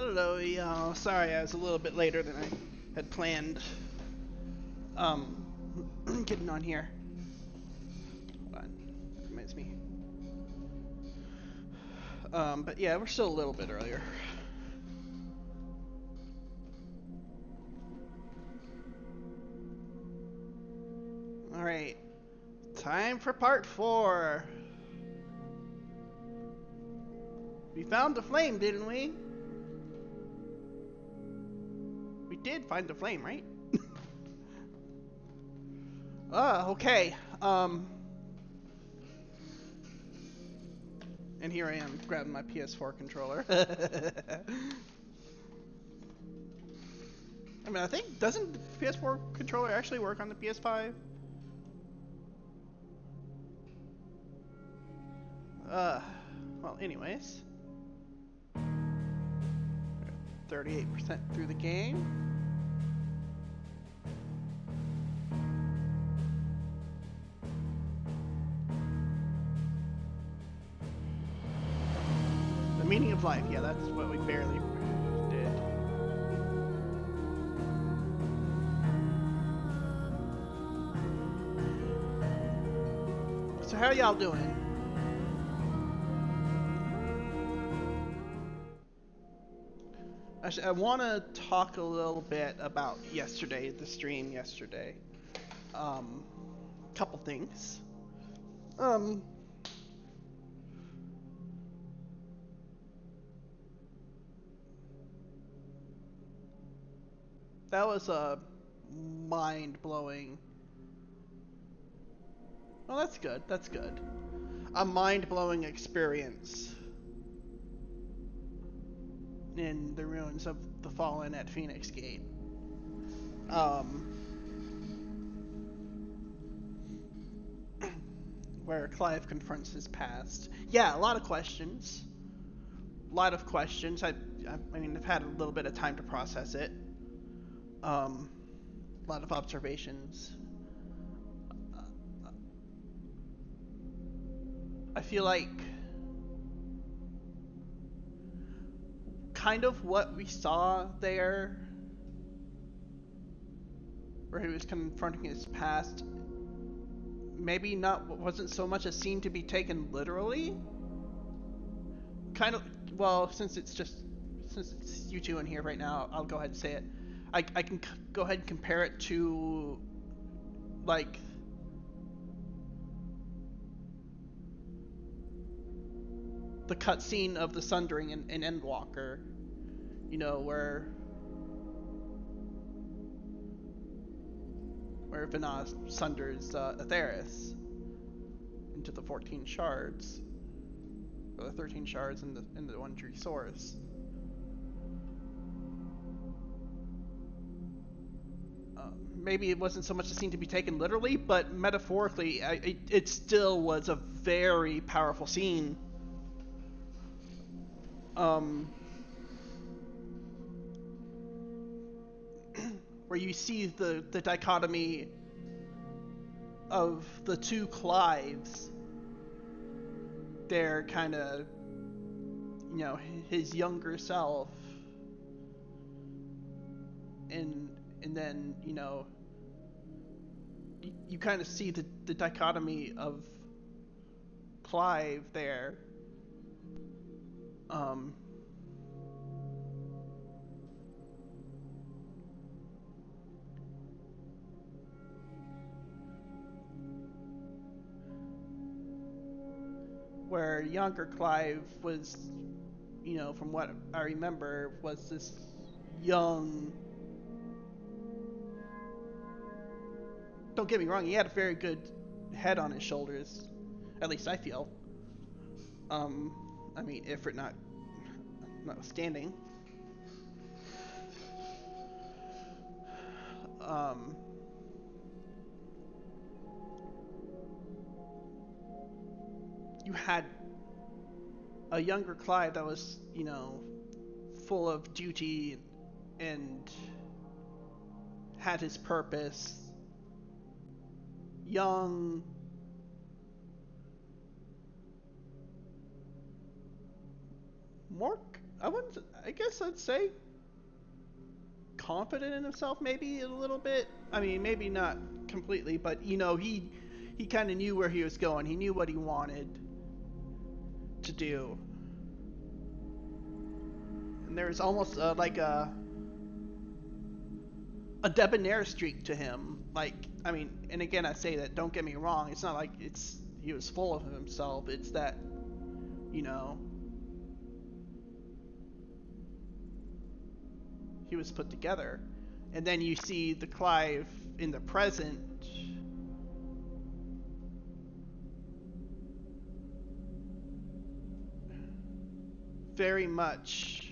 Hello, y'all. Sorry I was a little bit later than I had planned. Um, getting on here. Hold on. That reminds me. But yeah, we're still a little bit earlier. Alright. Time for part 4. We found the flame, didn't we? We did find the flame, right? Okay. And here I am, grabbing my PS4 controller. I mean, I think, doesn't the PS4 controller actually work on the PS5? Well, anyways. 38% through the game. The meaning of life, yeah, that's what we barely did. So how y'all doing? Actually, I want to talk a little bit about yesterday, the stream yesterday. Couple things. That was a mind-blowing. Well, that's good. That's good. A mind-blowing experience in the ruins of the Fallen at Phoenix Gate. Where Clive confronts his past. Yeah, a lot of questions. A lot of questions. I mean, I've had a little bit of time to process it. A lot of observations. I feel like kind of what we saw there, where he was confronting his past, maybe wasn't so much a scene to be taken literally. Kind of, well, since it's you two in here right now, I'll go ahead and say it. I can go ahead and compare it to, like, the cutscene of the Sundering in Endwalker, you know, where Vinas sunders Atheris into the 14 shards, or the 13 shards in the one tree source. Maybe it wasn't so much a scene to be taken literally, but metaphorically, it still was a very powerful scene. Where you see the dichotomy of the two Clives. They're kind of, you know, his younger self, and then, you know, you kind of see the dichotomy of Clive there. Where younger Clive was, you know, from what I remember, was this young. Don't get me wrong, he had a very good head on his shoulders. At least I feel. I mean, Ifrit notwithstanding. You had a younger Clive that was, you know, full of duty and had his purpose. Young, more I wouldn't. I guess I'd say confident in himself, maybe a little bit. I mean, maybe not completely, but you know, he kind of knew where he was going. He knew what he wanted to do, and there's almost like a debonair streak to him. Like, I mean, and again, I say that. Don't get me wrong. It's not like he was full of himself. It's that, you know, he was put together. And then you see the Clive in the present very much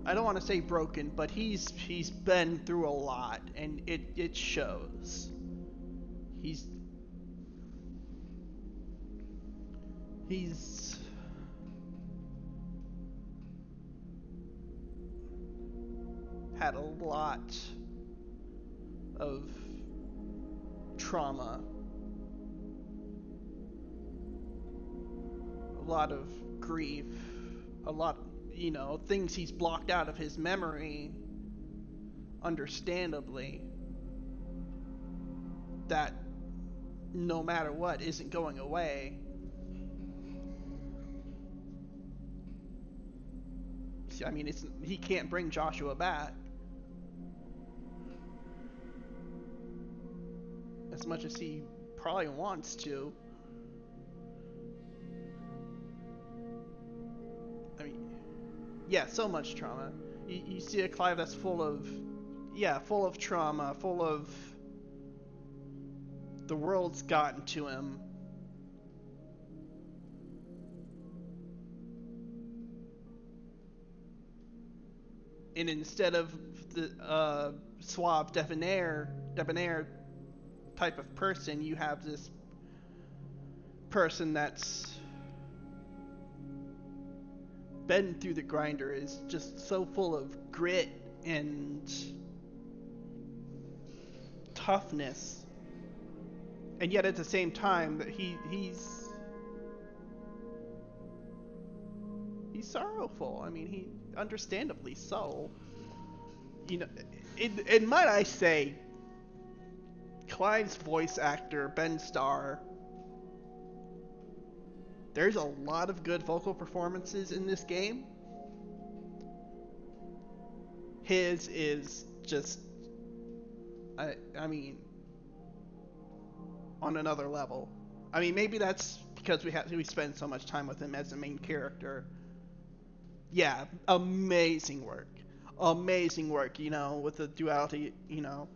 I don't want to say broken, but he's been through a lot, and it shows. He's had a lot of trauma, a lot of grief, a lot, you know, things he's blocked out of his memory, understandably, that no matter what isn't going away. I mean, he can't bring Joshua back. As much as he probably wants to. I mean, yeah, so much trauma. You see a Clive that's full of trauma, full of the world's gotten to him. And instead of the suave, debonair type of person, you have this person that's been through the grinder, is just so full of grit and toughness, and yet at the same time that he's sorrowful. I mean, he understandably so. You know, and might I say, Clive's voice actor, Ben Starr, there's a lot of good vocal performances in this game. His is just, I mean, on another level. I mean, maybe that's because we spend so much time with him as the main character. Yeah, amazing work, you know, with the duality, you know,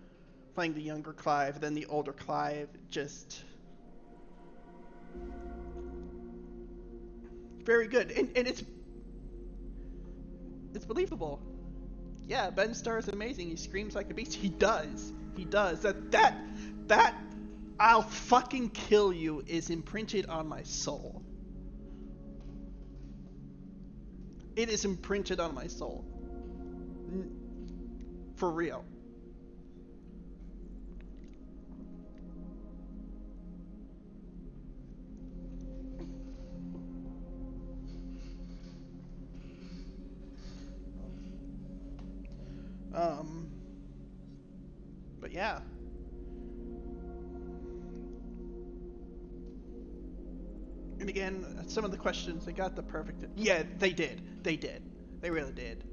playing the younger Clive, then the older Clive, just very good, and it's believable. Yeah, Ben Starr is amazing. He screams like a beast. He does. That I'll fucking kill you is imprinted on my soul. It is imprinted on my soul. For real. But yeah. And again, some of the questions, they got the perfect... Yeah, they did. They did. They really did.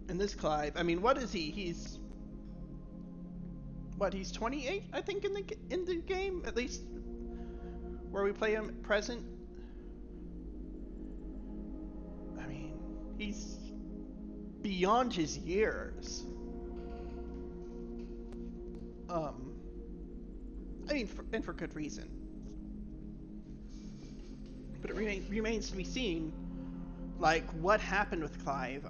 And this Clive, I mean, what is he? He's 28, I think, in the game, at least where we play him present. I mean, he's beyond his years. I mean, and for good reason. But it remains to be seen, like, what happened with Clive.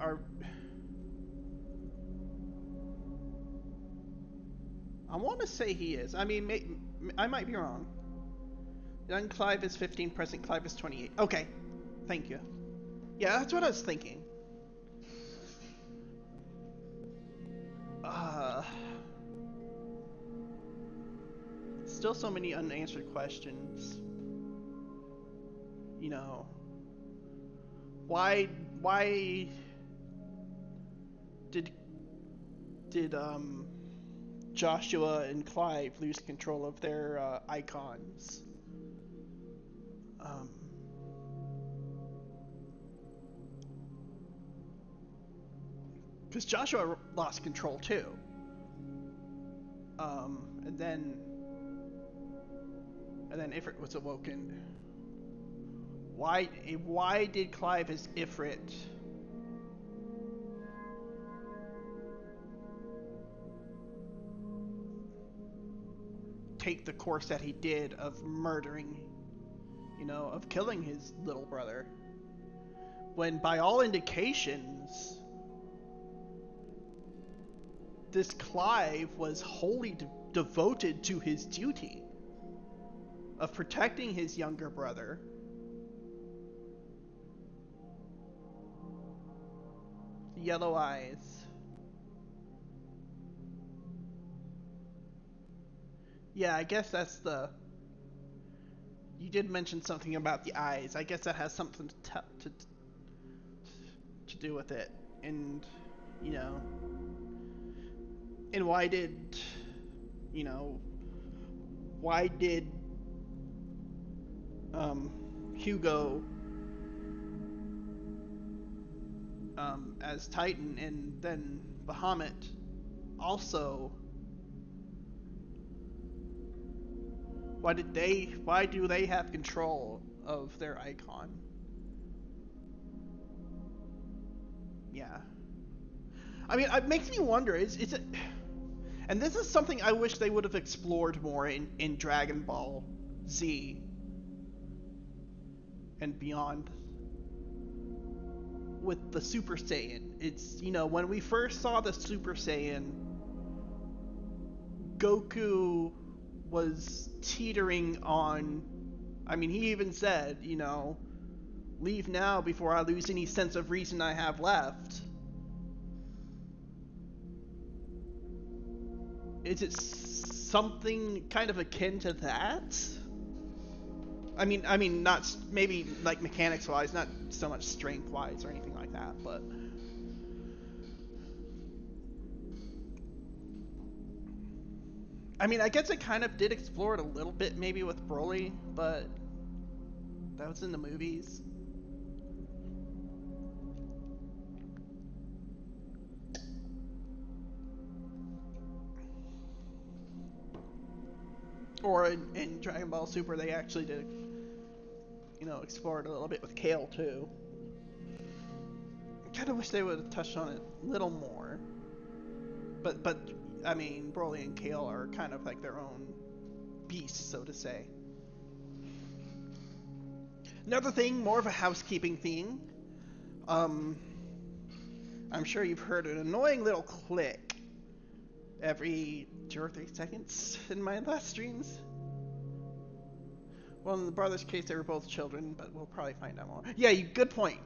I want to say he is. I mean, I might be wrong. Young Clive is 15, present Clive is 28. Okay, thank you. Yeah, that's what I was thinking. Still so many unanswered questions. You know, why did Joshua and Clive lose control of their icons? Because Joshua lost control too. And then Ifrit was awoken. Why did Clive as Ifrit take the course that he did of murdering, of killing his little brother? When by all indications, this Clive was wholly devoted to his duty of protecting his younger brother. The yellow eyes. Yeah, I guess that's the... You did mention something about the eyes. I guess that has something to do with it. And, and why did Hugo as Titan, and then Bahamut also, why do they have control of their icon? Yeah. I mean, it makes me wonder, is it... And this is something I wish they would have explored more in Dragon Ball Z and beyond with the Super Saiyan. It's, when we first saw the Super Saiyan, Goku was teetering on... I mean, he even said, leave now before I lose any sense of reason I have left. Is it something kind of akin to that? I mean, not maybe like mechanics-wise, not so much strength-wise or anything like that, but I mean, I guess it kind of did explore it a little bit, maybe with Broly, but that was in the movies. Or in Dragon Ball Super, they actually did, explore it a little bit with Kale too. I kind of wish they would have touched on it a little more. But I mean, Broly and Kale are kind of like their own beasts, so to say. Another thing, more of a housekeeping thing. I'm sure you've heard an annoying little click every 2 or 3 seconds in my last streams. Well, in the brothers' case, they were both children, but we'll probably find out more. Yeah, good point.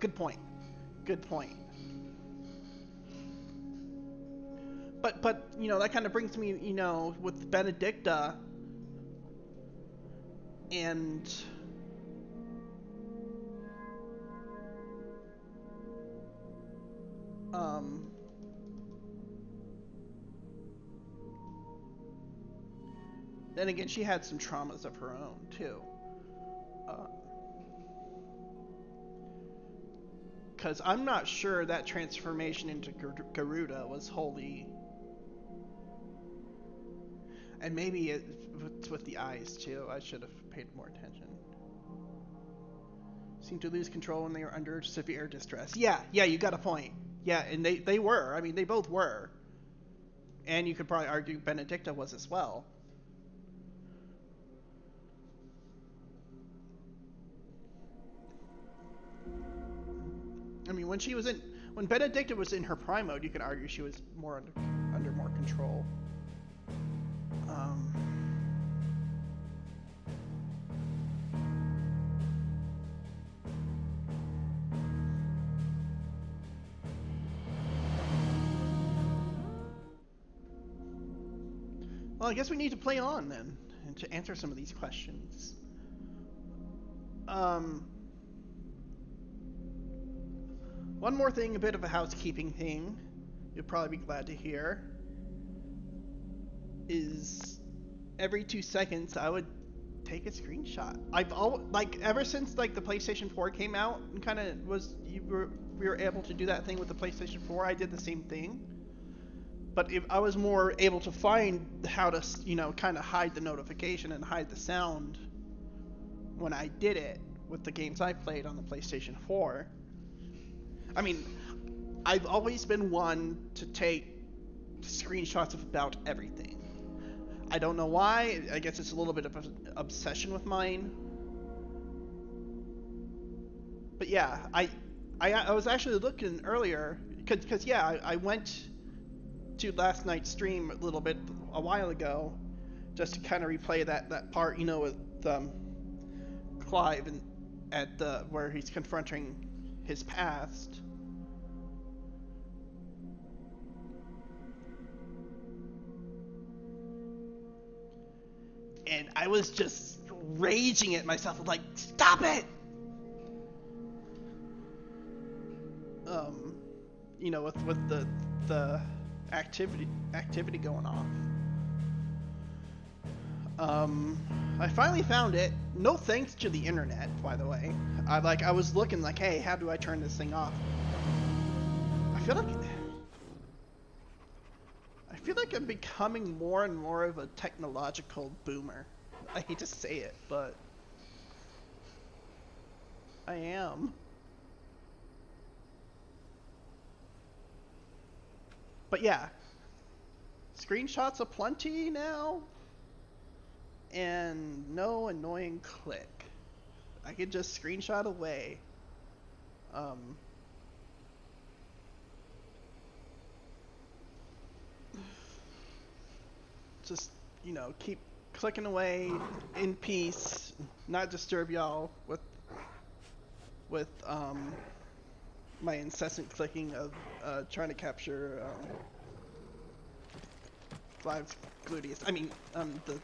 But that kind of brings me, with Benedicta and then again, she had some traumas of her own too. Because I'm not sure that transformation into Garuda was wholly... And maybe it's with the eyes too. I should have paid more attention. Seemed to lose control when they were under severe distress. Yeah, you got a point. Yeah, and they were. I mean, they both were. And you could probably argue Benedicta was as well. I mean, when Benedicta was in her prime mode, you could argue she was more under more control. Well, I guess we need to play on then and to answer some of these questions. One more thing, a bit of a housekeeping thing, you'll probably be glad to hear, is every 2 seconds I would take a screenshot. Ever since like the PlayStation 4 came out and kind of we were able to do that thing with the PlayStation 4. I did the same thing, but I was more able to find how to kind of hide the notification and hide the sound when I did it with the games I played on the PlayStation 4. I mean, I've always been one to take screenshots of about everything. I don't know why. I guess it's a little bit of an obsession with mine. But yeah, I was actually looking earlier because yeah, I went to last night's stream a while ago, just to kind of replay that part, with Clive and where he's confronting his past. And I was just raging at myself, like, stop it! With the activity going off. I finally found it. No thanks to the internet, by the way. I was looking like, hey, how do I turn this thing off? I feel like I'm becoming more and more of a technological boomer. I hate to say it, but I am. But yeah, screenshots aplenty now, and no annoying click. I could just screenshot away. Just, keep clicking away in peace, not disturb y'all with my incessant clicking of trying to capture Clive's gluteus. I mean, the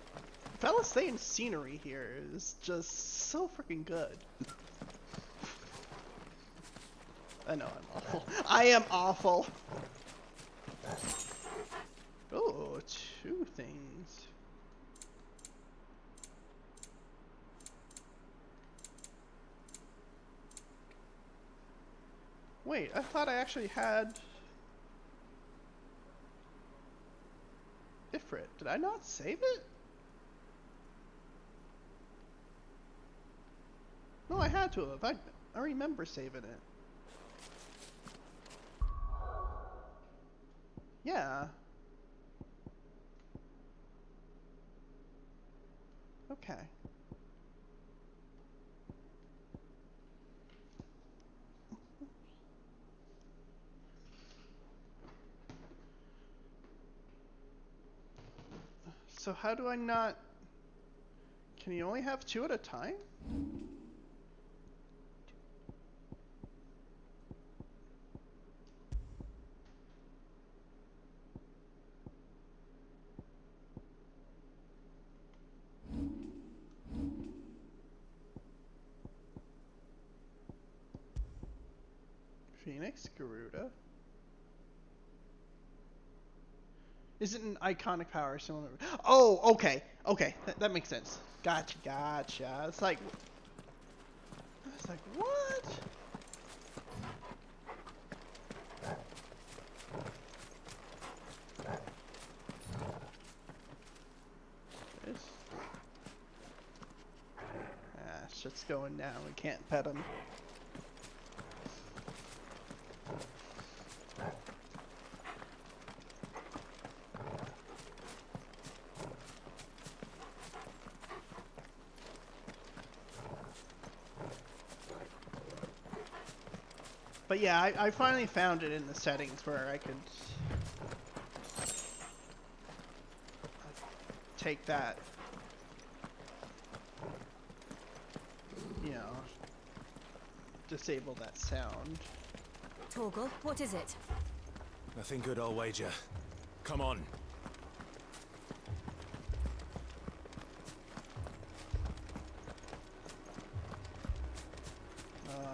Palisade scenery here is just so freaking good. I know I'm awful. I am awful. Oh, 2 things. Wait, I thought I actually had Ifrit. Did I not save it? No, I had to have. I remember saving it. Yeah. Okay. So how do I not... Can you only have 2 at a time? Phoenix, Garuda. Isn't an iconic power similar? Oh, okay, that makes sense. Gotcha. It's like what? Shit's going down. We can't pet him. But yeah, I finally found it in the settings where I could take that, disable that sound. Torgal, what is it? Nothing good, I'll wager. Come on.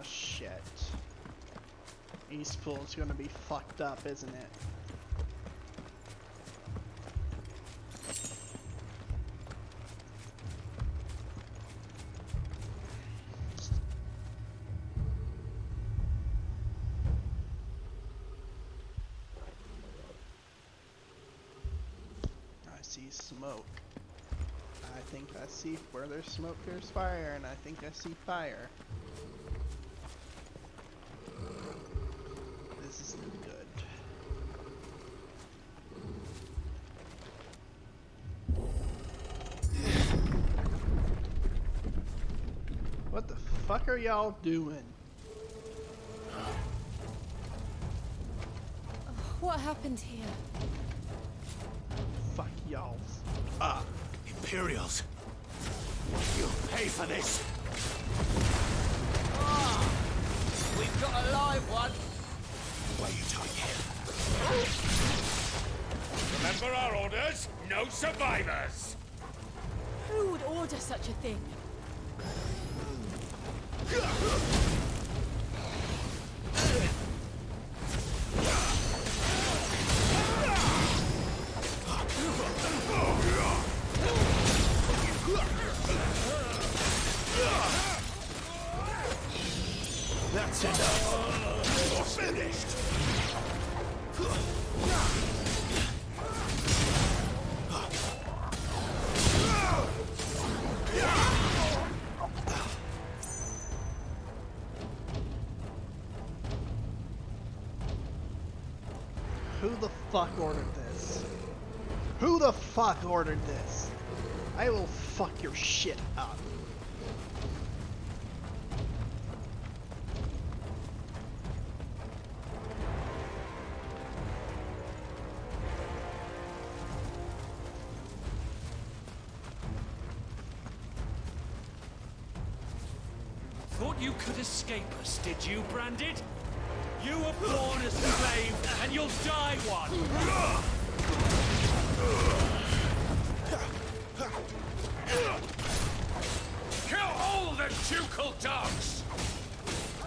shit. East Pool's gonna be fucked up, isn't it? I see smoke. I think I see where there's smoke, there's fire, and I think I see fire. This isn't good. What the fuck are y'all doing? What happened here? Fuck y'all. Imperials. You'll pay for this. We've got a live one. Why are you doing here? Remember our orders? No survivors! Who would order such a thing? That's enough. You're finished. Who the fuck ordered this? Who the fuck ordered this? I will fuck your shit up. Thought you could escape us, did you, Branded? You were born a slave, and you'll die one! Kill all the ducal dogs!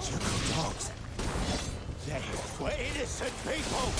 Ducal dogs. They were innocent people.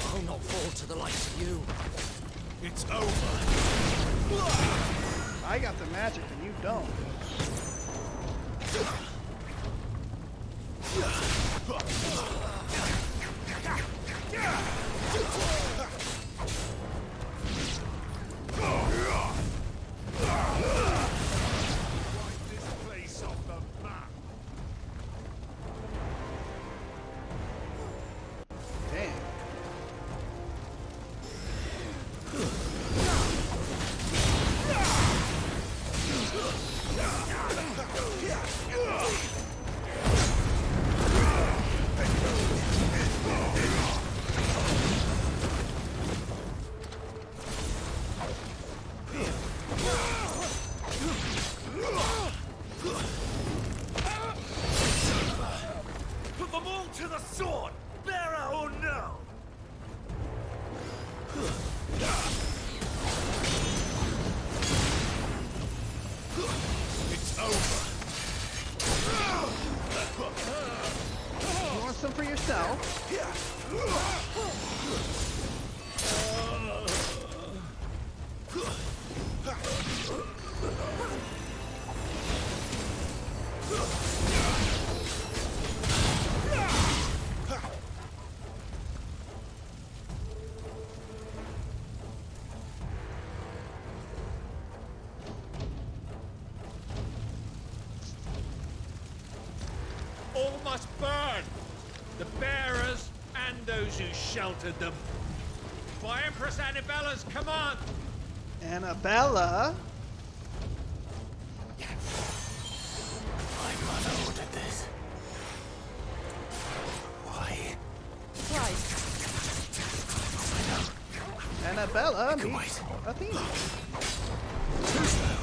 I'll not fall to the likes of you. It's over. I got the magic and you don't. This place off the map! Damn. Put them all to the sword! Bearer or no! It's over. You want some for yourself? All must burn! The bearers and those who sheltered them. By Empress Annabella's command! Annabella? My mother ordered this. Annabella Can meets wait. Athena. Too slow.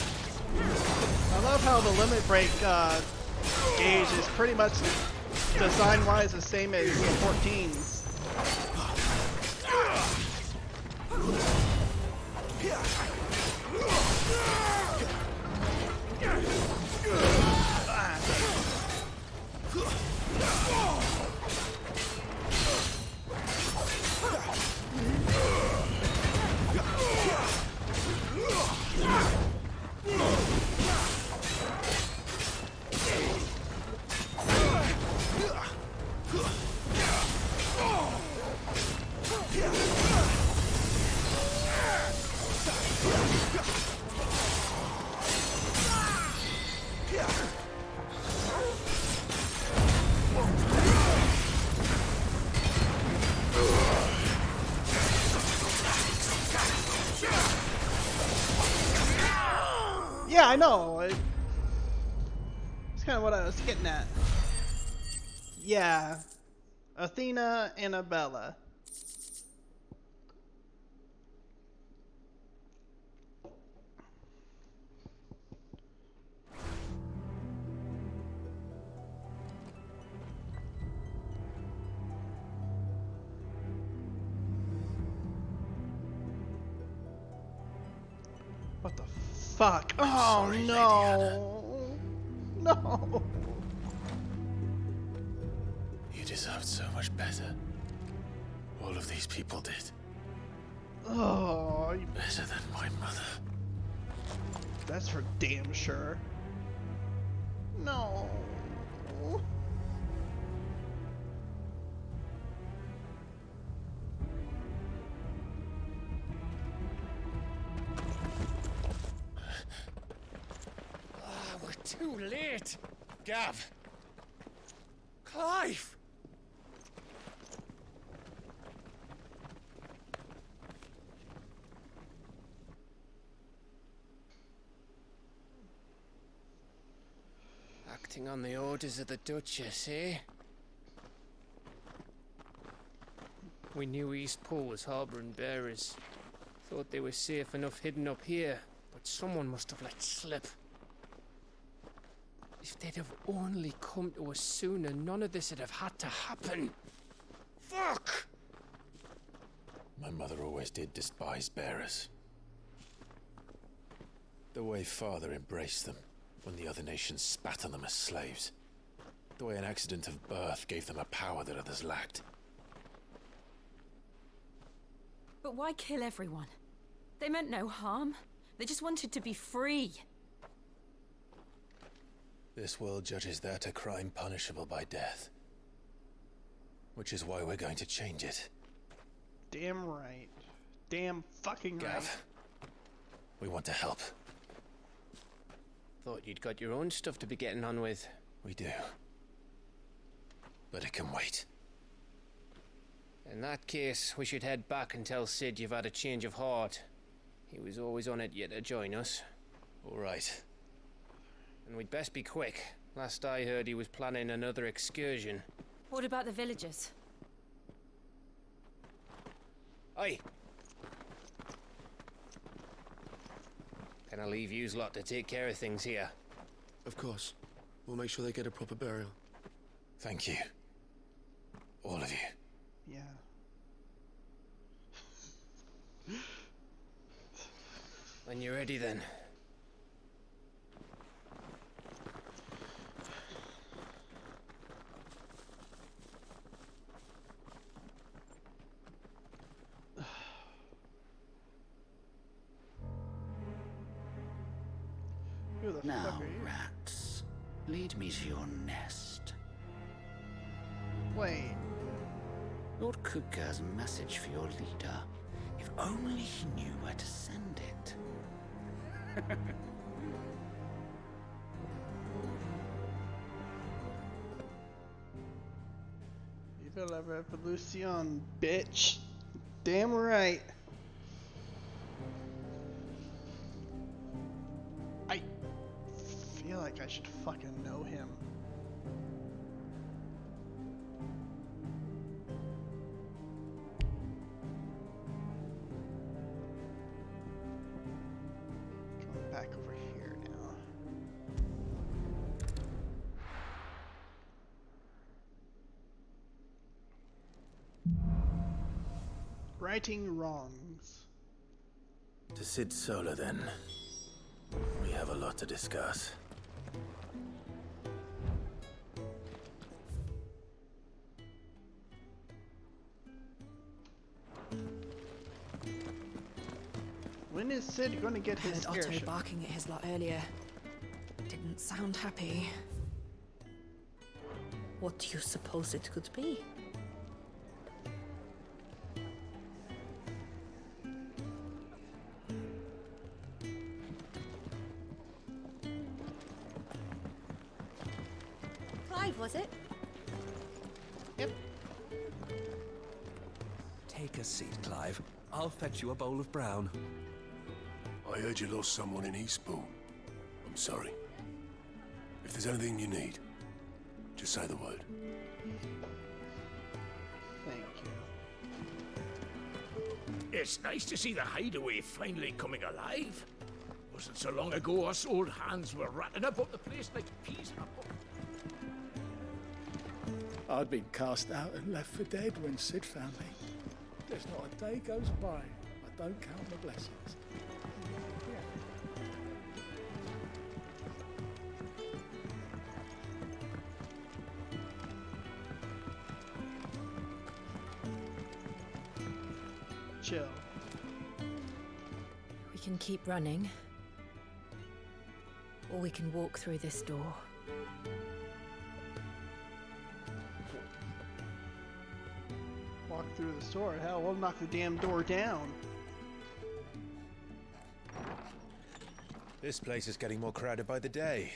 I love how the limit break gauge is pretty much design-wise the same as the 14s. Yeah, I know. It's kind of what I was getting at. Yeah. Athena, Annabella. What the fuck? Oh sorry, Lady no. No. You deserved so much better. All of these people did. Oh, Better than my mother. that's for damn sure. No. We're too late. Gav. Clive. Acting on the orders of the Duchess, eh? We knew Eastpool was harbouring bearers. Thought they were safe enough hidden up here, but someone must have let slip. If they'd have only come to us sooner, none of this would have had to happen. Fuck! My mother always did despise bearers. The way Father embraced them when the other nations spat on them as slaves. The way an accident of birth gave them a power that others lacked. But why kill everyone? They meant no harm. They just wanted to be free. This world judges that a crime punishable by death. Which is why we're going to change it. Damn right. Damn fucking right. Gav, we want to help. Thought you'd got your own stuff to be getting on with. We do. But it can wait. In that case, we should head back and tell Sid you've had a change of heart. He was always on it yet to join us. All right. And we'd best be quick. Last I heard, he was planning another excursion. What about the villagers? Aye. Can I leave yous lot to take care of things here? Of course. We'll make sure they get a proper burial. Thank you. All of you. Yeah. When you're ready, then. Who the Now, fuck are you? rats, lead me to your nest. Wait. Lord Kupka has a message for your leader. If only he knew where to send it. Viva la revolution, bitch. Damn right. I feel like I should fucking know him. Going back over here now. Righting wrongs. To Sid Solar, then. We have a lot to discuss. When is Sid going to get his Heard Otto airship? barking at his lot earlier. Didn't sound happy. What do you suppose it could be? Clive, was it? Yep. Take a seat, Clive. I'll fetch you a bowl of brown. I heard you lost someone in Eastbourne. I'm sorry. If there's anything you need, just say the word. Thank you. It's nice to see the hideaway finally coming alive. Wasn't so long ago us old hands were ratting about the place like peas in a pod. I'd been cast out and left for dead when Sid found me. There's not a day goes by I don't count my blessings. Chill. We can keep running. Or we can walk through this door. Walk through the store. Hell, we'll knock the damn door down. This place is getting more crowded by the day.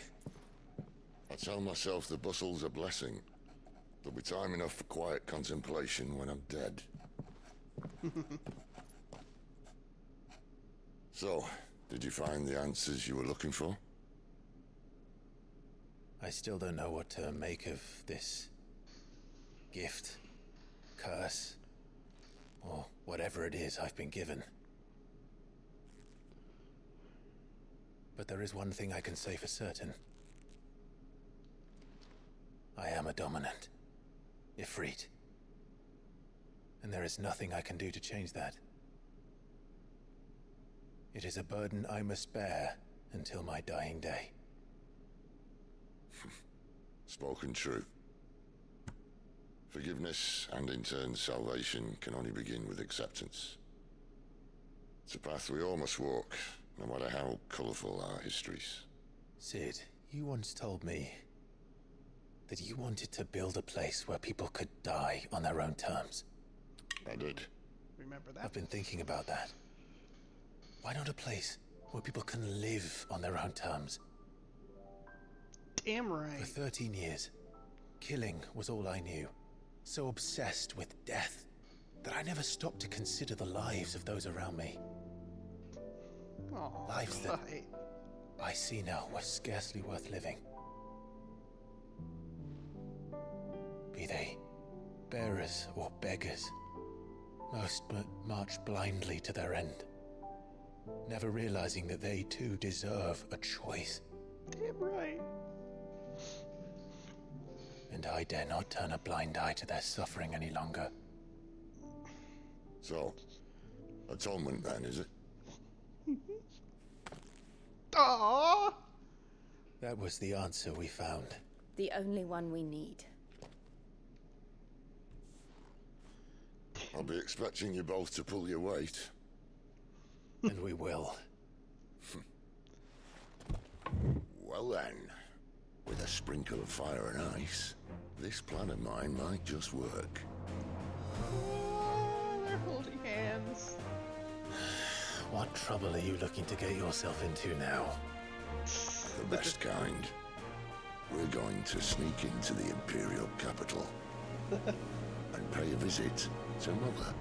I tell myself the bustle's a blessing. There'll be time enough for quiet contemplation when I'm dead. So, did you find the answers you were looking for? I still don't know what to make of this gift, curse, or whatever it is I've been given. But there is one thing I can say for certain. I am a dominant, Ifrit. And there is nothing I can do to change that. It is a burden I must bear until my dying day. Spoken true. Forgiveness and in turn salvation can only begin with acceptance. It's a path we all must walk, no matter how colourful our histories. Sid, you once told me that you wanted to build a place where people could die on their own terms. I did. Remember that? I've been thinking about that. Why not a place where people can live on their own terms? Damn right. For 13 years, killing was all I knew. So obsessed with death that I never stopped to consider the lives of those around me. Oh, Lives that right. I see now were scarcely worth living. Be they bearers or beggars, most march blindly to their end. never realizing that they too deserve a choice. Damn right. And I dare not turn a blind eye to their suffering any longer. So, atonement then, is it? Aww. That was the answer we found. The only one we need. I'll be expecting you both to pull your weight. And we will. Well then, with a sprinkle of fire and ice, this plan of mine might just work. Oh, they're holding hands. What trouble are you looking to get yourself into now? The best kind. We're going to sneak into the Imperial capital and pay a visit to Mother.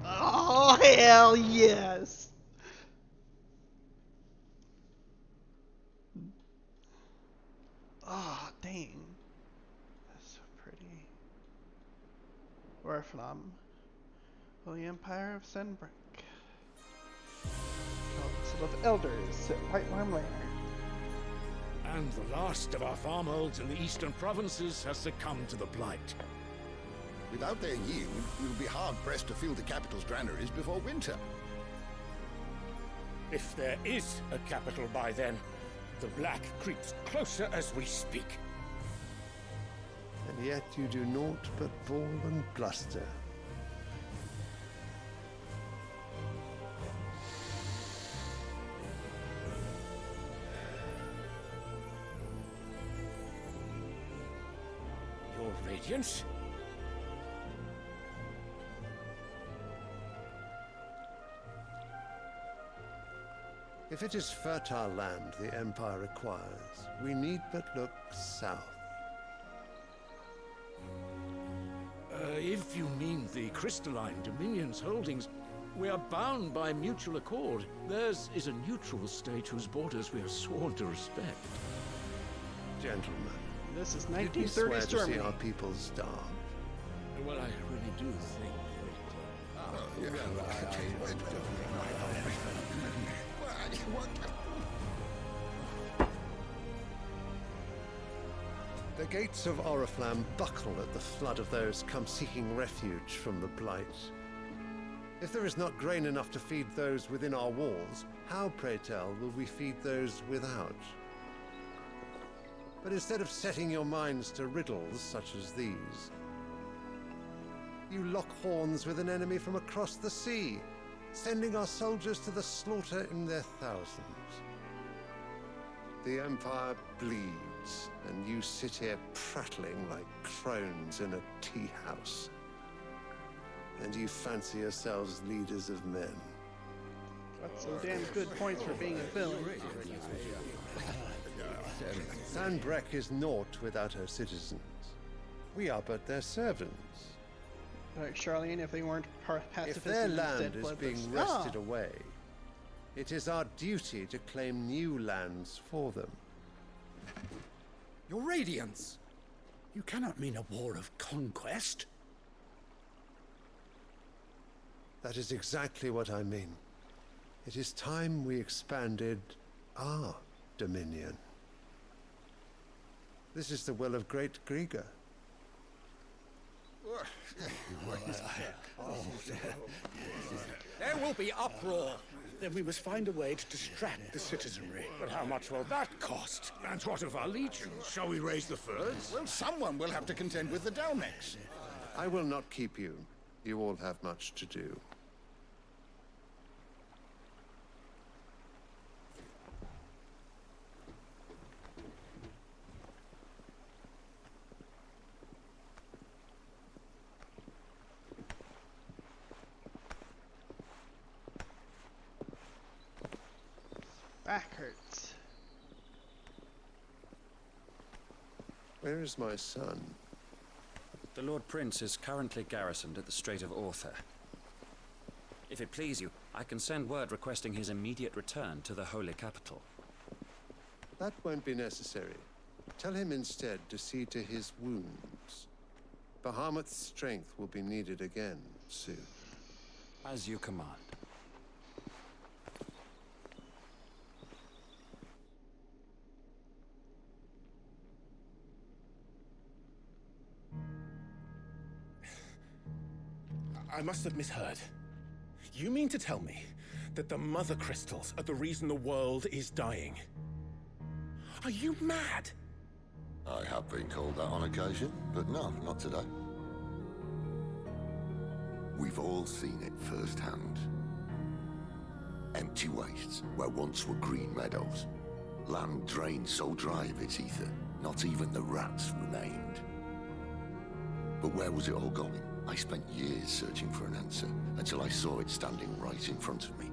Oh, hell yes! Oh, dang. That's so pretty. We're from the Empire of Senbrick. Council of Elders at White Worm Lair. And the last of our farmholds in the eastern provinces has succumbed to the blight. Without their yield, we will be hard-pressed to fill the capital's granaries before winter. If there is a capital by then, the black creeps closer as we speak. And yet you do naught but bawl and bluster. Your Radiance? If it is fertile land the Empire requires, we need but look south. If you mean the crystalline Dominion's holdings, we are bound by mutual accord. Theirs is a neutral state whose borders we are sworn to respect. Gentlemen, this is did we swear 1930s to Germany. see our people starve? Well, I really do think The gates of Oriflamme buckle at the flood of those come seeking refuge from the blight. If there is not grain enough to feed those within our walls, how, pray tell, will we feed those without? But instead of setting your minds to riddles such as these, you lock horns with an enemy from across the sea, sending our soldiers to the slaughter in their thousands. The Empire bleeds, and you sit here prattling like crones in a tea house. And you fancy yourselves leaders of men. That's some damn good points for being a villain. Sanbreque is naught without her citizens. We are but their servants. Like Charlene, if they weren't pacifist If their and land instead is fled being this- wrested away, it is our duty to claim new lands for them. Your Radiance! You cannot mean a war of conquest. That is exactly what I mean. It is time we expanded our dominion. This is the will of great Grieger. There will be uproar. Then we must find a way to distract the citizenry. But how much will that cost? And what of our legions? Shall we raise the furs? Well, someone will have to contend with the Dalmex. I will not keep you. You all have much to do. Back hurts. Where is my son? The Lord Prince is currently garrisoned at the Strait of Author. If it please you, I can send word requesting his immediate return to the Holy Capital. That won't be necessary. Tell him instead to see to his wounds. Bahamut's strength will be needed again soon. As you command. I must have misheard. You mean to tell me that the mother crystals are the reason the world is dying? Are you mad? I have been called that on occasion, but no, not today. We've all seen it firsthand. Empty wastes where once were green meadows. Land drained so dry of its ether, not even the rats remained. But where was it all going? I spent years searching for an answer, until I saw it standing right in front of me.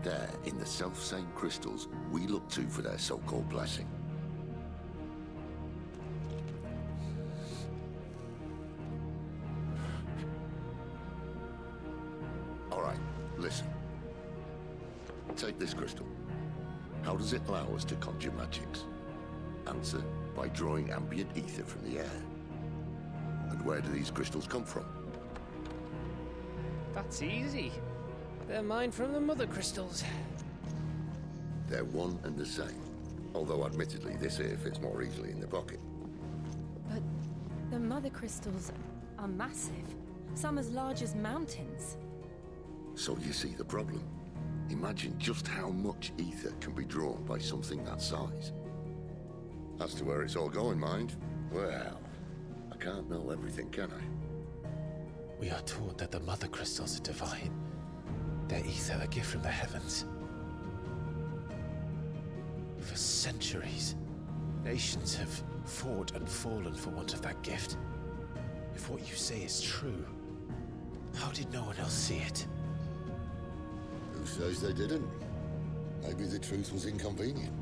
There, in the self-same crystals, we look to for their so-called blessing. All right, listen. Take this crystal. How does it allow us to conjure magics? Answer, by drawing ambient ether from the air. And where do these crystals come from? That's easy. They're mine from the mother crystals. They're one and the same. Although admittedly, this here fits more easily in the pocket. But the mother crystals are massive. Some as large as mountains. So you see the problem. Imagine just how much ether can be drawn by something that size. As to where it's all going, mind, well, I can't know everything, can I? We are taught that the mother crystals are divine. Their ether a gift from the heavens. For centuries, nations have fought and fallen for want of that gift. If what you say is true, how did no one else see it? Who says they didn't? Maybe the truth was inconvenient.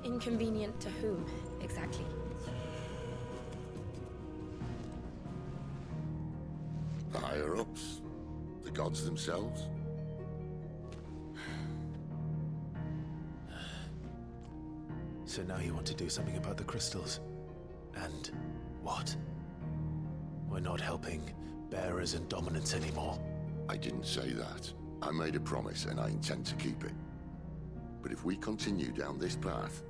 Inconvenient to whom, exactly? The higher-ups? The gods themselves? So now you want to do something about the crystals? And what? We're not helping bearers and dominants anymore. I didn't say that. I made a promise and I intend to keep it. But if we continue down this path,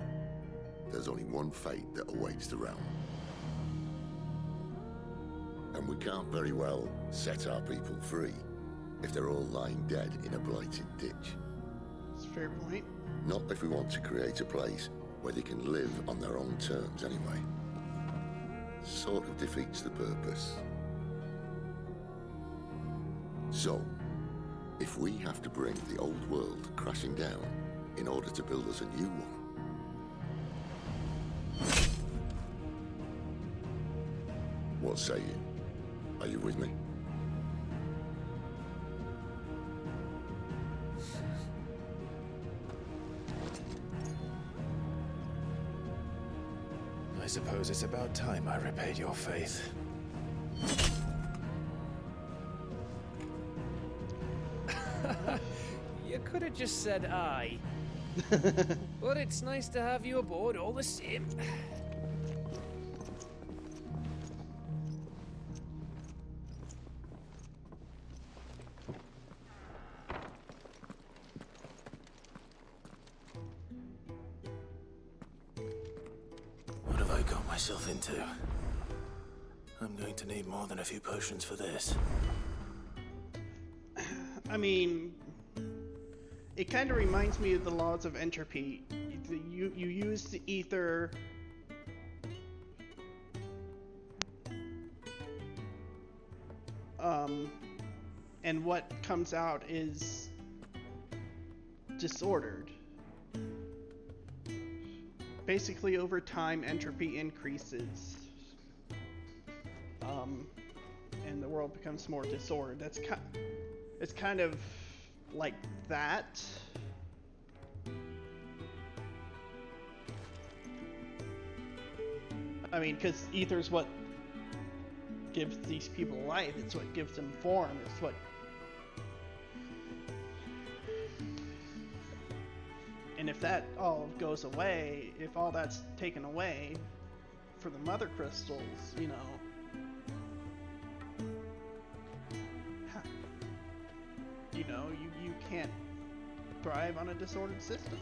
there's only one fate that awaits the realm. And we can't very well set our people free if they're all lying dead in a blighted ditch. That's a fair point. Not if we want to create a place where they can live on their own terms anyway. Sort of defeats the purpose. So, if we have to bring the old world crashing down in order to build us a new one, what say you? Are you with me? I suppose it's about time I repaid your faith. You could have just said aye. But it's nice to have you aboard all the same. What have I got myself into? I'm going to need more than a few potions for this. I mean, it kind of reminds me of the laws of entropy. You use the ether and what comes out is disordered. Basically, over time, entropy increases, and the world becomes more disordered. It's kind of like that. I mean, because ether's what gives these people life. It's what gives them form. It's what... And if that all goes away, if all that's taken away for the mother crystals, you know... You know, you can't thrive on a disordered system.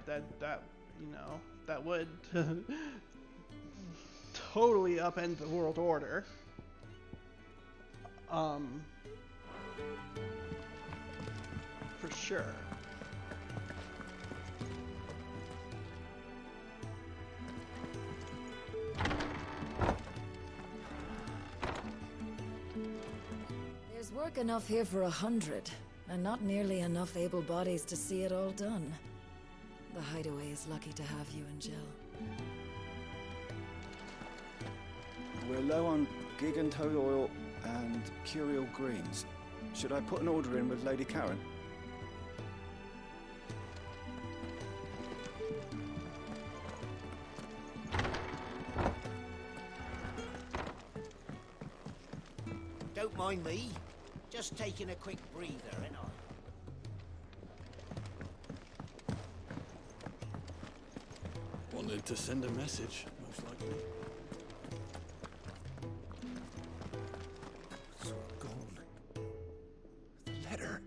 right. That you know, that would totally upend the world order. For sure. There's work enough here for 100, and not nearly enough able bodies to see it all done. The Hideaway is lucky to have you and Jill. We're low on gig and toad oil and curial greens. Should I put an order in with Lady Karen? Don't mind me. Just taking a quick breather, ain't I? Wanted to send a message, most likely. It's all gone. The letter.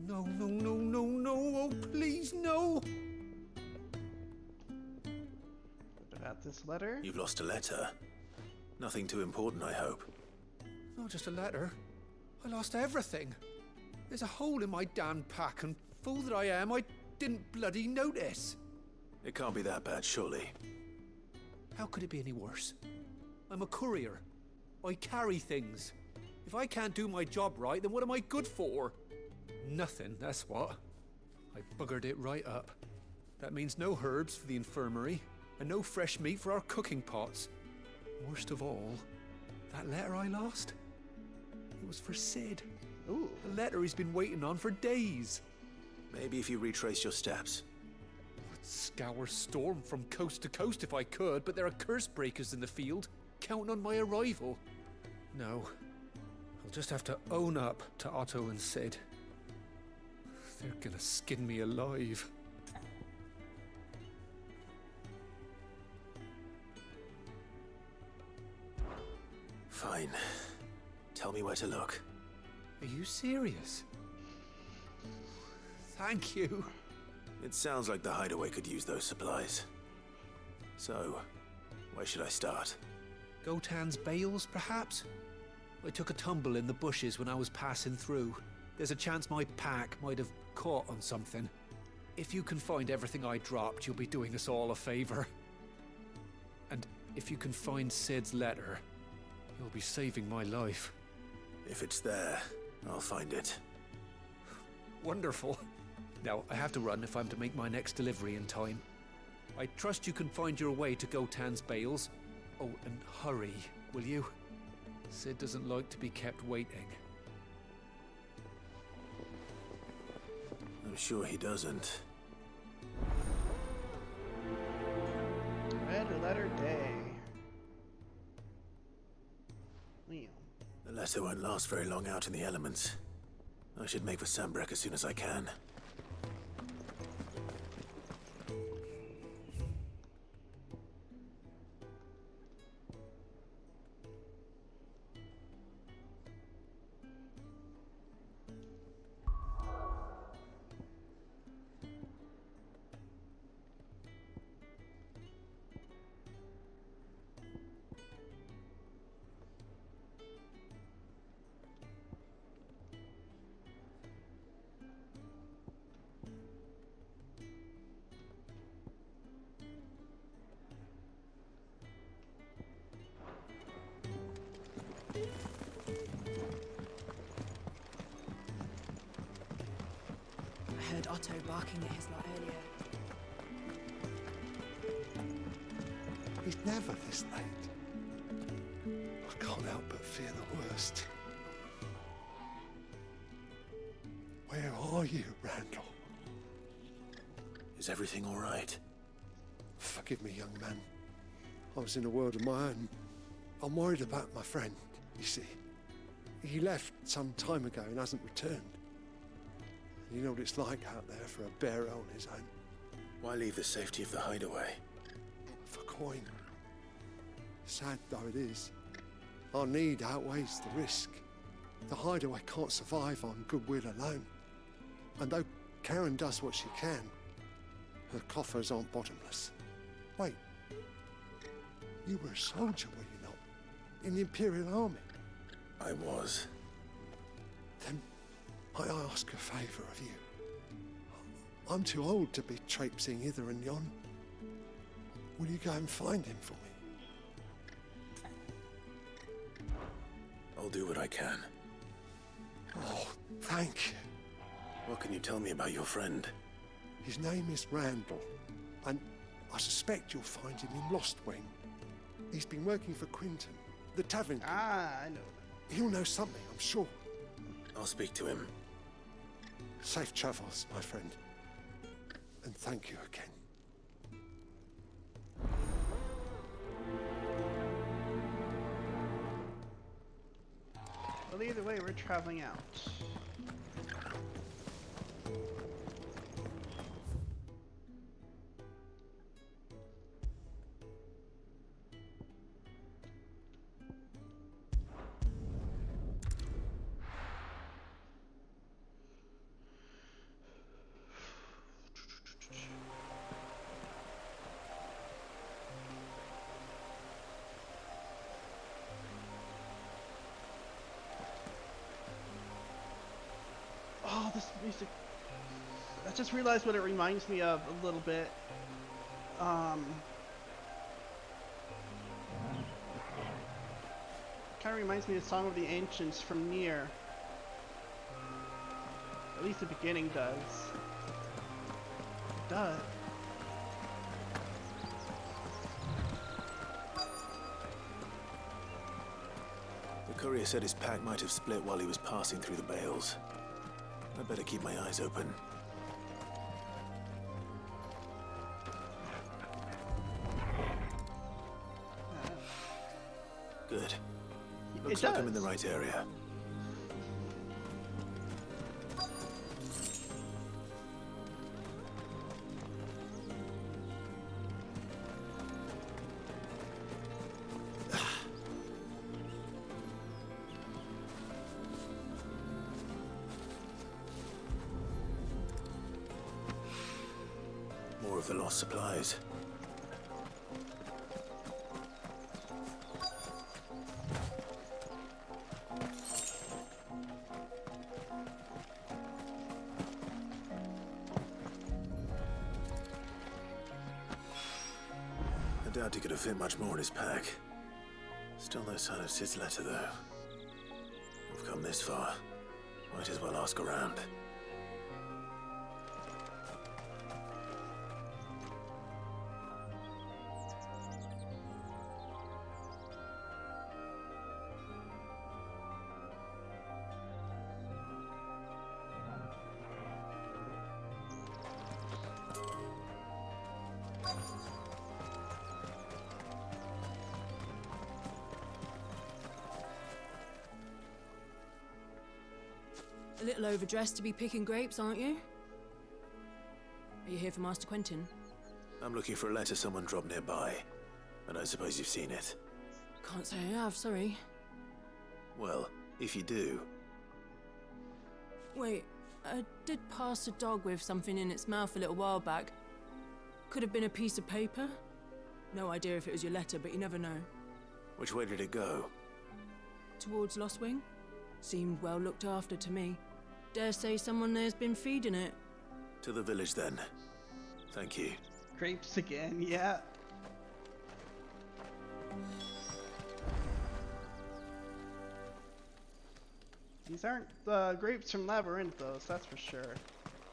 No, no, no, no, no. Oh, please, no. What about this letter? You've lost a letter. Nothing too important, I hope. Not just a letter. I lost everything. There's a hole in my damn pack, and fool that I am, I didn't bloody notice. It can't be that bad, surely. How could it be any worse? I'm a courier. I carry things. If I can't do my job right, then what am I good for? Nothing, that's what. I buggered it right up. That means no herbs for the infirmary, and no fresh meat for our cooking pots. Worst of all, that letter I lost? It was for Sid. Ooh. A letter he's been waiting on for days. Maybe if you retrace your steps. I'd scour Storm from coast to coast if I could, but there are curse breakers in the field, counting on my arrival. No. I'll just have to own up to Otto and Sid. They're gonna skin me alive. Fine. Tell me where to look. Are you serious? Thank you. It sounds like the Hideaway could use those supplies. So, where should I start? Gotan's bales, perhaps? I took a tumble in the bushes when I was passing through. There's a chance my pack might have caught on something. If you can find everything I dropped, you'll be doing us all a favor. And if you can find Sid's letter, you'll be saving my life. If it's there, I'll find it. Wonderful. Now, I have to run if I'm to make my next delivery in time. I trust you can find your way to Gotan's bales. Oh, and hurry, will you? Sid doesn't like to be kept waiting. I'm sure he doesn't. Red letter day. Liam. The letter won't last very long out in the elements. I should make for Sambrek as soon as I can. I heard Otto barking at his lot earlier. He's never this late. I can't help but fear the worst. Where are you, Randall? Is everything all right? Forgive me, young man. I was in a world of my own. I'm worried about my friend, you see. He left some time ago and hasn't returned. You know what it's like out there for a bearer on his own. Why leave the safety of the Hideaway? For coin. Sad though it is, our need outweighs the risk. The Hideaway can't survive on goodwill alone. And though Karen does what she can, The coffers aren't bottomless. Wait. You were a soldier, were you not? In the Imperial Army? I was. Then I ask a favour of you. I'm too old to be traipsing hither and yon. Will you go and find him for me? I'll do what I can. Oh, thank you. What can you tell me about your friend? His name is Randall, and I suspect you'll find him in Lost Wing. He's been working for Quinton, the tavern keeper. Ah, I know. He'll know something, I'm sure. I'll speak to him. Safe travels, my friend. And thank you again. Well, either way, we're traveling out. Oh, this music. I just realized what it reminds me of a little bit. Kind of reminds me of Song of the Ancients from Nier. At least the beginning does. It does. The courier said his pack might have split while he was passing through the bales. I better keep my eyes open. Good. Looks like I'm in the right area. More of the lost supplies. I doubt he could have fit much more in his pack. Still no sign of Sid's letter, though. We've come this far. Might as well ask around. A little overdressed to be picking grapes, aren't you? Are you here for Master Quentin? I'm looking for a letter someone dropped nearby. And I suppose you've seen it. Can't say I have, sorry. Well, if you do... Wait, I did pass a dog with something in its mouth a little while back. Could have been a piece of paper. No idea if it was your letter, but you never know. Which way did it go? Towards Lost Wing? Seemed well looked after to me. Dare say someone there's been feeding it. To the village, then. Thank you. Grapes again, yeah. These aren't the grapes from Labyrinthos, that's for sure.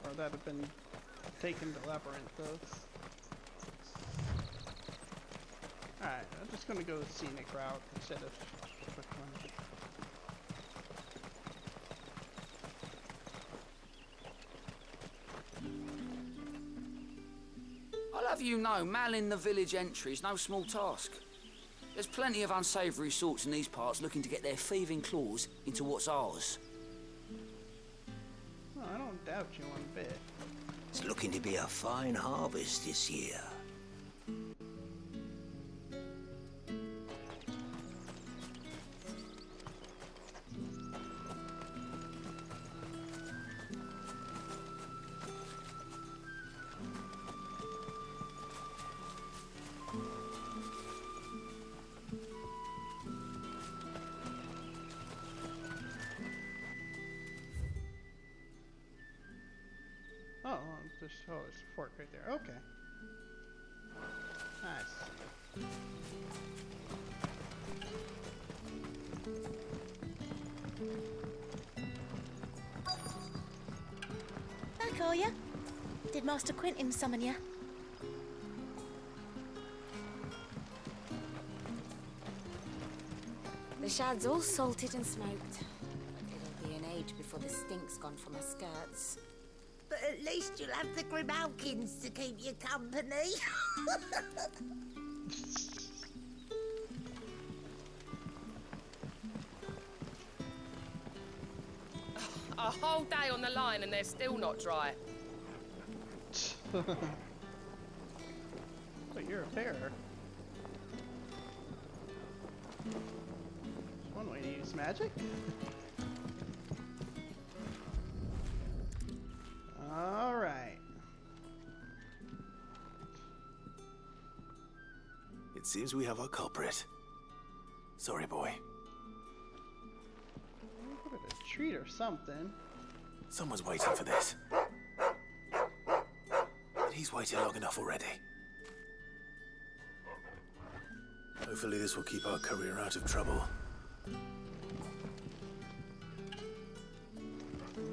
Or that have been taken to Labyrinthos. Alright, I'm just gonna go the scenic route instead of the quick one. I'll have you know, manning the village entry is no small task. There's plenty of unsavoury sorts in these parts looking to get their thieving claws into what's ours. Well, I don't doubt you one bit. It's looking to be a fine harvest this year. there's a fork right there. Okay. Nice. Back, are ya? Did Master Quentin summon ya? The shad's all salted and smoked. It'll be an age before the stink's gone from her skirts. But at least you'll have the Grimalkins to keep you company. A whole day on the line and they're still not dry. But you're a bear. There's one way to use magic. Alright. It seems we have our culprit. Sorry, boy. Give it a treat or something. Someone's waiting for this. And he's waited long enough already. Hopefully this will keep our courier out of trouble.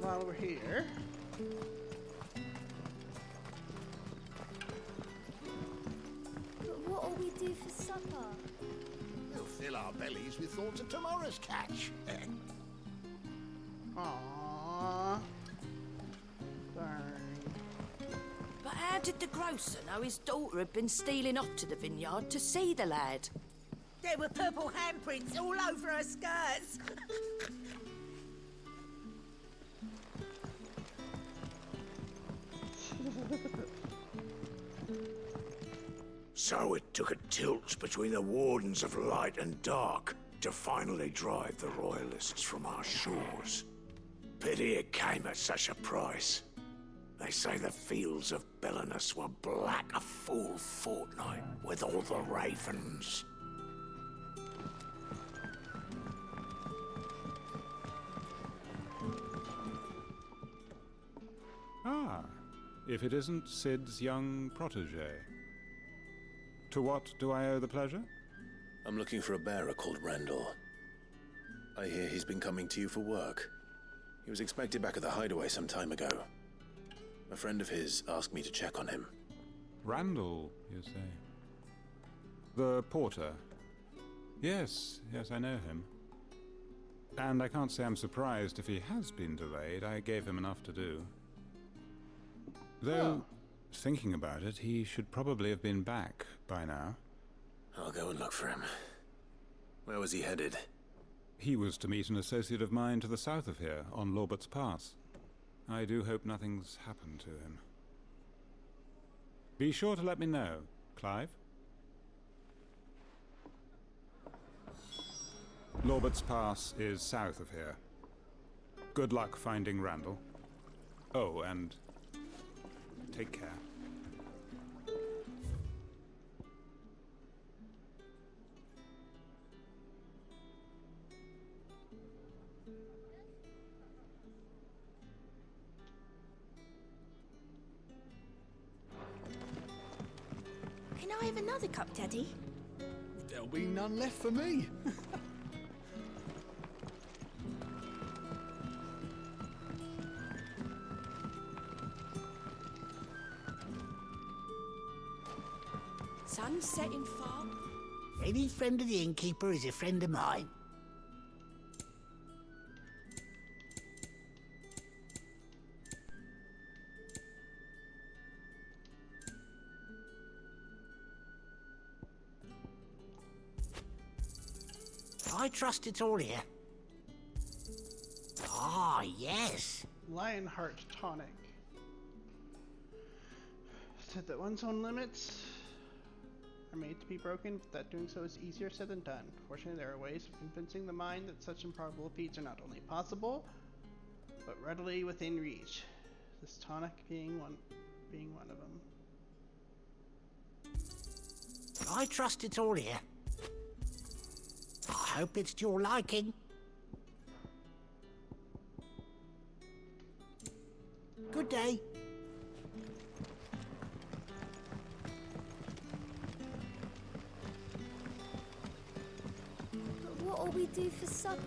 While we're here... But what'll we do for supper? We'll fill our bellies with thoughts of tomorrow's catch. Aww. Darn. But how did the grocer know his daughter had been stealing off to the vineyard to see the lad? There were purple handprints all over her skirts. So it took a tilt between the Wardens of Light and Dark to finally drive the Royalists from our shores. Pity it came at such a price. They say the fields of Belenus were black a full fortnight with all the ravens. Ah, if it isn't Sid's young protege. To what do I owe the pleasure? I'm looking for a bearer called Randall. I hear he's been coming to you for work. He was expected back at the hideaway some time ago. A friend of his asked me to check on him. Randall, you say? The porter? Yes, I know him. And I can't say I'm surprised if he has been delayed. I gave him enough to do. Though, thinking about it, he should probably have been back by now. I'll go and look for him. Where was he headed? He was to meet an associate of mine to the south of here, on Lorbert's Pass. I do hope nothing's happened to him. Be sure to let me know, Clive. Lorbert's Pass is south of here. Good luck finding Randall. Oh, and take care. Can I have another cup, Daddy? There'll be none left for me. Sun setting far. Any friend of the innkeeper is a friend of mine. I trust it's all here. Ah, yes. Lionheart tonic. Said that one's own limits are made to be broken, but that doing so is easier said than done. Fortunately, there are ways of convincing the mind that such improbable feats are not only possible, but readily within reach. This tonic being one of them. I trust it's all here. I hope it's to your liking. Good day. What'll we do for supper?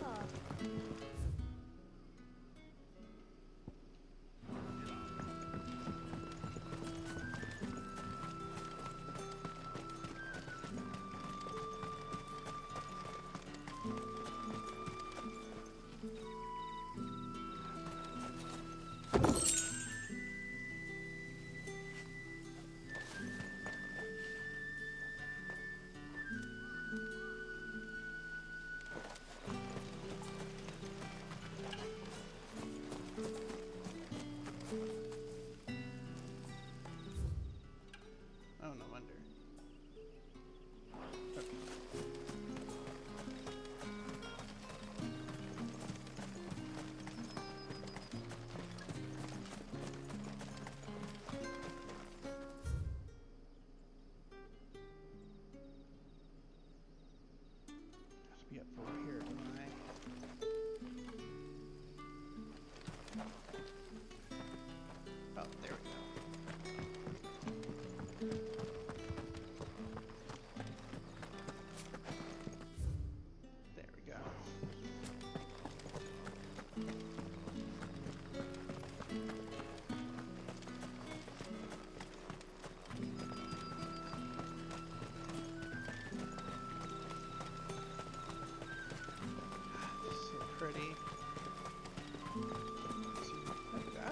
Oh, no wonder. Okay. Has to be up over here, don't I? Oh, there we go. There we go. So pretty. There we go.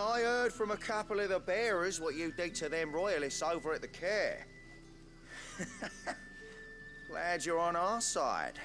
I heard from a couple of the bearers what you did to them royalists over at the care. Glad you're on our side.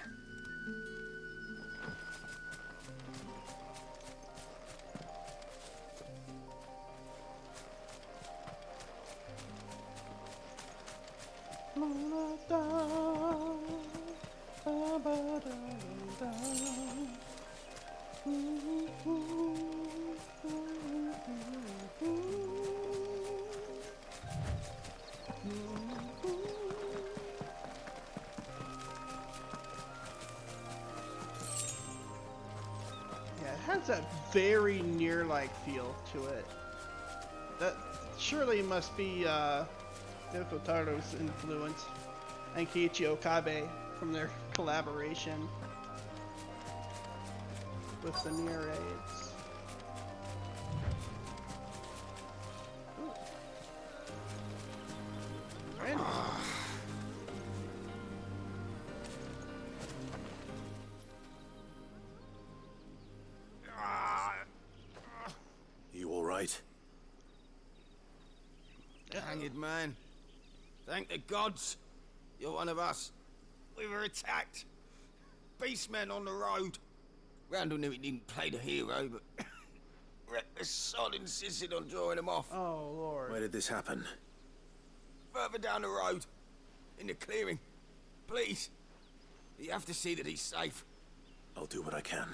Yeah, it has a very near-like feel to it. That surely must be Yoko Taro's influence and Keiichi Okabe from their collaboration with the near raids. Randy. You all right? Hanged man. Thank the gods. You're one of us. We were attacked. Beastmen on the road. Randall knew he didn't play the hero, but reckless sod insisted on drawing him off. Oh, Lord. Where did this happen? Further down the road. In the clearing. Please. You have to see that he's safe. I'll do what I can.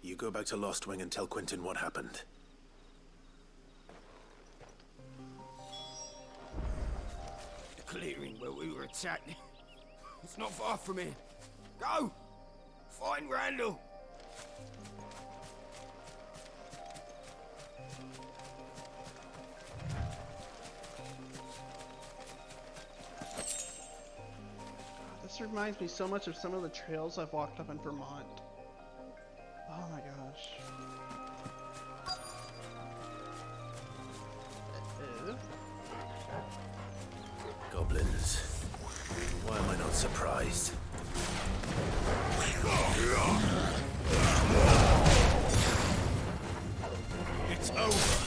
You go back to Lost Wing and tell Quentin what happened. The clearing where we were attacked. It's not far from here. Go! Find Randall! This reminds me so much of some of the trails I've walked up in Vermont. Oh my gosh. Goblins. Why am I not surprised? It's over.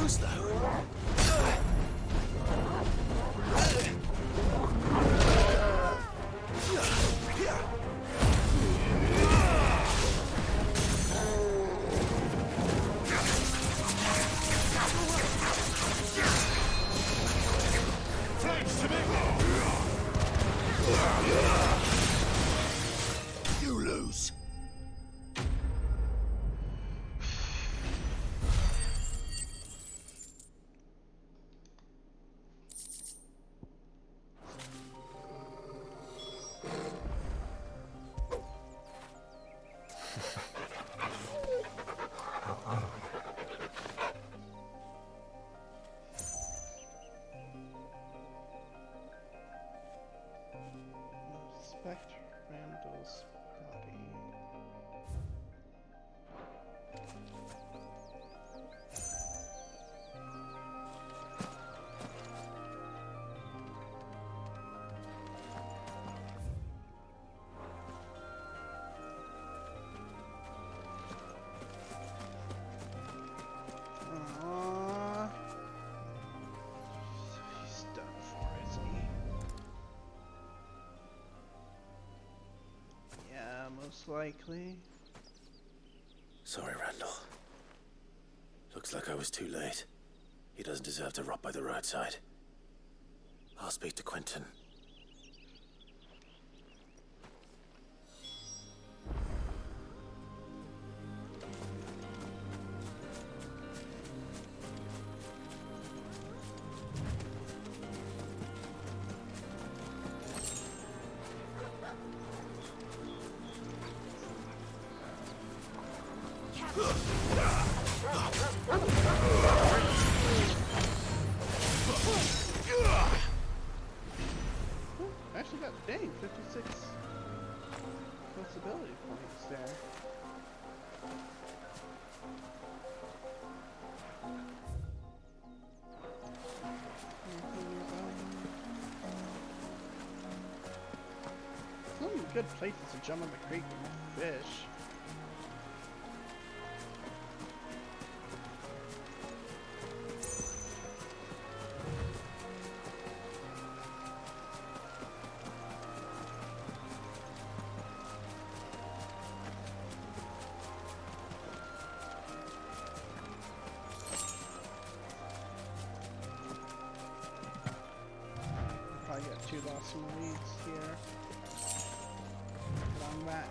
close, though. Flanks to me! You lose. Inspect Randall's body. Aww. He's done for, isn't he? Yeah, most likely. Sorry, Randall. Looks like I was too late. He doesn't deserve to rot by the roadside. I'll speak to Quentin. Actually got, dang, 56 possibility points there. So many good places to jump on the creek and fish. Probably got 2 lost marines here. But I'm back.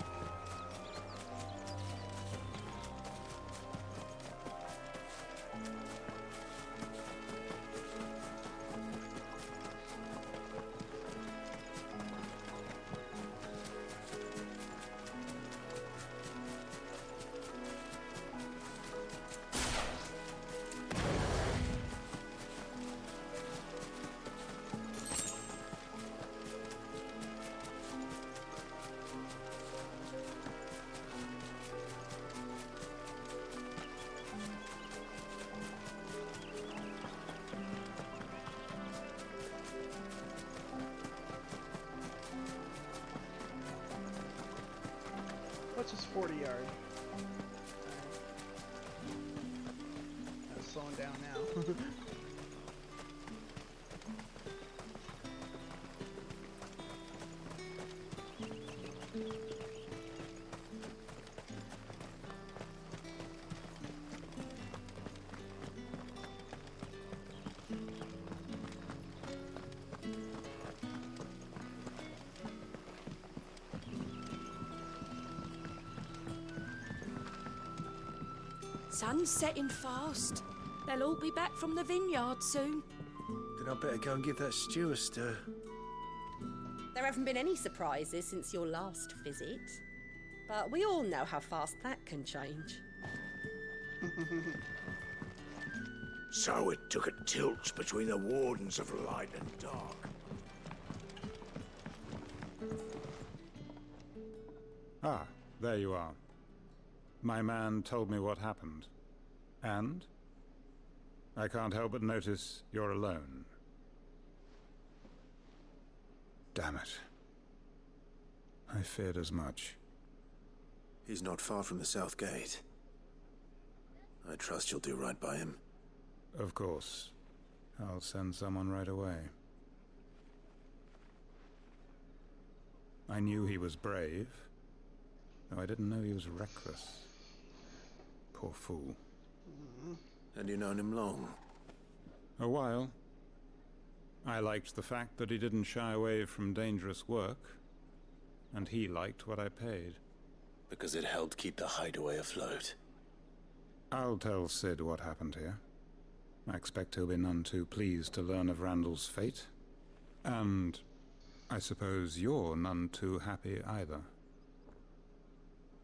What's his 40 yard? I'm slowing down now. Sun's setting fast. They'll all be back from the vineyard soon. Then I better go and give that stew a stir. There haven't been any surprises since your last visit. But we all know how fast that can change. So it took a tilt between the Wardens of Light and Dark. Ah, there you are. My man told me what happened. And? I can't help but notice you're alone. Damn it. I feared as much. He's not far from the south gate. I trust you'll do right by him. Of course. I'll send someone right away. I knew he was brave, though I didn't know he was reckless. Poor fool. And you known him long? A while. I liked the fact that he didn't shy away from dangerous work, and he liked what I paid. Because it helped keep the hideaway afloat. I'll tell Sid what happened here. I expect he'll be none too pleased to learn of Randall's fate. And I suppose you're none too happy either.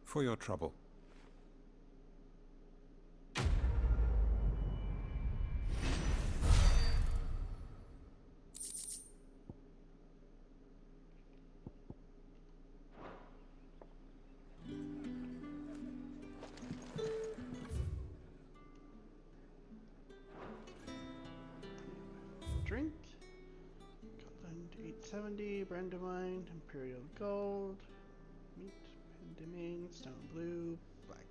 For your trouble. Drink. Cotland 870, Brandywine, Imperial Gold, Meat, Pendiming, Stone Blue, Black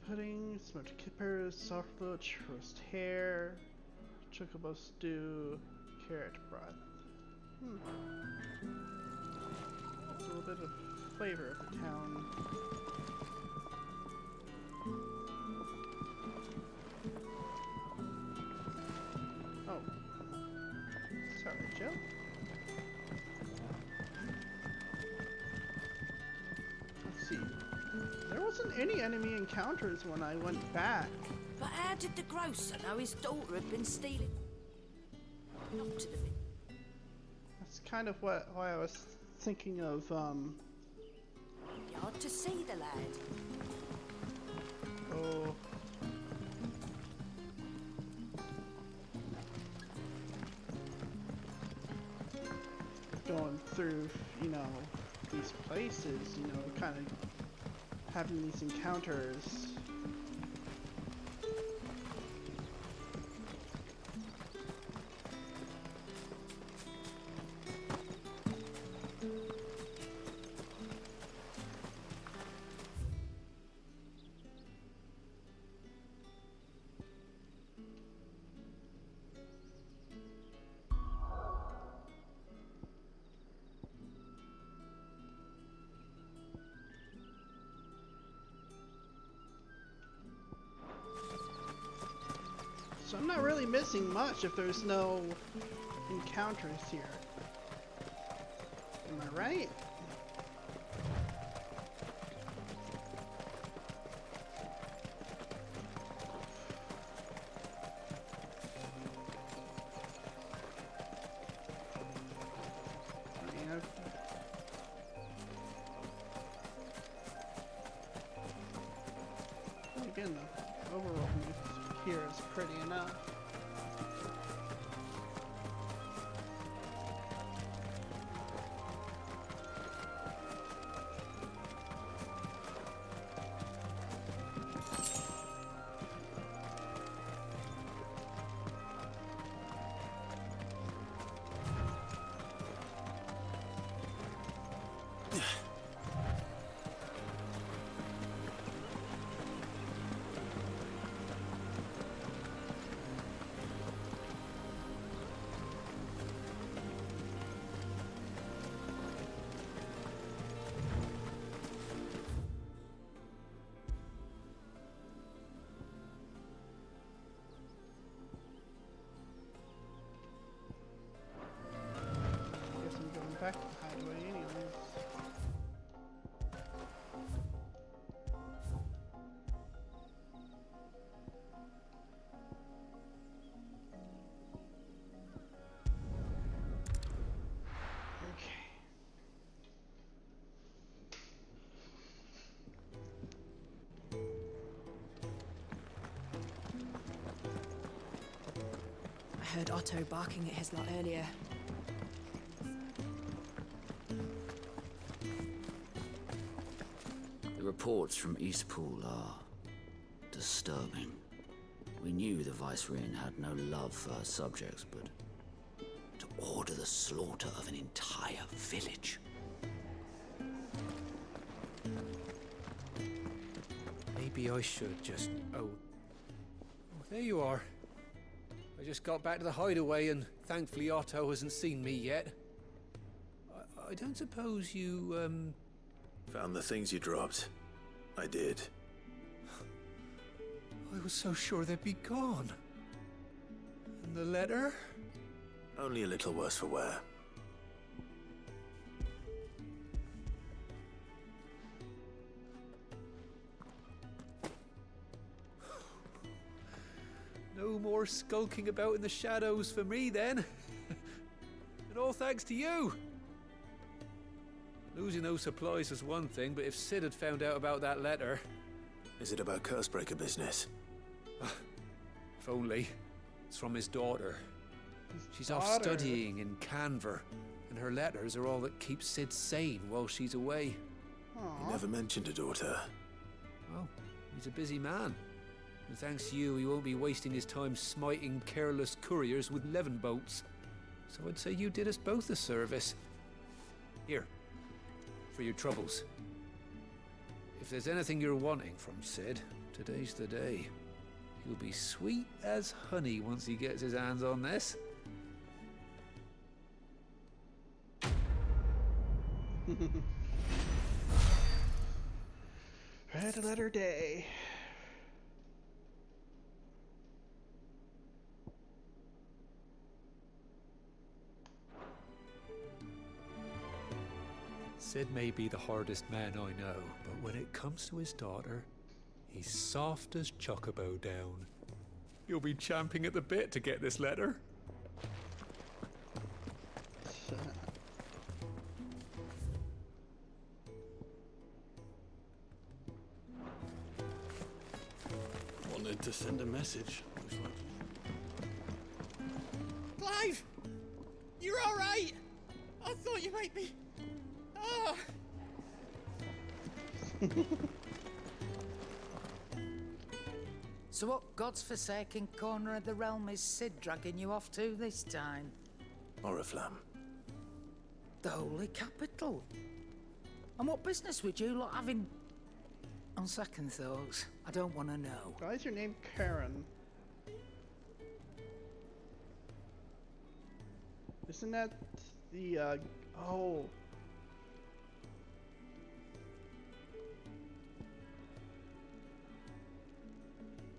Pudding, Smoked Kippers, Soft Loach, Roast Hare, Chocobo Stew, Carrot Broth. It's a little bit of flavor of the town. Oh. Sorry, Joe. Let's see. There wasn't any enemy encounters when I went back. But how did the grocer know his daughter had been stealing up to the That's kind of why I was thinking of, yard to see the lad? Oh. Going through, you know, these places, you know, kind of having these encounters. So I'm not really missing much if there's no encounters here. Am I right? I mean, again, the overall here is pretty enough. Back to the hideaway anyways. Okay. I heard Otto barking at his lot earlier. The reports from Eastpool are disturbing. We knew the Vicereine had no love for her subjects, but to order the slaughter of an entire village. Maybe I should just... Oh, There you are. I just got back to the hideaway and thankfully Otto hasn't seen me yet. I don't suppose you, Found the things you dropped. I did. I was so sure they'd be gone. And the letter? Only a little worse for wear. No more skulking about in the shadows for me, then. And all thanks to you. Losing those supplies was one thing, but if Sid had found out about that letter... Is it about Cursebreaker business? If only. It's from his daughter. She's off studying in Canver, and her letters are all that keeps Sid sane while she's away. He never mentioned a daughter. Well, he's a busy man. And thanks to you, he won't be wasting his time smiting careless couriers with levin bolts. So I'd say you did us both a service. Here, for your troubles. If there's anything you're wanting from Sid, today's the day. He'll be sweet as honey once he gets his hands on this. Red letter day. Sid may be the hardest man I know, but when it comes to his daughter, he's soft as Chocobo down. You'll be champing at the bit to get this letter. Wanted to send a message. Clive! You're alright! I thought you might be... Ah! So what God's forsaken corner of the realm is Sid dragging you off to this time? Oriflamme. The Holy Capital. And what business would you lot having... On second thoughts, I don't want to know. Why is your name Karen? Isn't that the, oh...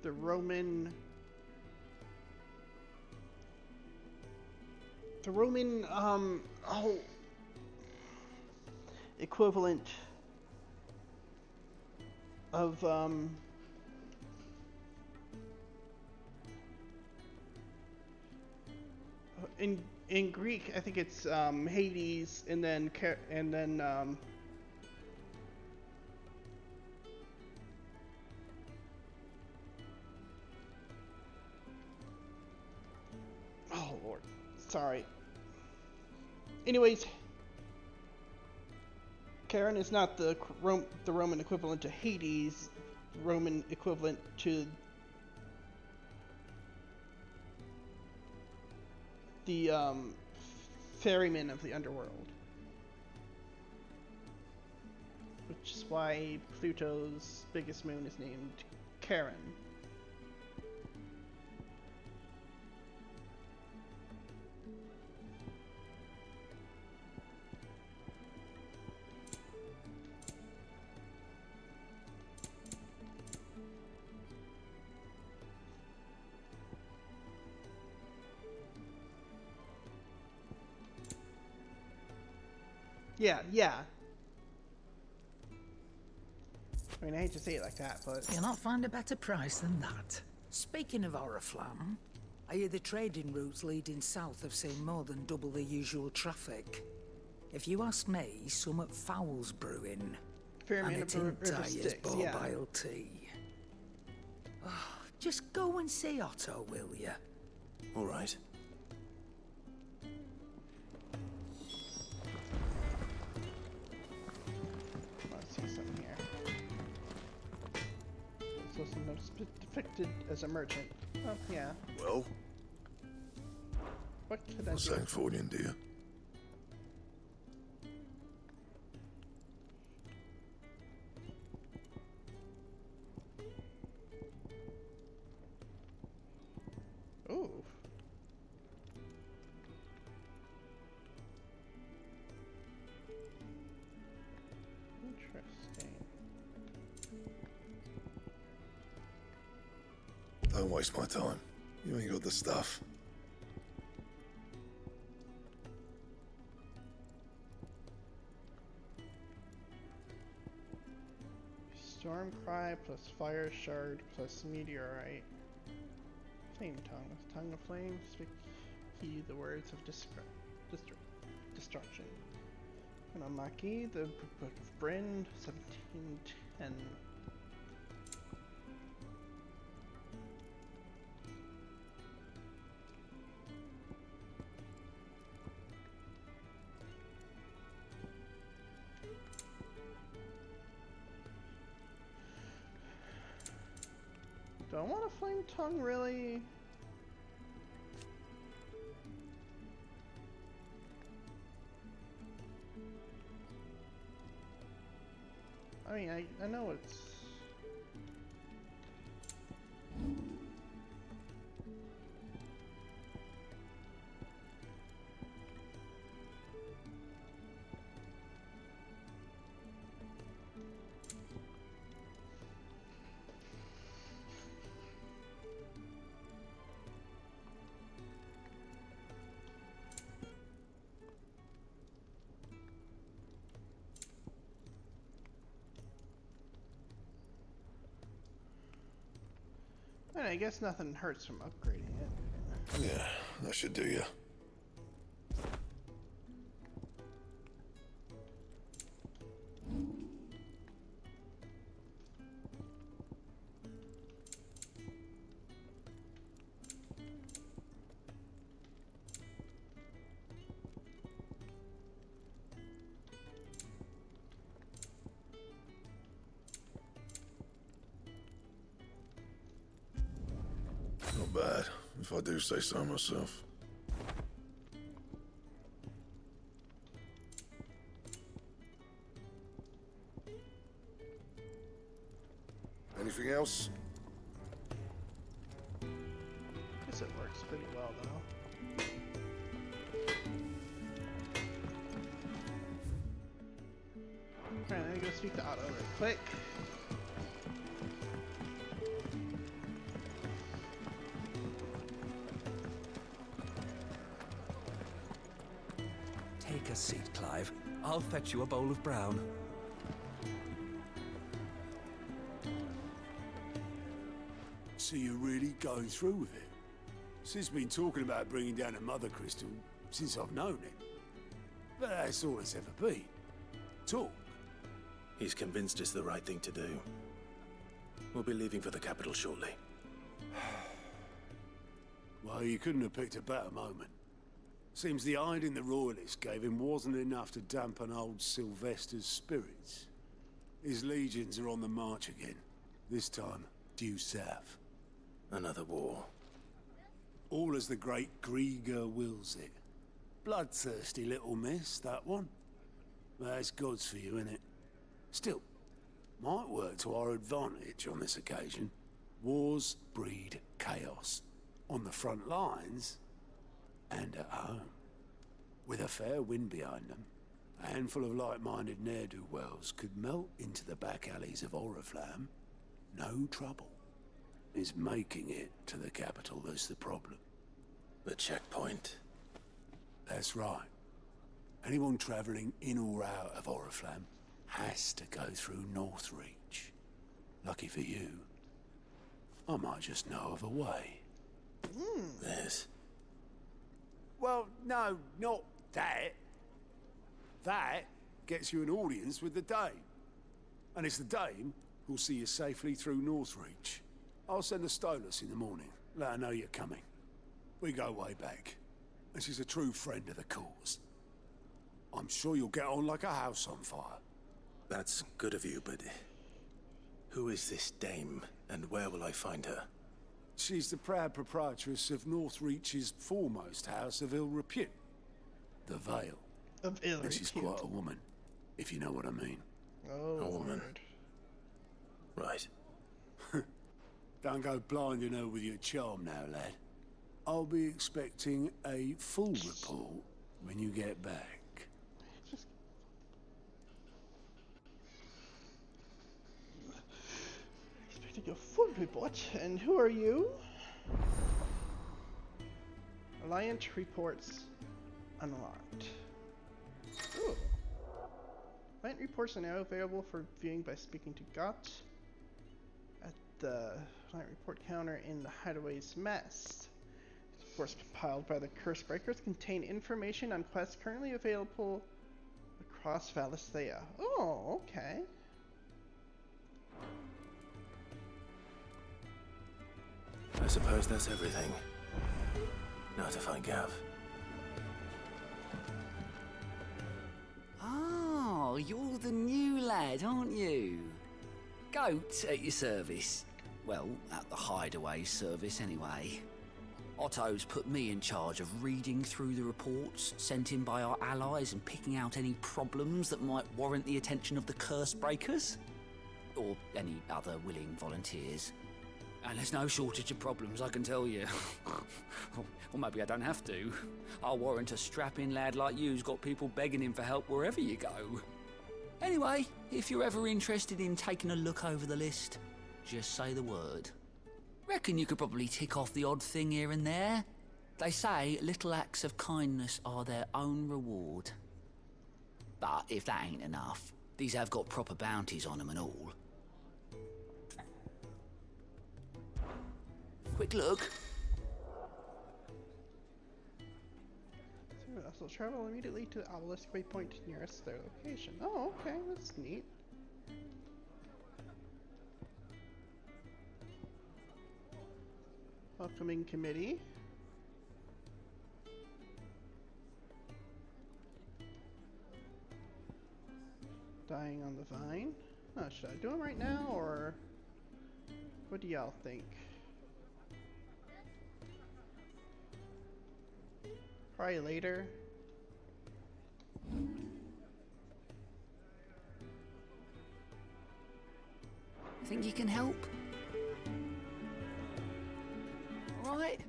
the Roman equivalent of in Greek I think it's Hades and then oh Lord, sorry. Anyways, Karen is not the Roman equivalent to Hades, Roman equivalent to the ferryman of the underworld. Which is why Pluto's biggest moon is named Charon. Yeah. I mean, I hate to say it like that, but... You'll not find a better price than that. Speaking of Oriflamme, I hear the trading routes leading south have seen more than double the usual traffic. If you ask me, somewhat foul's brewing. Ferryman and of it's River entire Styx, barbile tea. Oh, just go and see Otto, will you? All right. Depicted as a merchant. Oh, yeah. Well? What could I What's do? that for you, dear? Interesting. Don't waste my time. You ain't got the stuff. Storm Cry plus Fire Shard plus Meteorite. Flame Tongue. With Tongue of Flame, speak he the words of destruction. Konamaki, the Book of Bryn, 1710. Do I want a Flame Tongue, really? I mean, I know it's... I guess nothing hurts from upgrading it. Yeah, that should do you. Not bad, if I do say so myself. Anything else? Guess it works pretty well, though. Alright, let me go speak to Otto real quick. Take a seat, Clive. I'll fetch you a bowl of brown. So you're really going through with it? Sid's been talking about bringing down a mother crystal since I've known him. But that's all it's ever been. Talk. He's convinced it's the right thing to do. We'll be leaving for the capital shortly. Well, you couldn't have picked a better moment. Seems the hiding the Royalists gave him wasn't enough to dampen old Sylvester's spirits. His legions are on the march again. This time, due south. Another war. All as the great Grieger wills it. Bloodthirsty little miss, that one. That's God's for you, innit? Still, might work to our advantage on this occasion. Wars breed chaos. On the front lines, and at home. With a fair wind behind them, a handful of like-minded ne'er-do-wells could melt into the back alleys of Oriflamme. No trouble. It's making it to the capital that's the problem. The checkpoint. That's right. Anyone travelling in or out of Oriflamme has to go through Northreach. Lucky for you, I might just know of a way. There's... Well, no, not that. That gets you an audience with the Dame. And it's the Dame who'll see you safely through Northreach. I'll send a Stolas in the morning, let her know you're coming. We go way back, and she's a true friend of the cause. I'm sure you'll get on like a house on fire. That's good of you, but... who is this Dame, and where will I find her? She's the proud proprietress of Northreach's foremost house of ill repute. The Vale. Of ill repute. And she's quite a woman, if you know what I mean. Oh, a woman. Right. Don't go blinding her with your charm now, lad. I'll be expecting a full report when you get back. Your full report. And who are you? Alliance reports unlocked. Ooh. Alliance reports are now available for viewing by speaking to Gott at the Alliance report counter in the Hideaway's mess. Reports compiled by the Curse Breakers contain information on quests currently available across Valisthea. Oh, okay. I suppose that's everything. Now to find Gav. Oh, you're the new lad, aren't you? Goat at your service. Well, at the Hideaway service anyway. Otto's put me in charge of reading through the reports sent in by our allies and picking out any problems that might warrant the attention of the Curse Breakers. Or any other willing volunteers. And there's no shortage of problems, I can tell you. Or maybe I don't have to. I'll warrant a strapping lad like you's got people begging him for help wherever you go. Anyway, if you're ever interested in taking a look over the list, just say the word. Reckon you could probably tick off the odd thing here and there. They say little acts of kindness are their own reward. But if that ain't enough, these have got proper bounties on them and all. Quick look. So also travel immediately to the obelisk waypoint nearest their location. Oh, okay, that's neat. Welcoming committee. Dying on the vine. Oh, should I do them right now, or what do y'all think? Probably later. Think you can help? All right.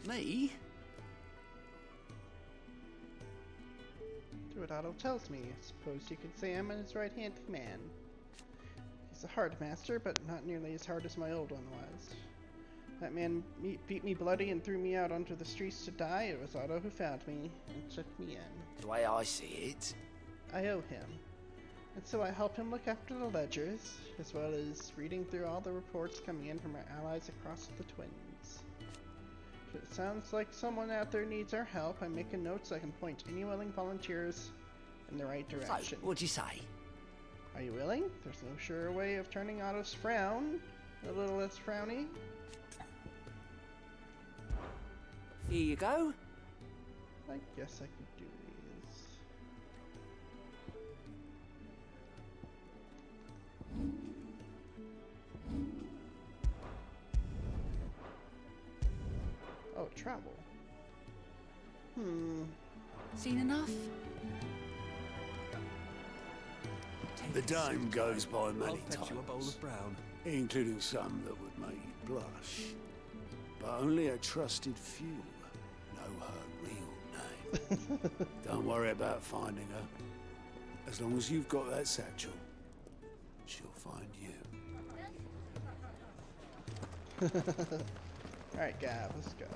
Me? Do what Otto tells me. I suppose you could say I'm his right-hand man. He's a hard master, but not nearly as hard as my old one was. That man beat me bloody and threw me out onto the streets to die. It was Otto who found me and took me in. The way I see it, I owe him. And so I help him look after the ledgers, as well as reading through all the reports coming in from our allies across the Twins. If it sounds like someone out there needs our help, I make a note so I can point any willing volunteers in the right direction. So, what'd you say? Are you willing? There's no surer way of turning Otto's frown a little less frowny. Here you go. I guess I could do these. Oh, travel. Seen enough? The dame goes by many fetch you a bowl titles, of brown. including some that would make you blush. But only a trusted few know her real name. Don't worry about finding her. As long as you've got that satchel, she'll find you. Alright, Gav, let's go.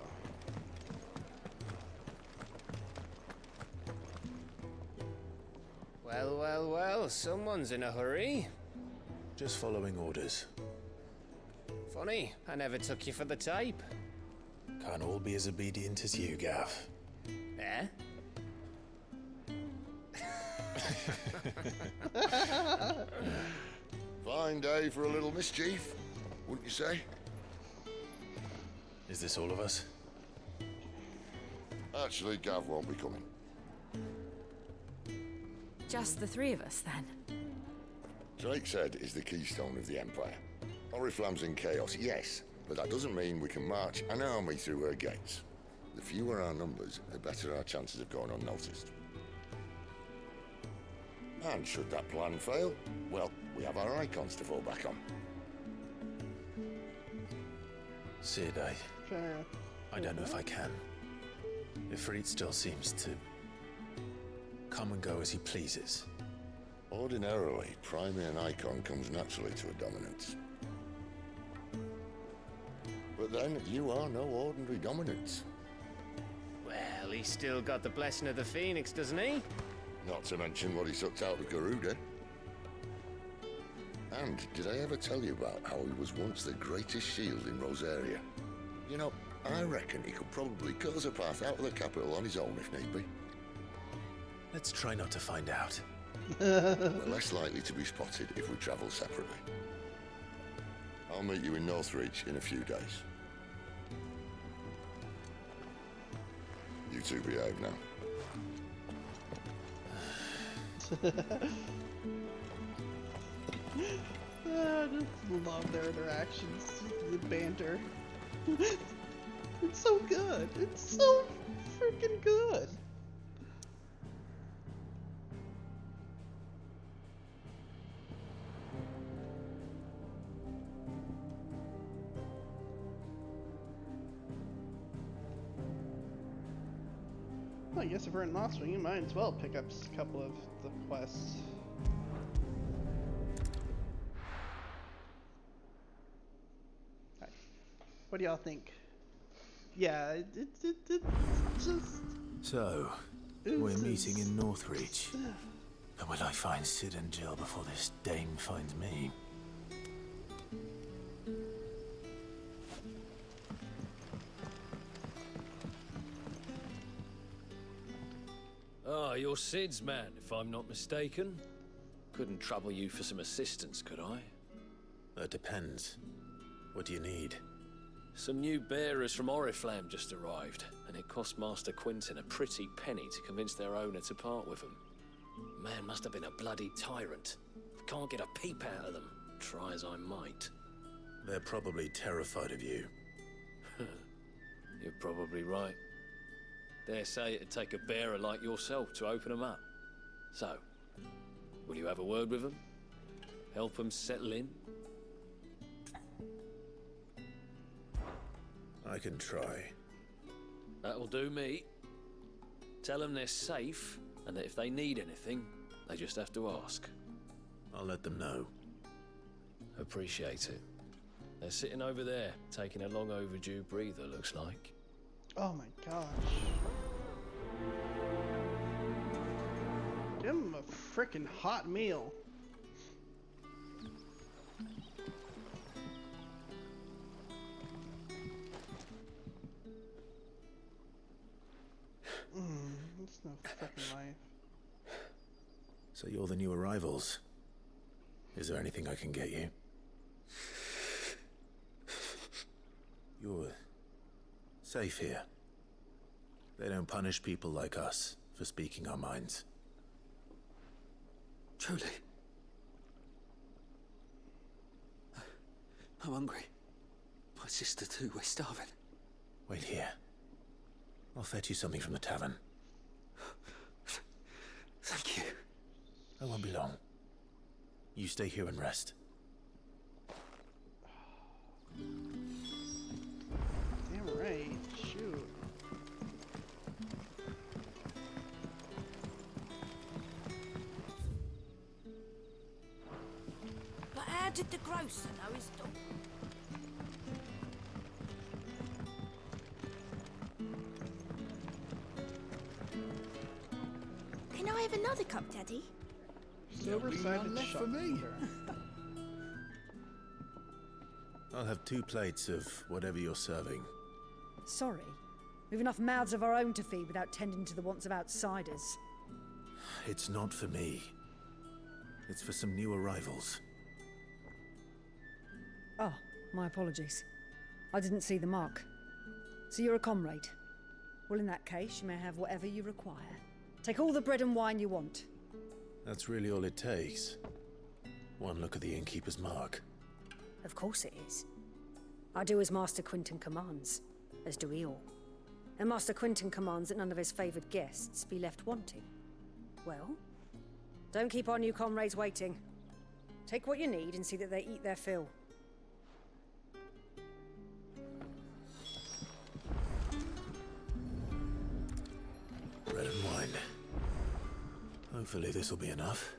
Well, well, well, someone's in a hurry. Just following orders. Funny, I never took you for the type. Can't all be as obedient as you, Gav. Eh? Fine day for a little mischief, wouldn't you say? Is this all of us? Actually, Gav won't be coming. Just the three of us, then? Drake's Head is the keystone of the Empire. Oriflamme's in chaos, yes, but that doesn't mean we can march an army through her gates. The fewer our numbers, the better our chances of going unnoticed. And should that plan fail, well, we have our icons to fall back on. Sid, I don't know if I can. Ifrit still seems to come and go as he pleases. Ordinarily, primary and icon comes naturally to a dominance. But then, you are no ordinary dominance. Well, he's still got the blessing of the Phoenix, doesn't he? Not to mention what he sucked out of Garuda. And did I ever tell you about how he was once the greatest shield in Rosaria? You know, I reckon he could probably cut us a path out of the capital on his own if need be. Let's try not to find out. We're less likely to be spotted if we travel separately. I'll meet you in Northreach in a few days. You two behave now. I just love their interactions, the banter. It's so good. It's so freaking good. Well, I guess if we're in Nostrum, you might as well pick up a couple of the quests. What do y'all think? Yeah, it's just... So, we're meeting in Northreach. And will I find Sid and Jill before this dame finds me? Ah, you're Sid's man, if I'm not mistaken. Couldn't trouble you for some assistance, could I? That depends. What do you need? Some new bearers from Oriflamme just arrived, and it cost Master Quinton a pretty penny to convince their owner to part with them. Man must have been a bloody tyrant. Can't get a peep out of them, try as I might. They're probably terrified of you. You're probably right. Dare say it'd take a bearer like yourself to open them up. So, will you have a word with them? Help them settle in? I can try. That'll do me. Tell them they're safe, and that if they need anything, they just have to ask. I'll let them know. Appreciate it. They're sitting over there, taking a long overdue breather, looks like. Oh my gosh. Give them a frickin' hot meal. It's no frickin' life. So you're the new arrivals. Is there anything I can get you? You're safe here. They don't punish people like us for speaking our minds. Truly. I'm hungry. My sister too, we're starving. Wait here. I'll fetch you something from the tavern. Thank you. I won't be long. You stay here and rest. Damn right. Shoot. But how did the grocer know his daughter? Can I have another cup, Daddy? Silver-sided left for me. shopkeeper. I'll have 2 plates of whatever you're serving. Sorry. We've enough mouths of our own to feed without tending to the wants of outsiders. It's not for me. It's for some new arrivals. Oh, my apologies. I didn't see the mark. So you're a comrade. Well, in that case, you may have whatever you require. Take all the bread and wine you want. That's really all it takes. One look at the innkeeper's mark. Of course it is. I do as Master Quinton commands, as do we all. And Master Quinton commands that none of his favoured guests be left wanting. Well, don't keep our new comrades waiting. Take what you need and see that they eat their fill. Bread and wine. Hopefully this'll be enough.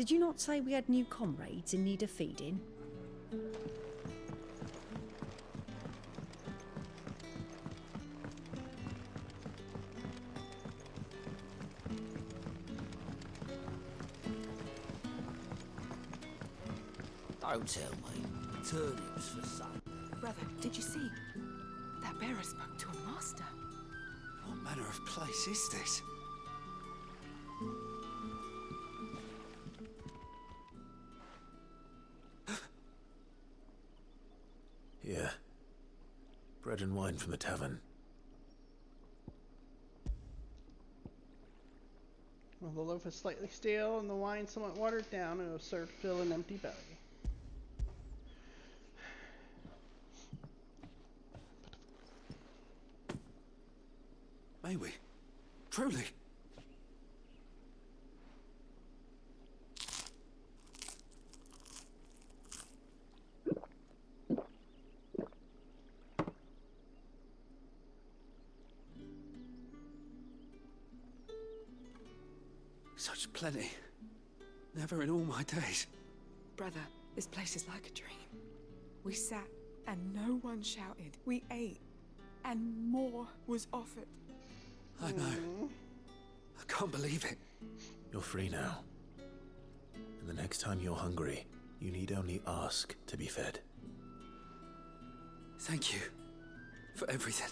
Did you not say we had new comrades in need of feeding? Don't tell me. Turnips for supper. Brother, did you see? That bearer spoke to a master. What manner of place is this? Here. Bread and wine from the tavern. Well, the loaf is slightly stale and the wine somewhat watered down, and it was served to fill an empty belly. May we? Truly? Such plenty. Never in all my days. Brother, this place is like a dream. We sat and no one shouted. We ate and more was offered. I know. I can't believe it. You're free now. And the next time you're hungry, you need only ask to be fed. Thank you for everything.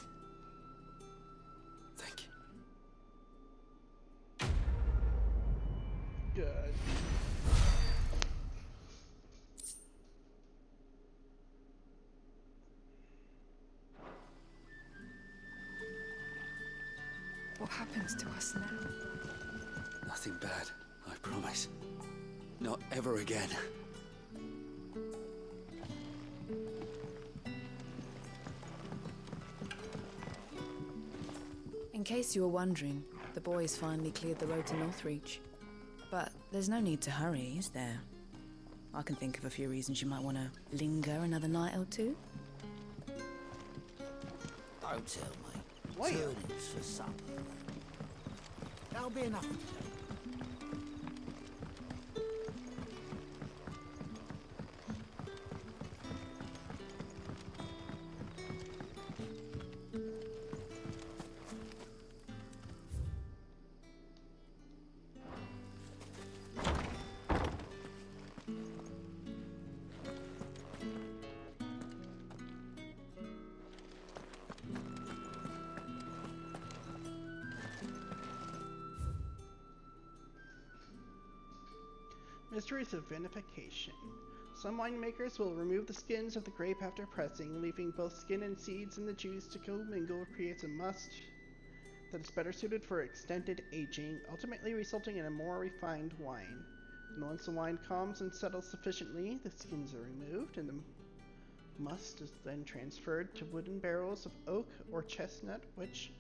Thank you. Good. What happens to us now? Nothing bad, I promise. Not ever again. In case you were wondering, the boys finally cleared the road to Northreach. But there's no need to hurry, is there? I can think of a few reasons you might want to linger another night or two. Don't tell me. Why? Turnips for supper. That'll be enough. Mysteries of vinification. Some winemakers will remove the skins of the grape after pressing, leaving both skin and seeds in the juice to commingle creates a must that is better suited for extended aging, ultimately resulting in a more refined wine. And once the wine calms and settles sufficiently, the skins are removed and the must is then transferred to wooden barrels of oak or chestnut, which,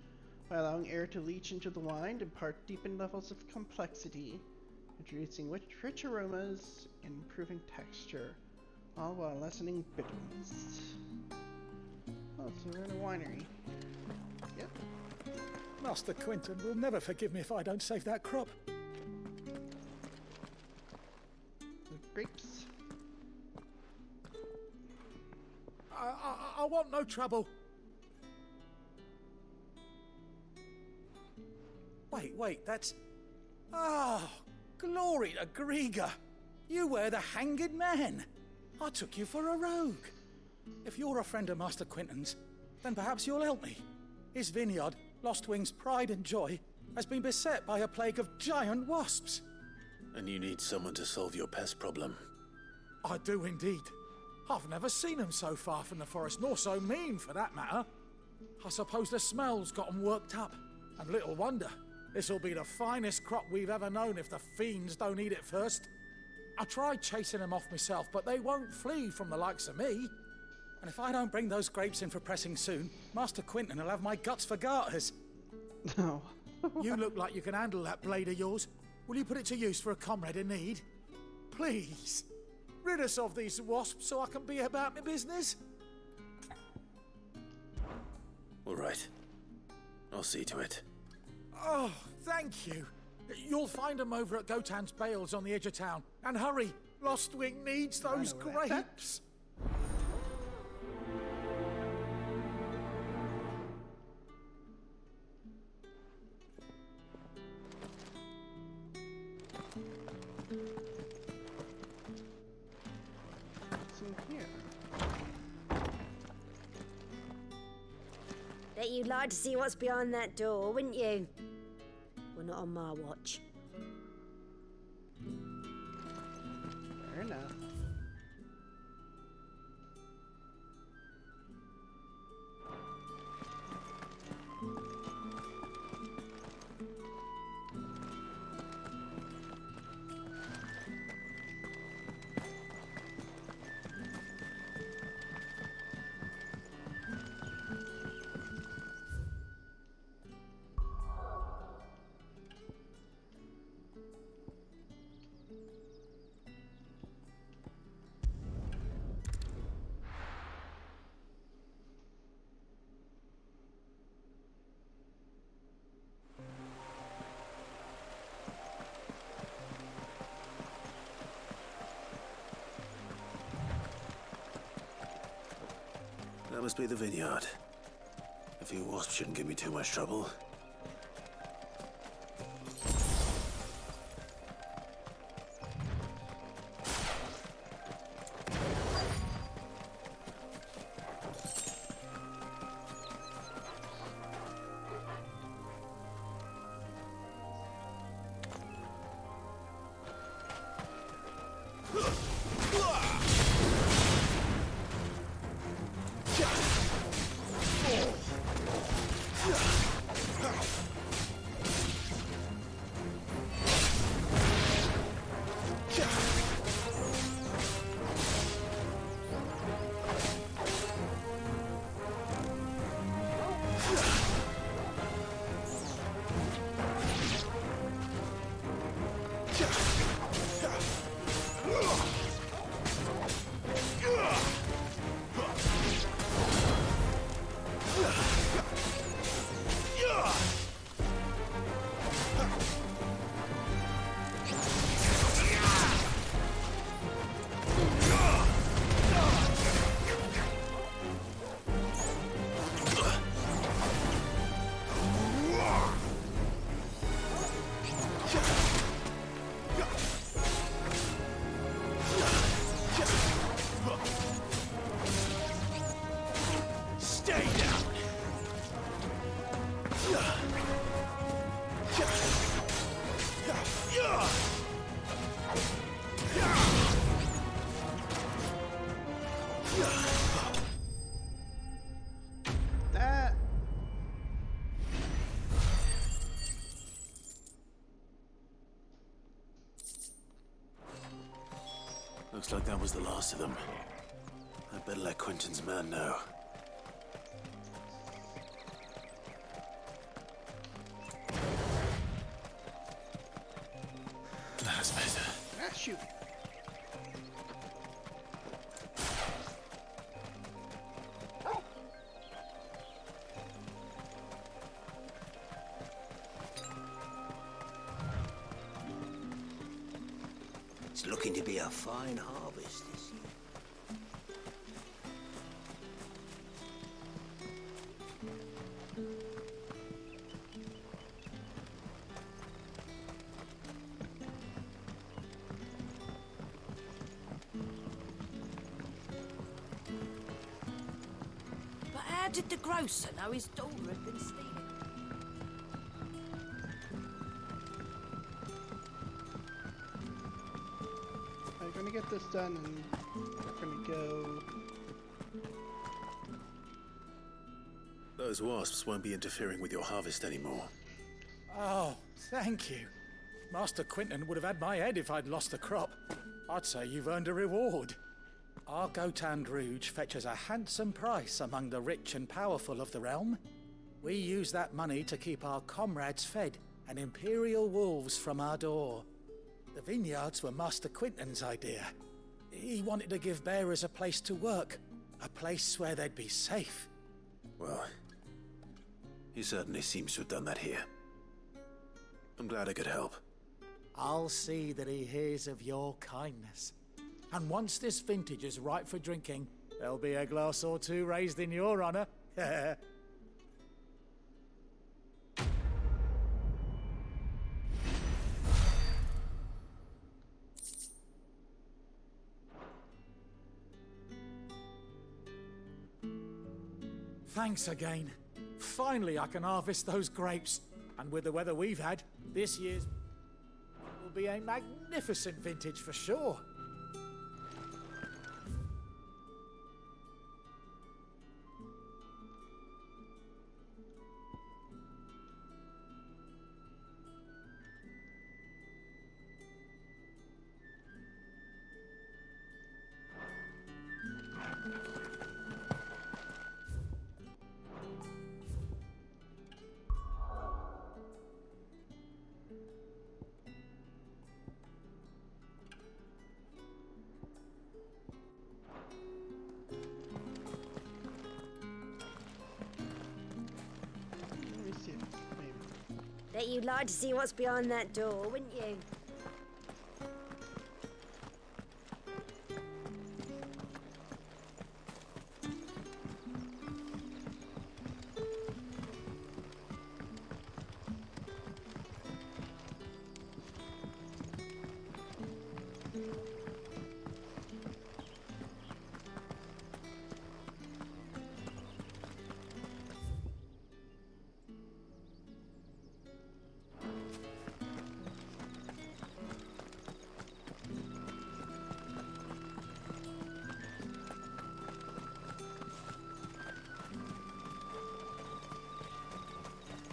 by allowing air to leach into the wine, impart deepened levels of complexity, introducing rich aromas and improving texture, all while lessening bitterness. Oh, so we're in a winery. Yep. Master Quinton will never forgive me if I don't save that crop. The grapes. I want no trouble. Wait, that's... Ah, glory to Griga. You were the hanged man. I took you for a rogue. If you're a friend of Master Quinton's, then perhaps you'll help me. His vineyard, Lostwing's pride and joy, has been beset by a plague of giant wasps. And you need someone to solve your pest problem. I do indeed. I've never seen them so far from the forest, nor so mean, for that matter. I suppose the smell's got them worked up. And little wonder. This'll be the finest crop we've ever known if the fiends don't eat it first. I tried chasing them off myself, but they won't flee from the likes of me. And if I don't bring those grapes in for pressing soon, Master Quinton will have my guts for garters. No. You look like you can handle that blade of yours. Will you put it to use for a comrade in need? Please. Rid us of these wasps so I can be about my business. All right. I'll see to it. Oh, thank you. You'll find them over at Gotan's Bales on the edge of town. And hurry, Lostwing needs those grapes. What's in here? Bet you'd like to see what's behind that door, wouldn't you? Well, not on my watch. Fair enough. That must be the vineyard. A few wasps shouldn't give me too much trouble. That... Looks like that was the last of them. I'd better let Quentin's man know. That's better. Ah, shoot. It's looking to be a fine harvest this year. But how did the grocer know his daughter had been stealing? I'm gonna get this done and we're gonna go... Those wasps won't be interfering with your harvest anymore. Oh, thank you. Master Quentin would have had my head if I'd lost the crop. I'd say you've earned a reward. Our Gotand Rouge fetches a handsome price among the rich and powerful of the realm. We use that money to keep our comrades fed and imperial wolves from our door. The vineyards were Master Quentin's idea. He wanted to give bearers a place to work, a place where they'd be safe. Well, he certainly seems to have done that here. I'm glad I could help. I'll see that he hears of your kindness. And once this vintage is ripe for drinking, there'll be a glass or two raised in your honor. Thanks again. Finally, I can harvest those grapes. And with the weather we've had, this year's will be a magnificent vintage for sure. Bet you'd like to see what's behind that door, wouldn't you?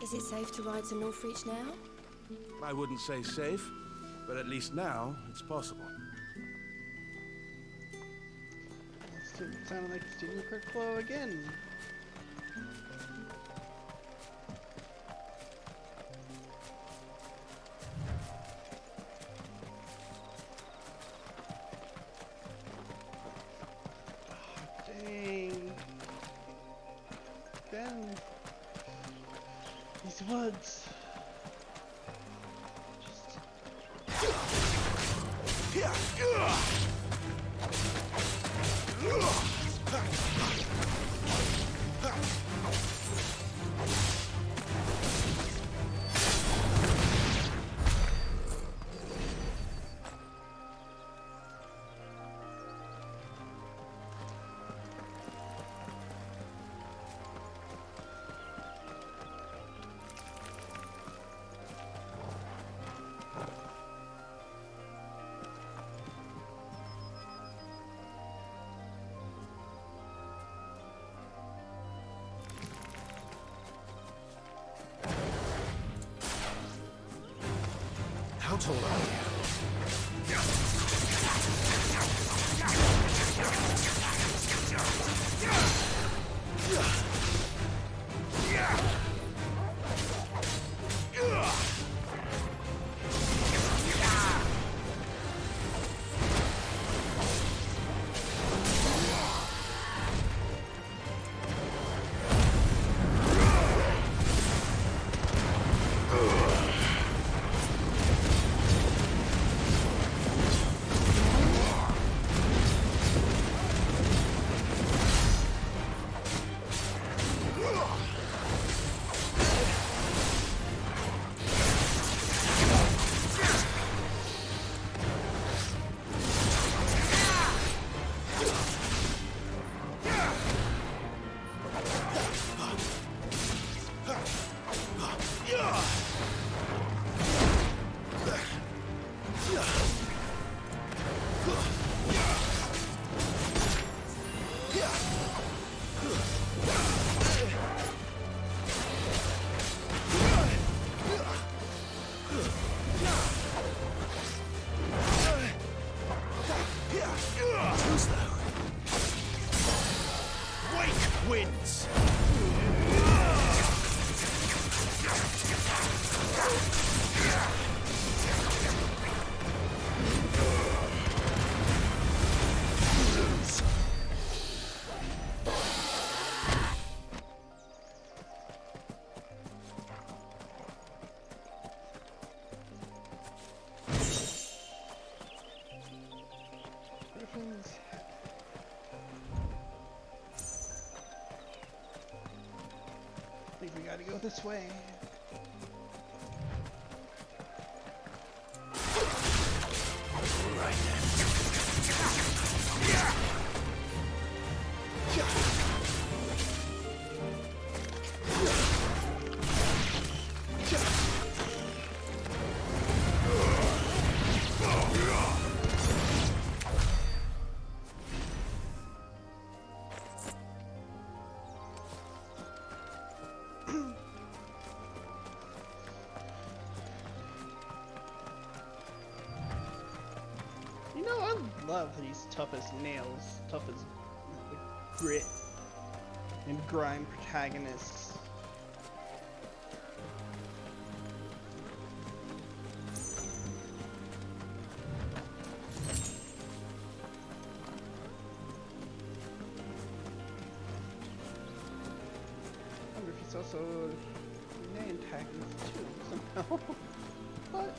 Is it safe to ride to Northreach now? I wouldn't say safe, but at least now it's possible. It sounded like Stephen Kirkflow again. Dang. Again. These woods. How tall are you? think we gotta go this way. Right then. You know, I love these tough as nails, tough as grit and grime protagonists. I wonder if he's also an antagonist too, somehow. But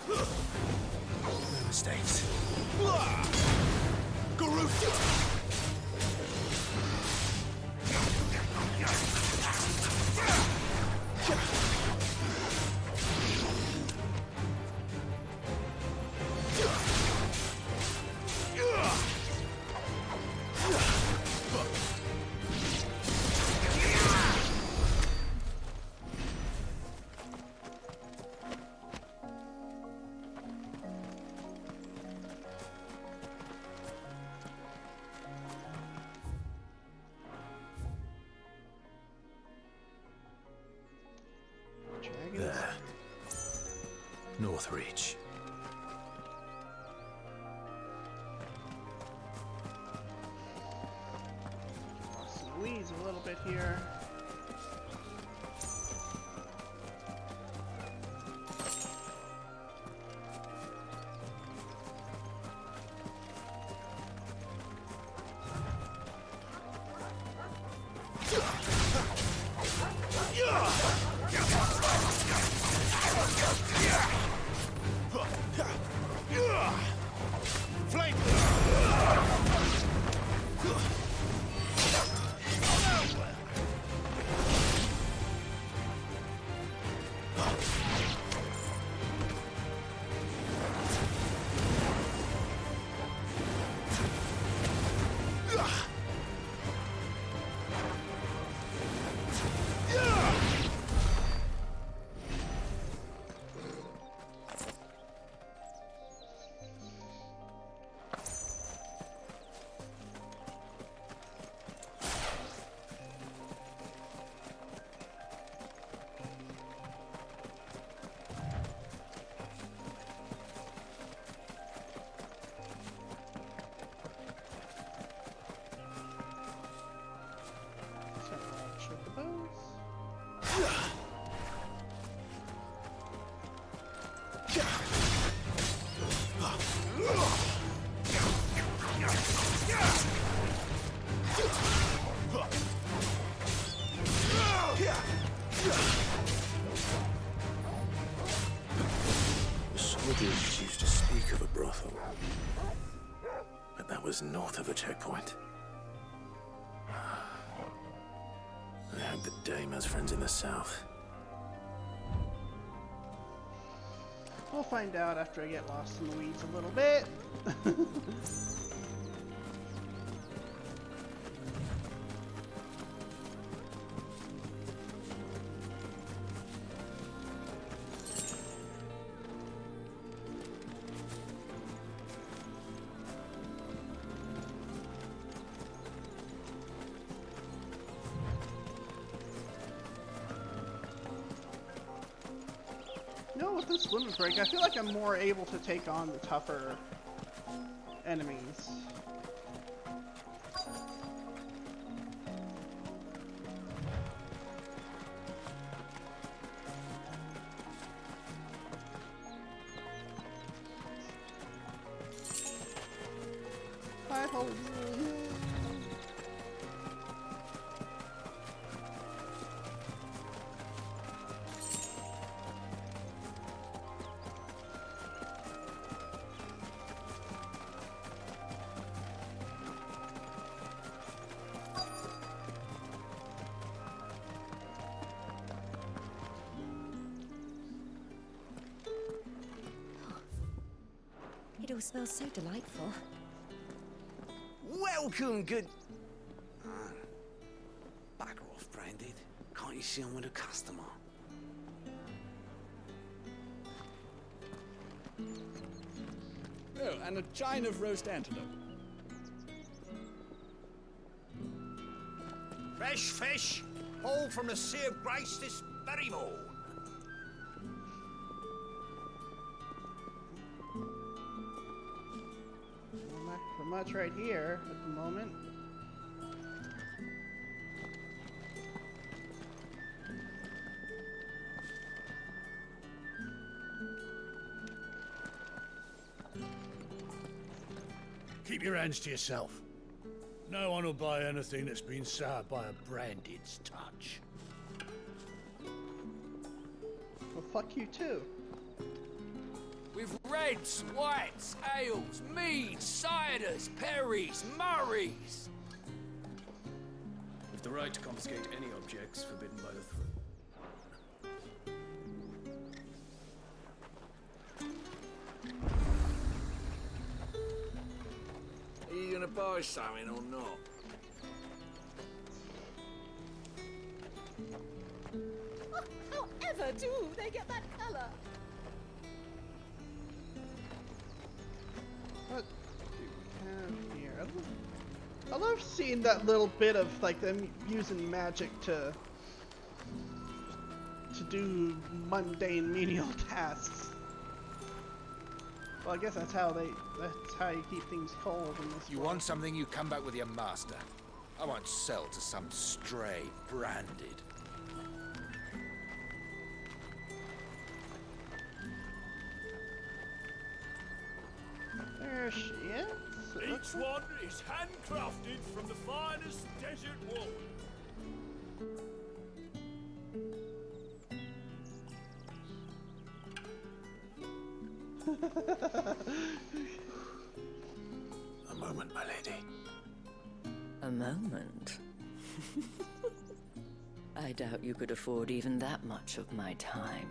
no mistakes. Garut! There. Northreach. Squeeze a little bit here. The soldiers used to speak of a brothel, but that was north of a checkpoint. I hope the dame has friends in the south. We'll find out after I get lost in the weeds a little bit. No, with this limit break, I feel like I'm more able to take on the tougher enemies. Hi, holy. It all smells so delightful. Welcome, good... Back off, Branded. Can't you see I'm with a customer? Oh, and a chine of roast antelope. Fresh fish, hauled from the Sea of Grace this very morn. Not so much right here at the moment. Keep your hands to yourself. No one will buy anything that's been soured by a Branded's touch. Well, fuck you too. With reds, whites, ales, meads, ciders, perries, murrays. With the right to confiscate any objects forbidden by the throne. Are you gonna buy something or not? However do they get that colour? What do we have here? I love seeing that little bit of like them using magic to do mundane menial tasks. Well, I guess that's how you keep things cold in this You world. want something, you come back with your master. I won't sell to some stray Branded. There she is. Each one is handcrafted from the finest desert wool. A moment, my lady. A moment? I doubt you could afford even that much of my time.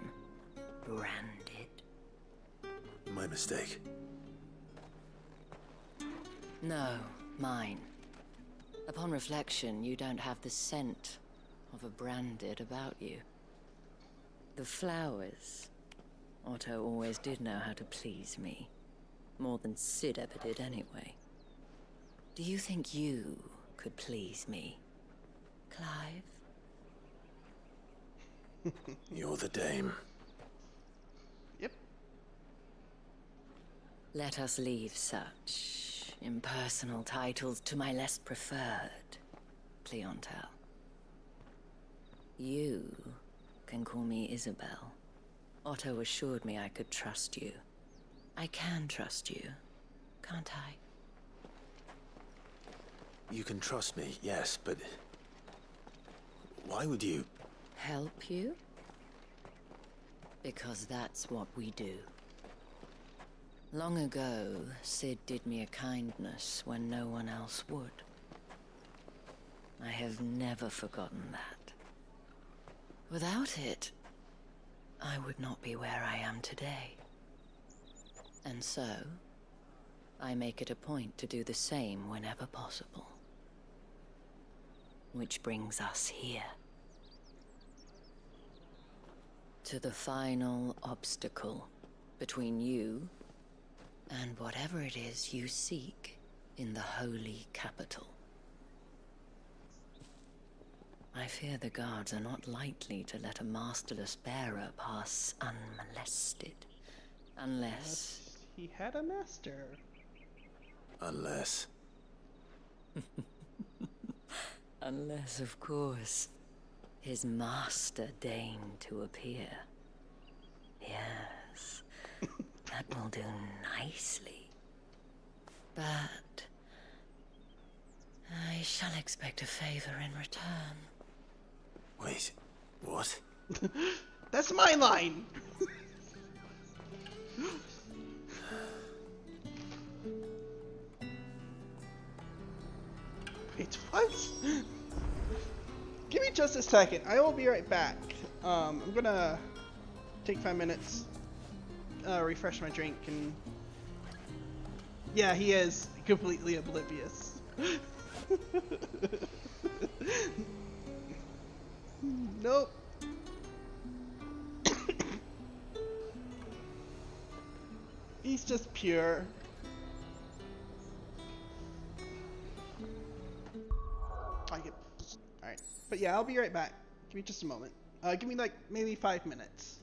Branded. My mistake. No, mine. Upon reflection, you don't have the scent of a Branded about you. The flowers. Otto always did know how to please me. More than Sid ever did anyway. Do you think you could please me, Clive? You're the dame. Yep. Let us leave such impersonal titles to my less preferred clientele. You can call me Isabel. Otto assured me I could trust you. I can trust you, can't I? You can trust me, yes, but... why would you... Help you? Because that's what we do. Long ago, Sid did me a kindness when no one else would. I have never forgotten that. Without it, I would not be where I am today. And so, I make it a point to do the same whenever possible. Which brings us here. To the final obstacle between you and whatever it is you seek in the holy capital. I fear the guards are not likely to let a masterless bearer pass unmolested. Unless... he had a master. Unless... Unless, of course, his master deigned to appear. Yes, that will do nicely. But... I shall expect a favor in return. Wait, what? That's my line! Wait, what? Give me just a second. I will be right back. I'm gonna take 5 minutes, refresh my drink, and Yeah, he is completely oblivious. Nope. He's just pure. Alright. But yeah, I'll be right back. Give me just a moment. Give me like maybe 5 minutes.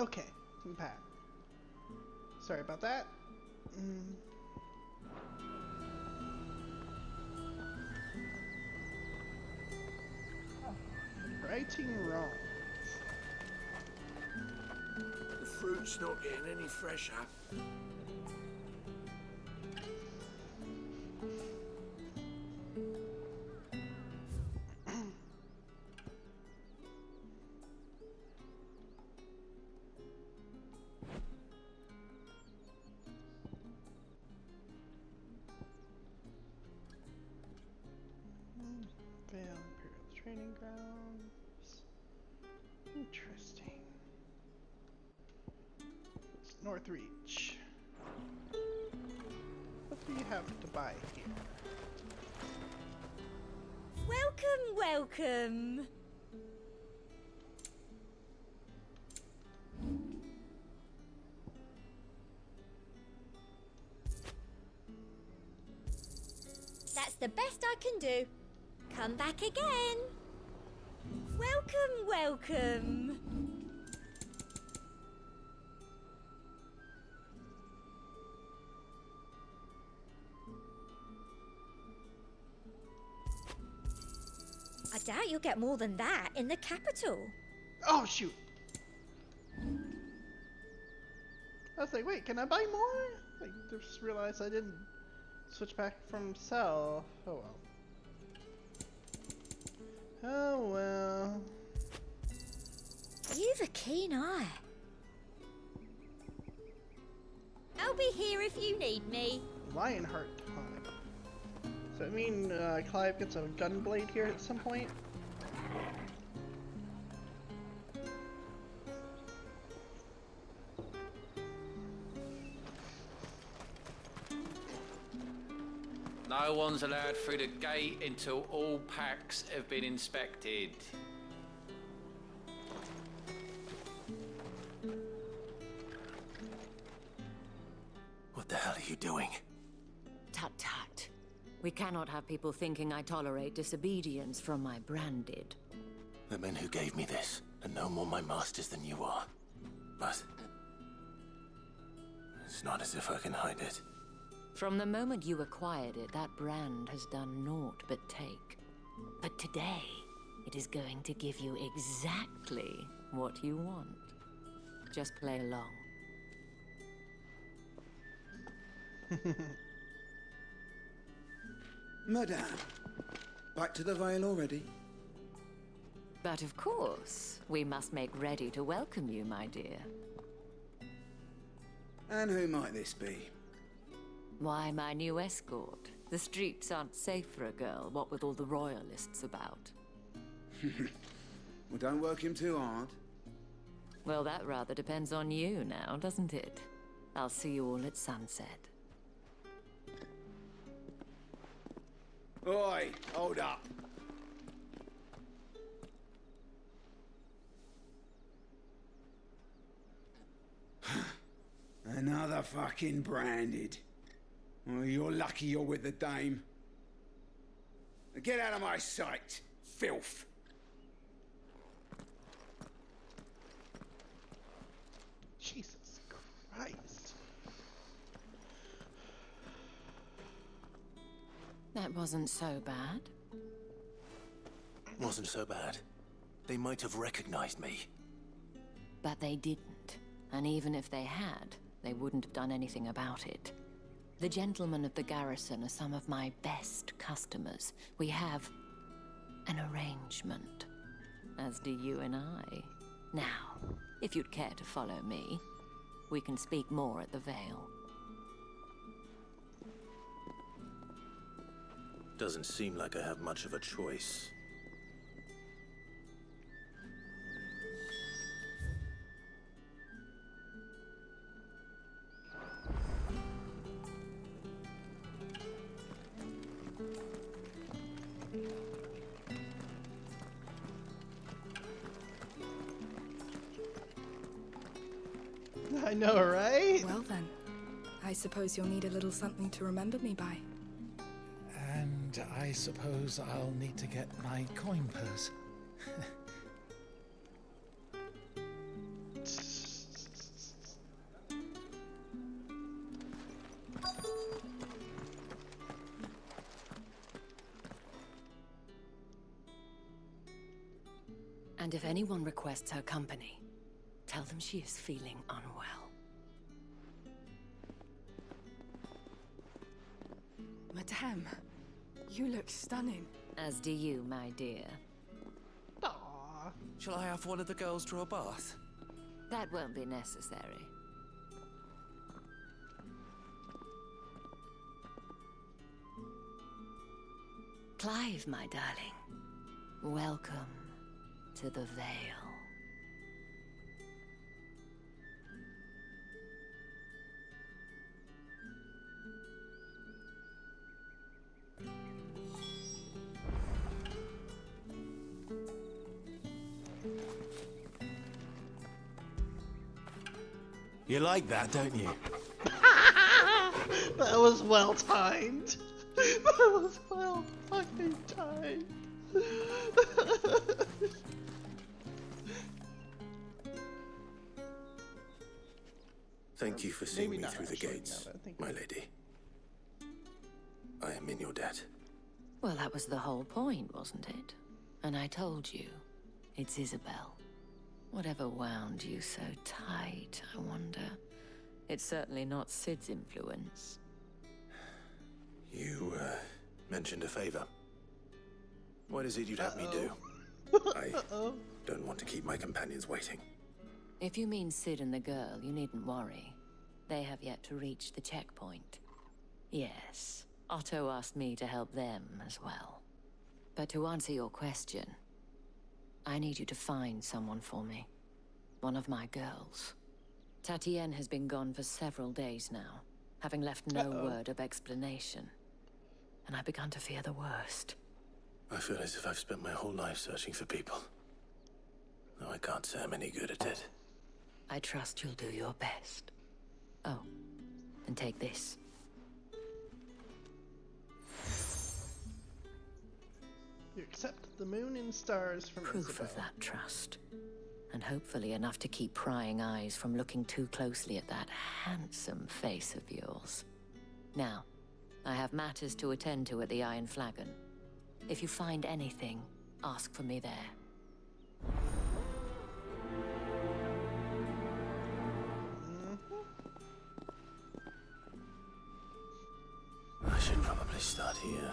Okay, Pat. Sorry about that. Righting wrongs. The fruit's not getting any fresher. Vale Imperial Training Grounds. Interesting. It's Northreach. What do you have to buy here? Welcome, welcome. That's the best I can do. Come back again. Welcome, welcome. I doubt you'll get more than that in the capital. Oh, shoot. I was like, wait, can I buy more? Like, just realized I didn't switch back from sell. Oh well. Oh well. You've a keen eye. I'll be here if you need me. Lionheart time. So I mean, Clive gets a gunblade here at some point? No one's allowed through the gate until all packs have been inspected. What the hell are you doing? Tut tut. We cannot have people thinking I tolerate disobedience from my branded. The men who gave me this are no more my masters than you are. But it's not as if I can hide it. From the moment you acquired it, that brand has done naught but take. But today, it is going to give you exactly what you want. Just play along. Madame, back to the Vale already? But of course, we must make ready to welcome you, my dear. And who might this be? Why, my new escort. The streets aren't safe for a girl, what with all the royalists about. Well, don't work him too hard. Well, that rather depends on you now, doesn't it? I'll see you all at sunset. Oi, hold up. Another fucking branded. Well, you're lucky you're with the dame. Get out of my sight, filth. Jesus Christ. That wasn't so bad. Wasn't so bad. They might have recognized me. But they didn't. And even if they had, they wouldn't have done anything about it. The gentlemen of the garrison are some of my best customers. We have an arrangement, as do you and I. Now, if you'd care to follow me, we can speak more at the Vale. Doesn't seem like I have much of a choice. I know, right? Well then, I suppose you'll need a little something to remember me by. And I suppose I'll need to get my coin purse. And if anyone requests her company, tell them she is feeling unwell. Madame, you look stunning. As do you, my dear. Aww. Shall I have one of the girls draw a bath? That won't be necessary. Clive, my darling. Welcome to the Vale. You like that, don't you? That was well timed. That was well fucking timed. Thank you for seeing Maybe me not through the actually, gates, now that I think my of it. lady. I am in your debt. Well, that was the whole point, wasn't it? And I told you, it's Isabel. Whatever wound you so tight, I wonder. It's certainly not Sid's influence. You, mentioned a favor. What is it you'd have me do? I don't want to keep my companions waiting. If you mean Sid and the girl, you needn't worry. They have yet to reach the checkpoint. Yes, Otto asked me to help them as well. But to answer your question, I need you to find someone for me. One of my girls. Tatienne has been gone for several days now, having left no word of explanation. And I've begun to fear the worst. I feel as if I've spent my whole life searching for people. No, I can't say I'm any good at it. I trust you'll do your best. Oh, and take this. You accept the moon and stars from Proof Isabel. of that trust. And hopefully enough to keep prying eyes from looking too closely at that handsome face of yours. Now, I have matters to attend to at the Iron Flagon. If you find anything, ask for me there. I should probably start here.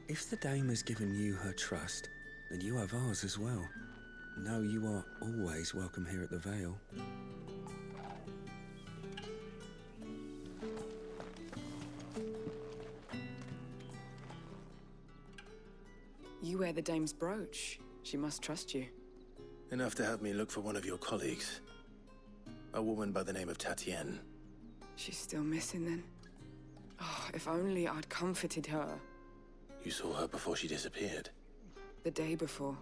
If the dame has given you her trust, then you have ours as well. Know you are always welcome here at the Vale. You wear the dame's brooch. She must trust you. Enough to have me look for one of your colleagues. A woman by the name of Tatienne. She's still missing then. Oh, if only I'd comforted her. You saw her before she disappeared. The day before,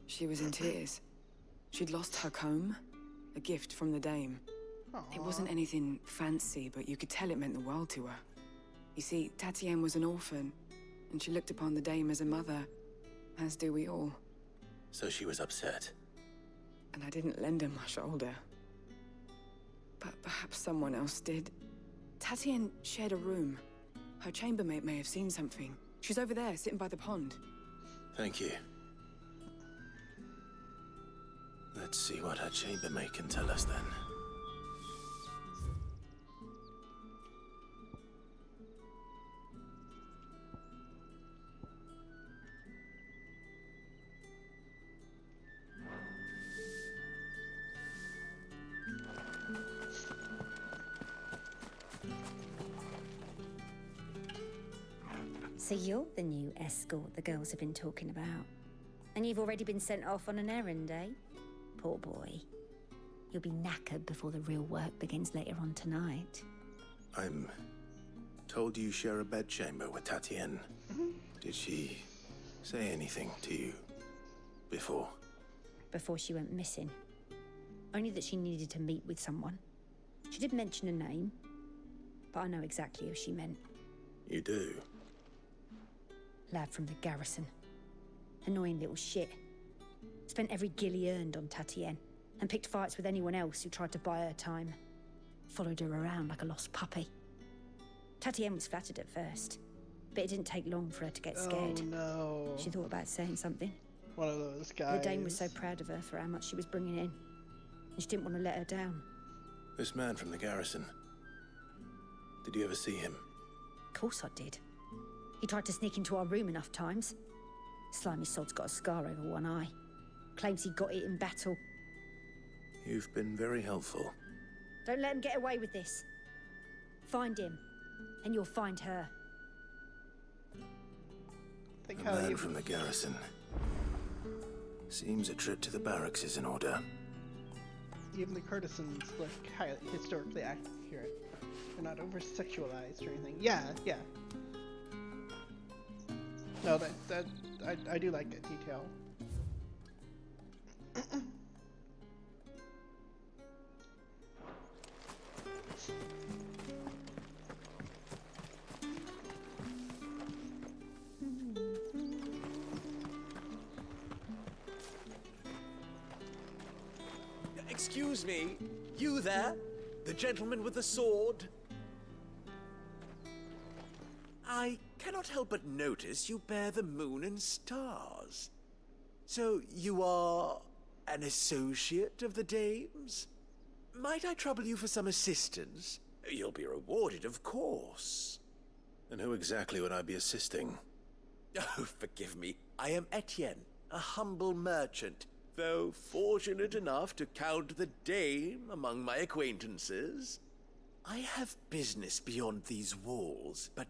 she was in tears. She'd lost her comb, a gift from the dame. It wasn't anything fancy, but you could tell it meant the world to her. You see, Tatienne was an orphan, and she looked upon the dame as a mother, as do we all. So she was upset. And I didn't lend her my shoulder. But perhaps someone else did. Tatienne shared a room. Her chambermaid may have seen something. She's over there, sitting by the pond. Thank you. Let's see what her chambermaid can tell us then. So you're the new escort the girls have been talking about. And you've already been sent off on an errand, eh? Poor boy. You'll be knackered before the real work begins later on tonight. I'm told you share a bedchamber with Tatienne. Did she say anything to you before? Before she went missing. Only that she needed to meet with someone. She did mention a name, but I know exactly who she meant. You do? Lad from the garrison. Annoying little shit. Spent every gil he earned on Tatienne, and picked fights with anyone else who tried to buy her time. Followed her around like a lost puppy. Tatienne was flattered at first, but it didn't take long for her to get scared. Oh no. She thought about saying something. One of those guys. The Dame was so proud of her for how much she was bringing in, and she didn't want to let her down. This man from the garrison. Did you ever see him? Of course I did. He tried to sneak into our room enough times. Slimy sod's got a scar over one eye. Claims he got it in battle. You've been very helpful. Don't let him get away with this. Find him, and you'll find her. A man from the garrison. Seems a trip to the barracks is in order. Even the courtesans look highly historically accurate. They're not over-sexualized or anything. Yeah. No, I do like that detail. Excuse me, you there? The gentleman with the sword? I cannot help but notice you bear the moon and stars. So you are an associate of the Dame's? Might I trouble you for some assistance? You'll be rewarded, of course. And who exactly would I be assisting? Oh, forgive me. I am Etienne, a humble merchant, though fortunate enough to count the Dame among my acquaintances. I have business beyond these walls, but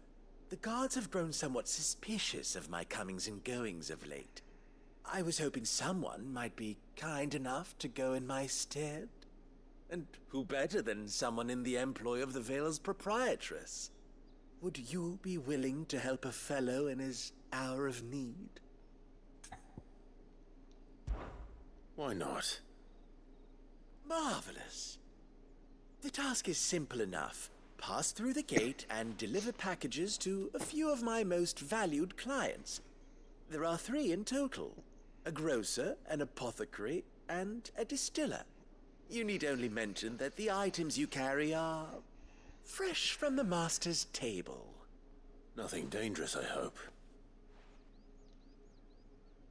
the guards have grown somewhat suspicious of my comings and goings of late. I was hoping someone might be kind enough to go in my stead. And who better than someone in the employ of the Vale's proprietress? Would you be willing to help a fellow in his hour of need? Why not? Marvelous. The task is simple enough. Pass through the gate and deliver packages to a few of my most valued clients. There are 3 in total. A grocer, an apothecary, and a distiller. You need only mention that the items you carry are fresh from the master's table. Nothing dangerous, I hope.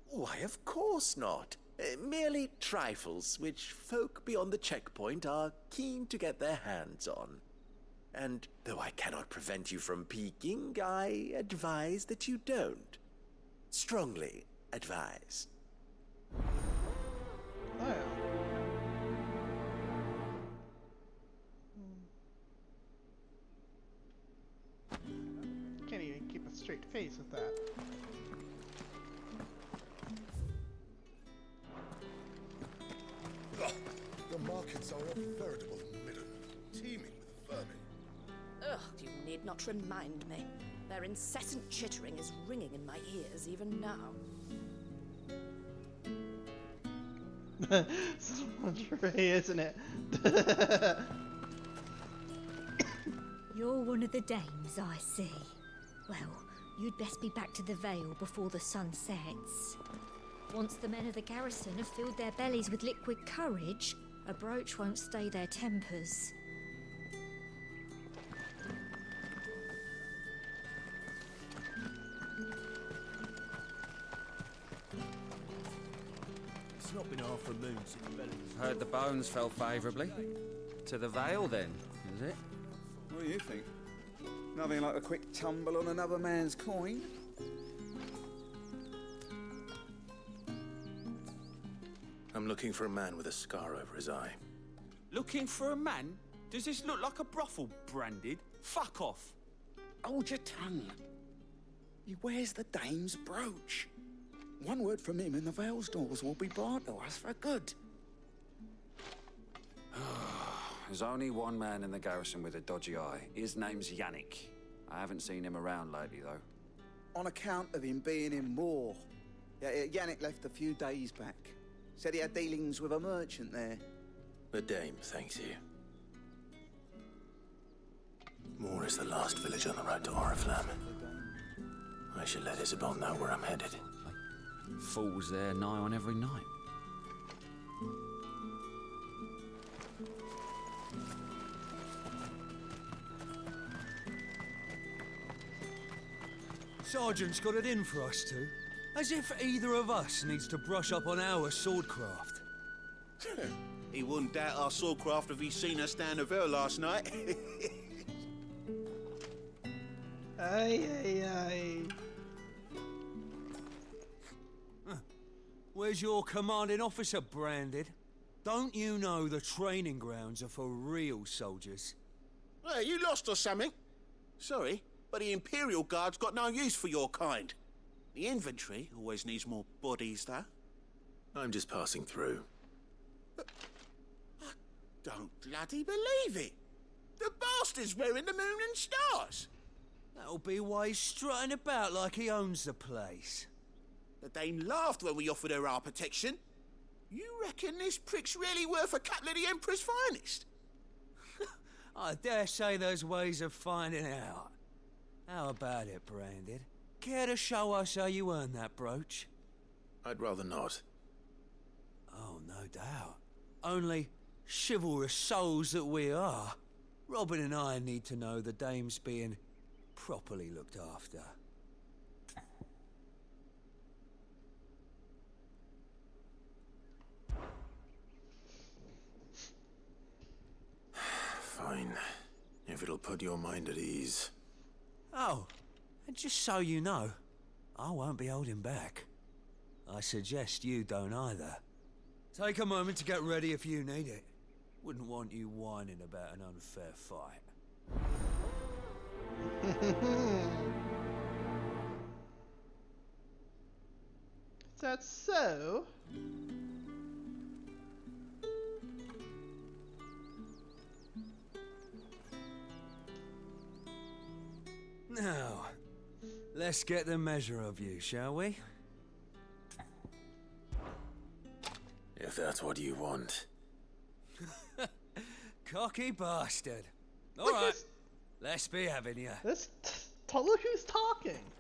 Why, of course not. Merely trifles which folk beyond the checkpoint are keen to get their hands on. And though I cannot prevent you from peeking, I advise that you don't. Strongly advise. Oh. Can't even keep a straight face with that. The markets are a veritable midden, teeming with vermin. Ugh, you need not remind me. Their incessant chittering is ringing in my ears even now. So much Ray, isn't it? You're one of the dames, I see. Well, you'd best be back to the Vale before the sun sets. Once the men of the garrison have filled their bellies with liquid courage, a brooch won't stay their tempers. It's not been half a moon since bellies. Heard the bones fell favourably. To the Vale, then, is it? What do you think? Nothing like a quick tumble on another man's coin? I'm looking for a man with a scar over his eye. Looking for a man? Does this look like a brothel, Branded? Fuck off! Hold your tongue. He wears the Dame's brooch. One word from him and the Vale's doors will be barred to us for good. There's only one man in the garrison with a dodgy eye. His name's Yannick. I haven't seen him around lately, though. On account of him being in war. Yeah, Yannick left a few days back. Said he had dealings with a merchant there. The Dame thanks you. Moor is the last village on the road to Oriflamme. I should let Isabel know where I'm headed. Falls there nigh on every night. Sergeant's got it in for us two. As if either of us needs to brush up on our swordcraft. He wouldn't doubt our swordcraft if he'd seen us down the Vale last night. Aye, aye, aye. Where's your commanding officer, Branded? Don't you know the training grounds are for real soldiers? Hey, you lost or something? Sorry, but the Imperial Guard's got no use for your kind. The infantry always needs more bodies, though. I'm just passing through. I don't bloody believe it. The bastard's wearing the moon and stars. That'll be why he's strutting about like he owns the place. The Dane laughed when we offered her our protection. You reckon this prick's really worth a couple of the Emperor's finest? I dare say there's ways of finding out. How about it, Branded? Care to show us how you earned that brooch? I'd rather not. Oh, no doubt. Only chivalrous souls that we are, Robin and I need to know the dame's being properly looked after. Fine. If it'll put your mind at ease. Oh, and just so you know, I won't be holding back. I suggest you don't either. Take a moment to get ready if you need it. Wouldn't want you whining about an unfair fight. Is that so? Now, let's get the measure of you, shall we? If that's what you want. Cocky bastard. All right, let's be having you. Look who's talking.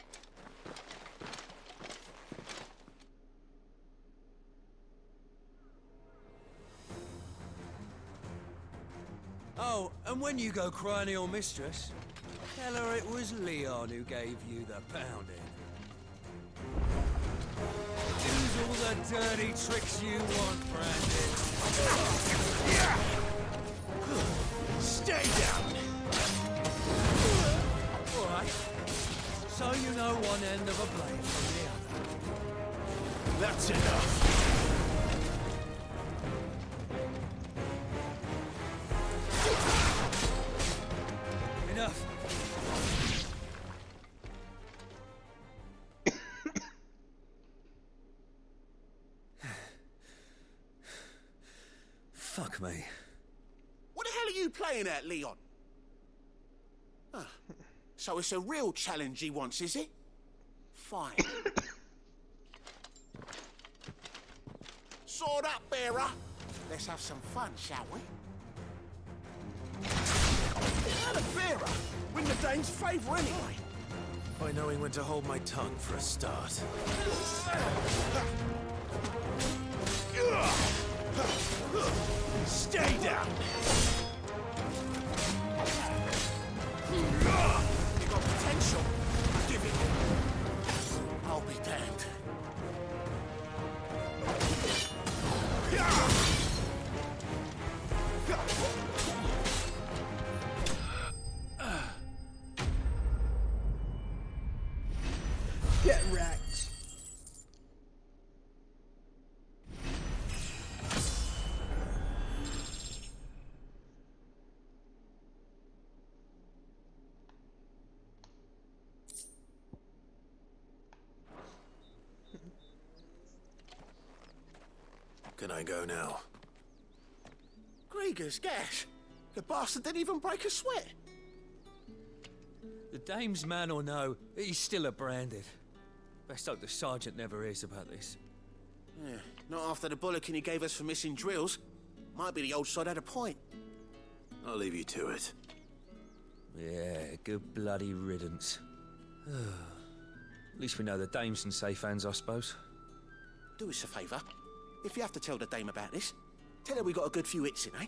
Oh, and when you go crying to your mistress, tell her it was Leon who gave you the pounding. Use all the dirty tricks you want, Brandon. Stay down! All right. So you know one end of a blade from the other. That's enough. Enough. Fuck me. What the hell are you playing at, Leon? Ah, so it's a real challenge he wants, is it? Fine. Sword up, bearer. Let's have some fun, shall we? Not a bearer. Win the Dane's favour anyway. By knowing when to hold my tongue for a start. Stay down! You got potential. Give it. I'll be damned. Get wrecked. Can I go now? Grieger's gas. The bastard didn't even break a sweat. The dame's man or no, he's still a Branded. Best hope the sergeant never hears about this. Yeah, not after the bullocking he gave us for missing drills. Might be the old sod had a point. I'll leave you to it. Yeah, good bloody riddance. At least we know the dame's in safe hands, I suppose. Do us a favour. if you have to tell the dame about this, tell her we got a good few hits in, eh?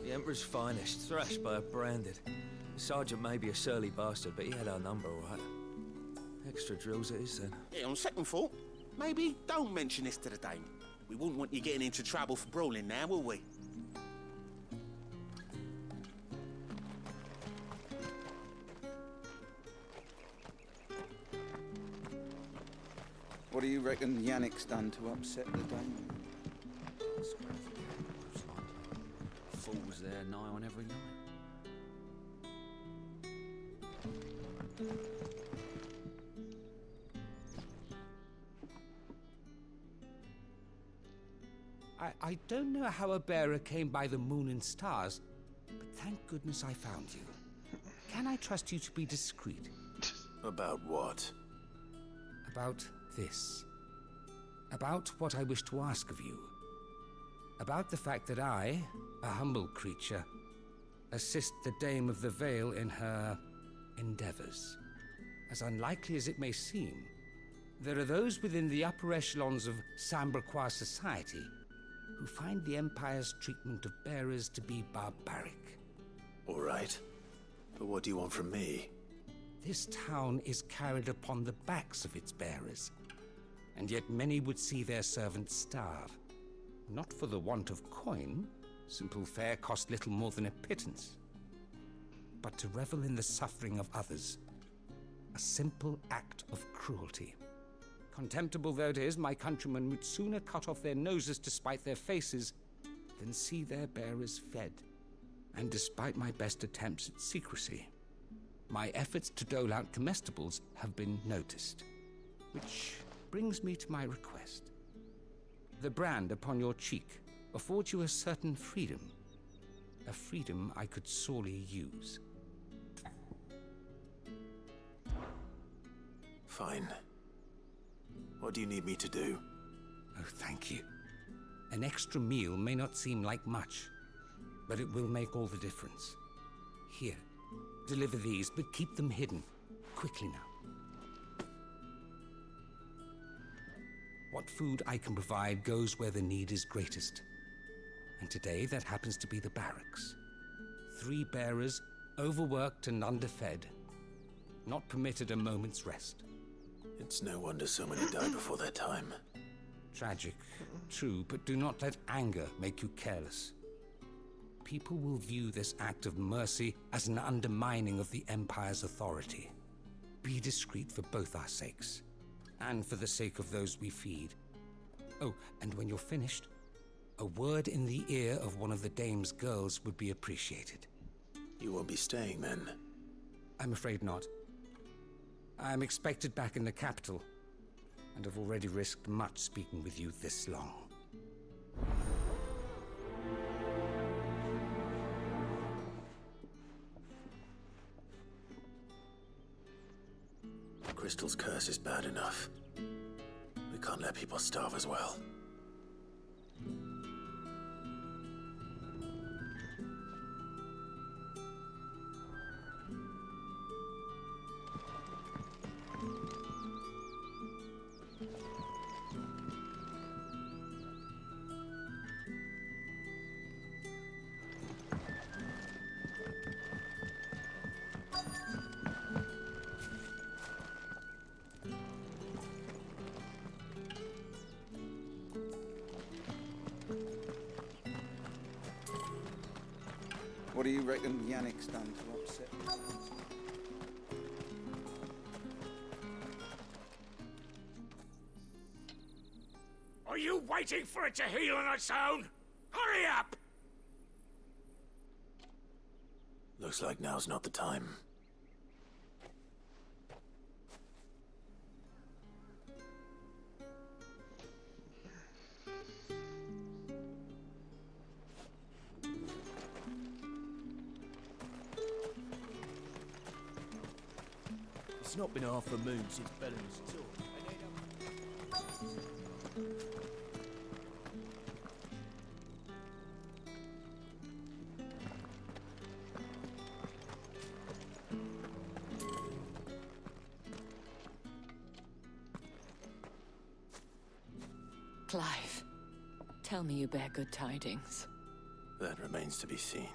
The Emperor's finest, thrashed by a branded. The sergeant may be a surly bastard, but he had our number, all right. Extra drills it is, then. Yeah, on second thought, maybe don't mention this to the dame. We wouldn't want you getting into trouble for brawling now, will we? What do you reckon Yannick's done to upset the dame? Fools there nigh on every night. I don't know how a bearer came by the moon and stars, but thank goodness I found you. Can I trust you to be discreet? About what? About this. About what I wish to ask of you. About the fact that I, a humble creature, assist the Dame of the Vale in her endeavors. As unlikely as it may seem, there are those within the upper echelons of Samberquois society who find the Empire's treatment of bearers to be barbaric. All right. But what do you want from me? This town is carried upon the backs of its bearers, and yet many would see their servants starve. Not for the want of coin, simple fare cost little more than a pittance, but to revel in the suffering of others, a simple act of cruelty. Contemptible though it is, my countrymen would sooner cut off their noses to spite their faces than see their bearers fed. And despite my best attempts at secrecy, my efforts to dole out comestibles have been noticed. Which brings me to my request. The brand upon your cheek affords you a certain freedom. A freedom I could sorely use. Fine. What do you need me to do? Oh, thank you. An extra meal may not seem like much, but it will make all the difference. Here, deliver these, but keep them hidden. Quickly now. What food I can provide goes where the need is greatest. And today, that happens to be the barracks. 3 bearers, overworked and underfed, not permitted a moment's rest. It's no wonder so many die before their time. Tragic, true, but do not let anger make you careless. People will view this act of mercy as an undermining of the Empire's authority. Be discreet for both our sakes, and for the sake of those we feed. Oh, and when you're finished, a word in the ear of one of the Dame's girls would be appreciated. You won't be staying then? I'm afraid not. I'm expected back in the capital, and have already risked much speaking with you this long. Crystal's curse is bad enough. We can't let people starve as well. What do you reckon Yannick's done to upset? Are you waiting for it to heal on its own? Hurry up! Looks like now's not the time. It's not been half a moon since Bellamy's tour. Clive, tell me you bear good tidings. That remains to be seen.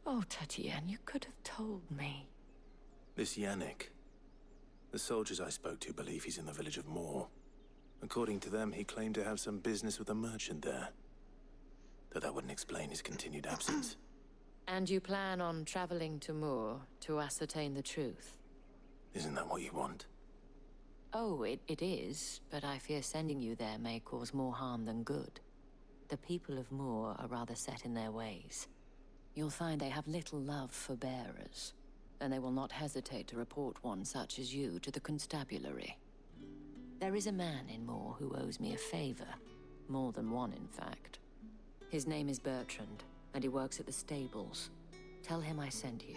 Oh, Tatienne, you could have told me. This Yannick. The soldiers I spoke to believe he's in the village of Moor. According to them, he claimed to have some business with a merchant there. Though that wouldn't explain his continued absence. And you plan on traveling to Moor to ascertain the truth? Isn't that what you want? Oh, it is, but I fear sending you there may cause more harm than good. The people of Moor are rather set in their ways. You'll find they have little love for bearers, and they will not hesitate to report one such as you to the constabulary. There is a man in Moor who owes me a favor. More than one, in fact. His name is Bertrand, and he works at the stables. Tell him I sent you.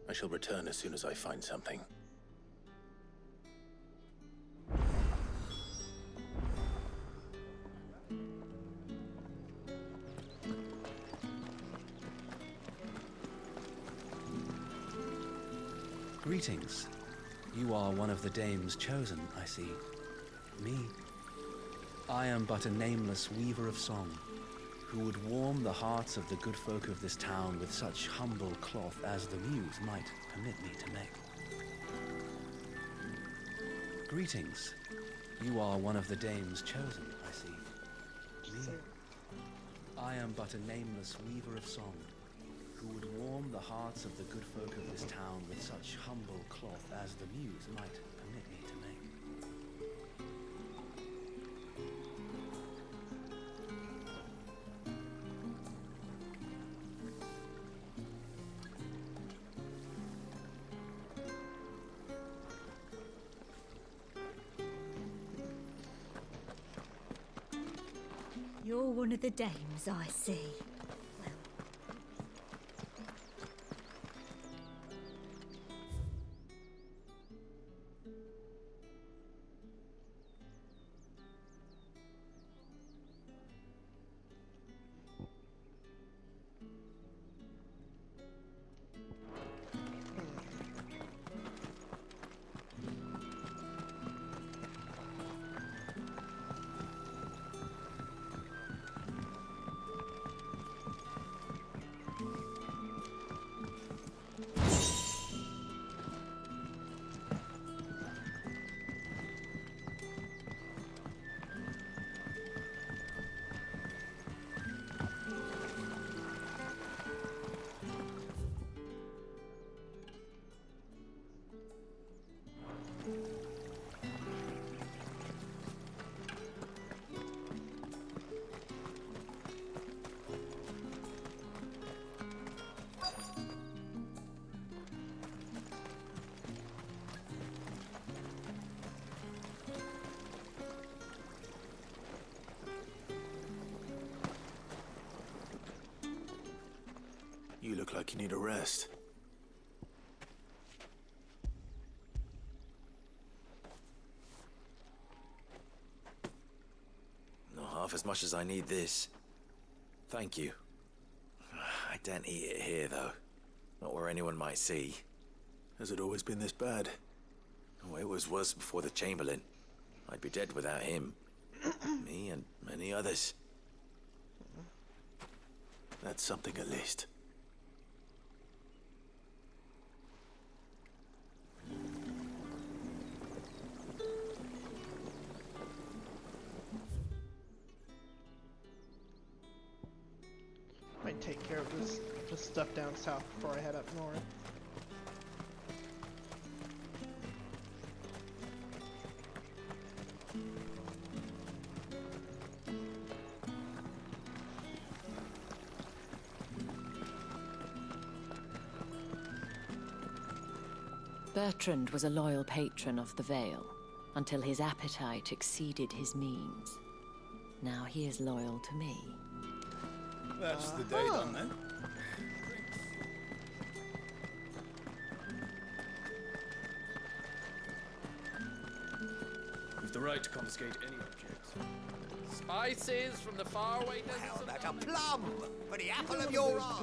I shall return as soon as I find something. Greetings. You are one of the dames chosen, I see. Me? I am but a nameless weaver of song, who would warm the hearts of the good folk of this town with such humble cloth as the muse might permit me to make. Greetings. You are one of the dames chosen, I see. Me? I am but a nameless weaver of song, who would warm the hearts of the good folk of this town with such humble cloth as the muse might permit me to make. You're one of the dames, I see. You look like you need a rest. Not half as much as I need this. Thank you. I daren't eat it here, though. Not where anyone might see. Has it always been this bad? Oh, it was worse before the Chamberlain. I'd be dead without him. Me and many others. That's something at least. Might take care of this stuff down south before I head up north. Bertrand was a loyal patron of the Vale, until his appetite exceeded his means. Now he is loyal to me. That's the day done then. We've the right to confiscate any objects. Spices from the faraway deserts. How about a plum for the apple of your eye?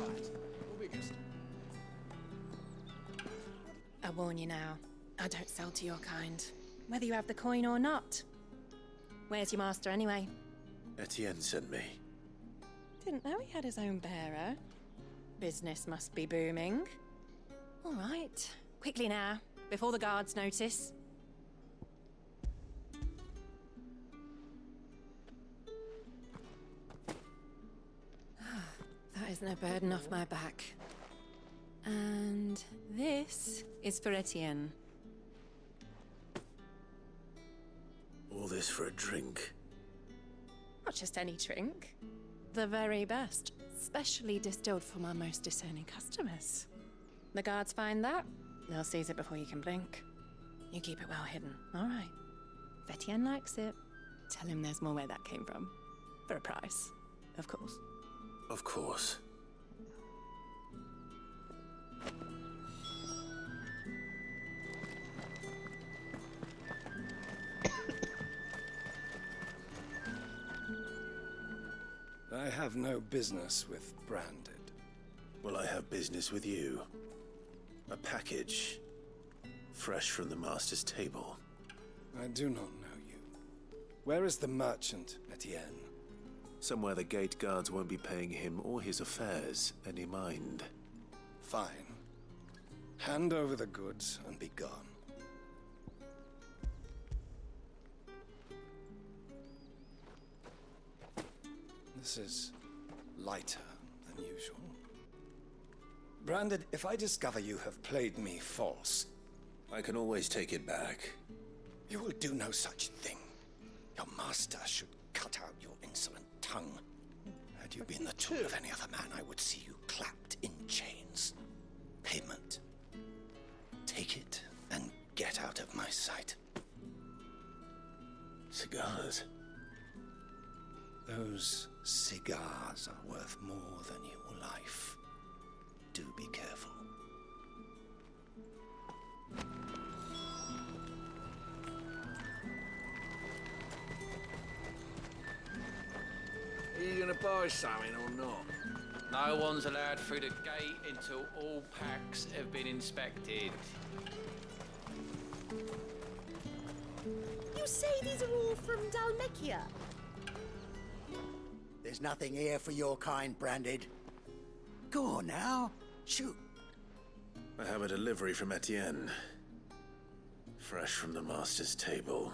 I warn you now, I don't sell to your kind, whether you have the coin or not. Where's your master anyway? Etienne sent me. Didn't know he had his own bearer. Business must be booming. All right, quickly now, before the guards notice. That isn't a burden off my back. And this is for Etienne. All this for a drink. Not just any drink. The very best. Specially distilled for my most discerning customers. The guards find that, they'll seize it before you can blink. You keep it well hidden, all right. If Etienne likes it, tell him there's more where that came from. For a price, of course. Of course. I have no business with Branded. Well, I have business with you. A package. Fresh from the master's table. I do not know you. Where is the merchant, Etienne? Somewhere the gate guards won't be paying him or his affairs any mind. Fine. Hand over the goods and be gone. This is lighter than usual. Branded, if I discover you have played me false... I can always take it back. You will do no such thing. Your master should cut out your insolent tongue. Had you been the tool of any other man, I would see you clapped in chains. Payment. Take it and get out of my sight. Cigars? Those cigars are worth more than your life. Do be careful. Are you gonna buy something or not? No one's allowed through the gate until all packs have been inspected. You say these are all from Dalmekia? There's nothing here for your kind, Branded. Go on now, shoot. I have a delivery from Etienne. Fresh from the master's table.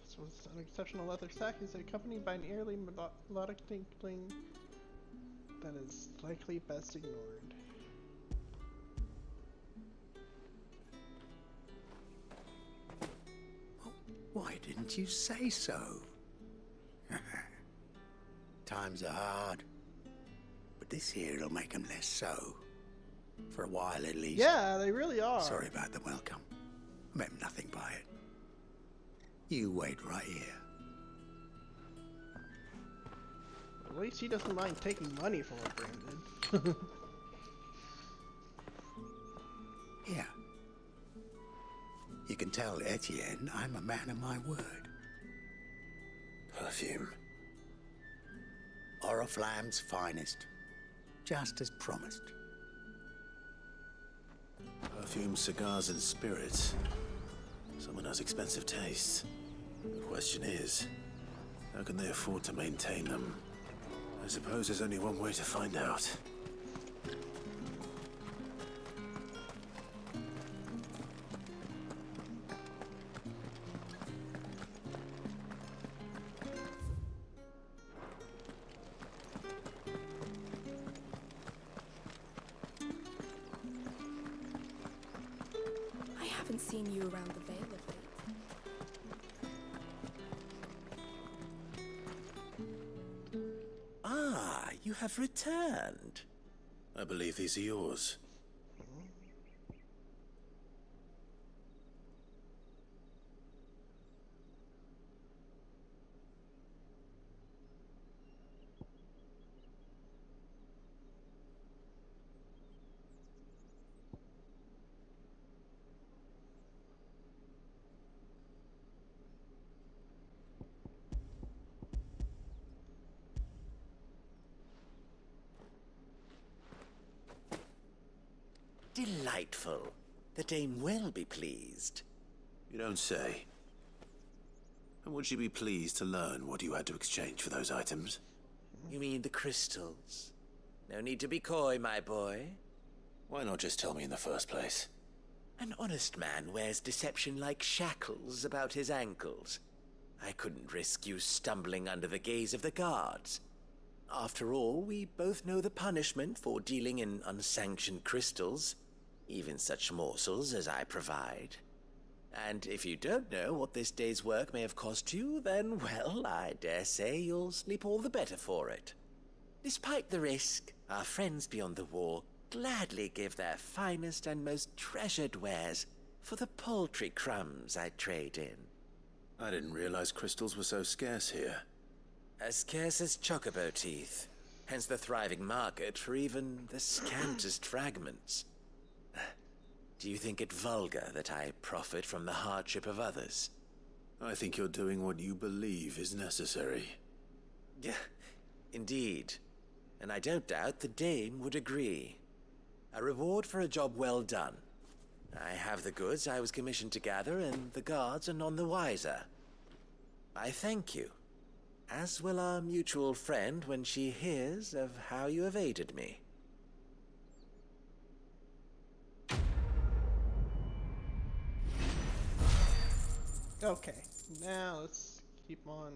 This was an exceptional leather sack is accompanied by an eerily melodic tinkling that is likely best ignored. Why didn't you say so? Times are hard. But this here'll make them less so. For a while at least. Yeah, they really are. Sorry about the welcome. I meant nothing by it. You wait right here. At least he doesn't mind taking money for it, Brandon. Here. You can tell Etienne I'm a man of my word. Perfume. Oriflamme's finest. Just as promised. Perfume, cigars, and spirits. Someone has expensive tastes. The question is, how can they afford to maintain them? I suppose there's only one way to find out. I haven't seen you around the Vale of late. Ah, you have returned. I believe these are yours. Delightful. The dame will be pleased. You don't say. And would she be pleased to learn what you had to exchange for those items? You mean the crystals? No need to be coy, my boy. Why not just tell me in the first place? An honest man wears deception like shackles about his ankles. I couldn't risk you stumbling under the gaze of the guards. After all, we both know the punishment for dealing in unsanctioned crystals, even such morsels as I provide. And if you don't know what this day's work may have cost you, then, well, I dare say you'll sleep all the better for it. Despite the risk, our friends beyond the wall gladly give their finest and most treasured wares for the paltry crumbs I trade in. I didn't realize crystals were so scarce here. As scarce as chocobo teeth, hence the thriving market for even the scantest fragments. Do you think it vulgar that I profit from the hardship of others? I think you're doing what you believe is necessary. Yeah, indeed. And I don't doubt the dame would agree. A reward for a job well done. I have the goods I was commissioned to gather, and the guards are none the wiser. I thank you, as will our mutual friend when she hears of how you have aided me. Okay, now let's keep on.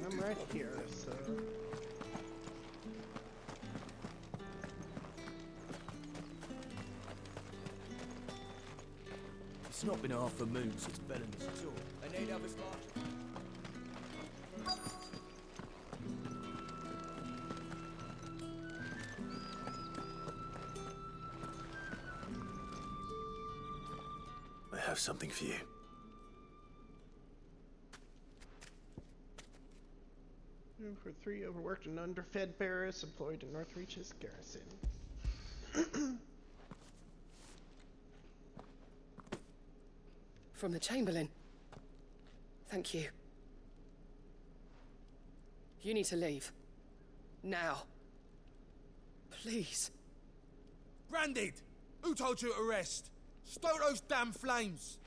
I'm right here, so... It's not been half a moon since Bellen's tour. I need others like... I have something for you. For 3 overworked and underfed bearers employed in Northreach's garrison. From the Chamberlain. Thank you. You need to leave. Now. Please. Branded! Who told you to rest? Stoke those damn flames!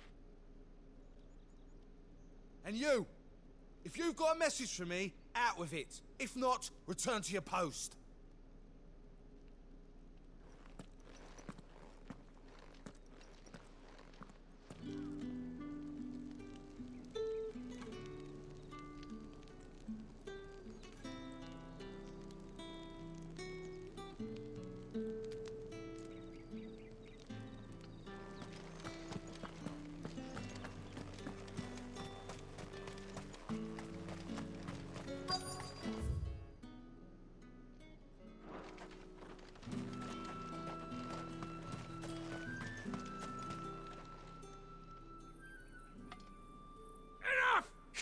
And you! If you've got a message for me, out with it. If not, return to your post.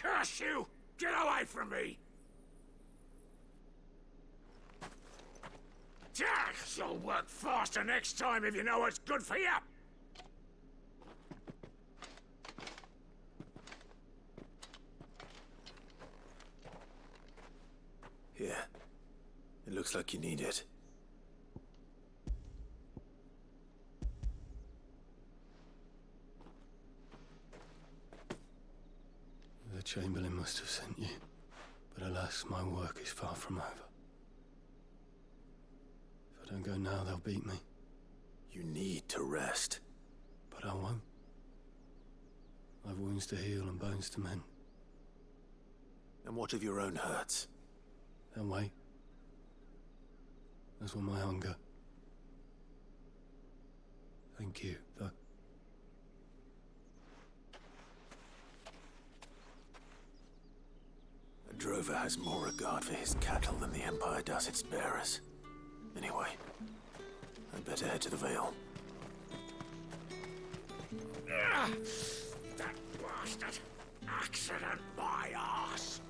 Curse you! Get away from me! You'll work faster next time if you know what's good for you! Here. It looks like you need it. The Chamberlain must have sent you, but alas, my work is far from over. If I don't go now, they'll beat me. You need to rest. But I won't. I've wounds to heal and bones to mend. And what of your own hurts? They'll wait. As will my hunger. Thank you, though. A drover has more regard for his cattle than the Empire does its bearers. Anyway, I'd better head to the Vale. That bastard! Accident, my ass!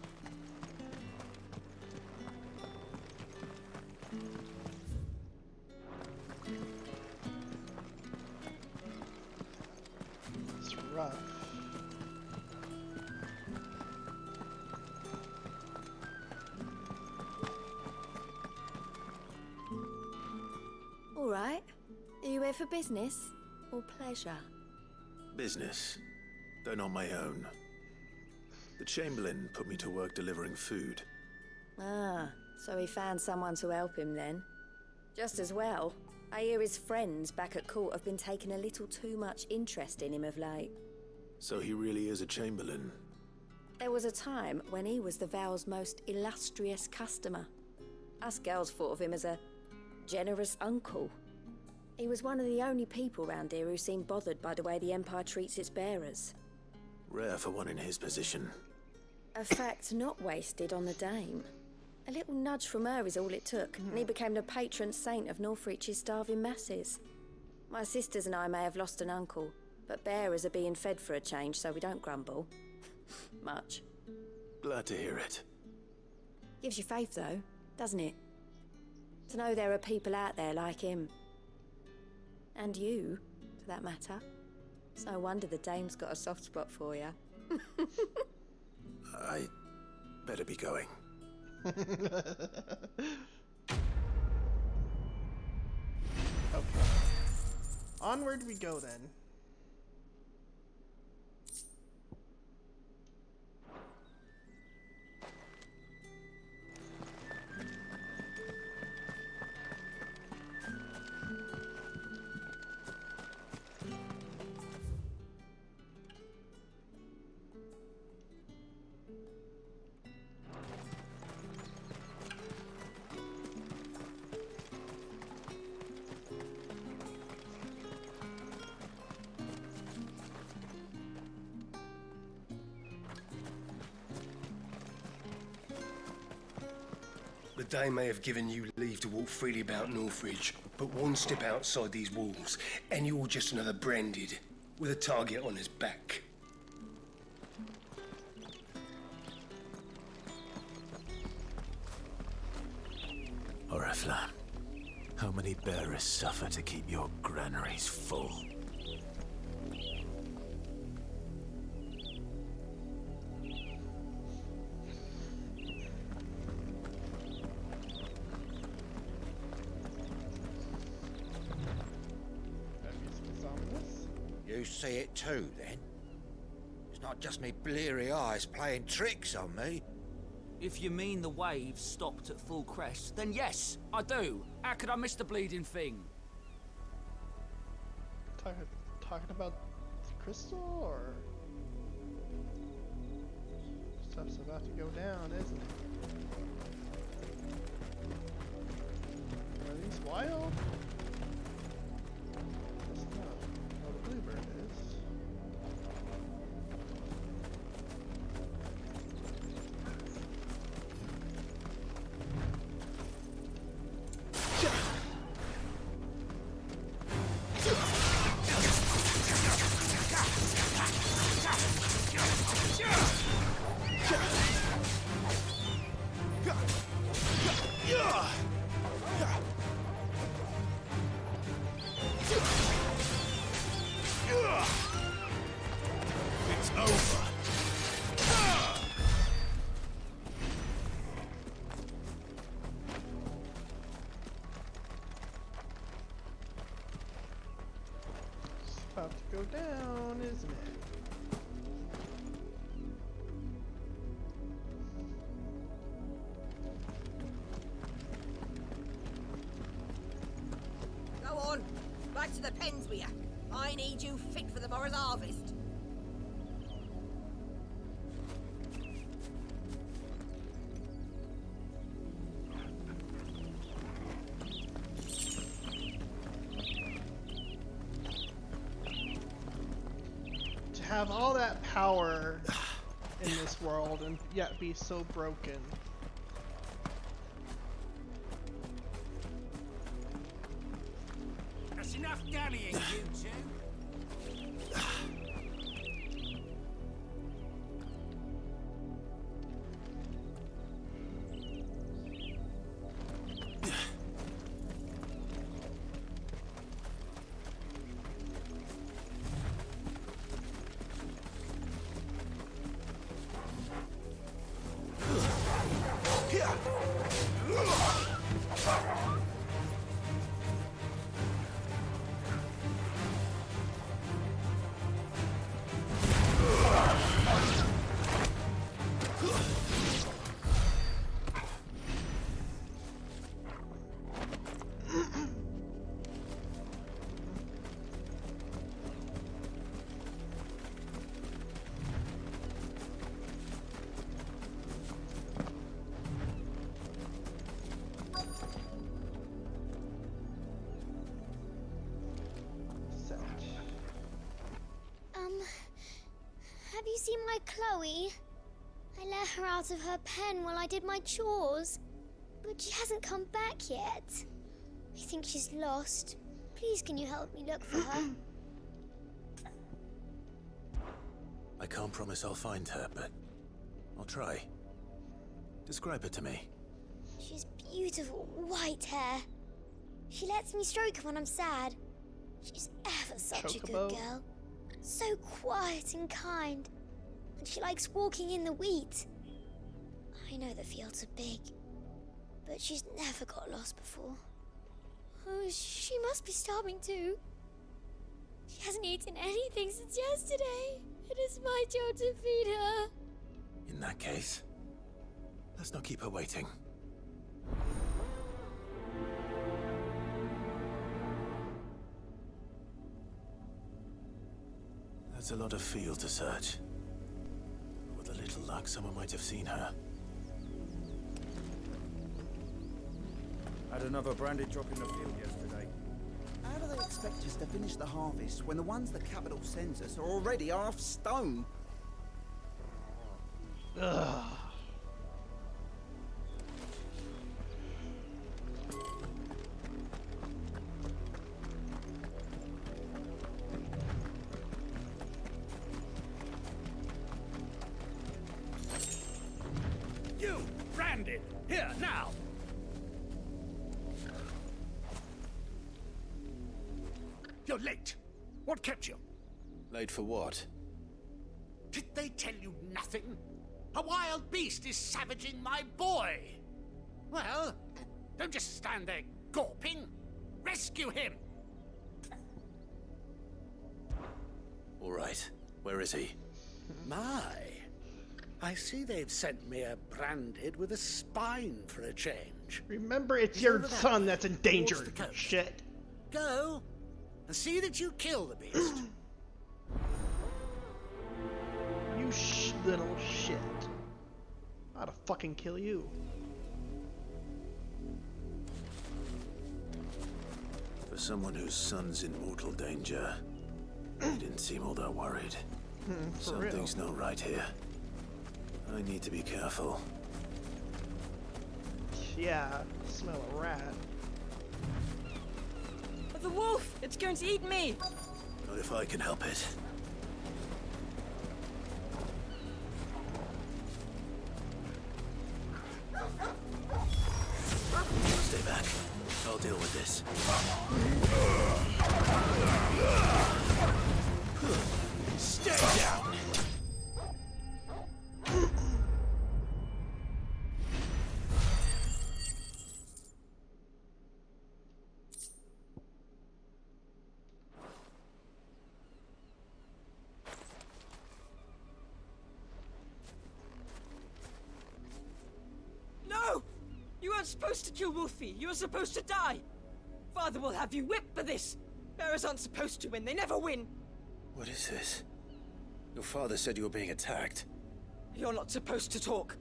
right. Are you here for business or pleasure? Business, though not my own. The Chamberlain put me to work delivering food. Ah, so he found someone to help him then. Just as well. I hear his friends back at court have been taking a little too much interest in him of late. So he really is a Chamberlain? There was a time when he was the Vale's most illustrious customer. Us girls thought of him as a generous uncle. He was one of the only people round here who seemed bothered by the way the Empire treats its bearers. Rare for one in his position. A fact not wasted on the Dame. A little nudge from her is all it took, and he became the patron saint of Northreach's starving masses. My sisters and I may have lost an uncle, but bearers are being fed for a change, so we don't grumble. Much. Glad to hear it. Gives you faith, though, doesn't it? To know there are people out there like him. And you, for that matter. It's no wonder the Dame's got a soft spot for you. I better be going. Okay. Onward we go then. The Dame may have given you leave to walk freely about Northridge, but one step outside these walls, and you're just another branded, with a target on his back. Oriflamme, how many bearers suffer to keep your granaries full? You see it too, then? It's not just me bleary eyes playing tricks on me. If you mean the waves stopped at full crest, then yes, I do. How could I miss the bleeding thing? Talking about the crystal, or stuff's about to go down, isn't it? Are these wild? Guess not. Oh, the bluebird is. It's over. It's about to go down, isn't it? Go on, back to the pens with you. I need you fit for the morrow's harvest. To have all that power in this world and yet be so broken. That's enough dallying, you two. see my Chloe? I let her out of her pen while I did my chores, but she hasn't come back yet. I think she's lost. Please, can you help me look for her? I can't promise I'll find her, but I'll try. Describe her to me. She's beautiful white hair. She lets me stroke her when I'm sad. She's ever such a good girl. So quiet and kind. And she likes walking in the wheat. I know the fields are big, but she's never got lost before. Oh, she must be starving too. She hasn't eaten anything since yesterday. It is my job to feed her. In that case, let's not keep her waiting. That's a lot of field to search. With a little luck, someone might have seen her. Had another branded drop in the field yesterday. How do they expect us to finish the harvest when the ones the capital sends us are already half stone? Ugh. You, branded, here, now! You're late. What kept you? Late for what? Did they tell you nothing? A wild beast is savaging my boy. Well, don't just stand there gawping. Rescue him. All right. Where is he? My. I see they've sent me a branded with a spine for a change. Remember, it's your son that's in danger. Shit. Go and see that you kill the beast. You little shit. I'd fucking kill you. For someone whose son's in mortal danger, he didn't seem all that worried. Something's not right here. I need to be careful. Yeah, smell a rat. The wolf! It's going to eat me! Not if I can help it. Stay back. I'll deal with this. Stay down! No! You weren't supposed to kill Wolfie. You were supposed to die. Father will have you whipped for this. Bearers aren't supposed to win. They never win. What is this? Your father said you were being attacked. You're not supposed to talk.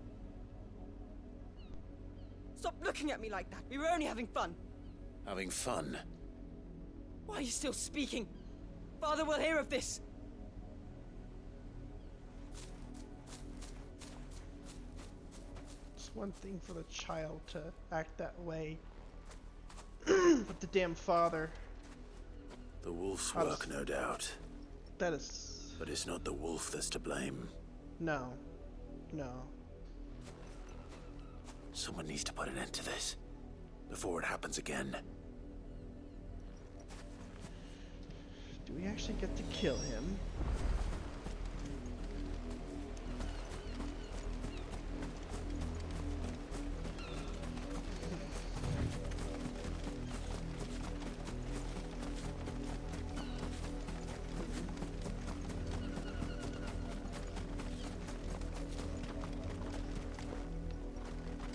Stop looking at me like that. We were only having fun. Having fun? Why are you still speaking? Father will hear of this. It's one thing for the child to act that way. But the damn father. The wolf's work, no doubt. That is... But it's not the wolf that's to blame. No. No. Someone needs to put an end to this. Before it happens again. Do we actually get to kill him?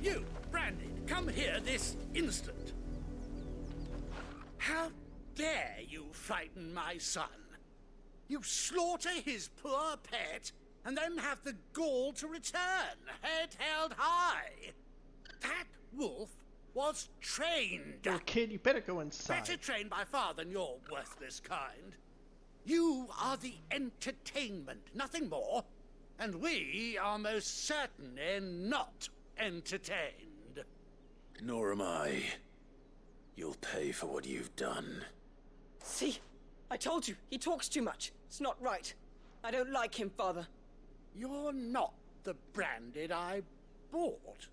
You, Brandon, come here this instant. How dare you frighten my son? You slaughter his poor pet, and then have the gall to return, head held high. That wolf was trained. Yo, kid, you better go inside. Better trained by far than your worthless kind. You are the entertainment, nothing more. And we are most certainly not entertained. Nor am I. You'll pay for what you've done. See? I told you, he talks too much. It's not right. I don't like him, Father. You're not the Branded I bought,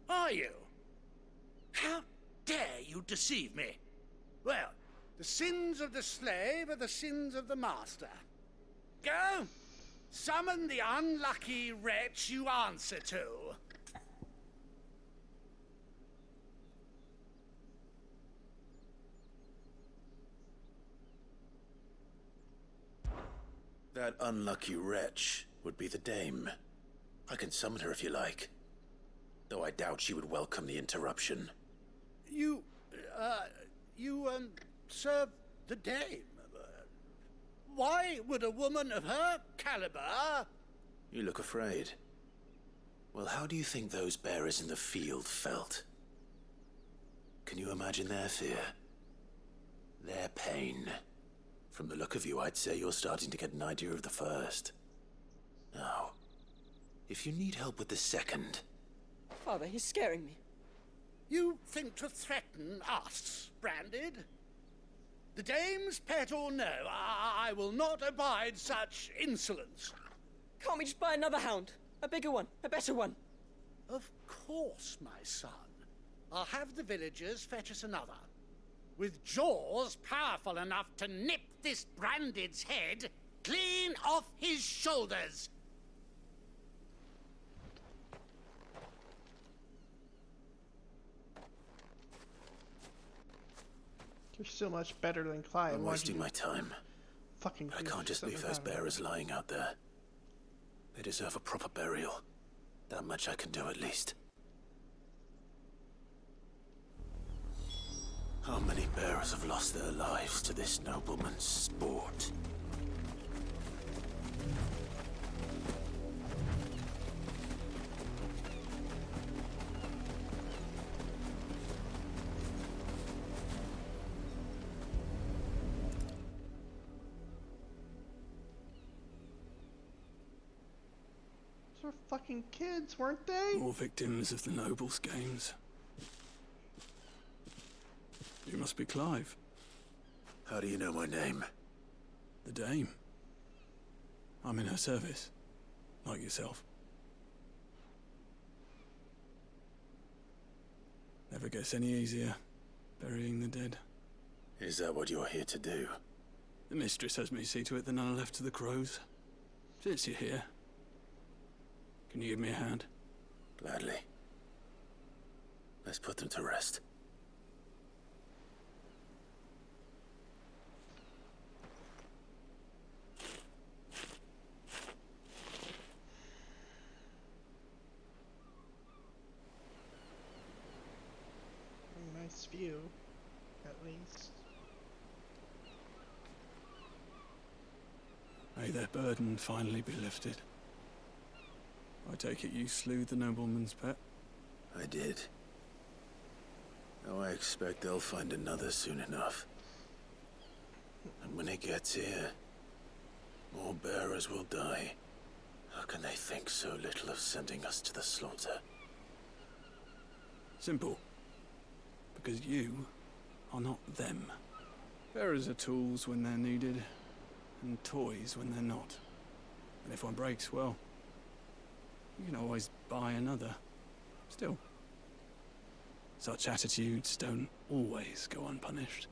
are you? How dare you deceive me? Well, the sins of the slave are the sins of the master. Go! Summon the unlucky wretch you answer to. That unlucky wretch would be the dame. I can summon her if you like. Though I doubt she would welcome the interruption. You serve the dame. Why would a woman of her caliber... You look afraid. Well, how do you think those bearers in the field felt? Can you imagine their fear? Their pain? From the look of you, I'd say you're starting to get an idea of the first. Now, if you need help with the second... Father, he's scaring me. You think to threaten us, Branded? The dame's pet or no, I will not abide such insolence. Can't we just buy another hound? A bigger one, a better one. Of course, my son. I'll have the villagers fetch us another. With jaws powerful enough to nip this Branded's head clean off his shoulders. You're so much better than Clive. I'm wasting my time. Fucking. I can't just leave those bearers lying out there. They deserve a proper burial. That much I can do at least. How many bearers have lost their lives to this nobleman's sport? Those were fucking kids, weren't they? More victims of the nobles' games. You must be Clive. How do you know my name? The Dame. I'm in her service, like yourself. Never gets any easier, burying the dead. Is that what you're here to do? The mistress has me see to it that none are left to the crows. Since you're here, can you give me a hand? Gladly. Let's put them to rest. Nice view, at least. May their burden finally be lifted. I take it you slew the nobleman's pet? I did. Now I expect they'll find another soon enough. And when it gets here, more bearers will die. How can they think so little of sending us to the slaughter? Simple. Because you are not them. Bearers are tools when they're needed, and toys when they're not. And if one breaks, well, you can always buy another. Still, such attitudes don't always go unpunished.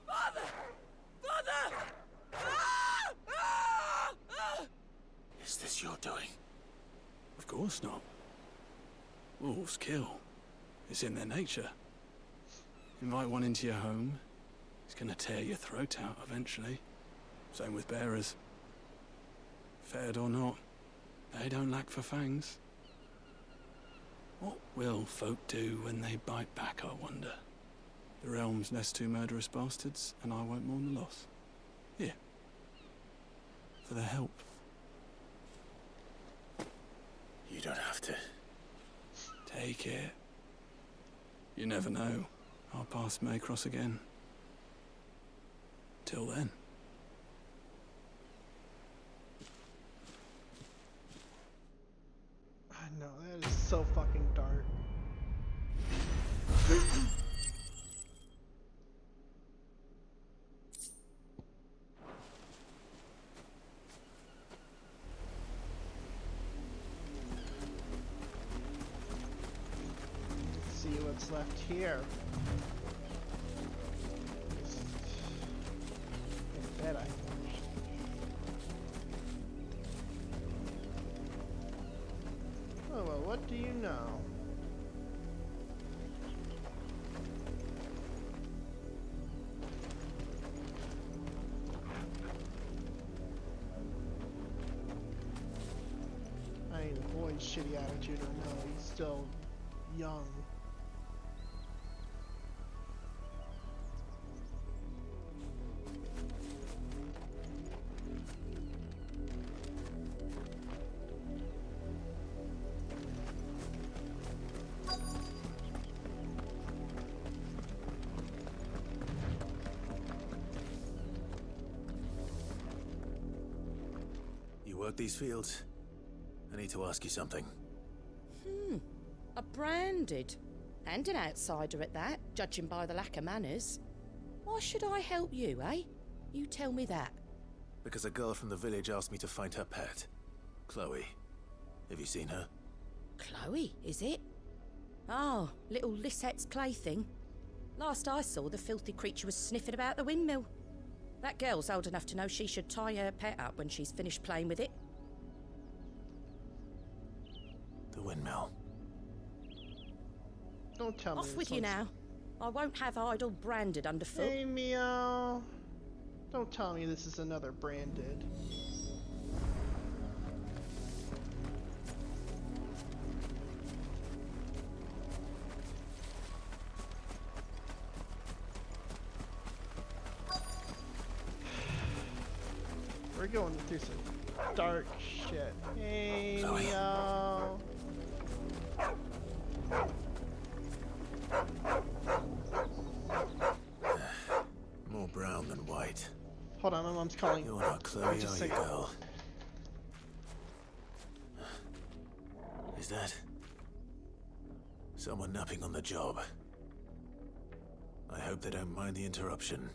Father! Father! Is this your doing? Of course not. Wolves kill. It's in their nature. Invite one into your home, he's gonna tear your throat out eventually. Same with bearers. Fed or not, they don't lack for fangs. What will folk do when they bite back, I wonder? The realm's nest two murderous bastards, and I won't mourn the loss. Here. For their help. You don't have to. Take it. You never know. Our paths may cross again. Till then. I know, that is so fucking dark. Let's see what's left here. In bed, I think. Oh well, what do you know? I mean, the boy's shitty attitude, or no, he's still young. You work these fields? I need to ask you something. A branded. And an outsider at that, judging by the lack of manners. Why should I help you, eh? You tell me that. Because a girl from the village asked me to find her pet. Chloe. Have you seen her? Chloe, is it? Oh, little Lisette's plaything. Last I saw, the filthy creature was sniffing about the windmill. That girl's old enough to know she should tie her pet up when she's finished playing with it. The windmill. Don't tell me. Off with you now. I won't have idle branded underfoot. Hey, meow. Don't tell me this is another branded. We're going through some dark shit. Hey, meow. More brown than white. Hold on, my mom's calling. You're not Chloe, are you, girl? Is that someone napping on the job? I hope they don't mind the interruption.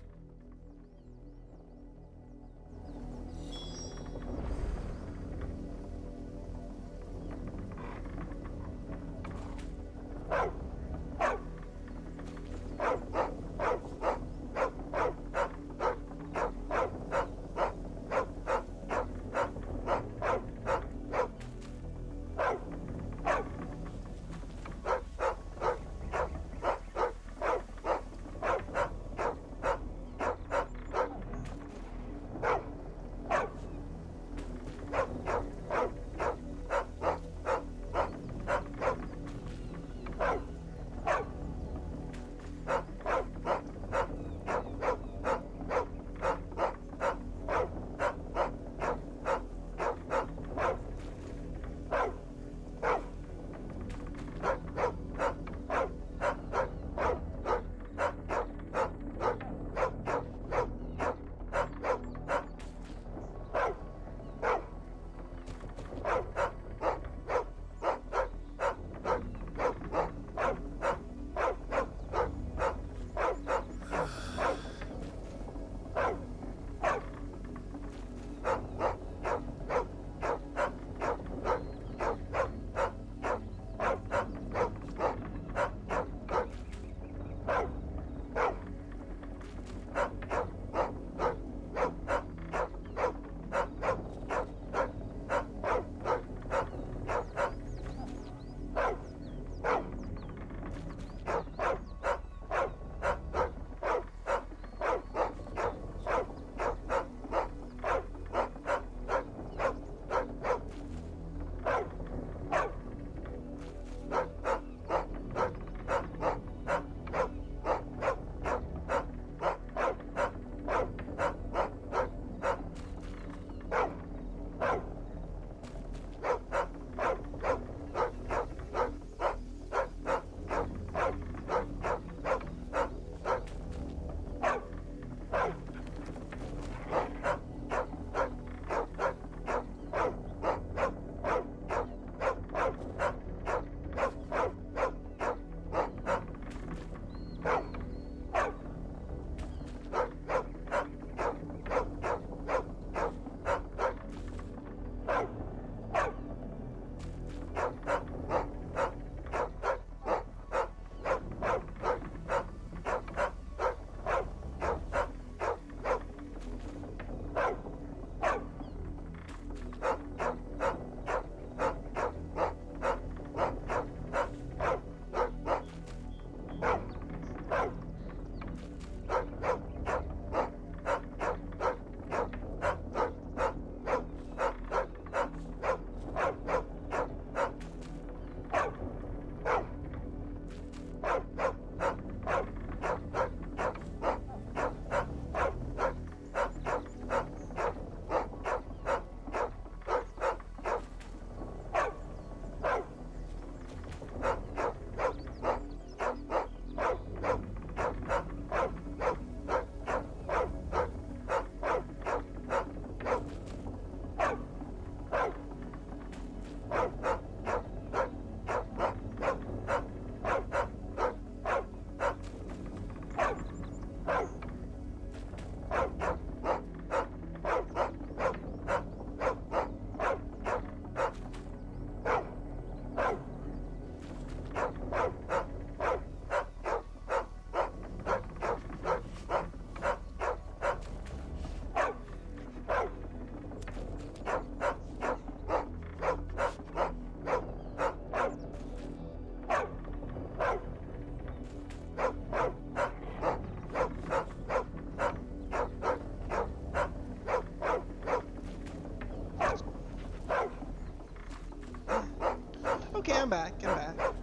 back. I'm back.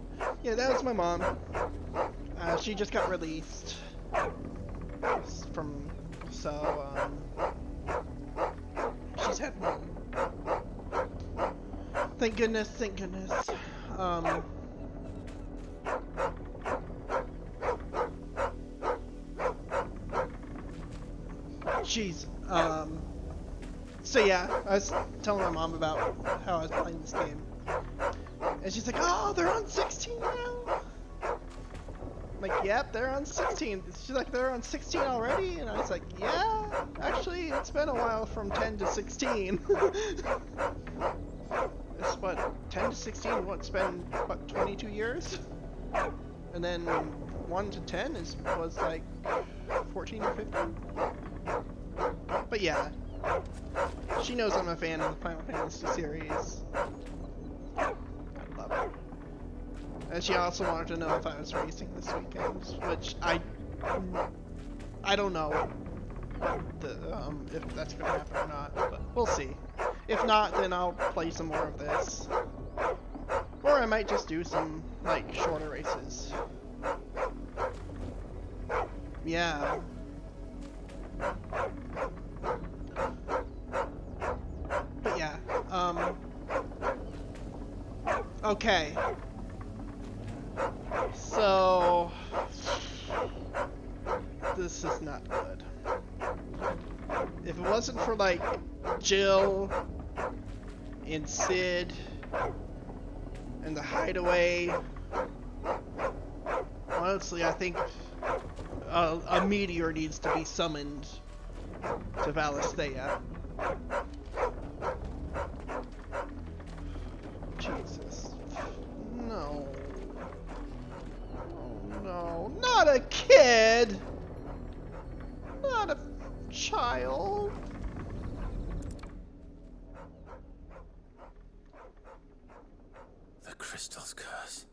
Yeah, that was my mom. She just got released from, so she's heading home. Thank goodness, thank goodness. Jeez. So yeah, I was telling my mom about how I was playing this game. And she's like, oh, they're on 16 now? I'm like, yep, they're on 16. She's like, they're on 16 already? And I was like, yeah, actually, it's been a while from 10 to 16. It's what, 10 to 16? It's been, what, 22 years? And then 1 to 10 was like 14 or 15? But yeah, she knows I'm a fan of the Final Fantasy series. I love it. And she also wanted to know if I was racing this weekend, which I don't know if that's gonna happen or not, but we'll see. If not, then I'll play some more of this, or I might just do some like shorter races. Yeah. But yeah, okay. So, this is not good. If it wasn't for, like, Jill and Sid and the Hideaway, honestly, I think a meteor needs to be summoned to Valisthea. Jesus. No. Oh no. Not a kid! Not a child. The crystal's curse.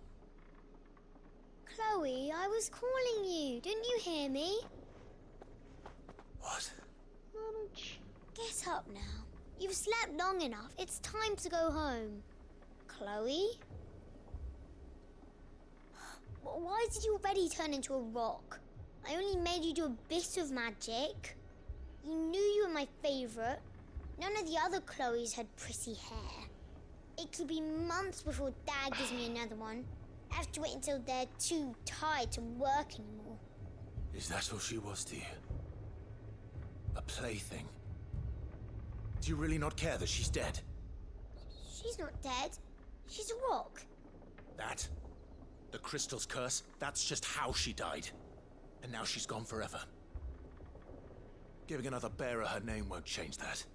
Chloe, I was calling you. Didn't you hear me? What? Get up now. You've slept long enough. It's time to go home. Chloe? Why did you already turn into a rock? I only made you do a bit of magic. You knew you were my favourite. None of the other Chloes had pretty hair. It could be months before Dad gives me another one. I have to wait until they're too tired to work anymore. Is that all she was to you? A plaything? Do you really not care that she's dead? She's not dead. She's a rock. That? The crystal's curse? That's just how she died. And now she's gone forever. Giving another bearer her name won't change that.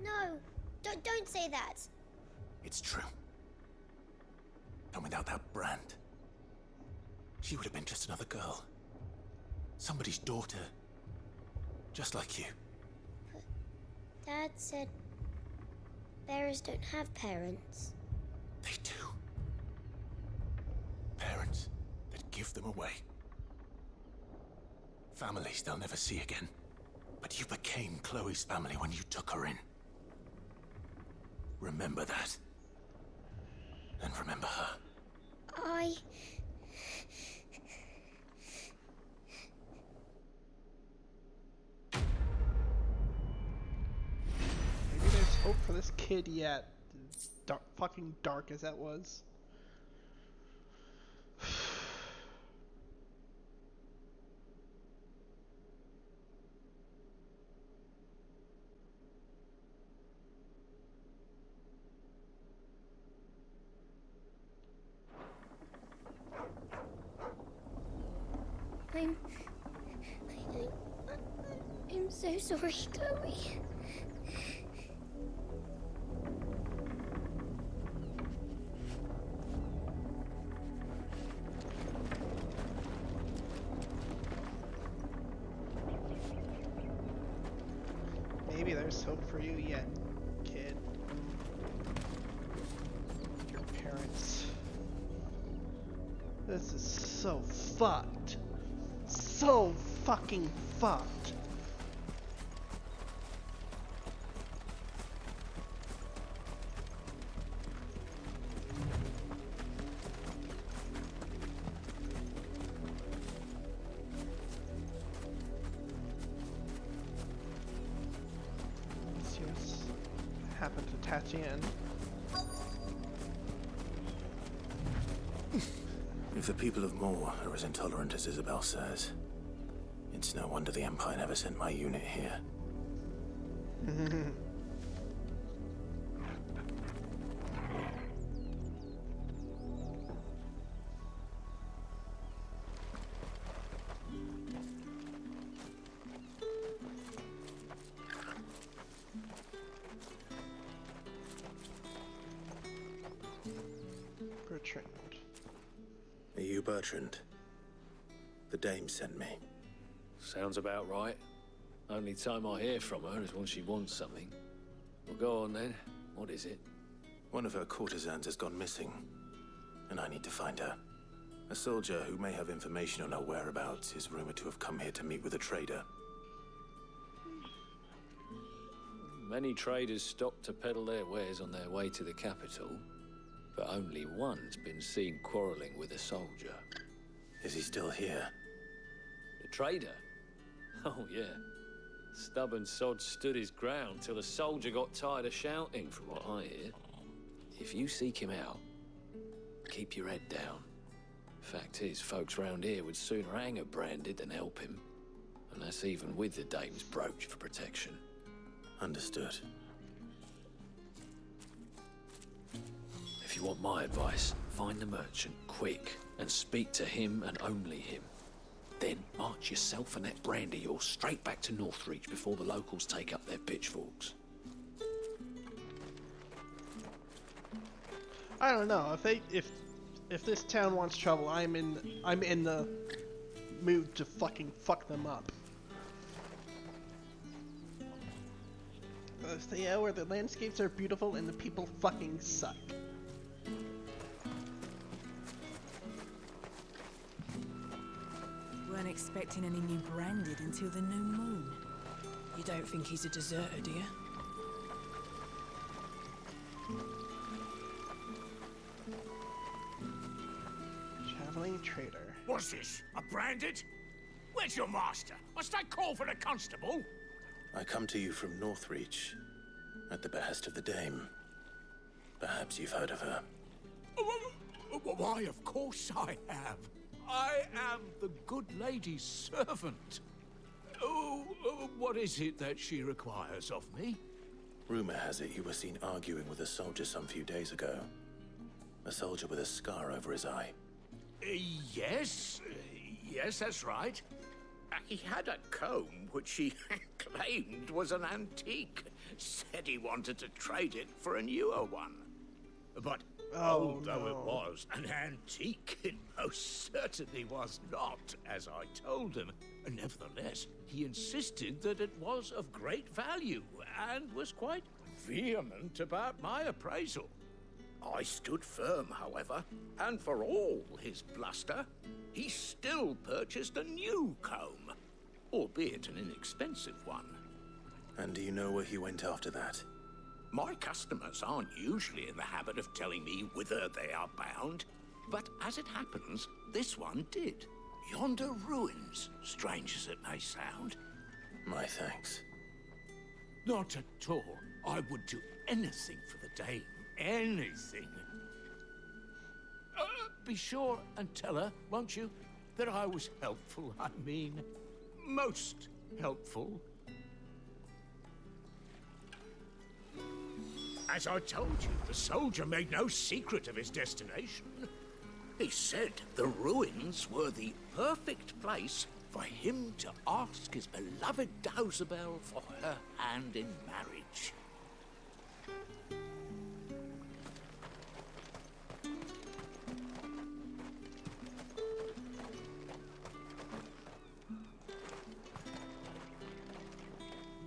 No, don't say that. It's true. And without that brand, she would have been just another girl. Somebody's daughter. Just like you. But Dad said bearers don't have parents. They do. Parents that give them away. Families they'll never see again. But you became Chloe's family when you took her in. Remember that. And remember her. Maybe there's hope for this kid yet. As fucking dark as that was. I'm so sorry, Chloe. Maybe there's hope for you yet, kid. Your parents. This is so fucked. So fucking fucked. happened to Tatian. If the people of Moor are as intolerant as Isabel says, it's no wonder the Empire never sent my unit here. Bertrand. Are you Bertrand? The dame sent me. Sounds about right. Only time I hear from her is when she wants something. Well, go on then. What is it? One of her courtesans has gone missing, and I need to find her. A soldier who may have information on her whereabouts is rumored to have come here to meet with a trader. Many traders stop to peddle their wares on their way to the capital, but only one's been seen quarreling with a soldier. Is he still here? The trader? Oh, yeah. Stubborn sod stood his ground till the soldier got tired of shouting, from what I hear. If you seek him out, keep your head down. Fact is, folks round here would sooner hang a branded than help him. And that's even with the dame's brooch for protection. Understood. If you want my advice, find the merchant quick and speak to him and only him. Then march yourself and that brandy yours straight back to Northreach before the locals take up their pitchforks. I don't know if this town wants trouble. I'm in the mood to fucking fuck them up. Yeah, where the landscapes are beautiful and the people fucking suck. Weren't expecting any new branded until the new moon. You don't think he's a deserter, do you? Traveling trader. What's this? A branded? Where's your master? Must I call for the constable? I come to you from Northreach, at the behest of the dame. Perhaps you've heard of her. Why, of course I have. I am the good lady's servant. Oh, what is it that she requires of me? Rumor has it you were seen arguing with a soldier some few days ago. A soldier with a scar over his eye. Yes, that's right. He had a comb which he claimed was an antique. Said he wanted to trade it for a newer one. But although it was an antique, it most certainly was not, as I told him. Nevertheless, he insisted that it was of great value and was quite vehement about my appraisal. I stood firm, however, and for all his bluster, he still purchased a new comb, albeit an inexpensive one. And do you know where he went after that? My customers aren't usually in the habit of telling me whither they are bound, but as it happens, this one did. Yonder ruins, strange as it may sound. My thanks. Not at all. I would do anything for the dame. Anything. Be sure and tell her, won't you, that I was helpful. I mean, most helpful. As I told you, the soldier made no secret of his destination. He said the ruins were the perfect place for him to ask his beloved Dausabel for her hand in marriage.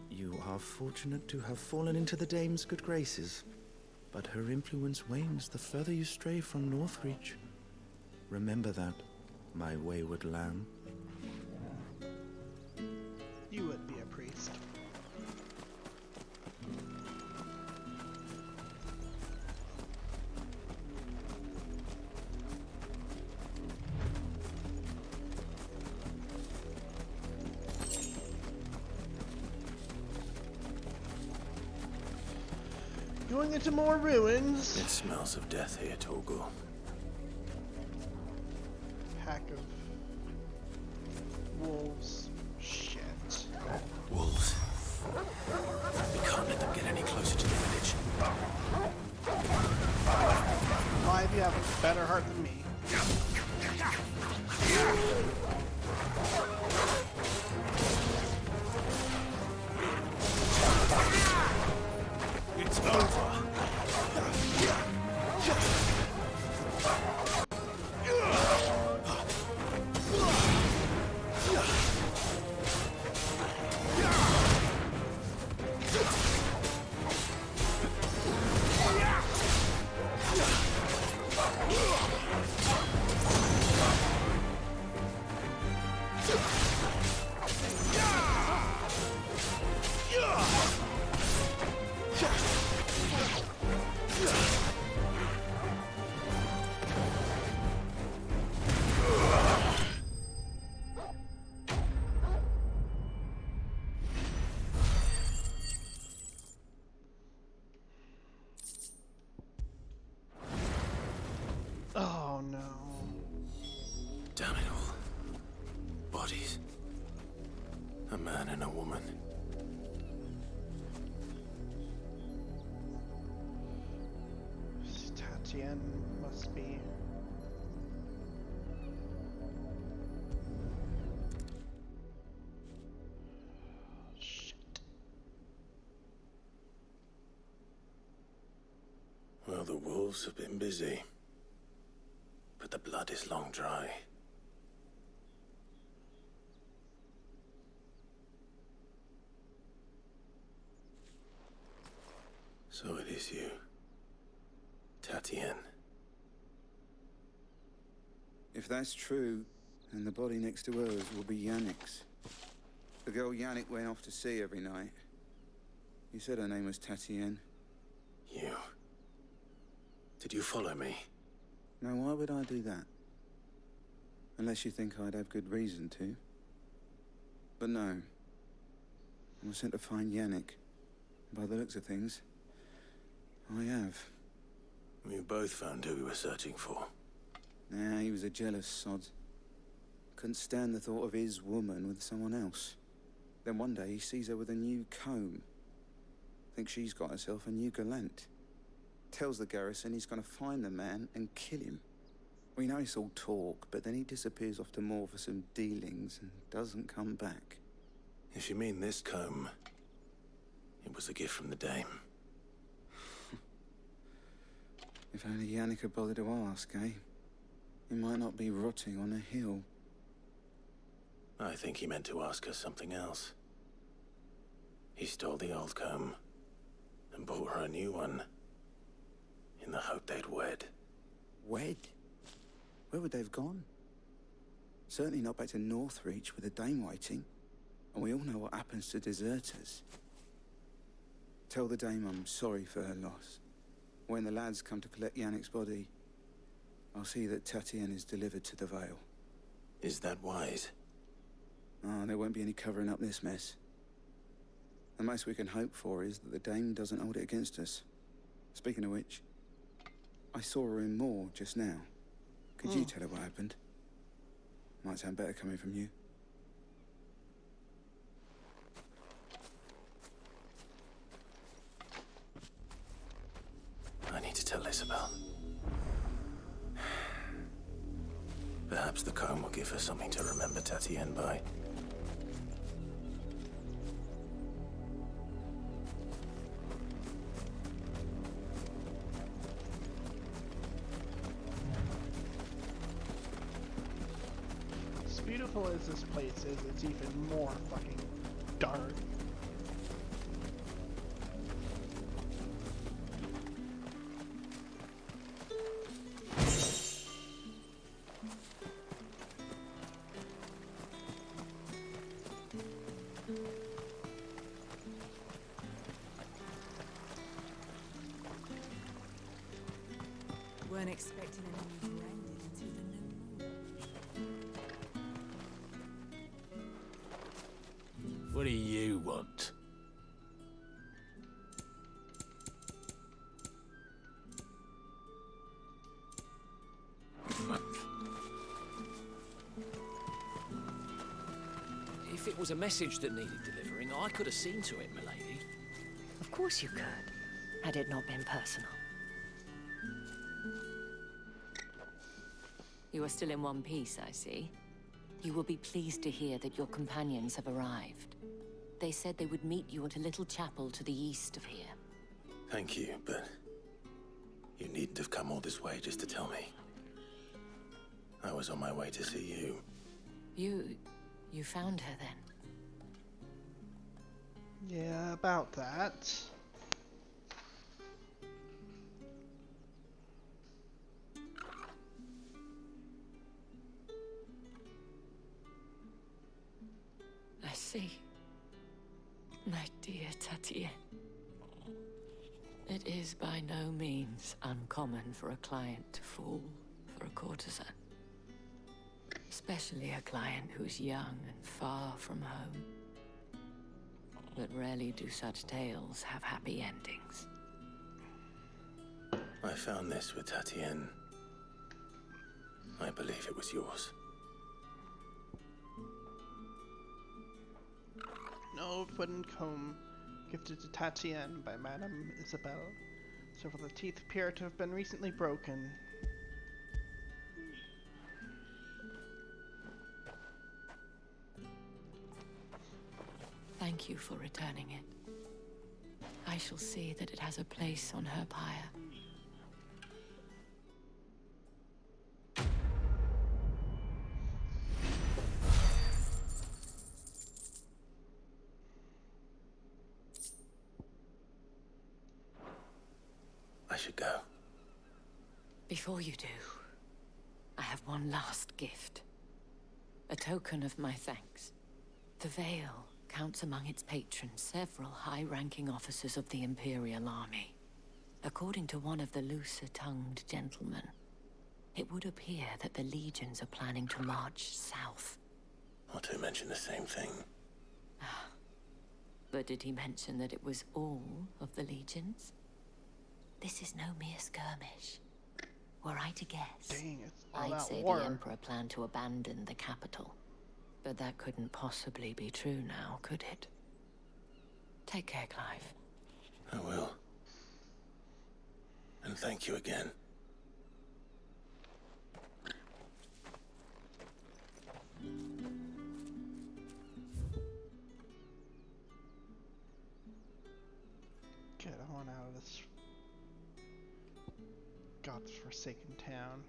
You are fortunate to have fallen into the dame's good graces, but her influence wanes the further you stray from Northreach. Remember that, my wayward lamb. You would be a priest. Going into more ruins. It smells of death here, Torgal. Pack of wolves. Shit. Wolves. We can't let them get any closer to the village. Why do you have a better heart than me? It's over. Oh no. Damn it all. Bodies. A man and a woman. Tatian must be. Shit. Well, the wolves have been busy. But the blood is long dry. So it is you, Tatian. If that's true, then the body next to hers will be Yannick's. The girl Yannick went off to see every night. You said her name was Tatian. You. Did you follow me? Now, why would I do that? Unless you think I'd have good reason to. But no. I was sent to find Yannick. By the looks of things, I have. We both found who we were searching for. Nah, he was a jealous sod. Couldn't stand the thought of his woman with someone else. Then one day he sees her with a new comb. Thinks she's got herself a new gallant. Tells the garrison he's gonna find the man and kill him. We know it's all talk, but then he disappears off to Moor for some dealings and doesn't come back. If you mean this comb, it was a gift from the dame. If only Yannick had bothered to ask, eh? He might not be rotting on a hill. I think he meant to ask us something else. He stole the old comb and bought her a new one in the hope they'd wed. Wed? Where would they have gone? Certainly not back to Northreach with a dame waiting. And we all know what happens to deserters. Tell the dame I'm sorry for her loss. When the lads come to collect Yannick's body, I'll see that Tatian is delivered to the Vale. Is that wise? Oh, there won't be any covering up this mess. The most we can hope for is that the dame doesn't hold it against us. Speaking of which, I saw her in Moor just now. Could you tell her what happened? Might sound better coming from you. I need to tell Isabel. Perhaps the comb will give her something to remember Tatian by. As beautiful as this place is, it's even more fucking dark. Weren't expecting any news branded until the new moon. What do you want? was a message that needed delivering, I could have seen to it, milady. Of course you could, had it not been personal. You are still in one piece, I see. You will be pleased to hear that your companions have arrived. They said they would meet you at a little chapel to the east of here. Thank you, but you needn't have come all this way just to tell me. I was on my way to see you. You found her then? Yeah, about that. I see. My dear Tatienne. It is by no means uncommon for a client to fall for a courtesan. Especially a client who's young and far from home. But rarely do such tales have happy endings. I found this with Tatienne. I believe it was yours. An old wooden comb gifted to Tatienne by Madame Isabelle. Several of the teeth appear to have been recently broken. Thank you for returning it. I shall see that it has a place on her pyre. I should go. Before you do, I have one last gift. A token of my thanks. The Vale counts among its patrons several high-ranking officers of the Imperial Army. According to one of the looser-tongued gentlemen, it would appear that the legions are planning to march south. Otto mentioned the same thing. But did he mention that it was all of the legions? This is no mere skirmish. Were I to guess, Dang, it's all I'd out say war. the Emperor planned to abandon the capital. But that couldn't possibly be true now, could it? Take care, Clive. I will. And thank you again. Get on out of this godforsaken town.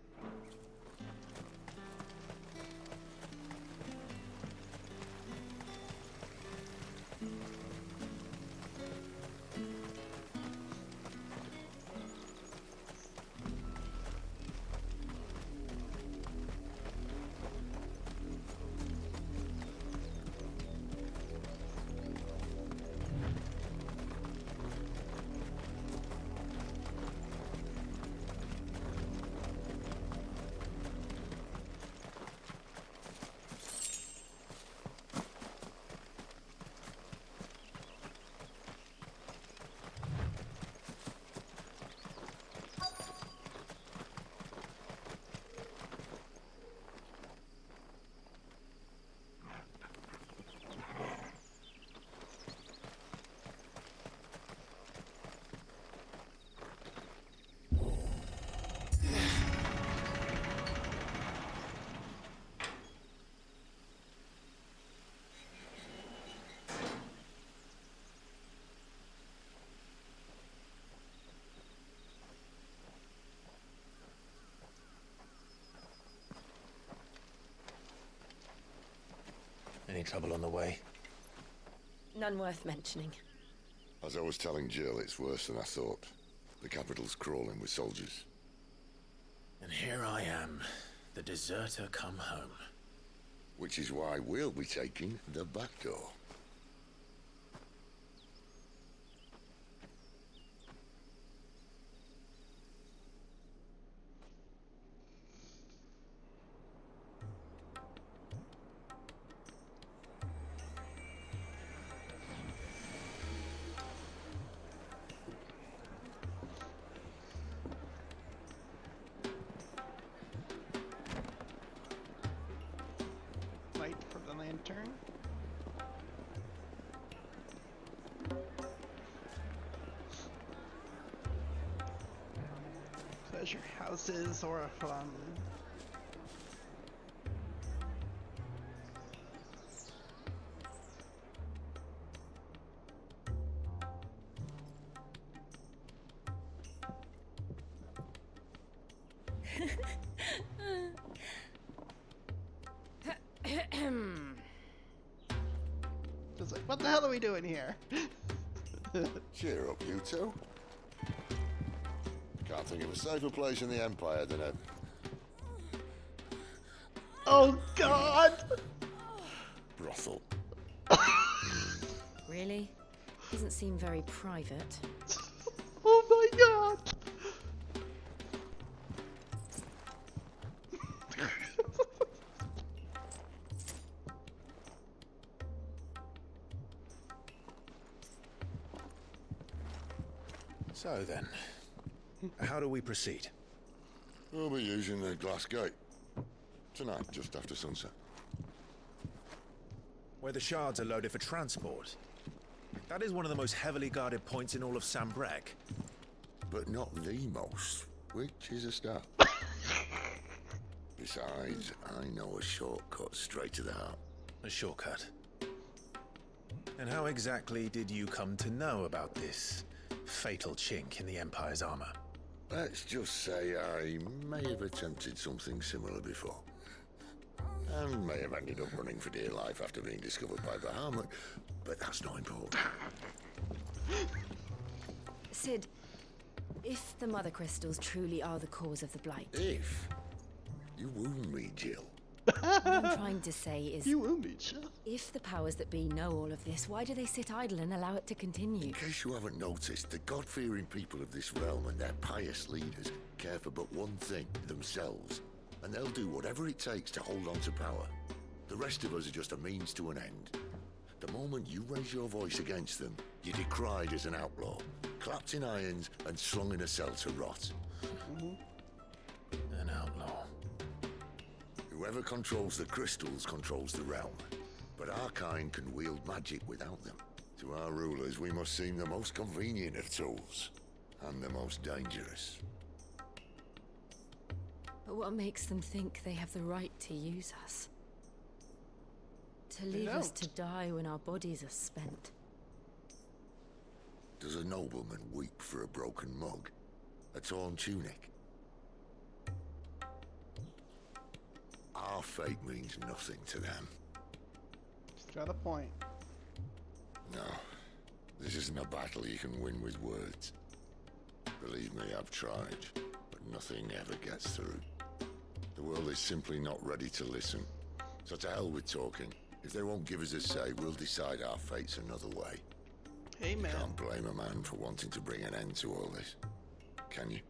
Any trouble on the way? None worth mentioning. As I was telling Jill, it's worse than I thought. The capital's crawling with soldiers. And here I am, the deserter come home. Which is why we'll be taking the back door. Light for the lantern. treasure houses or Just like, what the hell are we doing here? Cheer up, you two. Can't think of a safer place in the Empire than a... Oh, God! brothel. Really? Doesn't seem very private. Oh my God! So then, how do we proceed? We'll be using the glass gate. Tonight, just after sunset. Where the shards are loaded for transport. That is one of the most heavily guarded points in all of Sambrek. But not the most, which is a start. Besides, I know a shortcut straight to the heart. A shortcut? And how exactly did you come to know about this fatal chink in the Empire's armor? Let's just say I may have attempted something similar before. And may have ended up running for dear life after being discovered by Bahamut, but that's not important. Sid, if the Mother Crystals truly are the cause of the Blight... If? You wound me, Jill. What I'm trying to say is... You wound me, Jill. If the powers that be know all of this, why do they sit idle and allow it to continue? In case you haven't noticed, the God-fearing people of this realm and their pious leaders care for but one thing, themselves. And they'll do whatever it takes to hold on to power. The rest of us are just a means to an end. The moment you raise your voice against them, you're decried as an outlaw, clapped in irons and slung in a cell to rot. An outlaw. Whoever controls the crystals controls the realm. But our kind can wield magic without them. To our rulers, we must seem the most convenient of tools. And the most dangerous. But what makes them think they have the right to use us? To leave us to die when our bodies are spent? Does a nobleman weep for a broken mug? A torn tunic? Our fate means nothing to them. Just got a point. No. This isn't a battle you can win with words. Believe me, I've tried, but nothing ever gets through. The world is simply not ready to listen. So to hell with talking. If they won't give us a say, we'll decide our fates another way. Amen. You can't blame a man for wanting to bring an end to all this. Can you?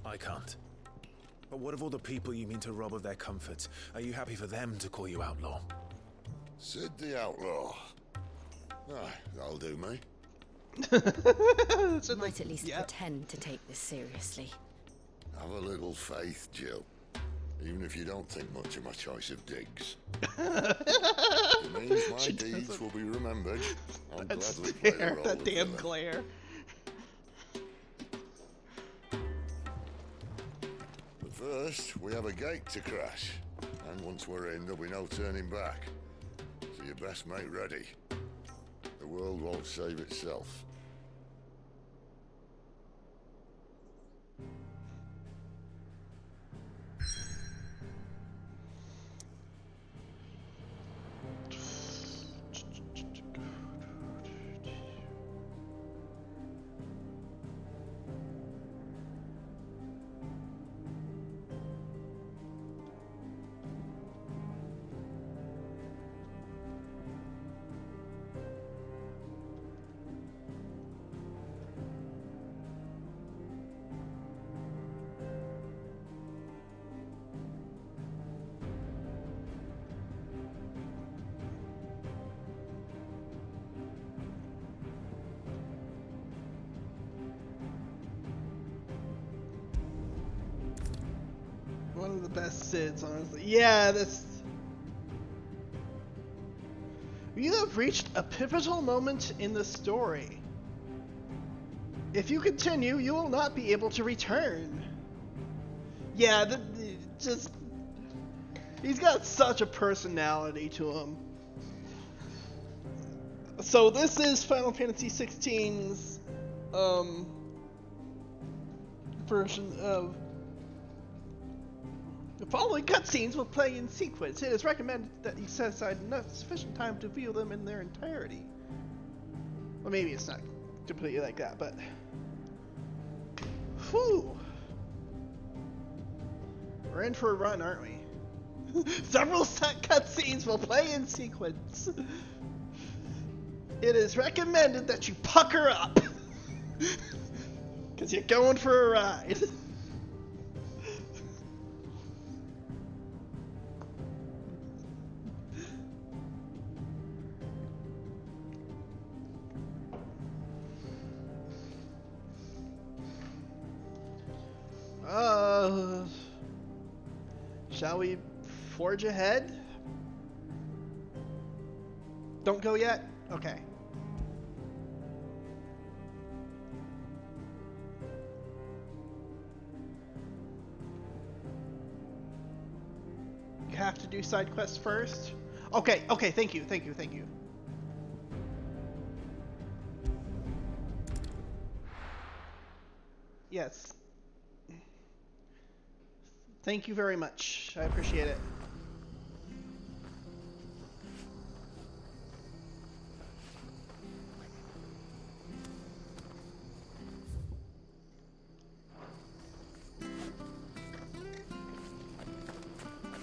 I can't. But what of all the people you mean to rob of their comforts? Are you happy for them to call you outlaw? Sid the outlaw. Aye, that'll do me. Might at least pretend to take this seriously. Have a little faith, Jill. Even if you don't think much of my choice of digs. It means my deeds will be remembered. I'll gladly play a role that damn glare. But first, we have a gate to crash. And once we're in, there'll be no turning back. So you best make ready. The world won't save itself. One of the best Sids, honestly. Yeah, this... You have reached a pivotal moment in the story. If you continue, you will not be able to return. Yeah, just... He's got such a personality to him. So this is Final Fantasy XVI's version of... The following cutscenes will play in sequence. It is recommended that you set aside sufficient time to view them in their entirety. Well, maybe it's not completely like that, but... Whew! We're in for a run, aren't we? Several cutscenes will play in sequence. It is recommended that you pucker up. Because you're going for a ride. Shall we forge ahead? Don't go yet? Okay. You have to do side quests first? Okay, okay, thank you. Yes. Thank you very much. I appreciate it.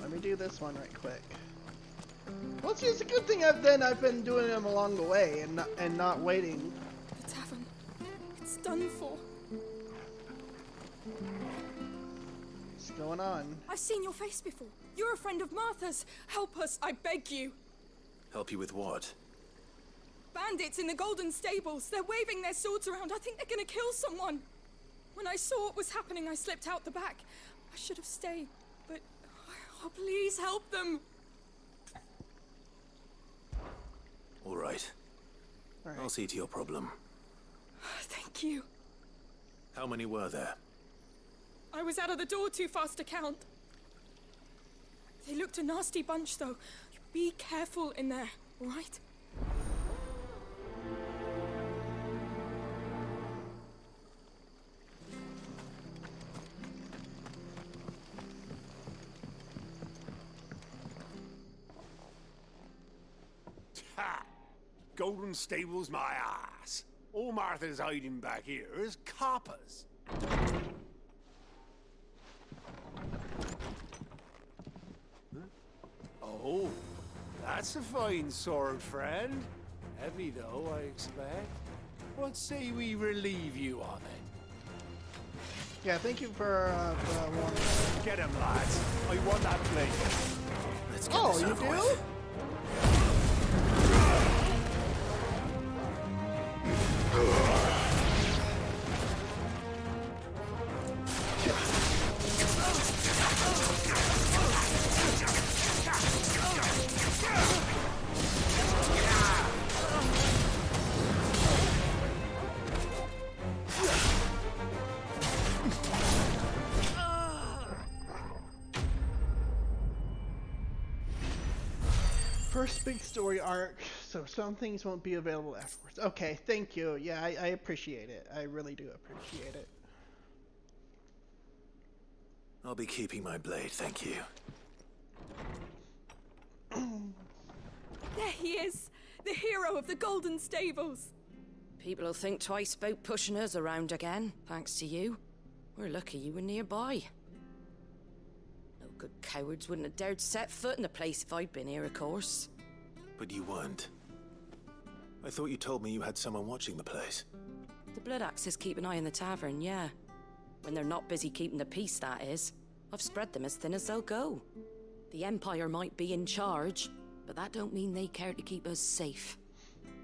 Let me do this one right quick. Well, it's just a good thing I've been doing them along the way and not waiting. The tavern. It's done for. What's going on? I've seen your face before. You're a friend of Martha's. Help us, I beg you. Help you with what? Bandits in the Golden Stables. They're waving their swords around. I think they're gonna kill someone. When I saw what was happening, I slipped out the back. I should have stayed, but... Oh, please help them. All right. I'll see to your problem. Thank you. How many were there? I was out of the door too fast to count. They looked a nasty bunch, though. Be careful in there, all right? Ha! Golden Stables my ass. All Martha's hiding back here is coppers. Oh, that's a fine sword, friend. Heavy, though, I expect. What say we relieve you of it? Yeah, thank you for warning. Get him, lads. I want that plate. Let's get this over with. First big story arc, so some things won't be available afterwards. Okay, thank you. Yeah, I appreciate it. I really do appreciate it. I'll be keeping my blade, thank you. There he is, the hero of the Golden Stables. People will think twice about pushing us around again, thanks to you. We're lucky you were nearby. No good cowards wouldn't have dared set foot in the place if I'd been here, of course. But you weren't. I thought you told me you had someone watching the place. The Blood Axes keep an eye on the tavern, yeah. When they're not busy keeping the peace, that is. I've spread them as thin as they'll go. The Empire might be in charge, but that don't mean they care to keep us safe.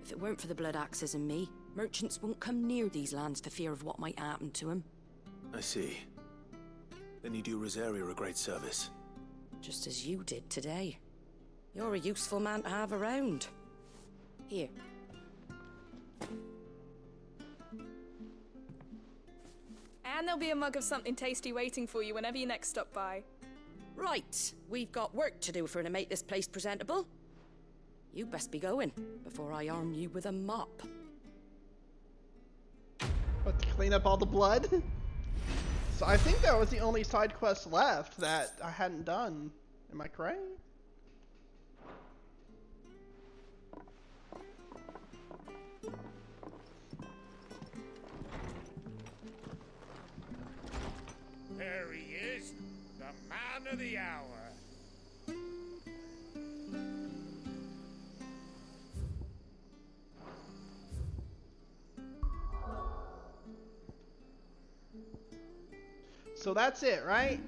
If it weren't for the Blood Axes and me, merchants won't come near these lands for fear of what might happen to them. I see. Then you do Rosaria a great service. Just as you did today. You're a useful man to have around. Here. And there'll be a mug of something tasty waiting for you whenever you next stop by. Right, we've got work to do to make this place presentable. You best be going before I arm you with a mop. What, to clean up all the blood? So I think that was the only side quest left that I hadn't done. Am I correct? There he is, the man of the hour. So that's it, right?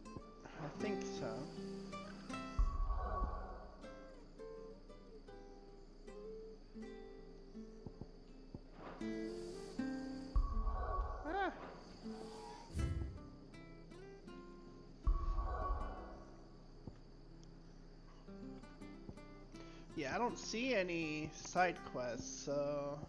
I think so. Ah. Yeah, I don't see any side quests, so...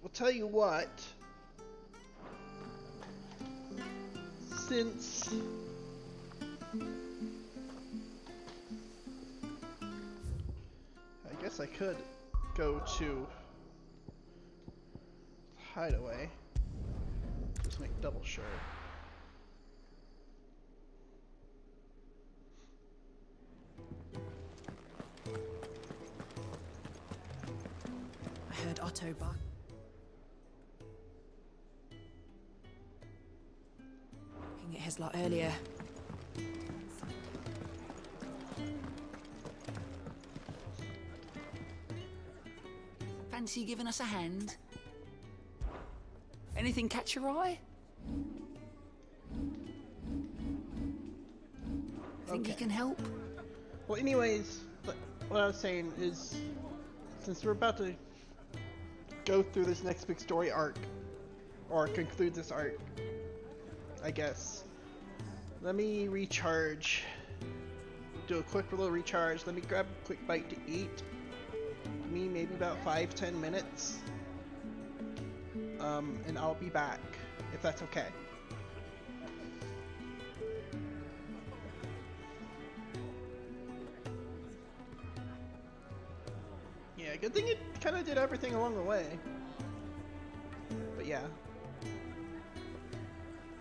We'll tell you what, since I guess I could go to Hideaway, just make double sure. I heard Otto bark. Looking at his lot earlier. Fancy giving us a hand? Anything catch your eye? Think you can help? Well, anyways, what I was saying is, since we're about to go through this next big story arc, or conclude this arc, I guess, let me recharge, do a quick little recharge, let me grab a quick bite to eat, me maybe about 5-10 minutes, and I'll be back, if that's okay. Yeah, good thing it kind of did everything along the way. But yeah.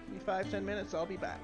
Maybe 5-10 minutes, I'll be back.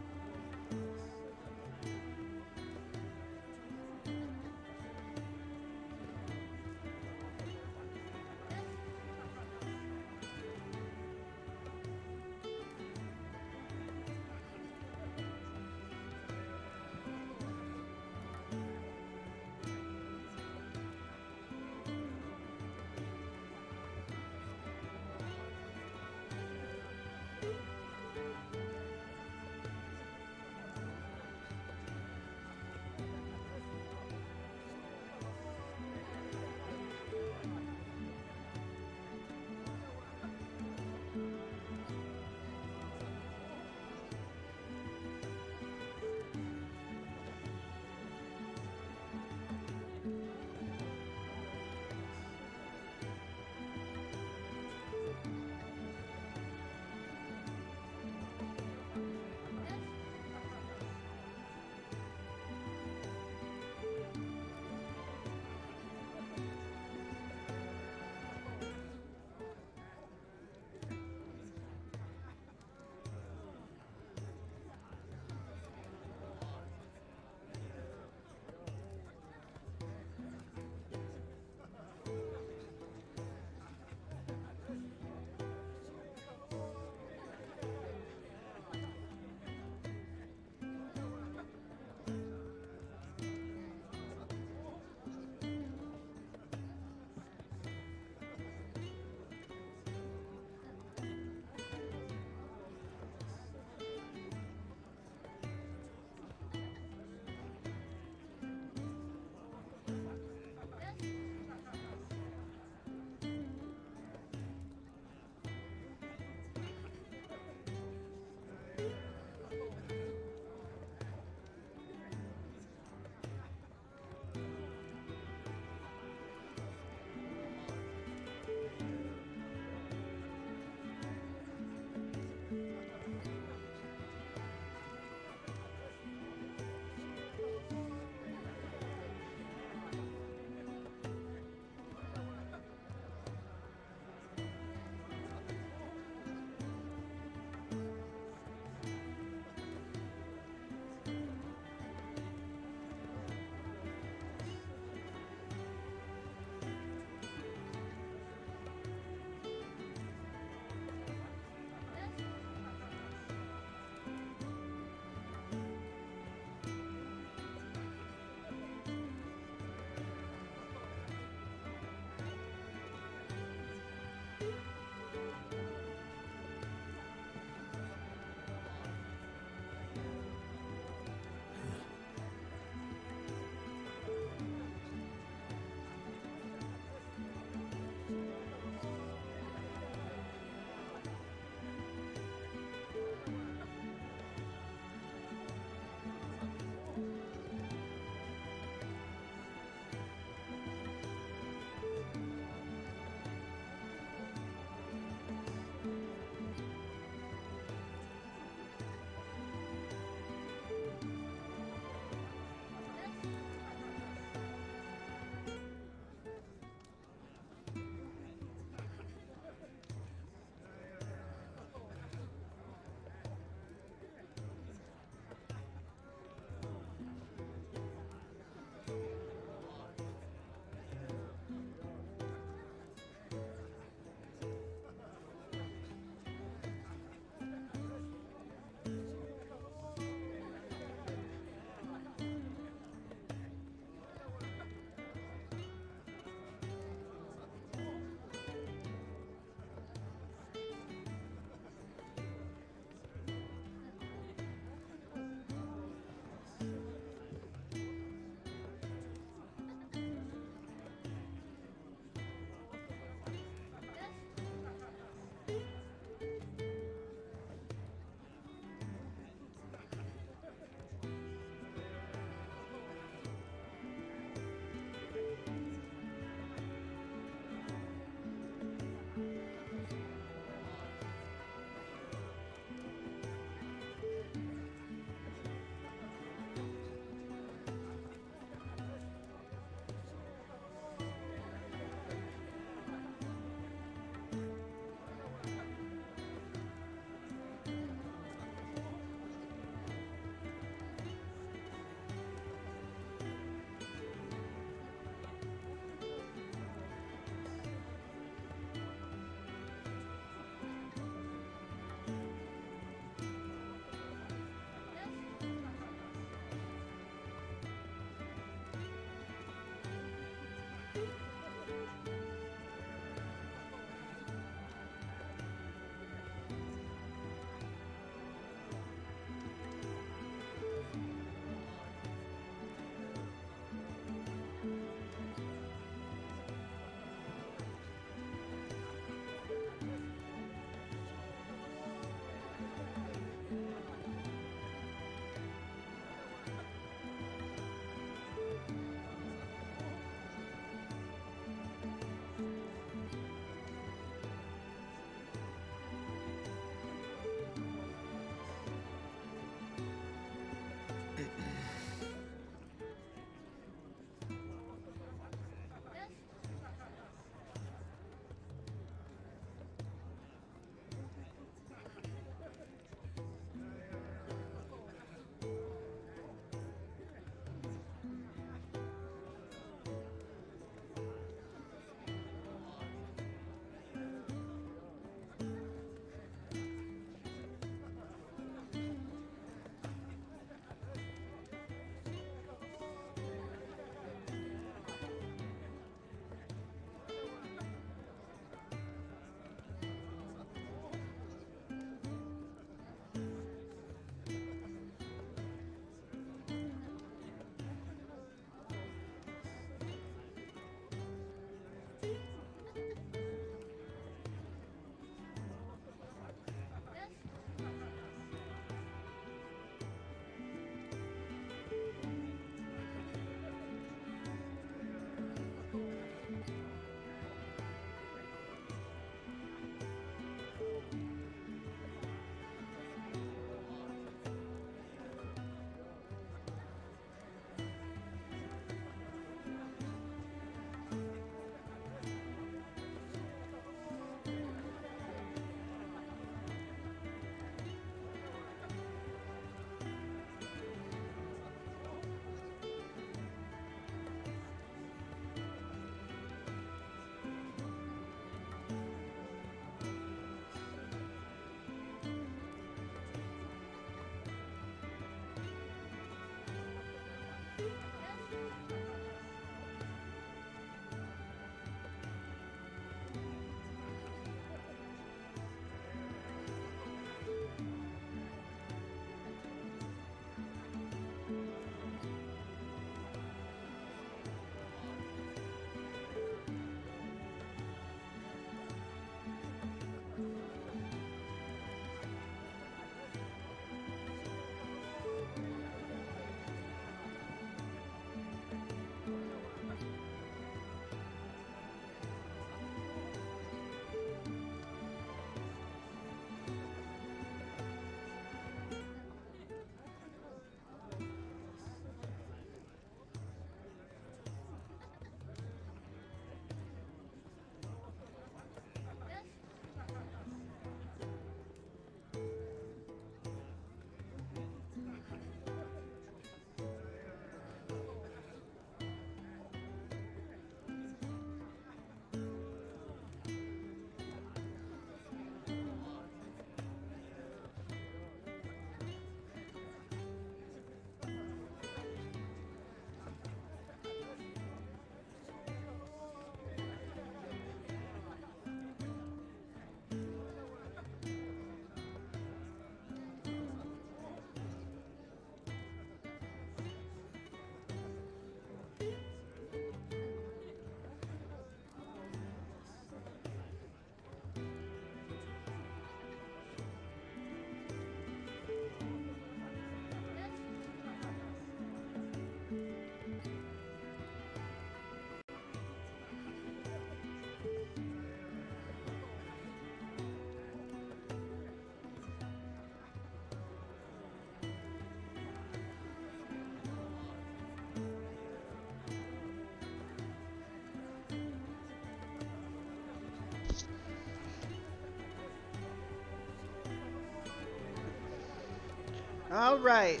All right,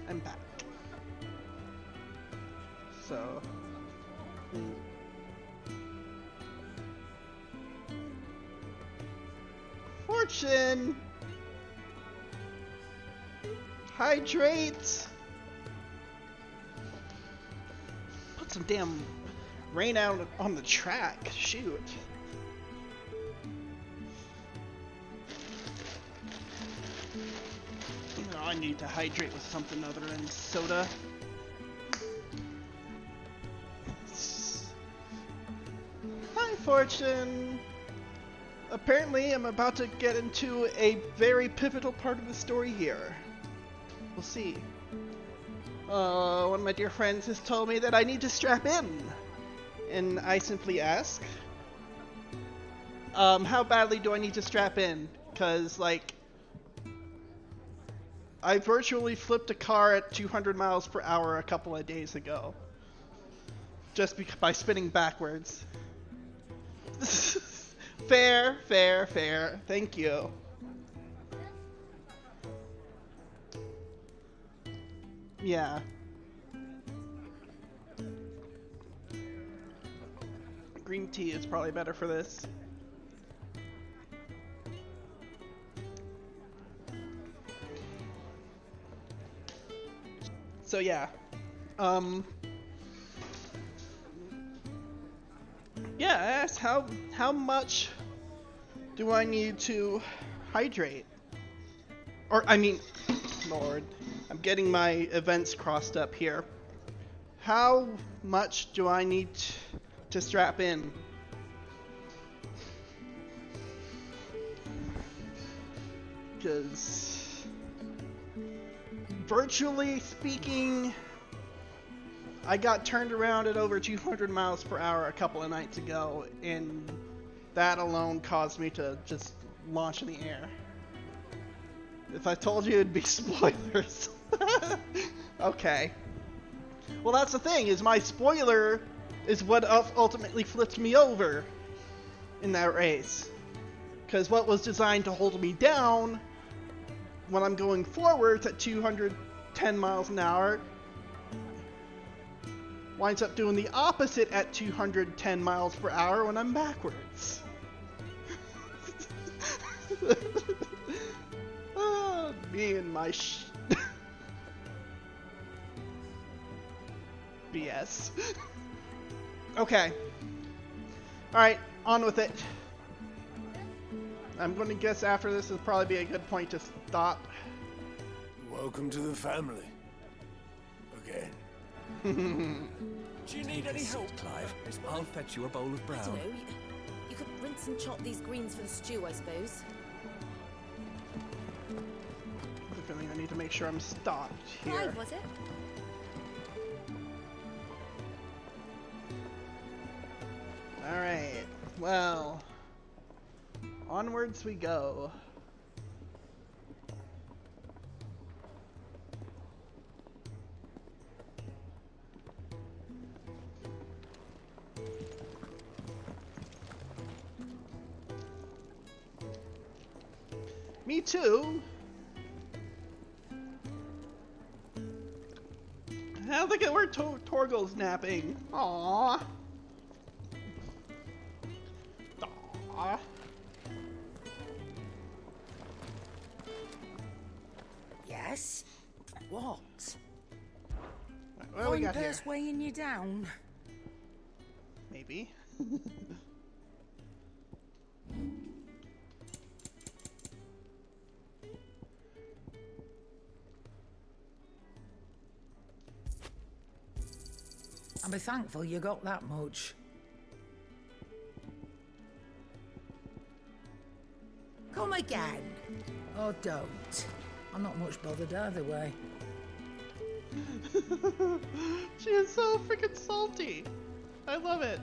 I'm back. So, Fortune, hydrate. Put some damn rain out on the track. Shoot. I need to hydrate with something other than soda. Hi, Fortune! Apparently, I'm about to get into a very pivotal part of the story here. We'll see. One of my dear friends has told me that I need to strap in. And I simply ask, how badly do I need to strap in? Because, like, I virtually flipped a car at 200 miles per hour a couple of days ago. Just by spinning backwards. Fair, fair, fair. Thank you. Yeah. Green tea is probably better for this. So yeah, yeah, I asked how much do I need to hydrate? Or I mean, Lord, I'm getting my events crossed up here. How much do I need to strap in. Because, virtually speaking, I got turned around at over 200 miles per hour a couple of nights ago, and that alone caused me to just launch in the air. If I told you, it'd be spoilers. Okay. Well, that's the thing, is my spoiler is what ultimately flipped me over in that race. Because what was designed to hold me down when I'm going forwards at 210 miles an hour winds up doing the opposite at 210 miles per hour when I'm backwards. Oh, me and my BS. Okay. Alright, on with it. I'm going to guess after this will probably be a good point to stop. Welcome to the family. Again. Do you need any help, Clive? I'll fetch you a bowl of brown. I don't know. You could rinse and chop these greens for the stew, I suppose. The feeling I need to make sure I'm stopped here. Clive, was it? Alright, well, onwards we go. Me too. I look at where Torgal's napping. Aww. Aww. Yes? What? What do we got here? Purse weighing you down? Maybe. I'll be thankful you got that much. Come again. Oh, don't. I'm not much bothered either way. She is so freaking salty. I love it.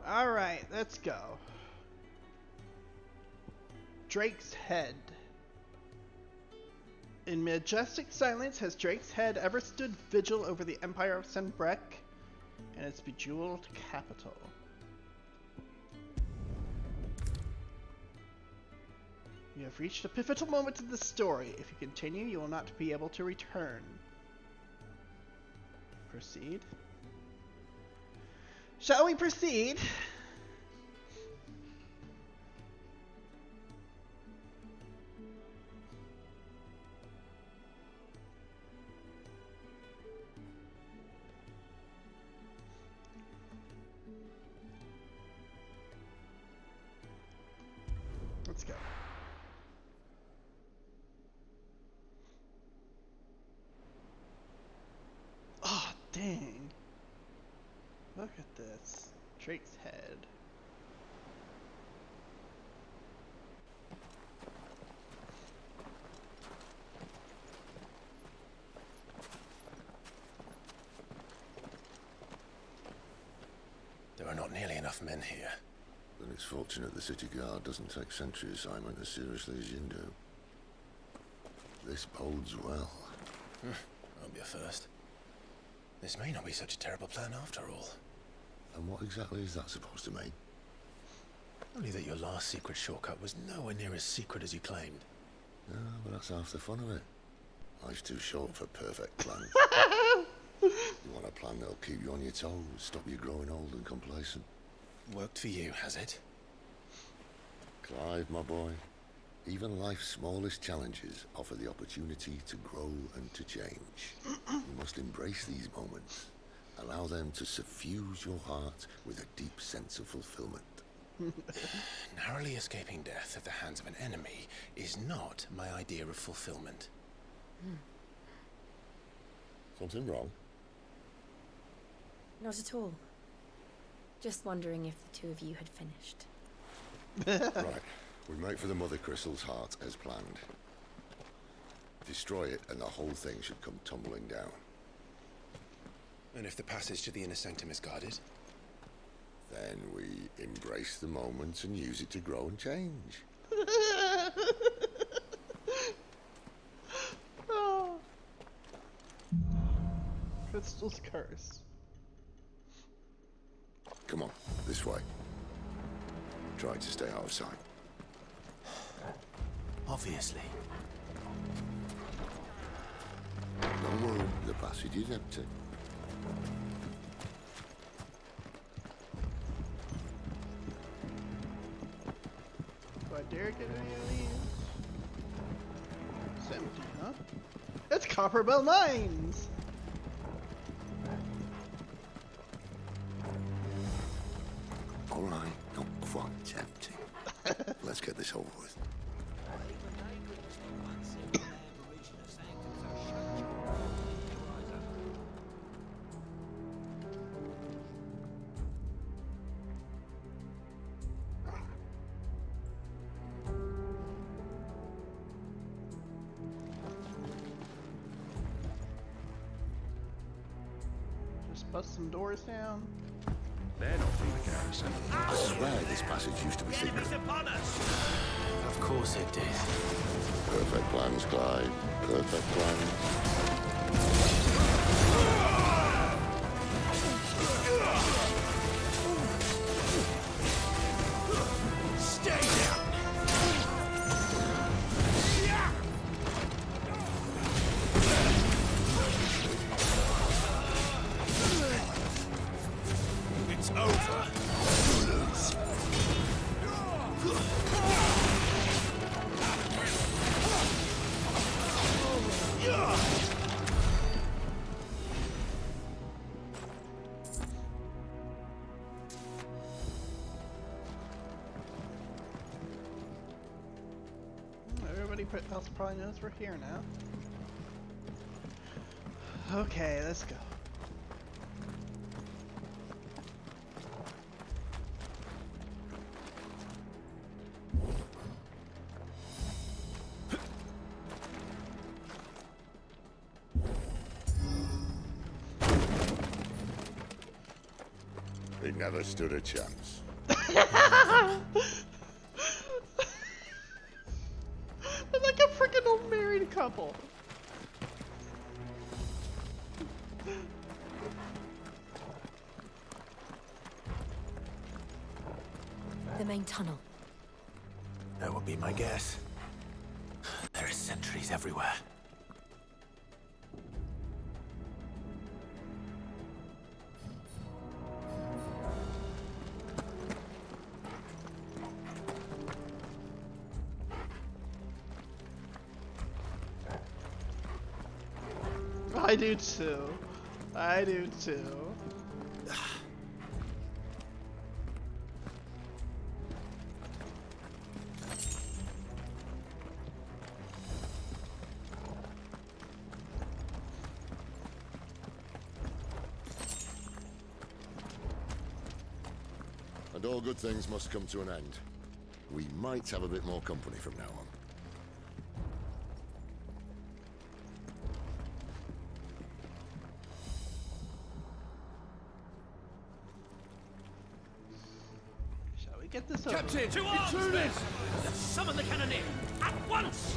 Alright, let's go. Drake's Head. In majestic silence has Drake's Head ever stood vigil over the Empire of Sanbreque and its bejeweled capital. You have reached a pivotal moment in the story. If you continue, you will not be able to return. Proceed. Shall we proceed? Let's go. Oh, dang. Look at this. Drake's Head. There are not nearly enough men here. Then it's fortunate the city guard doesn't take sentry assignment as seriously as you do. This bodes well. Won't be a first. This may not be such a terrible plan after all. And what exactly is that supposed to mean? Only that your last secret shortcut was nowhere near as secret as you claimed. Yeah, but that's half the fun of it. Life's too short for perfect plans. You want a plan that'll keep you on your toes, stop you growing old and complacent. Worked for you, has it? Clive, my boy, even life's smallest challenges offer the opportunity to grow and to change. You must embrace these moments. Allow them to suffuse your heart with a deep sense of fulfillment. Narrowly escaping death at the hands of an enemy is not my idea of fulfillment. Something wrong? Not at all. Just wondering if the two of you had finished. Right. We make for the Mother Crystal's heart as planned. Destroy it and the whole thing should come tumbling down. And if the passage to the inner sanctum is guarded? Then we embrace the moment and use it to grow and change. Oh. Crystal's curse. Come on, this way. Try to stay out of sight. Obviously. Don't worry, the passage is empty. Do I dare get any of these? It's empty, huh? It's Copperbell Mines! All right, not quite empty. Let's get this over with. Just bust some doors down. They're not from the garrison. I swear this passage used to be secret. Of course it did. Perfect plans, Clyde. Perfect plans. Stay down! It's over. You lose. Everybody else probably knows we're here now. Okay, let's go. He never stood a chance. They're like a freaking old married couple. The main tunnel. That would be my guess. There are sentries everywhere. I do too. I do too. And all good things must come to an end. We might have a bit more company from now on. Shall we get this over? Captain, to arms, men! Summon the cannoneer at once!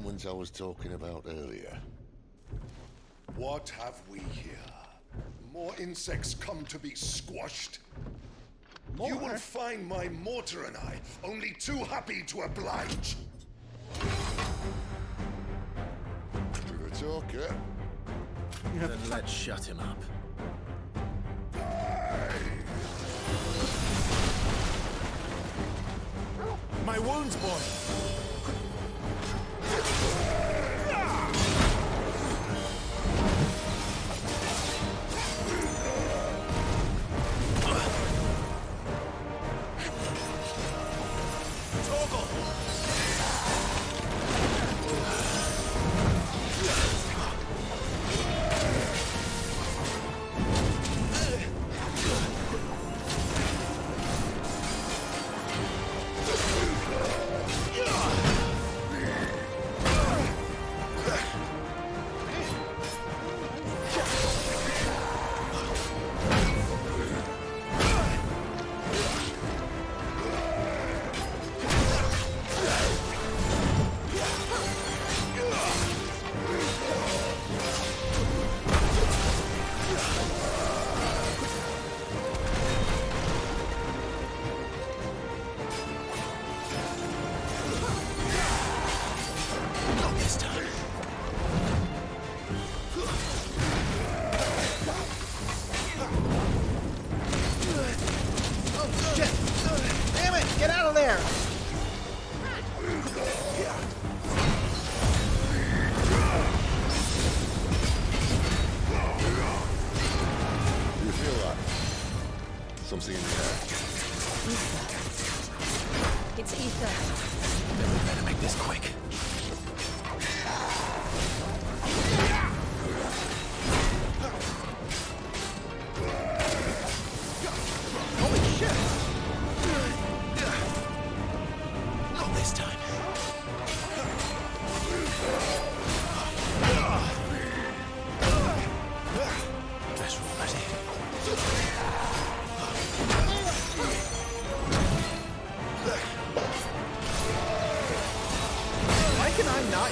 moments I was talking about earlier. What have we here? More insects come to be squashed? More? You will find my mortar and I only too happy to oblige. To the talker. Then let's shut him up. My wounds, boy. Something in the air. It's ether. Then we better make this quick. Holy shit! Not this time. That's ready. Why can I not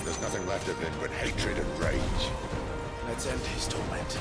There's nothing left of him but hatred and rage. Let's end his torment.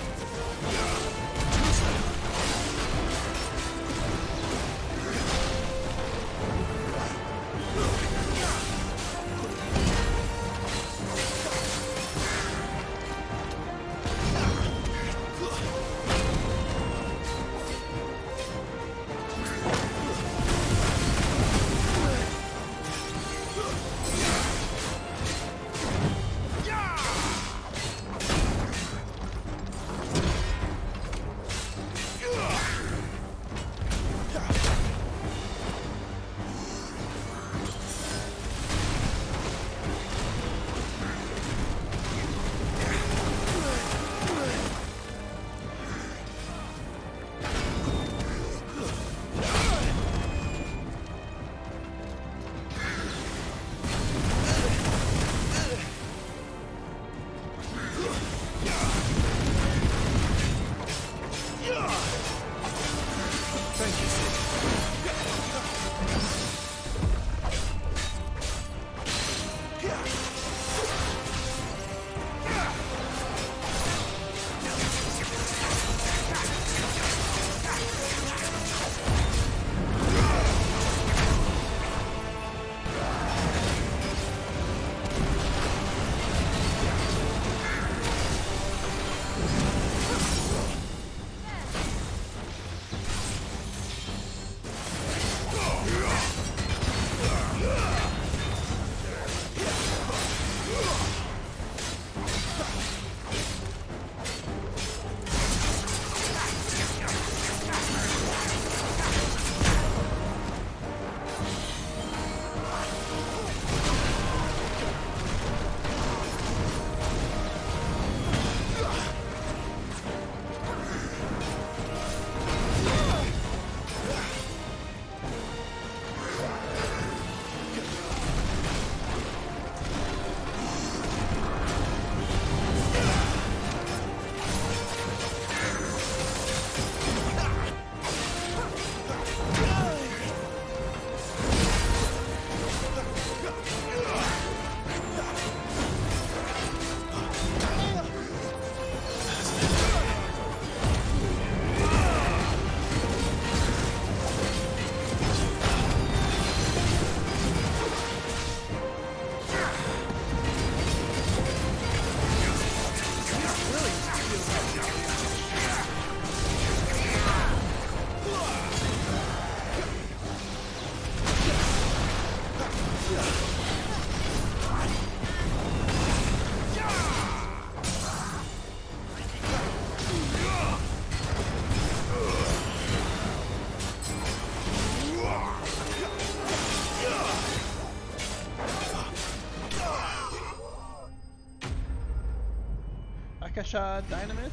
Akasha Dynamis?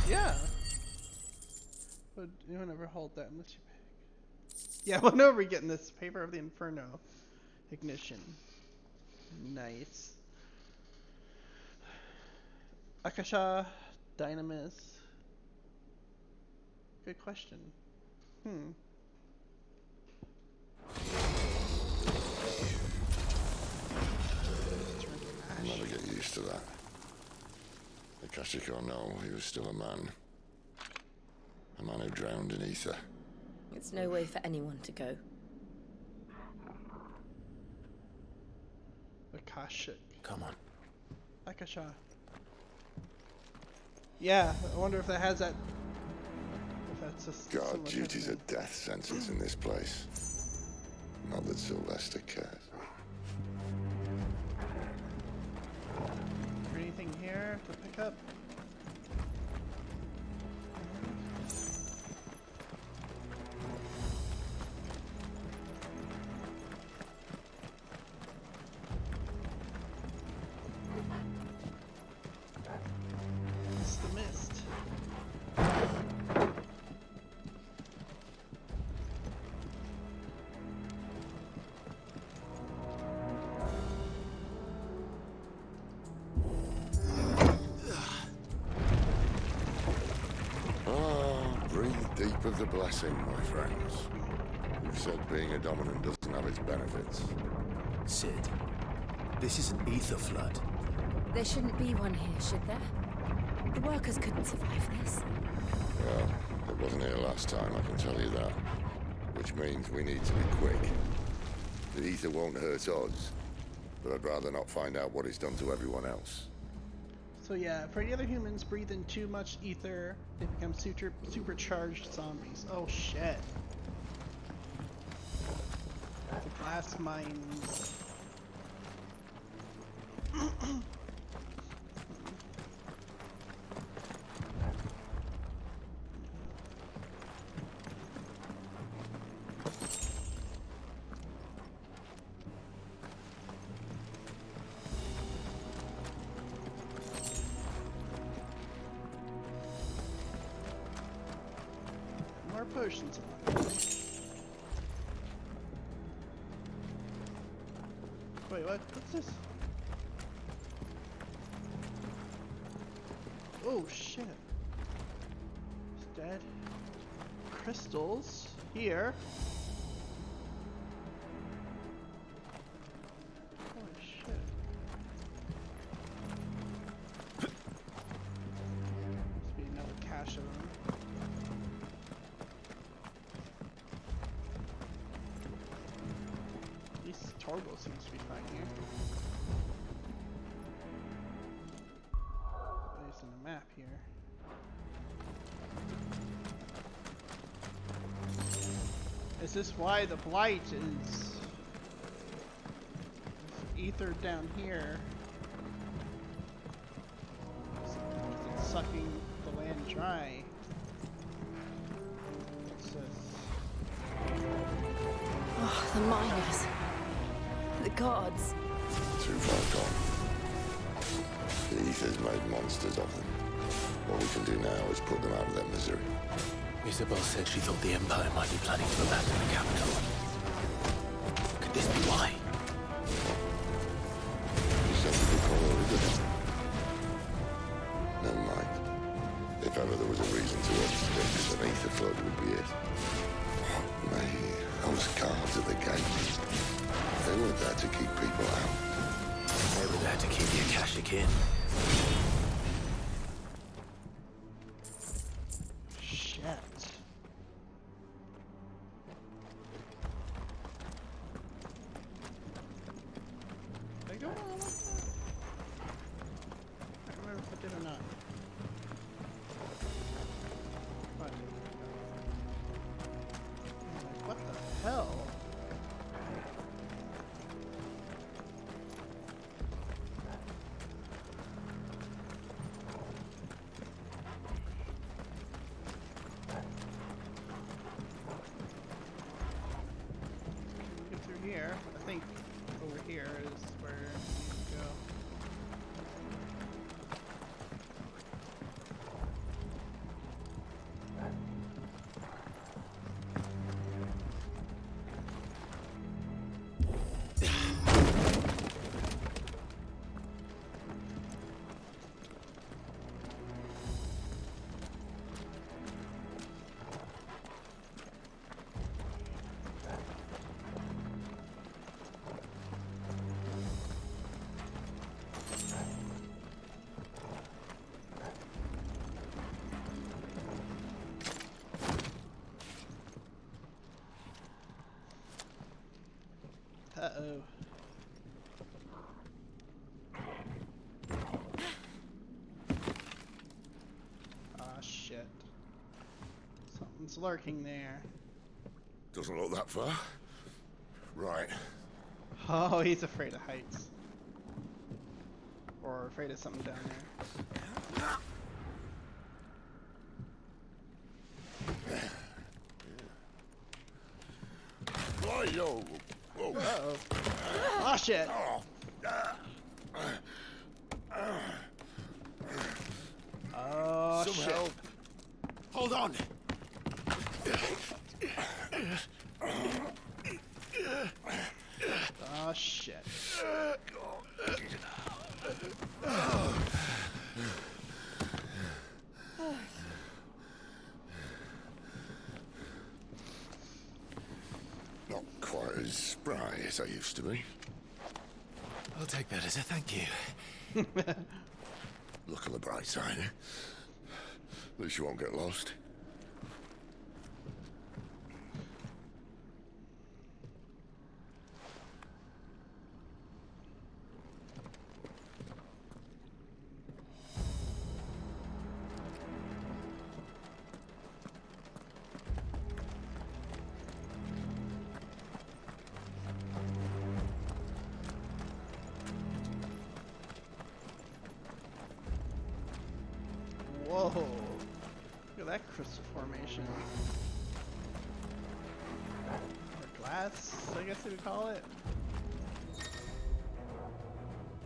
Yeah. Would anyone ever hold that unless you pick? Yeah, when are we getting this? Paper of the Inferno. Ignition. Nice. Akasha Dynamis. Good question. I'm never get used to that. Akashic or no, he was still a man. A man who drowned in ether. It's no way for anyone to go. Akashic. Come on. Akasha. Yeah, I wonder if that has that. If that's just. God, duty's a death sentence in this place. Not that Sylvester cares. Is there anything here to pick up? It's the mist. Breathe deep of the blessing, my friends. You've said being a dominant doesn't have its benefits. Sid, this is an ether flood. There shouldn't be one here, should there? The workers couldn't survive this. Well, it wasn't here last time, I can tell you that. Which means we need to be quick. The ether won't hurt us, but I'd rather not find out what it's done to everyone else. So yeah, for the other humans breathe in too much ether, they become supercharged zombies. Oh shit. The glass mines. More potions. Wait, what? What's this? Oh shit. It's dead. Crystals here. Holy shit. Must be another cache of them. At least Torgo seems to be fine here. There's a map here. Is this why the blight is ether down here? It's sucking the land dry. What's this? Oh, the miners. The gods. Too far gone. The ether's made monsters of them. What we can do now is put them out of their misery. Isabel said she thought the Empire might be planning to abandon the capital. Could this be why? You said we could call her a good. Never mind. If ever there was a reason to upstick, an ether flood would be it. Me, those guards at the gate. They weren't there to keep people out. They were there to keep the Akashic in. Shit. Did I go on like that? I don't remember if I did or not. What? Like, what the hell? Here, I think over here is where we go. Uh-oh. Ah, shit. Something's lurking there. Doesn't look that far. Right. Oh, he's afraid of heights. Or afraid of something down there. Oh, yo. Whoa. Uh-oh. Oh, shit. Oh, Some shit. help. Hold on. Oh, shit. Not quite as spry as I used to be. I'll take that as a thank you. Look on the bright side, eh? At least you won't get lost. Whoa. Look at that crystal formation. Or glass, I guess you would call it.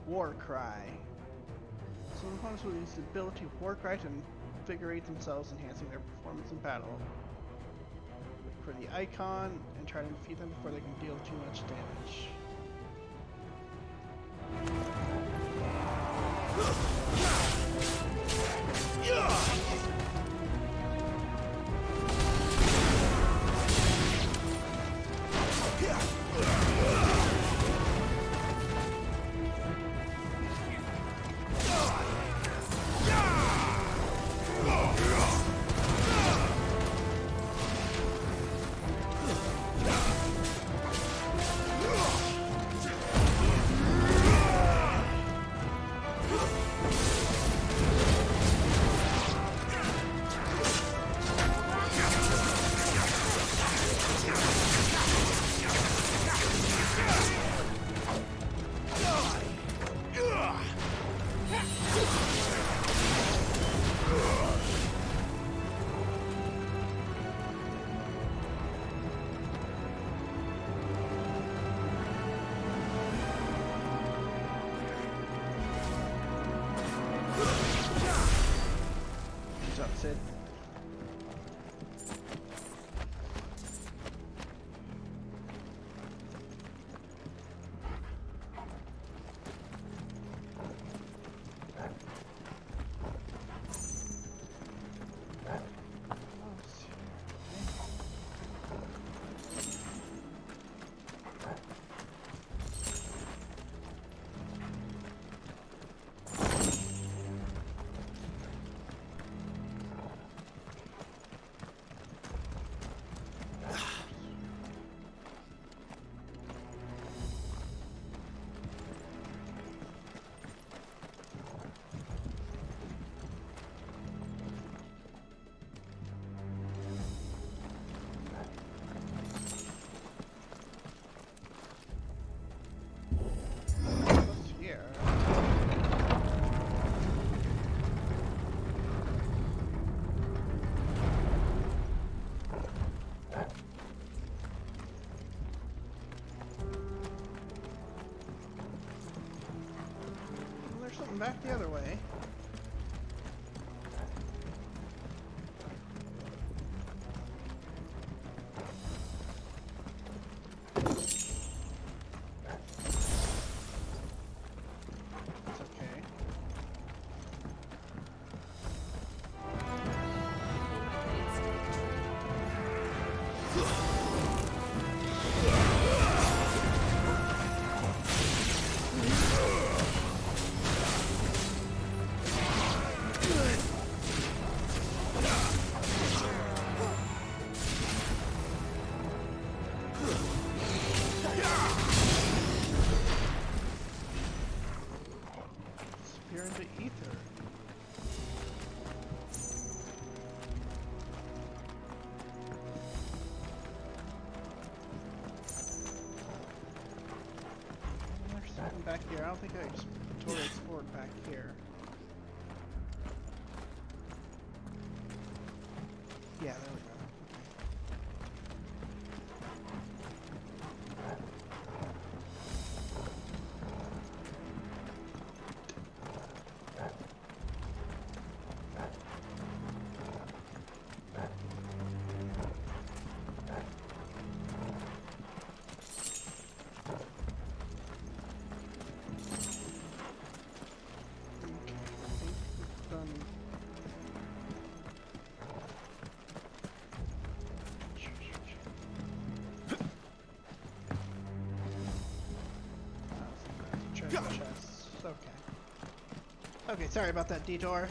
War Cry. Some opponents will use the ability of War Cry to invigorate themselves, enhancing their performance in battle. Look for the icon and try to defeat them before they can deal too much damage. Sid. Back the other way. It's okay. back here. I don't think I just totally explored back here. Yeah, there we go. Chests. Okay. Okay, sorry about that detour.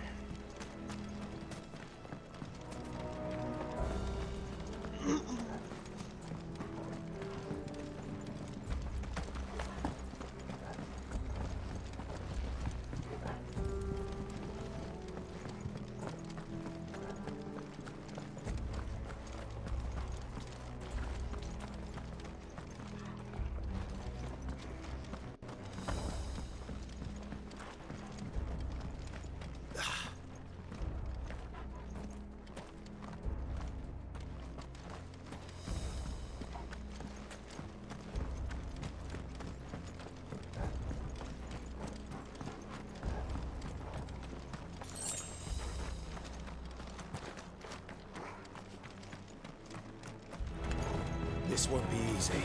This won't be easy.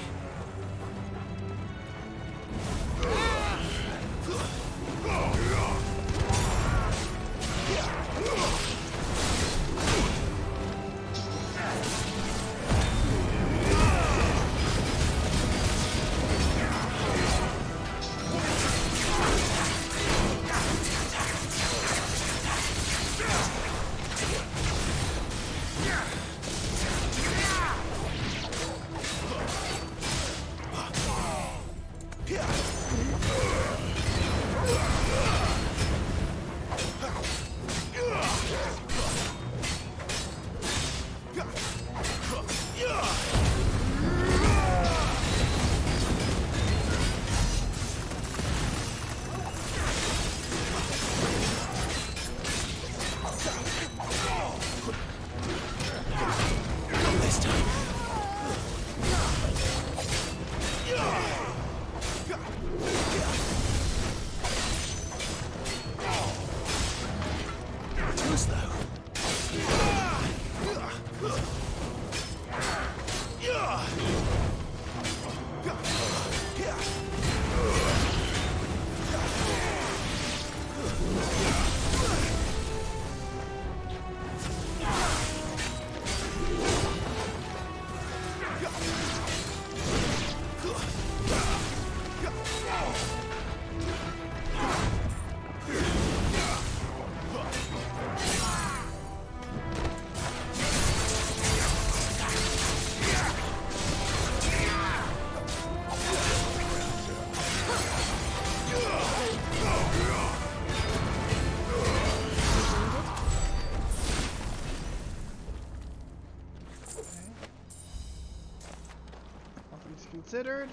Considered.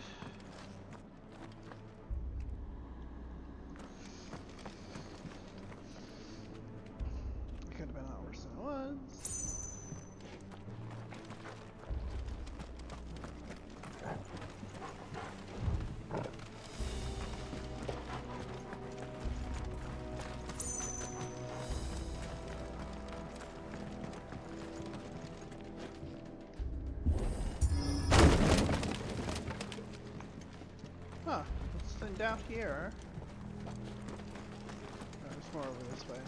Could have been a lot worse than it was. Huh, let's send down here. Oh, there's more over this way.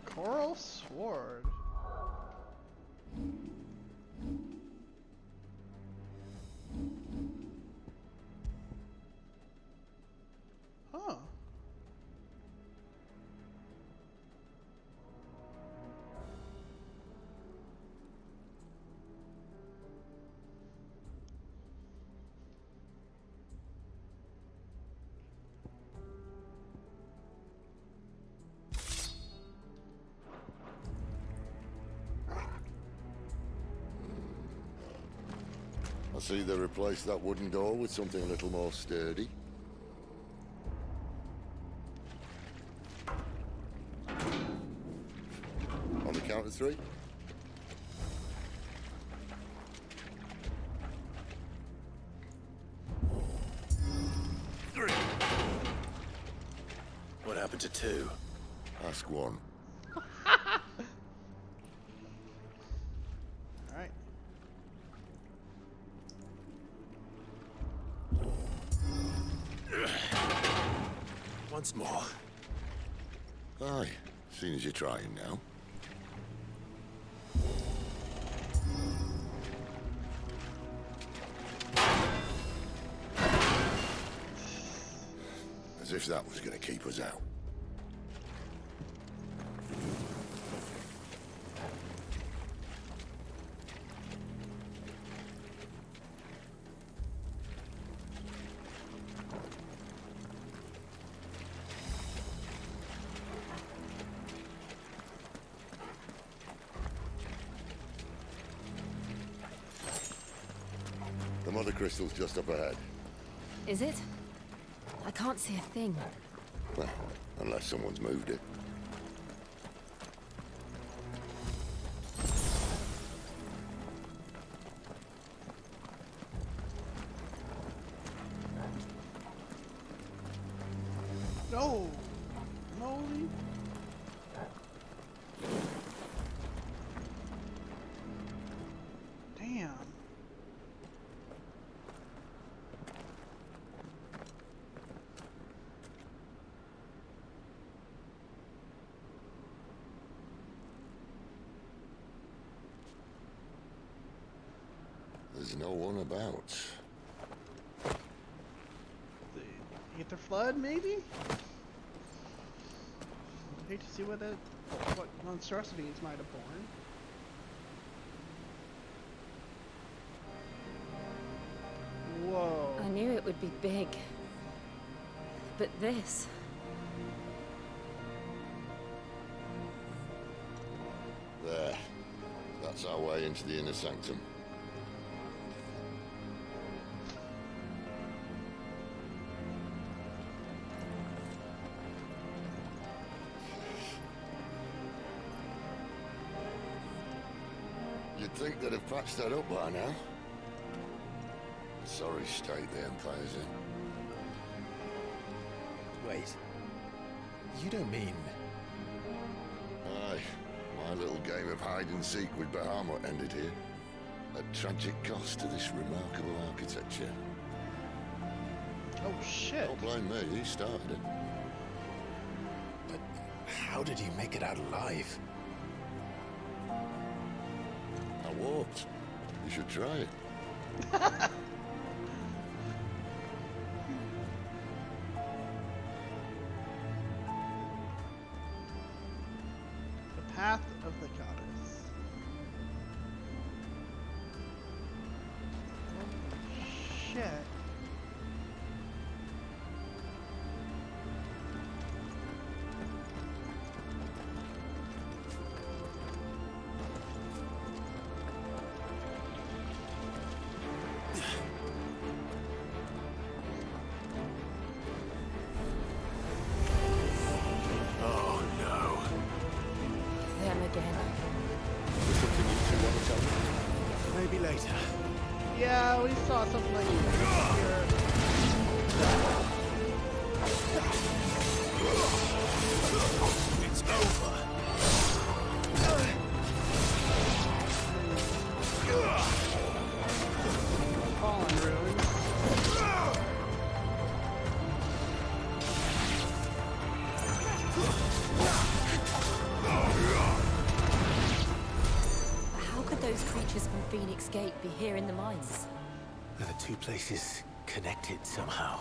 Coral sword. Huh. Let's either replace that wooden door with something a little more sturdy. On the count of 3. What happened to 2? Ask 1. Alright. Once more. Aye, seeing as you're trying now. As if that was going to keep us out. The mother crystal's just up ahead. Is it? I can't see a thing. Well, unless someone's moved it. No! No! Damn. There's no one about. The Aether Flood, maybe? I'd hate to see what monstrosities might have born. Whoa. I knew it would be big. But this... There. That's our way into the inner sanctum. You'd think they'd have patched that up by now. Sorry state the Empire's in. Wait. You don't mean... Aye. My little game of hide-and-seek with Bahamut ended here. At tragic cost to this remarkable architecture. Oh, shit. Don't blame me, he started it. But how did he make it out alive? I walked. You should try it. The Path of the Goddess. Holy shit. Oh no. Them again. There's something you two want to tell me? Maybe later. Yeah, we saw something like that here. It's over. Fallen ruins. How could those creatures from Phoenix Gate be here in the mines? Are the two places connected somehow?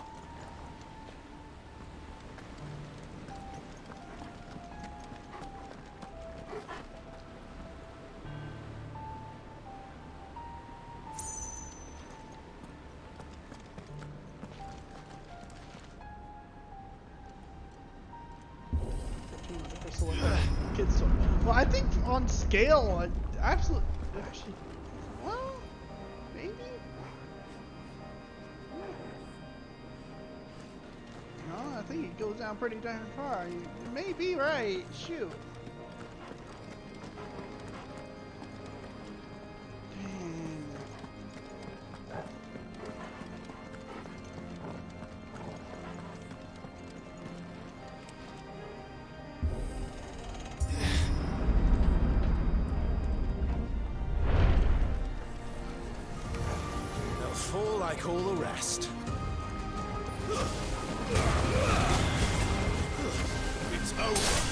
Kids, well, I think on scale, absolutely, actually, well, maybe. think it goes down pretty darn far. You may be right. Shoot. They'll fall like all the rest. It's over.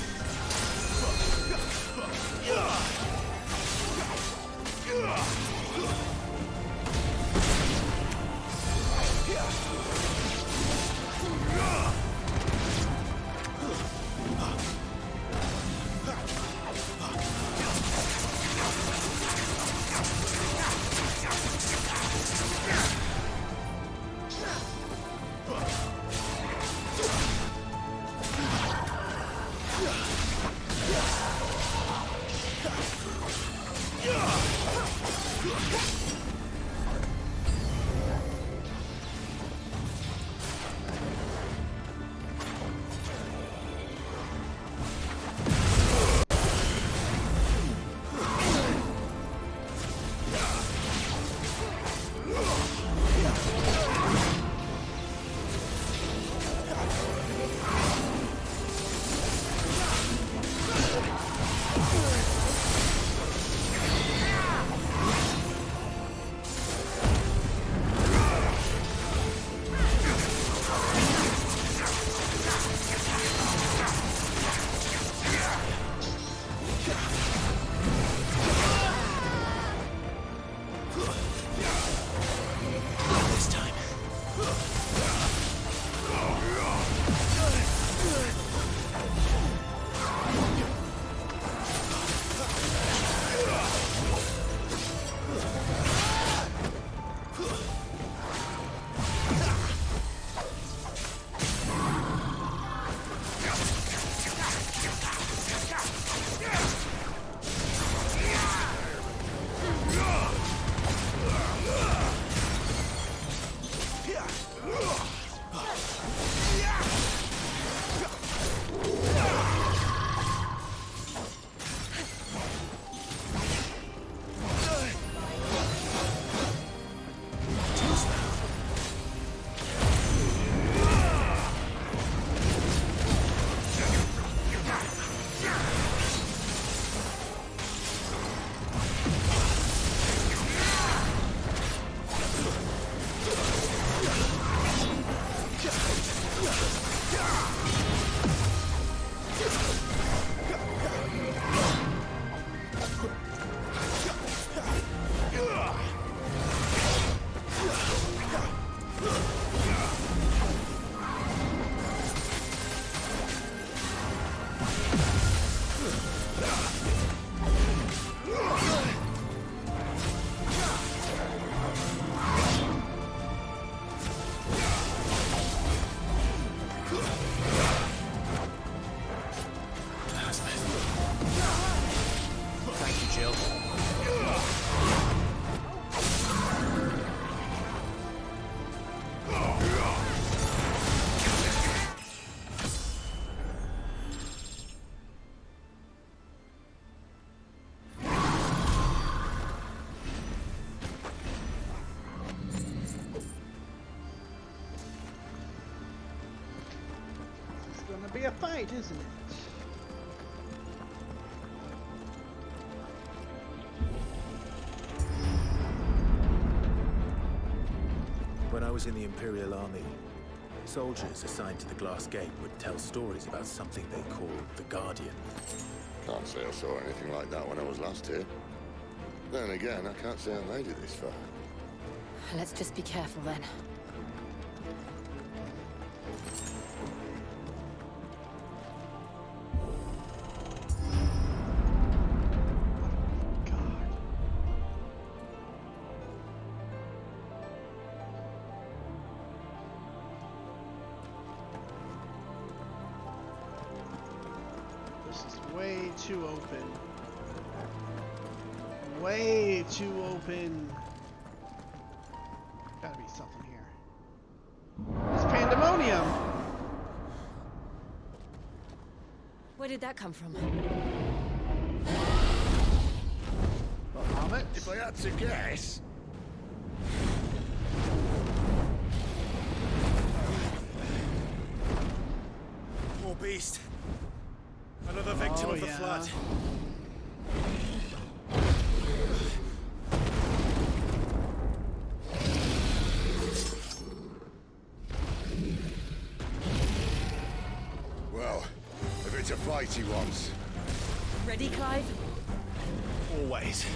Be a fight, isn't it? When I was in the Imperial Army, soldiers assigned to the Glass Gate would tell stories about something they called the Guardian. Can't say I saw anything like that when I was last here. Then again, I can't say I made it this far. Let's just be careful then. Way too open. Way too open. Gotta be something here. It's pandemonium! Where did that come from? If I had to guess... More beast. Another victim of the flood. Well, if it's a fight he wants. Ready, Clive? Always.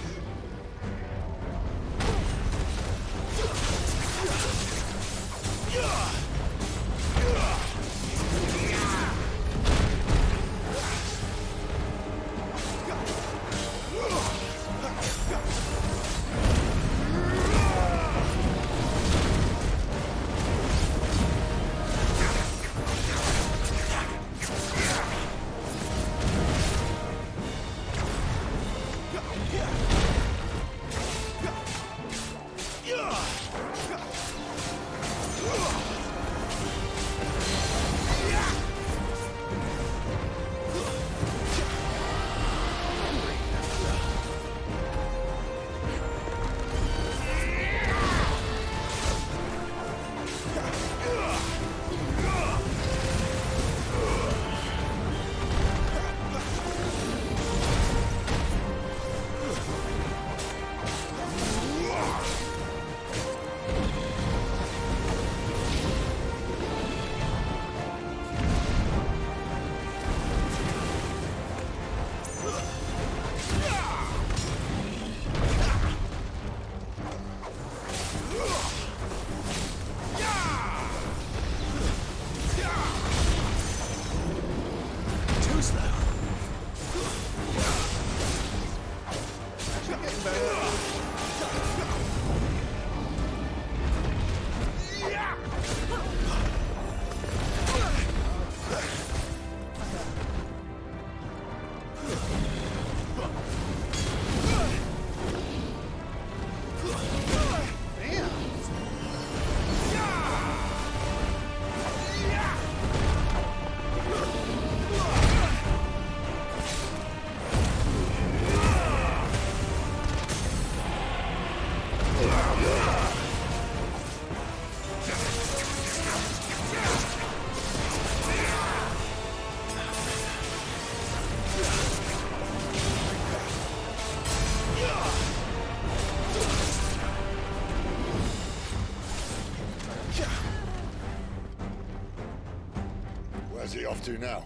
Where's he off to now?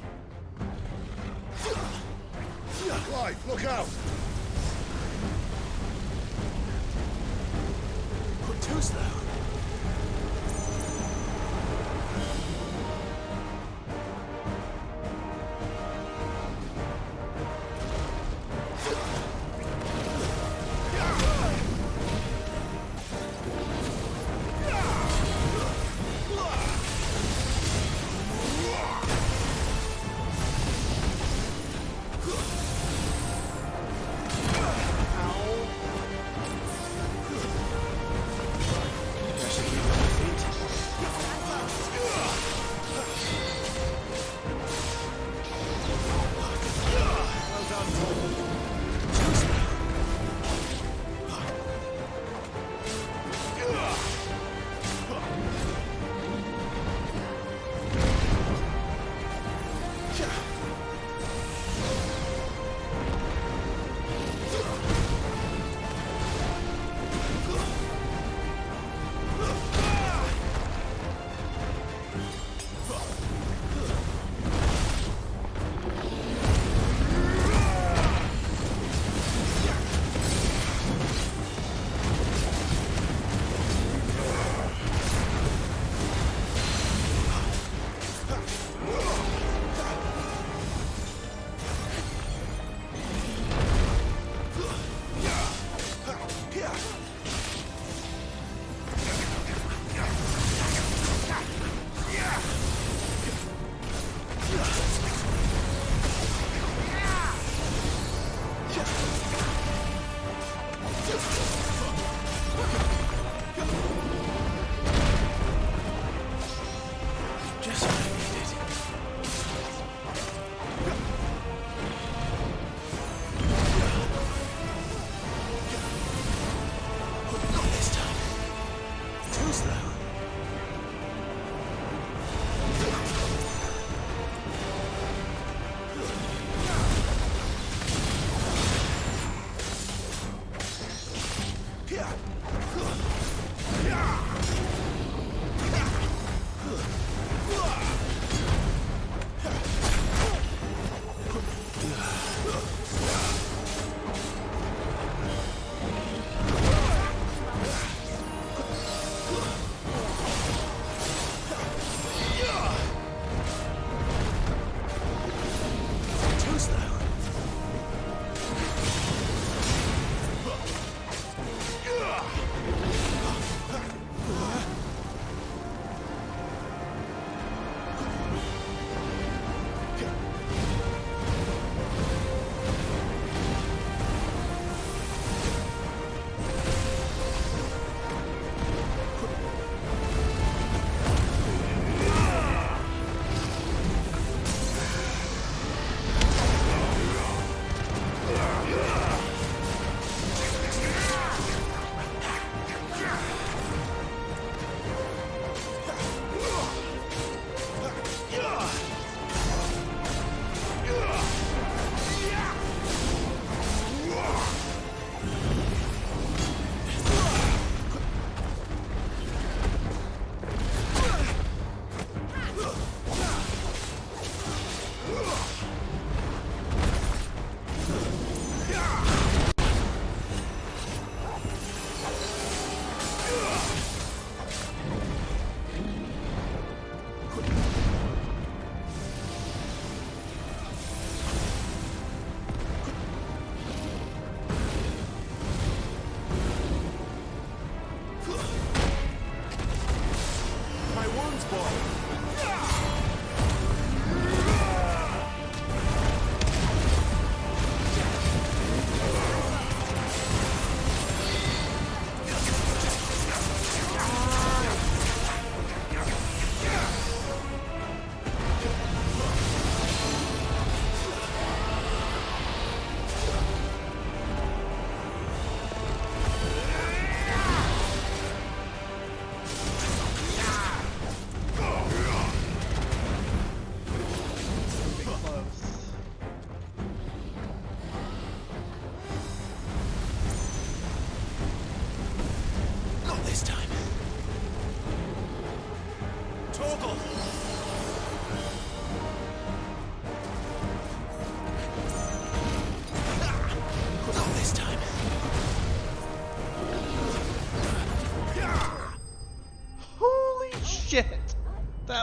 Clive, look out! Too slow.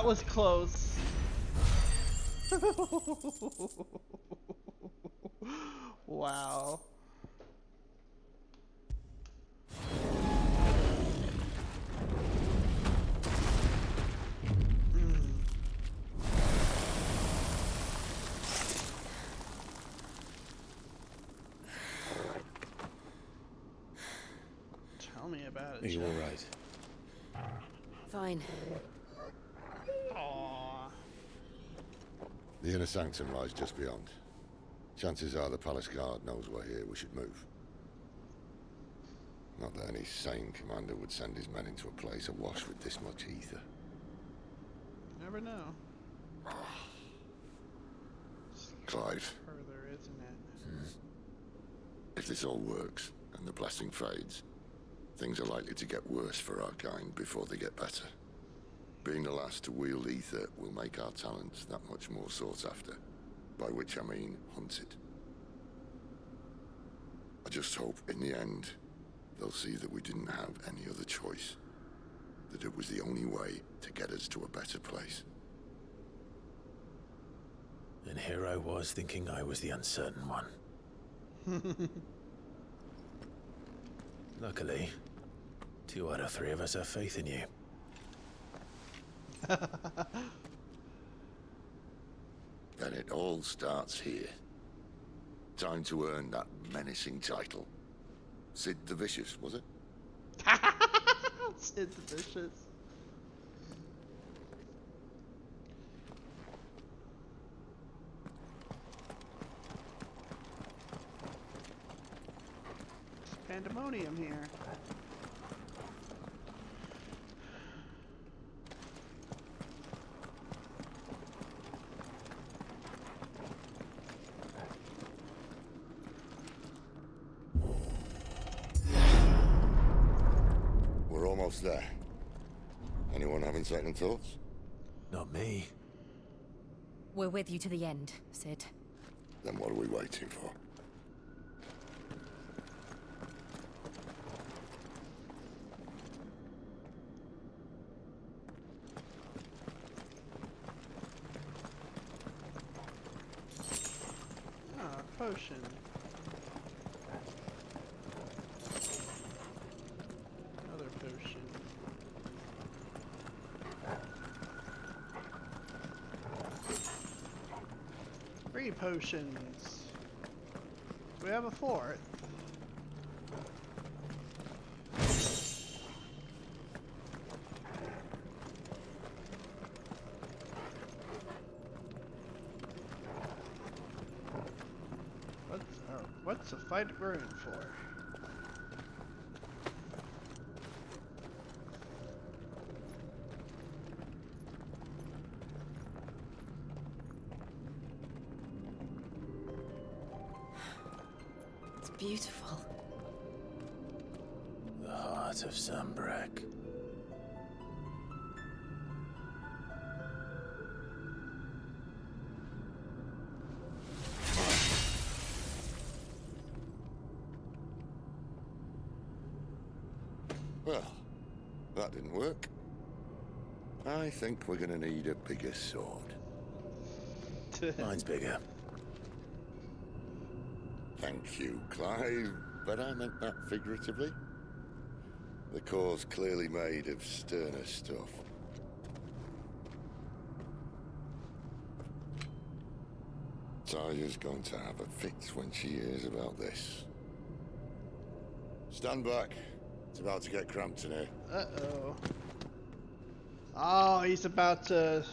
That was close. Wow. Tell me about it. Are you all right? Fine. Aww. The inner sanctum lies just beyond. Chances are the palace guard knows we're here. We should move. Not that any sane commander would send his men into a place awash with this much ether. Never know. Clive. Further, isn't it? If this all works, and the blessing fades, things are likely to get worse for our kind before they get better. Being the last to wield ether will make our talents that much more sought after. By which I mean hunted. I just hope, in the end, they'll see that we didn't have any other choice. That it was the only way to get us to a better place. And here I was thinking I was the uncertain one. Luckily, 2 out of 3 of us have faith in you. Then it all starts here. Time to earn that menacing title. Sid the Vicious, was it? Sid the Vicious. Pandemonium here. We're almost there. Anyone having second thoughts? Not me. We're with you to the end, Sid. Then what are we waiting for? Potion. Another potion. Three potions. We have a 4th. What's the fight we're in for? It's beautiful. The heart of Sambrek. Well, that didn't work. I think we're gonna need a bigger sword. Mine's bigger. Thank you, Clive, but I meant that figuratively. The core's clearly made of sterner stuff. Taya's going to have a fit when she hears about this. Stand back. It's about to get cramped in here. Uh-oh. Oh, he's about to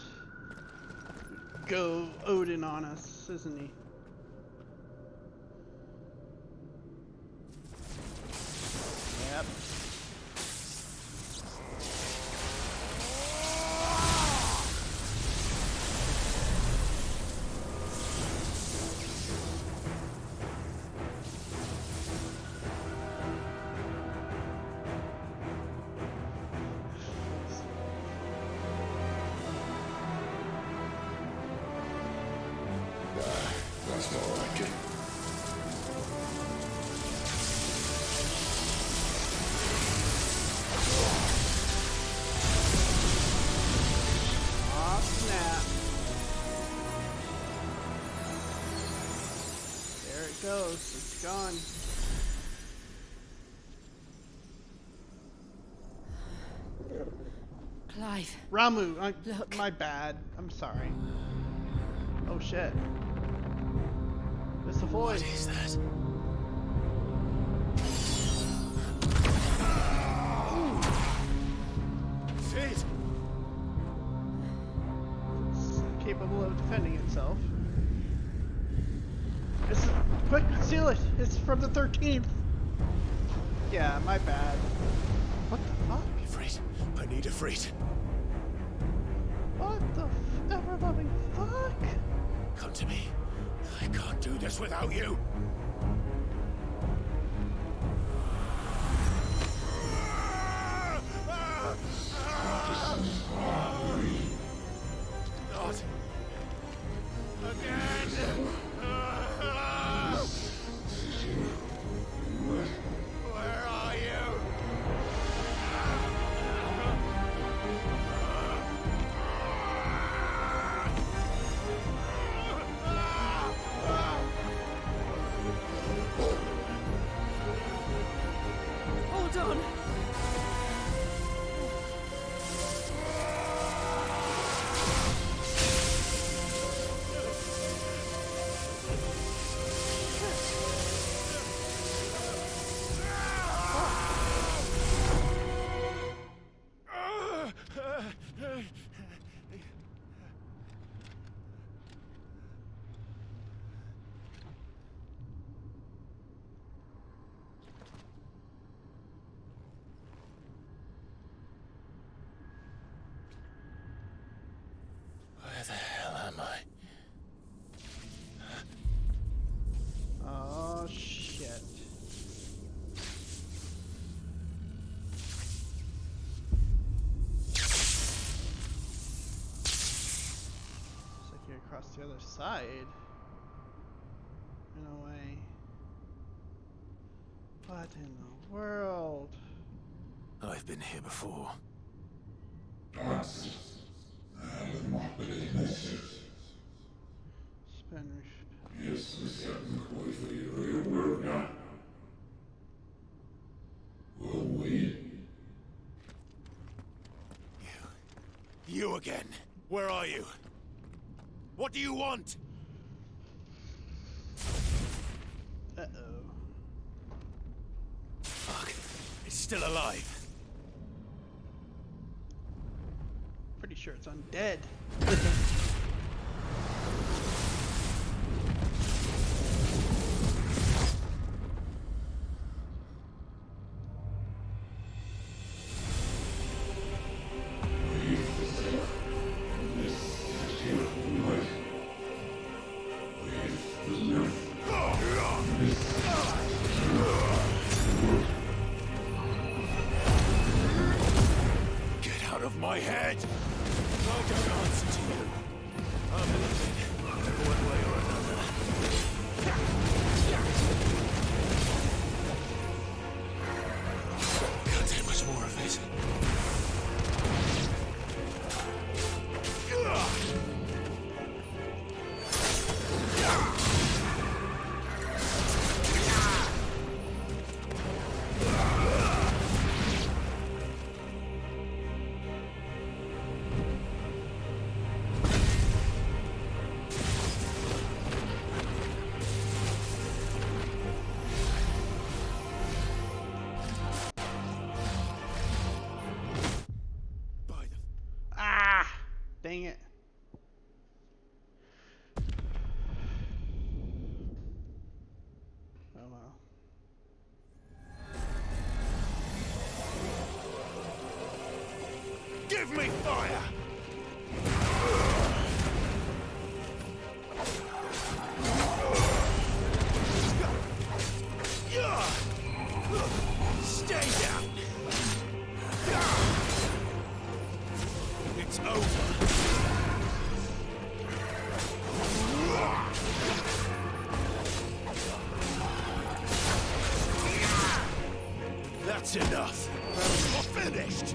go Odin on us, isn't he? Yep. That's more like it. goes. It's gone. Clive. Ramu, Look. My bad. I'm sorry. Oh shit. It's the voice. What is that? Shit. It's capable of defending itself. Quick, seal it! It's from the 13th! Yeah, my bad. What the fuck? Ifrit, I need Ifrit. What the ever-loving fuck? Come to me. I can't do this without you. Not again. Where are you? Hold on. Where the hell am I? Oh shit. Looks like you're across the other side. In a way. What in the world? I've been here before. Spanish. You again. Where are you? What do you want? Uh-oh. Fuck. It's still alive. Pretty sure it's undead. Get out of my head! I don't answer to you. I'm living one way or another. Can't take much more of it. Dang it. Oh well. Give me fire! Stay down! It's over. That's enough. We're finished.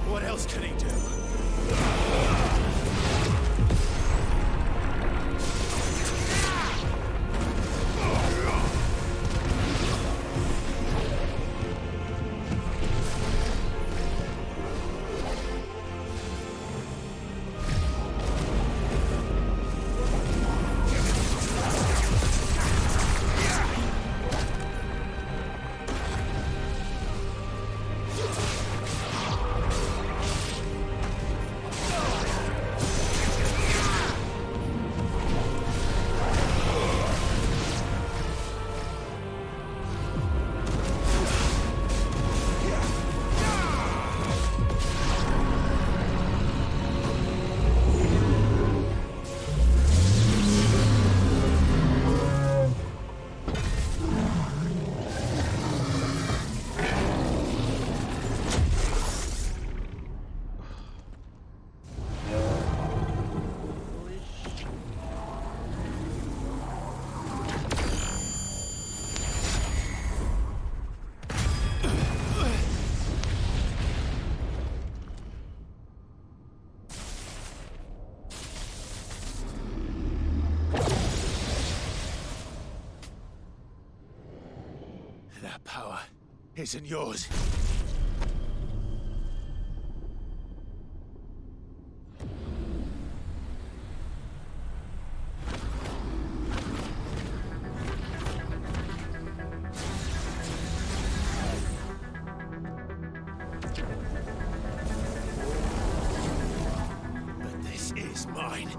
What else can he do? That power isn't yours. But this is mine.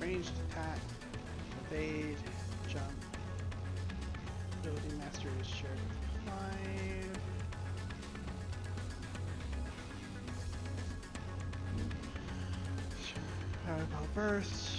Ranged attack, evade, jump. Ability mastery is shared with 5. Fireball burst.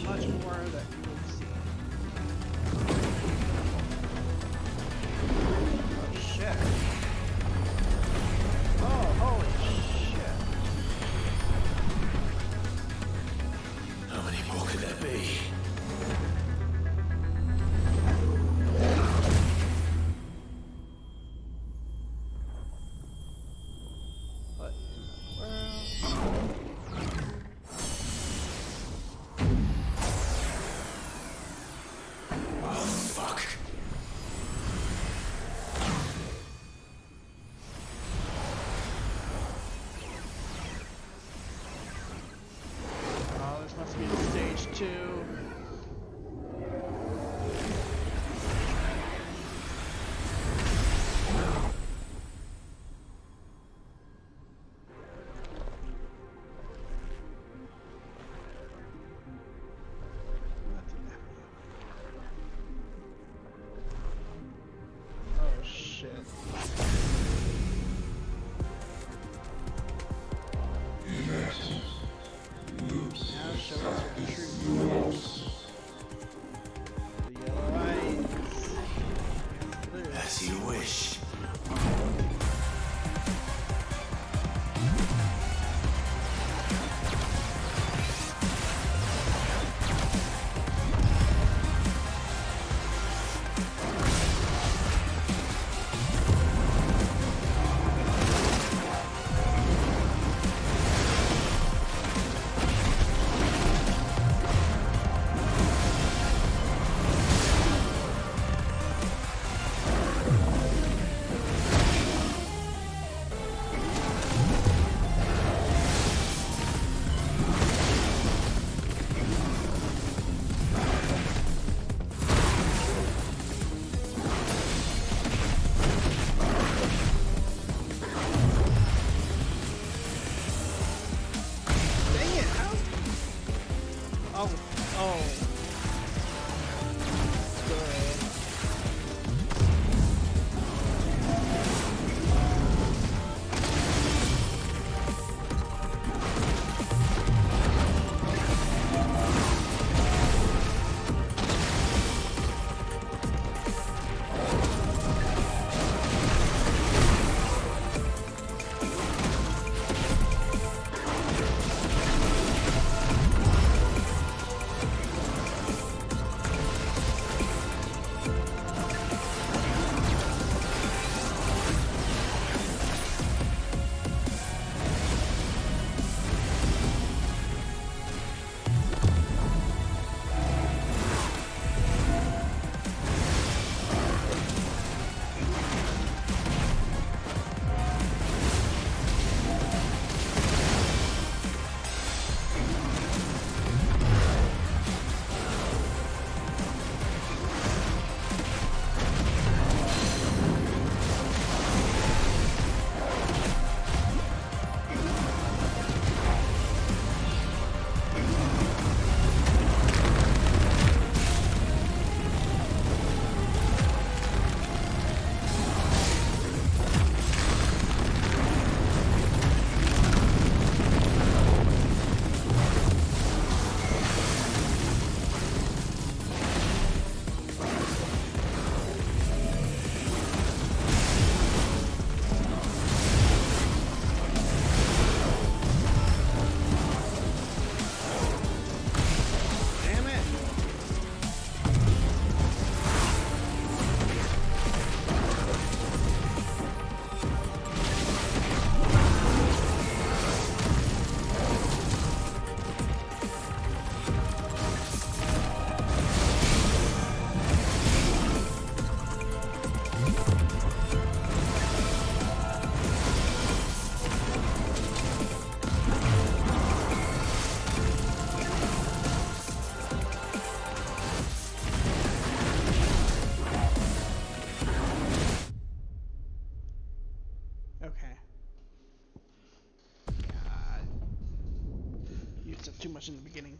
Much more that you will see. Oh shit. Oh, holy shit. How many more could there be? What in the world? Oh, fuck. Oh, this must be in stage 2. Oh shit. Now show us your true colors. The yellow eyes. Blue. As you wish. Dang it, how? Oh, oh. Good. Too much in the beginning.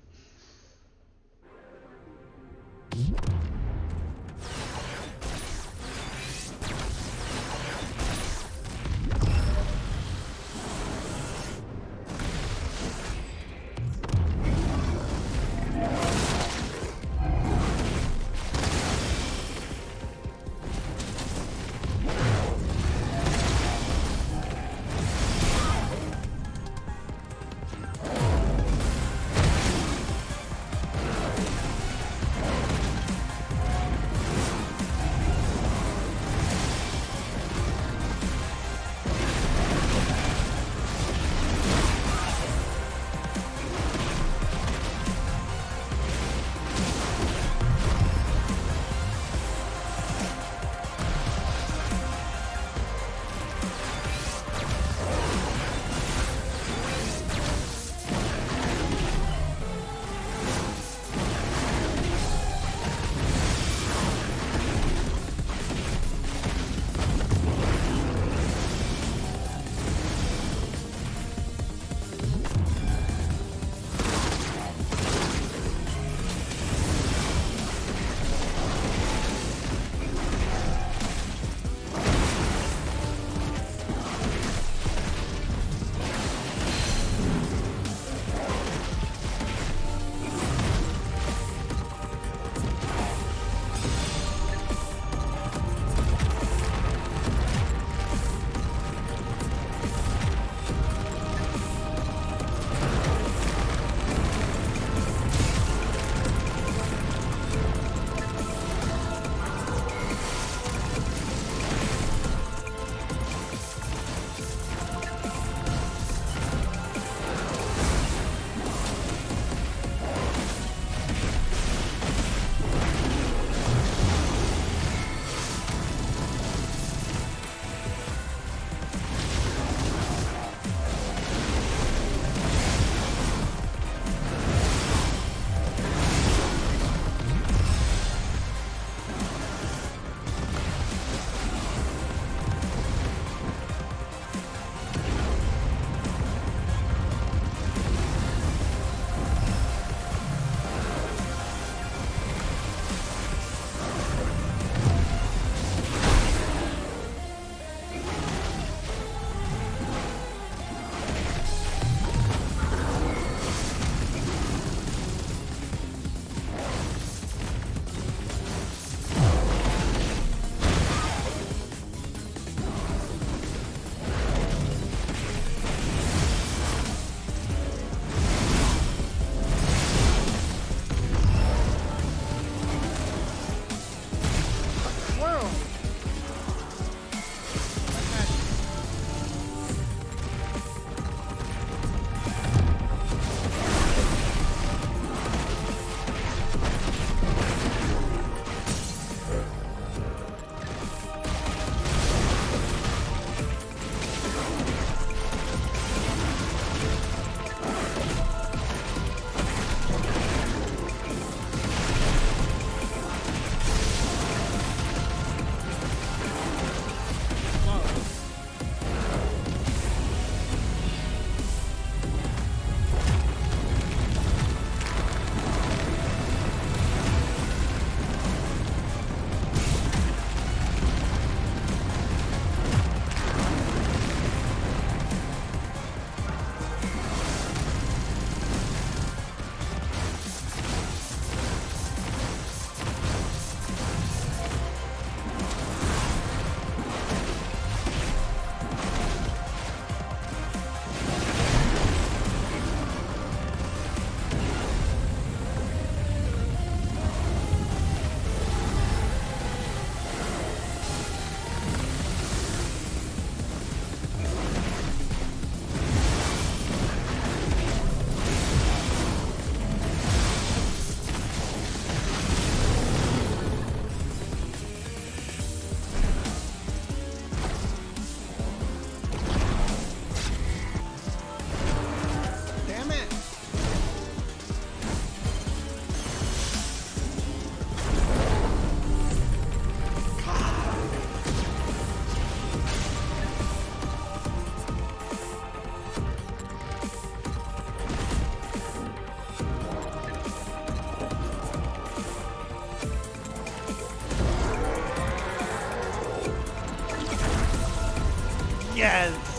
Yes!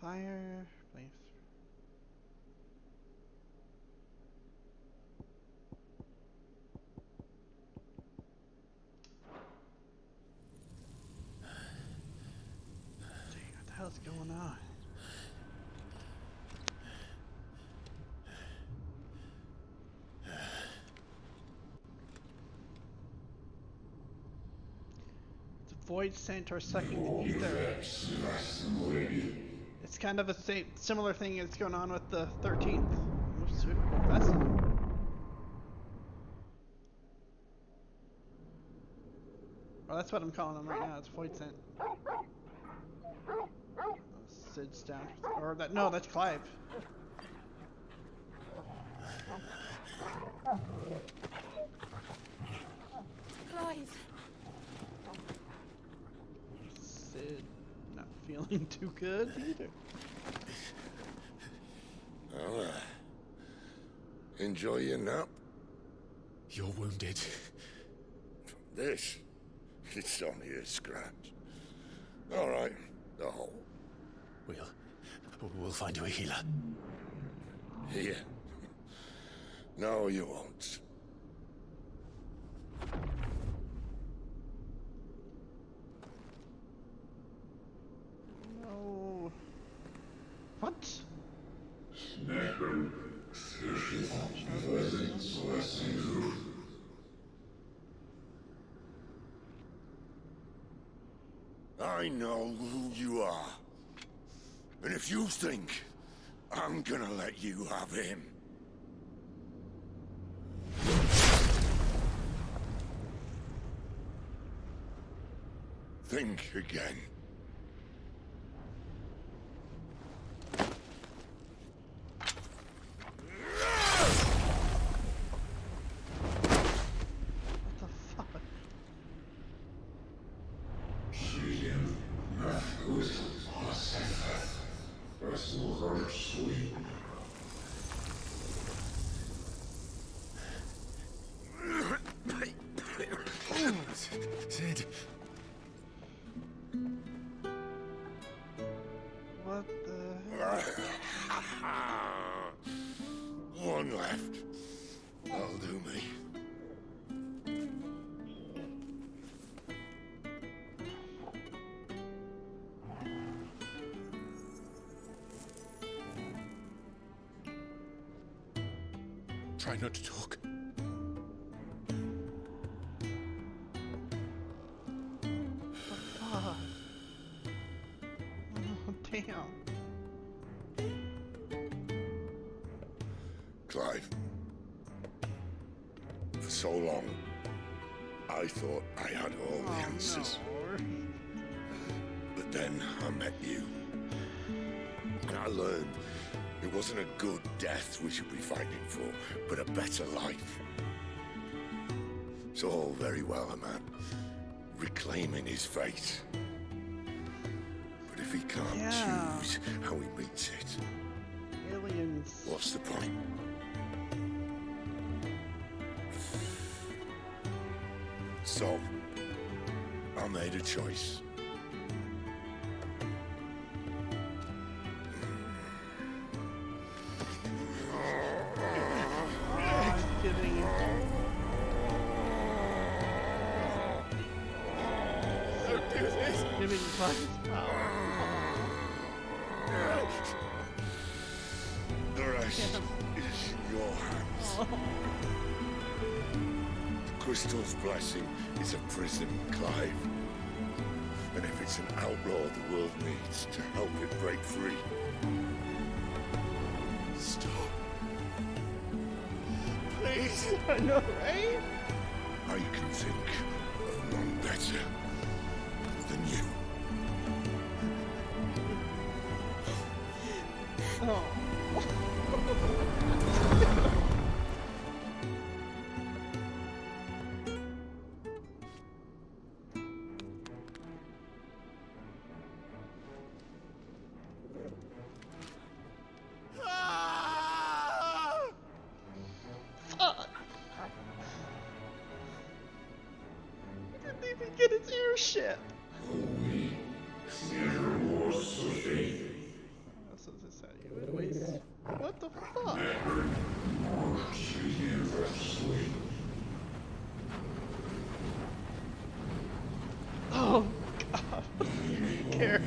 Fire, place. Dang, what the hell's going on? The void scent or sucking the ether. It's kind of a similar thing that's going on with the 13th vessel. Well, that's what I'm calling them right now. It's void scent. Sid's down, or that? No, that's Clive. Clive. Sid, not feeling too good either. Well, enjoy your nap. You're wounded. This? It's only a scratch. All right, the hole. We'll find you a healer. Here? No, you won't. No. What? I know who you are. And if you think I'm gonna let you have him... think again. Sid. What the One left. That'll do me. Try not to talk. fuck? Oh, damn. Clive. For so long, I thought I had all the answers. No. But then I met you. And I learned it wasn't a good death we should be fighting for, but a better life. It's all very well, man. reclaiming his fate. But if he can't choose how he meets it, aliens. What's the point? So, I made a choice. Giving Clive power. The rest is in your hands. The crystal's blessing is a prison, Clive. And if it's an outlaw the world needs to help it break free, stop. Please. I know, right? I can think of none better than you. Oh. Get his airship. What the fuck? Oh god. Character.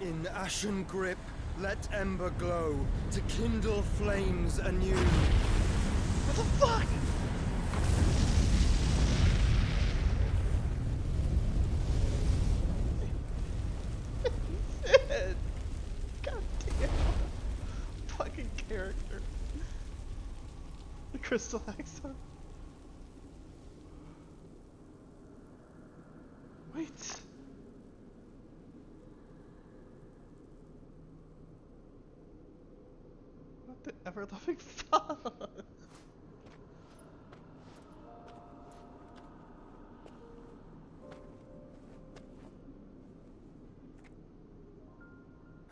In ashen grip, let ember glow, to kindle flames anew. What the fuck? God damn. Fucking character. The crystal axon. Wait. What the ever-loving fuck?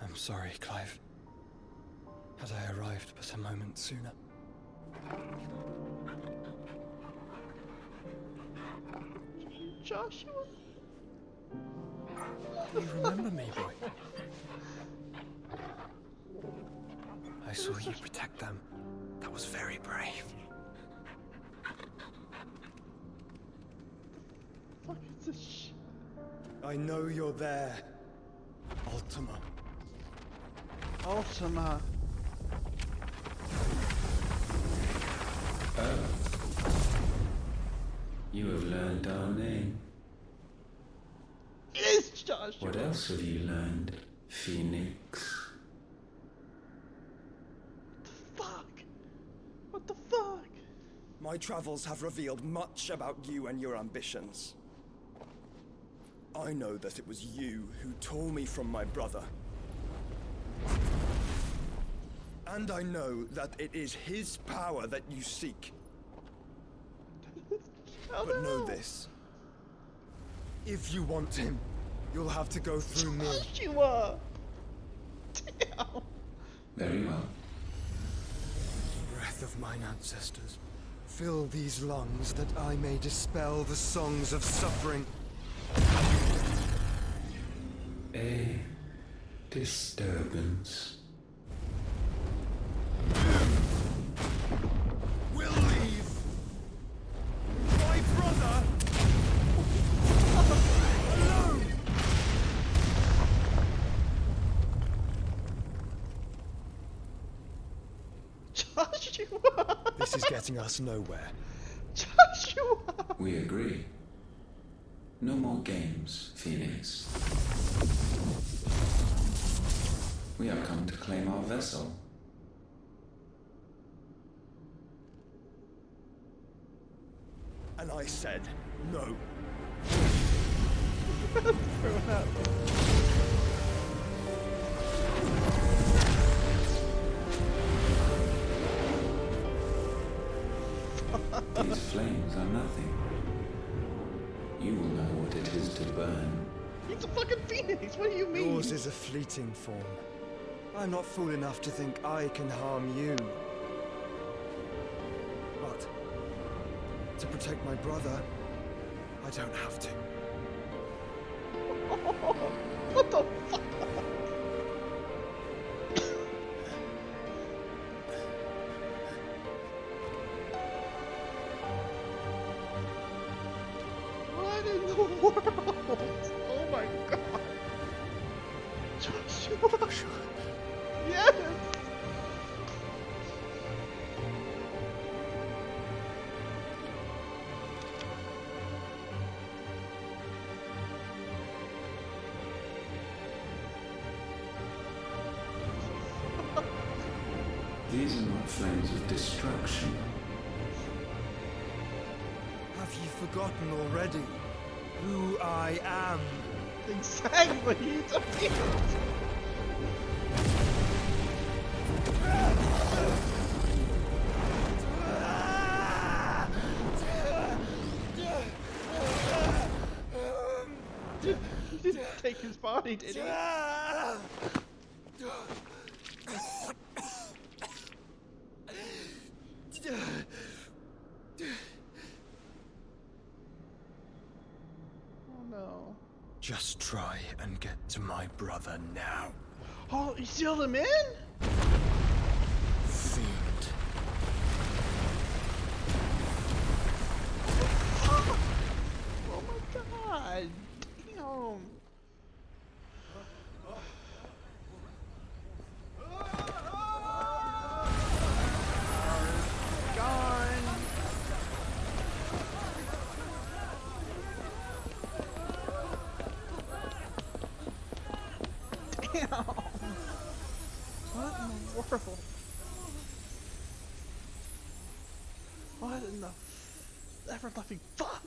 I'm sorry, Clive. Had I arrived but a moment sooner. Joshua? You remember me, boy? I saw you protect them. That was very brave. Fuck is this shit? I know you're there, Ultima. Ultima. Oh. You have learned our name. Yes, Joshua. What else have you learned, Phoenix? What the fuck? My travels have revealed much about you and your ambitions. I know that it was you who tore me from my brother. And I know that it is his power that you seek. But know this. If you want him, you'll have to go through me. Joshua! Damn. Very well. Breath of mine ancestors, fill these lungs that I may dispel the songs of suffering. A disturbance. We'll leave. My brother alone. Joshua! This is getting us nowhere. Joshua! We agree. No more games, Phoenix. We have come to claim our vessel. And I said no. no. These flames are nothing. You will know what it is to burn. He's a fucking phoenix, what do you mean? Yours is a fleeting form. I'm not fool enough to think I can harm you. But to protect my brother, I don't have to. What the fuck? What in the world? Oh my god. Joshua. Yes. These are not flames of destruction. Have you forgotten already who I am? Exactly, it's a phoenix. He didn't take his body, did he? Oh no. Just try and get to my brother now. Oh, you sealed him in? Fiend. Oh my god. Damn. Gone. Damn. What in the world? What in the ever-loving fuck?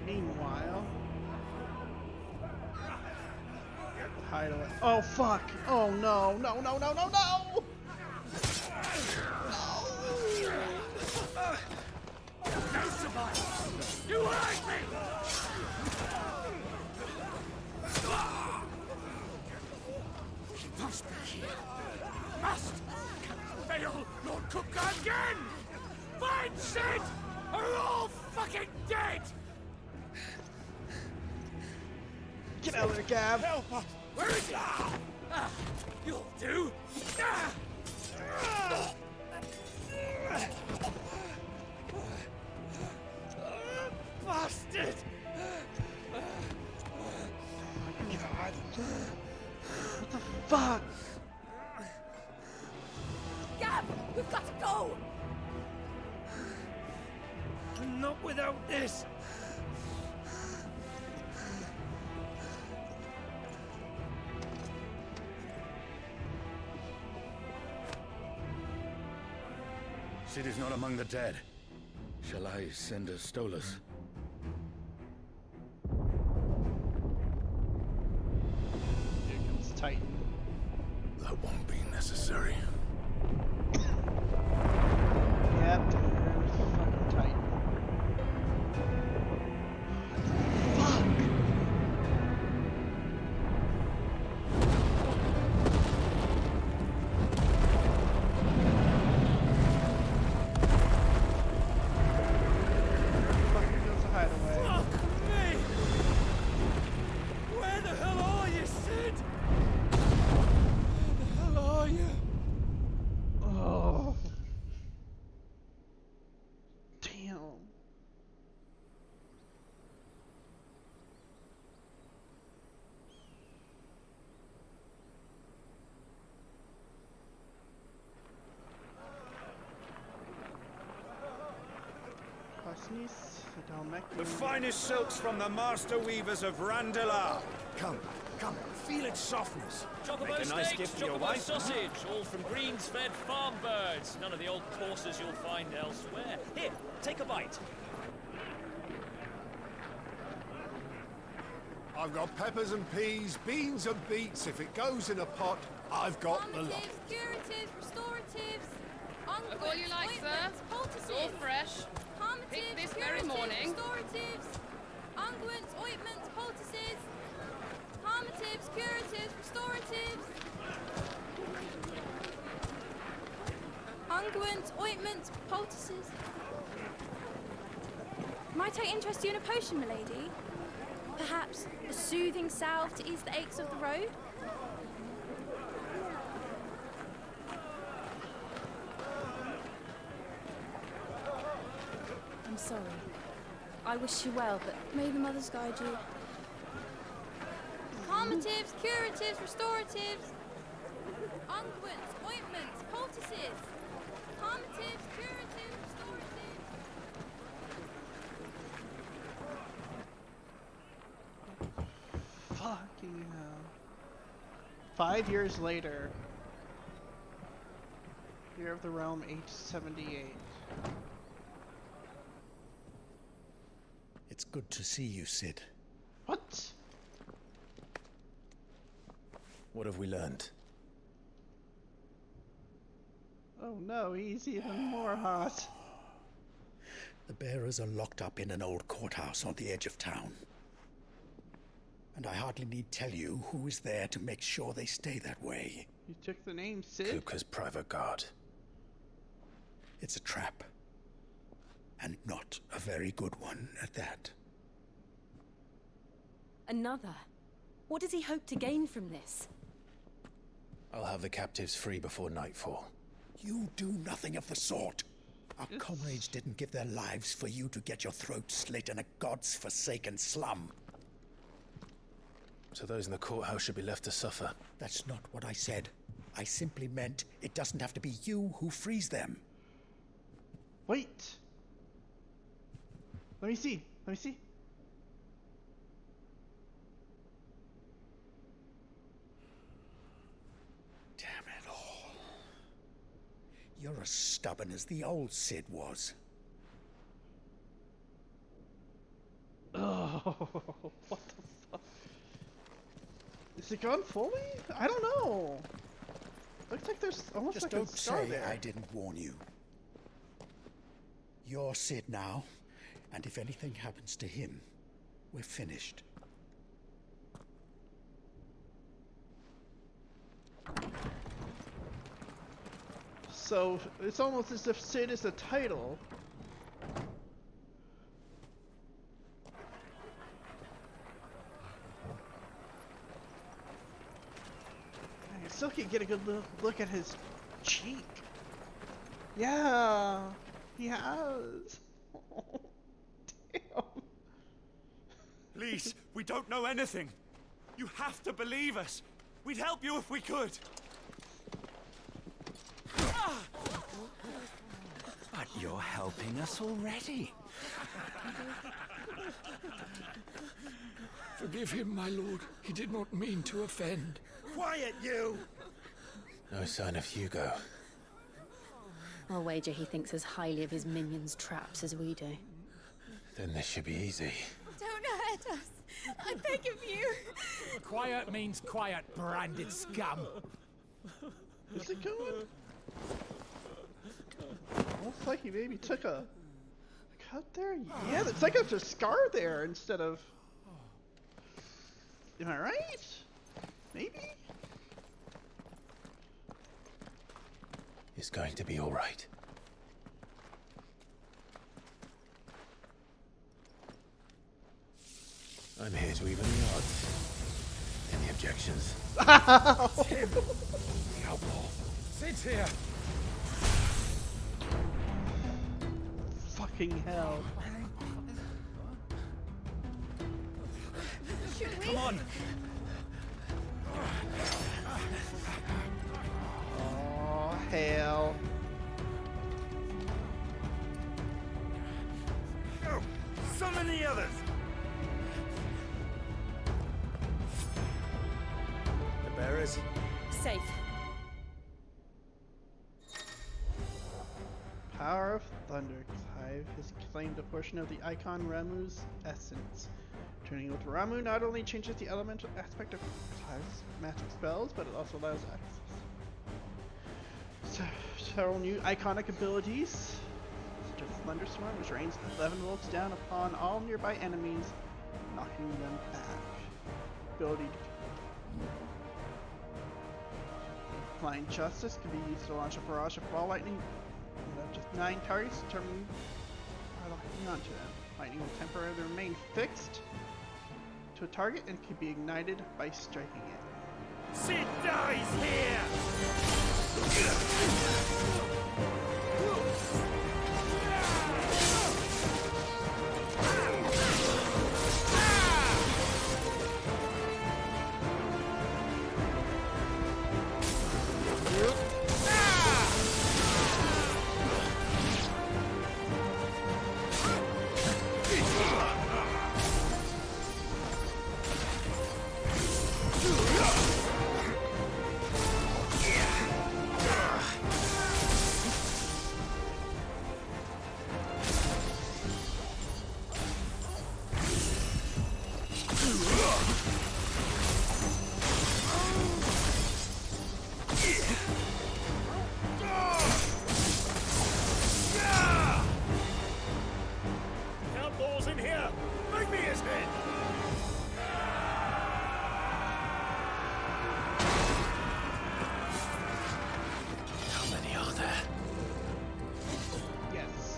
Meanwhile, hide away. Oh fuck! Oh no! No! No! No! No! No! No survival! You hurt me! He must be here. Must! Can't fail Lord Cook again! Find Sid! Or we're all fucking dead! Get out of there, Gab! Help us! Where is he? You'll do! Bastard! God. What the fuck? Gab, we've got to go! Not without this! Sid is not among the dead. Shall I send a Stolas? Here comes Titan. That won't be necessary. Yep, there's fucking Titan. Fuck! Fucking niece, the Dalmec. The finest silks from the master weavers of Randalar. Come, feel its softness. Chocobo Make a nice steaks, gift for your chocobo wife. sausage, all from greens-fed farm birds. None of the old courses you'll find elsewhere. Here, take a bite. I've got peppers and peas, beans and beets. If it goes in a pot, I've got the lot. Curatives, restoratives, Look all you like, sir. It's all fresh. Picked this very morning. Restoratives, unguents, ointments, poultices, palmatives, curatives, restoratives, unguents, ointments, poultices. Might I interest you in a potion, milady? Perhaps a soothing salve to ease the aches of the road? I'm sorry. I wish you well, but may the mothers guide you. Palmatives, curatives, restoratives, unguents, ointments, poultices. Palmatives, curatives, restoratives. Fucking hell. 5 years later. Year of the Realm, age 78. It's good to see you, Sid. What? What have we learned? Oh no, he's even more hot. The bearers are locked up in an old courthouse on the edge of town. And I hardly need tell you who is there to make sure they stay that way. You took the name, Sid? Kupka's private guard. It's a trap. And not a very good one at that. Another? What does he hope to gain from this? I'll have the captives free before nightfall. You do nothing of the sort. Our comrades didn't give their lives for you to get your throat slit in a god's forsaken slum. So those in the courthouse should be left to suffer. That's not what I said. I simply meant it doesn't have to be you who frees them. Wait. Let me see. Let me see. Damn it all. You're as stubborn as the old Sid was. Oh, what the fuck? Is it gone fully? I don't know. Looks like there's almost Just like don't a scar say there. I didn't warn you. You're Sid now, and if anything happens to him, we're finished. So it's almost as if Sid is the title. I still can't get a good look at his cheek. Yeah, he has. Oh, damn. Please, we don't know anything. You have to believe us. We'd help you if we could. But you're helping us already. Forgive him, my lord. He did not mean to offend. Quiet, you! No sign of Hugo. I'll wager he thinks as highly of his minions' traps as we do. Then this should be easy. Don't hurt us. I beg of you. Quiet means quiet, branded scum. Is it going? Looks like he maybe took a cut there. Yeah, it's like there's a scar there instead of. Am I right? Maybe? It's going to be all right. I'm here to even the odds. Any objections? Tim! The outlaw. Sid's here! Fucking hell. Come on! Oh, hell. Summon the others! The bearers? Safe. Power of Thunder. Clive has claimed a portion of the icon Ramu's essence. Turning with Ramu not only changes the elemental aspect of Clive's magic spells, but it also allows access to several new iconic abilities, such as Thunderstorm, which rains 11 volts down upon all nearby enemies, knocking them back. Ability Blind Justice can be used to launch a barrage of ball lightning with just 9 targets determined by locking onto them. Lightning will temporarily remain fixed to a target and can be ignited by striking it. Sid dies here! Outlaws in here! Make me his head! How many are there? Yes.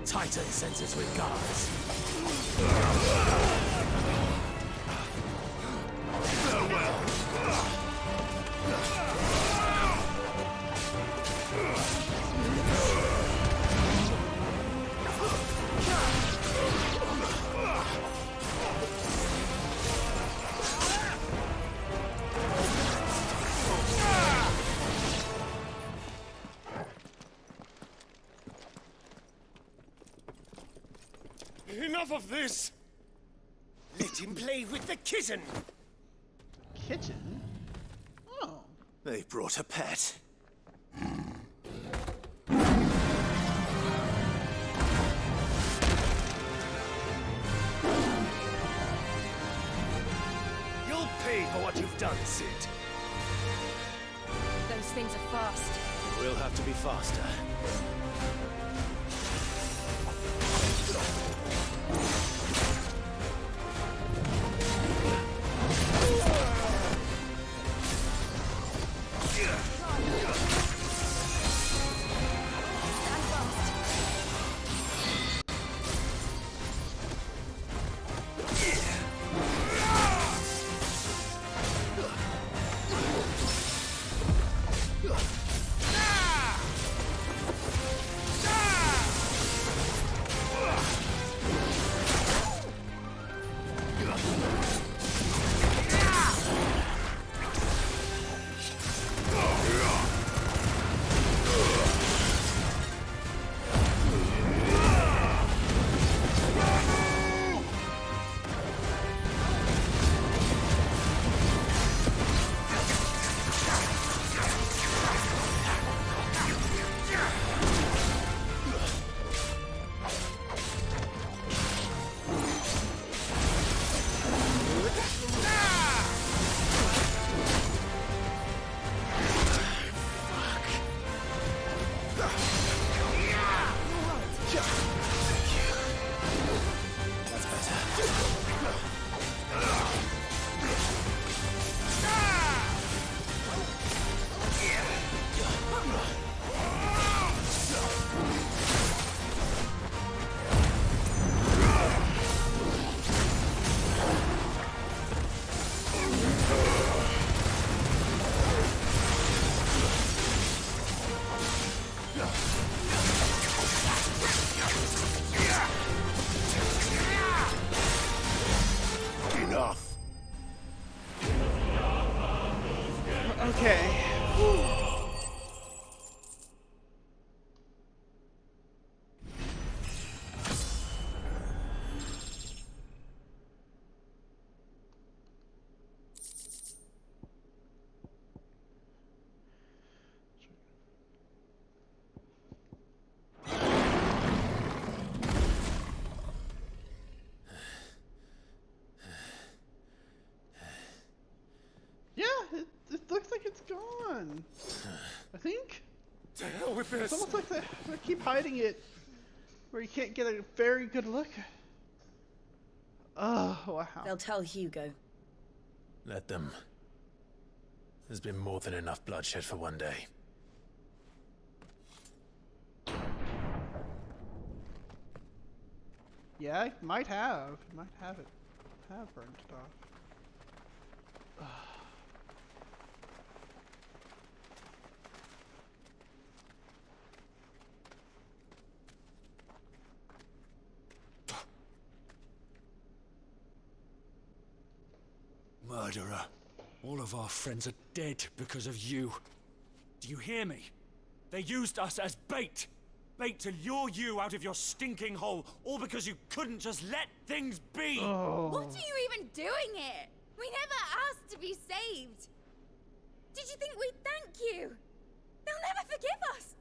Titan sends with guards. Farewell! Enough of this! Let him play with the kitten! Kitchen? Oh. They brought a pet. You'll pay for what you've done, Sid. Those things are fast. We'll have to be faster. Ah! with this. It's almost like they keep hiding it, where you can't get a very good look. Oh, wow. They'll tell Hugo. Let them. There's been more than enough bloodshed for one day. Yeah, it might have. It might have it. Have burned it off. Murderer. All of our friends are dead because of you. Do you hear me? They used us as bait. Bait to lure you out of your stinking hole, all because you couldn't just let things be. Oh. What are you even doing here? We never asked to be saved. Did you think we'd thank you? They'll never forgive us.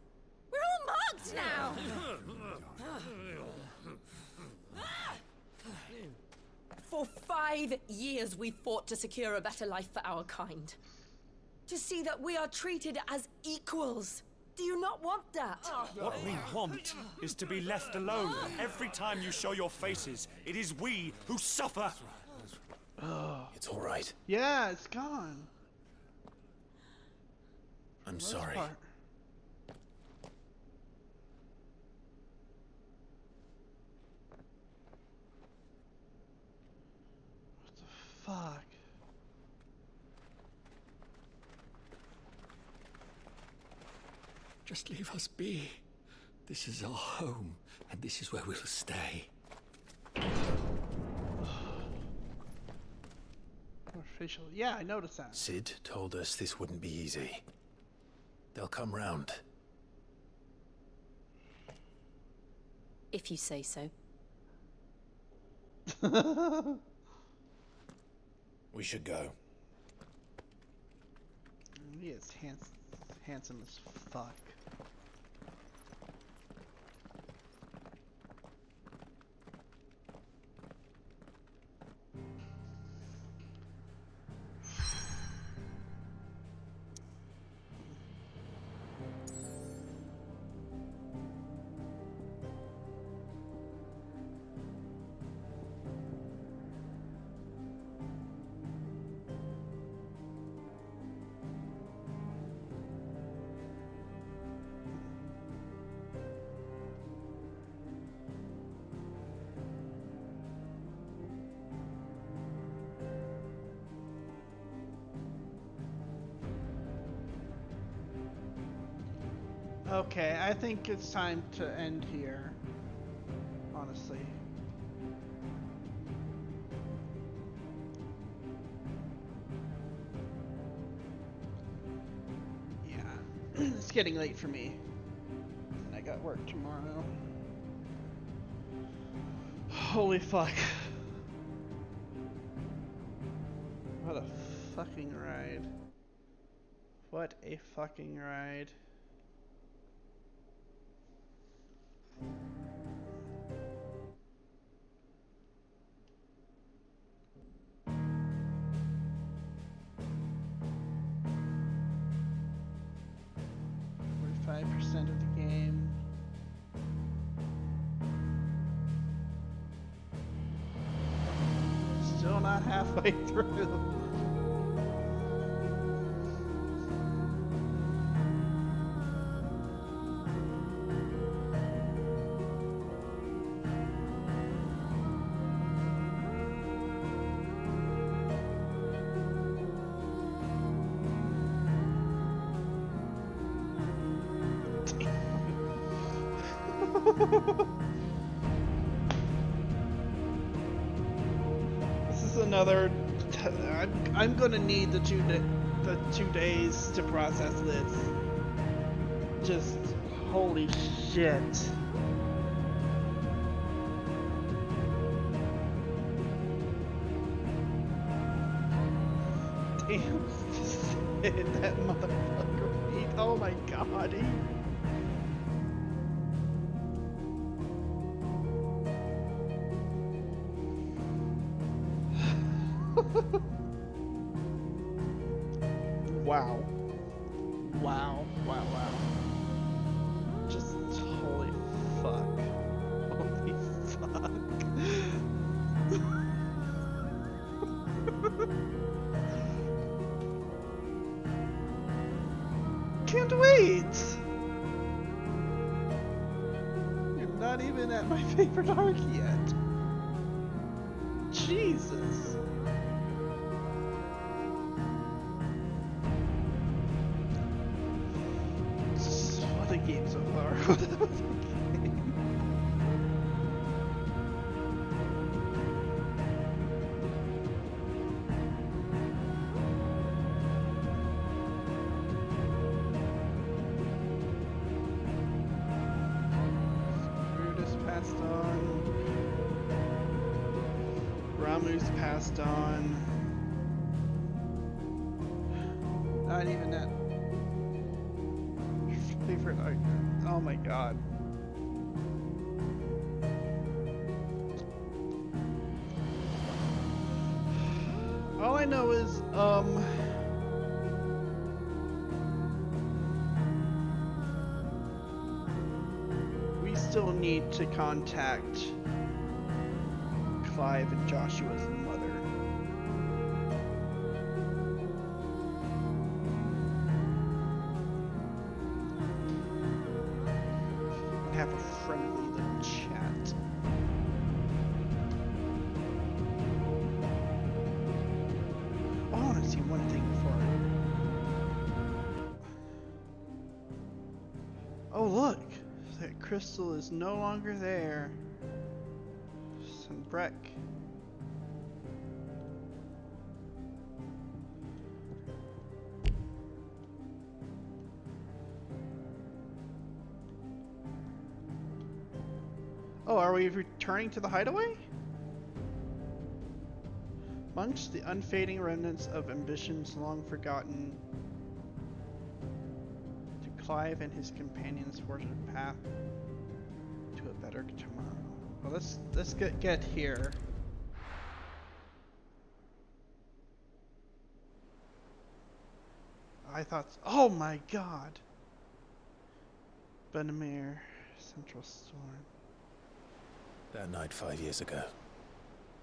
We're all marked now. For 5 years we fought to secure a better life for our kind. To see that we are treated as equals. Do you not want that? What we want is to be left alone. Every time you show your faces, it is we who suffer. It's all right. Yeah, it's gone. I'm sorry. Part. What the fuck? Just leave us be. This is our home, and this is where we'll stay. Official. Yeah, I noticed that. Sid told us this wouldn't be easy. They'll come round. If you say so. We should go. He is handsome as fuck. Okay, I think it's time to end here. Honestly. Yeah. It's getting late for me. And I got work tomorrow. Holy fuck. What a fucking ride. What a fucking ride. Percent of the game. Still not halfway through. This is another. I'm gonna need the 2 days to process this. Just holy shit. Damn, just hit that motherfucker feet. Oh my god. Wow. Wow, wow, wow. And wait! You're not even at my favorite arc yet. Jesus. What a game so far. What a game. Passed on. Ramu's passed on. Not even that favorite art. Oh my god. All I know is, we still need to contact Clive and Joshua's mother. And have a friendly little chat. Oh, I want to see one thing before I... Oh, look! That crystal is no longer there. Some Breck. Oh, are we returning to the hideaway? Amongst the unfading remnants of ambitions long forgotten, to Clive and his companions forge a path to a better tomorrow. Well, let's get here. I thought, oh my god! Benamir, Central Storm. That night 5 years ago,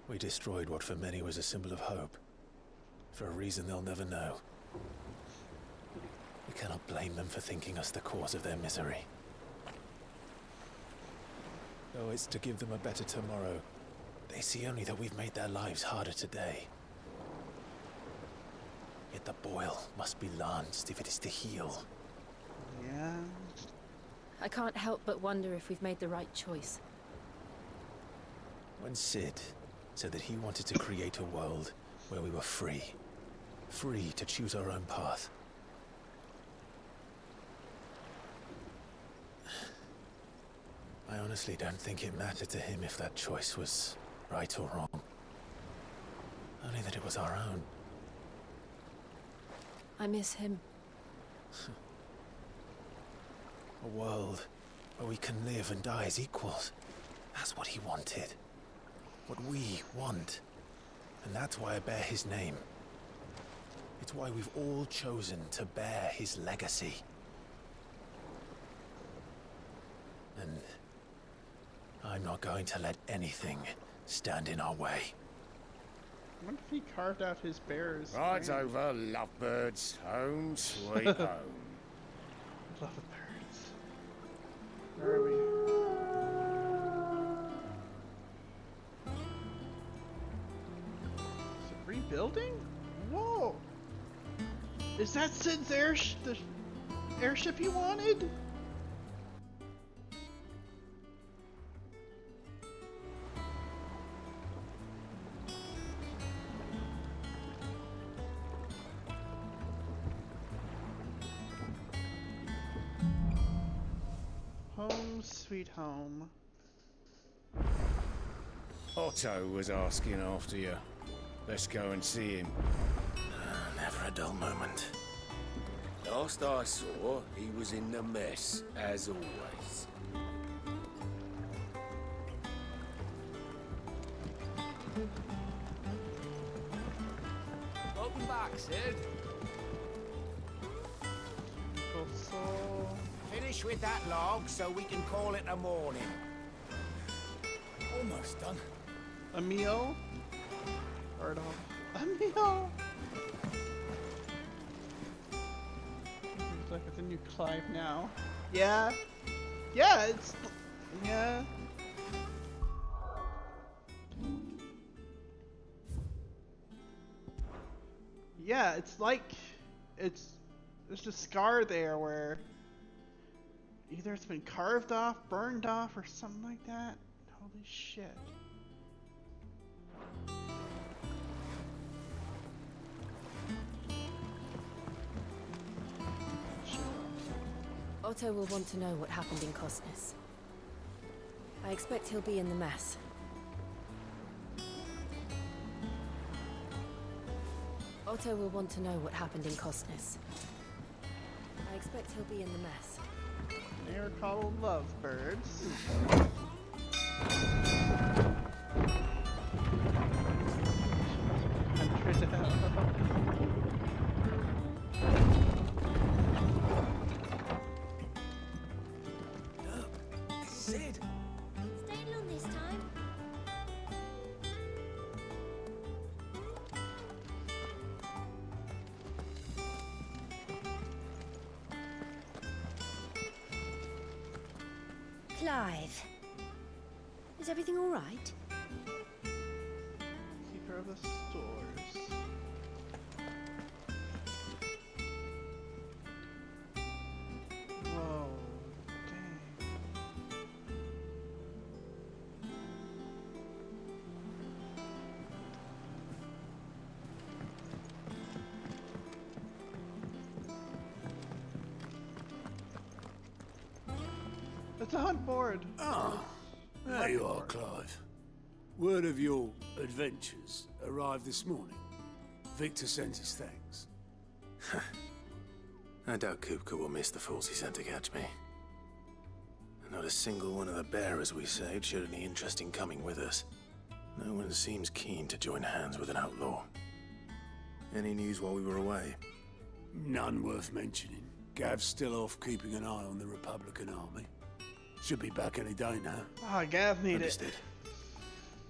we destroyed what for many was a symbol of hope. For a reason they'll never know. We cannot blame them for thinking us the cause of their misery. Though it's to give them a better tomorrow, they see only that we've made their lives harder today. Yet the boil must be lanced if it is to heal. Yeah. I can't help but wonder if we've made the right choice. When Sid said that he wanted to create a world where we were free. Free to choose our own path. I honestly don't think it mattered to him if that choice was right or wrong. Only that it was our own. I miss him. A world where we can live and die as equals. That's what he wanted. What we want. And that's why I bear his name. It's why we've all chosen to bear his legacy. And I'm not going to let anything stand in our way. I wonder if he carved out his bear's Right name. over, lovebirds. Home, sweet home. Lovebirds. Where are we? Is it rebuilding? Whoa! Is that Sid's the airship he wanted? Home sweet home. Otto was asking after you. Let's go and see him. Never a dull moment. Last I saw, he was in the mess, as always. Welcome back, Sid. Finish with that log so we can call it a morning. Almost done. A meal? Or a meal? look at the new Clive now. Yeah. Yeah, it's... Yeah. Yeah, it's like... There's a scar there where... Either it's been carved off, burned off, or something like that. Holy shit. Otto will want to know what happened in Costness. I expect he'll be in the mess. Otto will want to know what happened in Costness. I expect he'll be in the mess. They are called lovebirds. Sid! Staying on this time. Clive. Is everything all right? Keeper of the stores. Whoa. Dang. It's a hunt board. Ah, there you are, Clive. Word of your adventures arrived this morning. Victor sent his thanks. I doubt Kupka will miss the fools he sent to catch me. Not a single one of the bearers we saved showed any interest in coming with us. No one seems keen to join hands with an outlaw. Any news while we were away? None worth mentioning. Gav's still off keeping an eye on the Republican army. Should be back any day now. Ah, Gav needed Understood.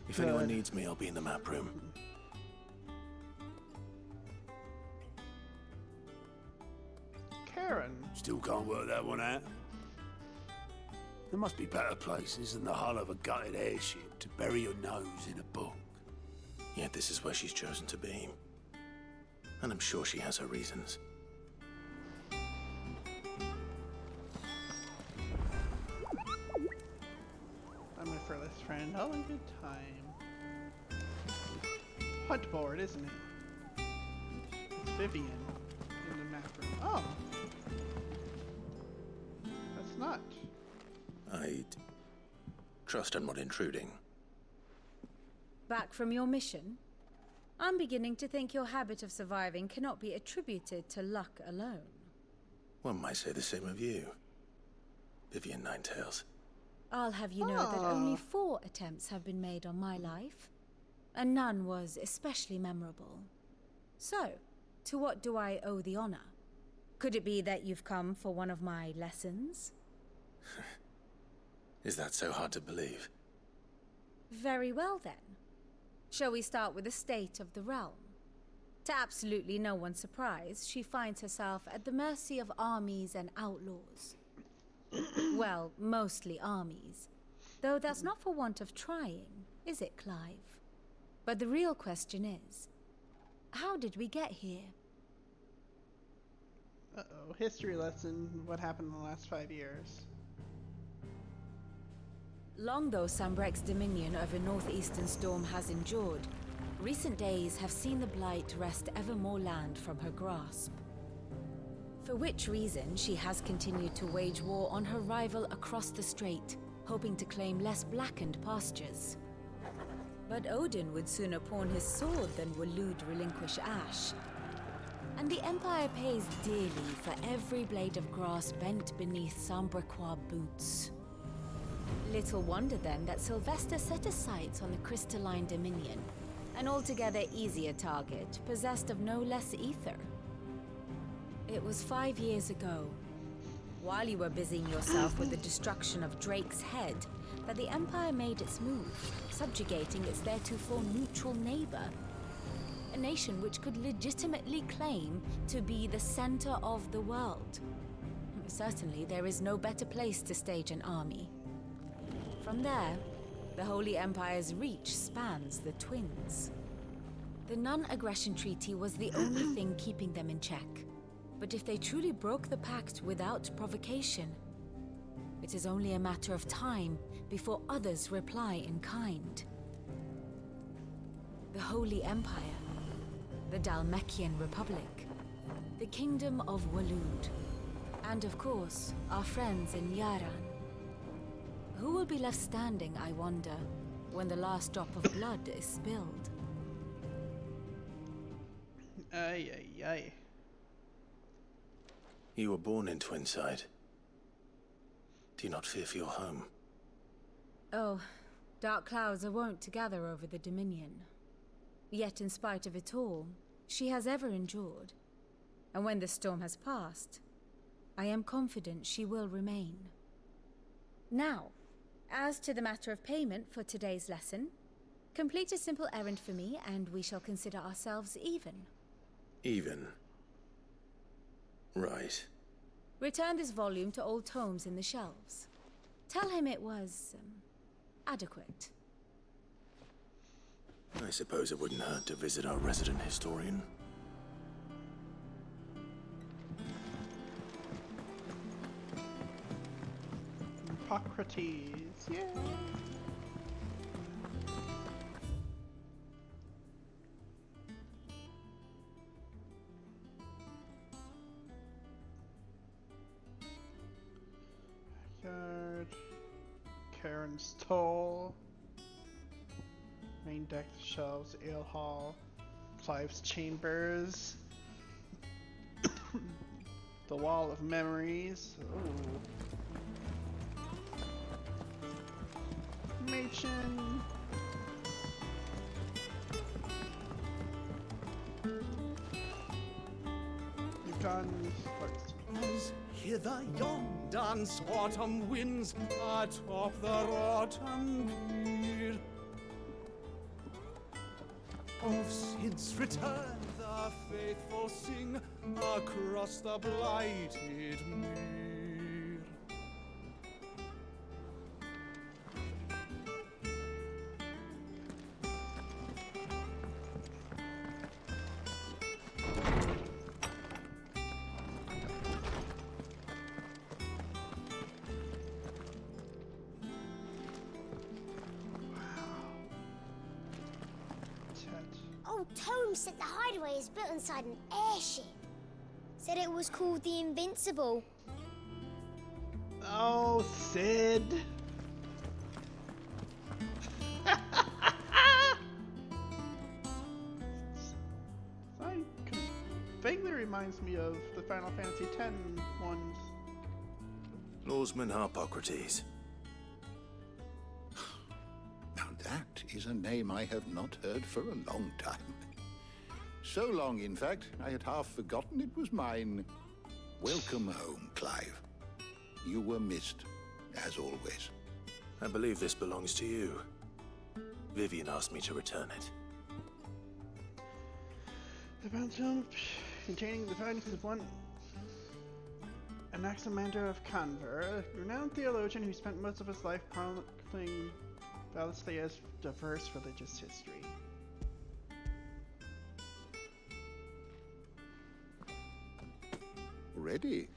If anyone needs me, I'll be in the map room. Karen. Still can't work that one out. There must be better places than the hull of a gutted airship to bury your nose in a book. Yet this is where she's chosen to be. And I'm sure she has her reasons. I'm my furthest friend. All in good time. Hunt board, isn't it? It's Vivian in the map room. Oh. That's not. I'd trust I'm not intruding. Back from your mission? I'm beginning to think your habit of surviving cannot be attributed to luck alone. One might say the same of you, Vivian Ninetails. I'll have you know that only 4 attempts have been made on my life, and none was especially memorable. So, to what do I owe the honor? Could it be that you've come for one of my lessons? Is that so hard to believe? Very well then. Shall we start with the state of the realm? To absolutely no one's surprise, she finds herself at the mercy of armies and outlaws. Well, mostly armies. Though that's not for want of trying, is it, Clive? But the real question is, how did we get here? Uh-oh. History lesson. What happened in the last 5 years? Long though Sambrek's dominion over northeastern Storm has endured, recent days have seen the Blight wrest ever more land from her grasp. For which reason she has continued to wage war on her rival across the strait, hoping to claim less blackened pastures. But Odin would sooner pawn his sword than Waloed relinquish Ash. And the Empire pays dearly for every blade of grass bent beneath Sambrequois boots. Little wonder then that Sylvester set his sights on the crystalline dominion, an altogether easier target, possessed of no less ether. It was 5 years ago, while you were busying yourself with the destruction of Drake's head, that the Empire made its move, subjugating its theretofore neutral neighbor. A nation which could legitimately claim to be the center of the world. Certainly, there is no better place to stage an army. From there, the Holy Empire's reach spans the Twins. The non-aggression treaty was the only thing keeping them in check. But if they truly broke the pact without provocation, it is only a matter of time before others reply in kind. The Holy Empire, the Dhalmekian Republic, the Kingdom of Waloed, and of course, our friends in Yaran. Who will be left standing, I wonder, when the last drop of blood is spilled? Ay, ay, ay. You were born in Twinside. Do you not fear for your home? Oh, dark clouds are wont to gather over the Dominion. Yet in spite of it all, she has ever endured. And when the storm has passed, I am confident she will remain. Now, as to the matter of payment for today's lesson, complete a simple errand for me and we shall consider ourselves even. Even? Right. Return this volume to old tomes in the shelves. Tell him it was, adequate. I suppose it wouldn't hurt to visit our resident historian. Hippocrates, yeah. Backyard. Karen's Toll. Main deck shelves, ale hall. Clive's chambers. The wall of memories. Ooh. Information. You've done As hither yon dance autumn winds atop the rotten pier. Of Sid's return the faithful sing across the blighted mere. Old Tome said the hideaway is built inside an airship. Said it was called the Invincible. Oh, Sid. Vaguely reminds me of the Final Fantasy X ones. Lawsman Harpocrates. Now that is a name I have not heard for a long time. So long, in fact, I had half forgotten it was mine. Welcome home, Clive. You were missed, as always. I believe this belongs to you. Vivian asked me to return it. The bound tome containing the findings of one Anaximander of Conver, a renowned theologian who spent most of his life chronicling Valesthea's diverse religious history. Already?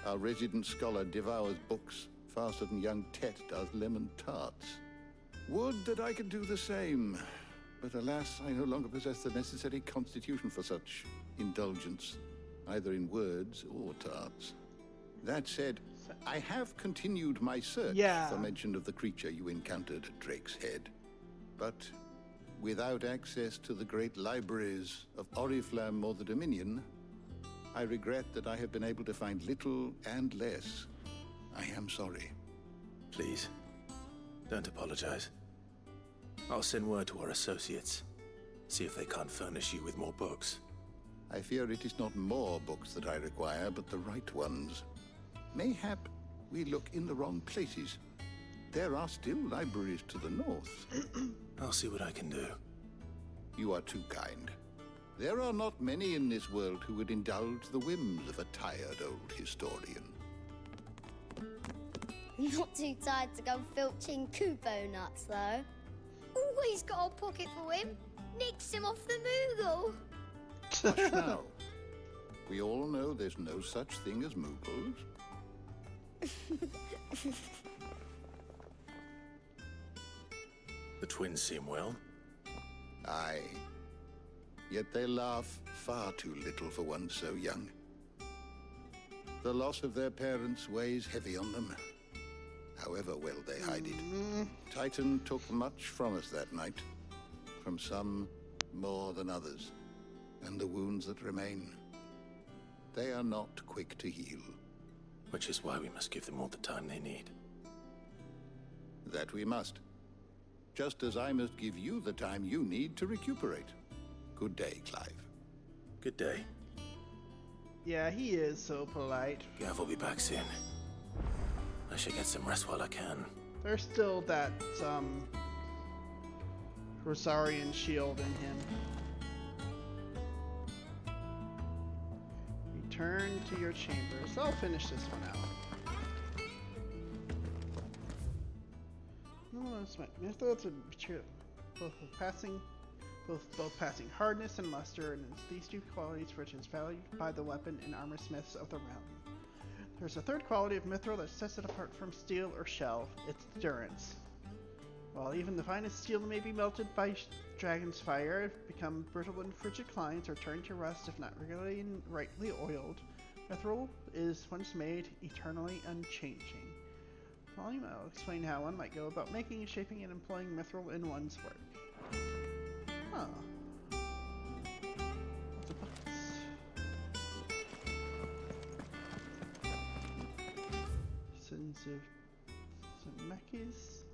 Our resident scholar devours books faster than young Tet does lemon tarts. Would that I could do the same. But alas, I no longer possess the necessary constitution for such indulgence, either in words or tarts. That said, I have continued my search for mention of the creature you encountered at Drake's Head. But without access to the great libraries of Oriflamme or the Dominion, I regret that I have been able to find little and less. I am sorry. Please, don't apologize. I'll send word to our associates. See if they can't furnish you with more books. I fear it is not more books that I require, but the right ones. Mayhap we look in the wrong places. There are still libraries to the north. I'll see what I can do. You are too kind. There are not many in this world who would indulge the whims of a tired old historian. Not too tired to go filching Kupo nuts, though. Always got a pocket for him. Nicks him off the Moogle. Hush now. We all know there's no such thing as Moogles. The twins seem well. Aye. Yet they laugh far too little for one so young. The loss of their parents weighs heavy on them, however well they hide it. Titan took much from us that night, from some more than others, and the wounds that remain, they are not quick to heal. Which is why we must give them all the time they need. That we must. Just as I must give you the time you need to recuperate. Good day, Clive. Good day. Yeah, he is so polite. Gav will be back soon. I should get some rest while I can. There's still that, Rosarian shield in him. Return to your chambers. I'll finish this one out. Methods of material, both passing hardness and luster, and it's these two qualities which is valued by the weapon and armor smiths of the realm. There's a third quality of mithril that sets it apart from steel or shell, its endurance. While even the finest steel may be melted by dragon's fire, become brittle and frigid climes, or turn to rust if not regularly and rightly oiled, mithril is, once made, eternally unchanging. Volume, I'll explain how one might go about making, shaping, and employing mithril in one's work. Huh. Lots of books. Sins of Zemeckis.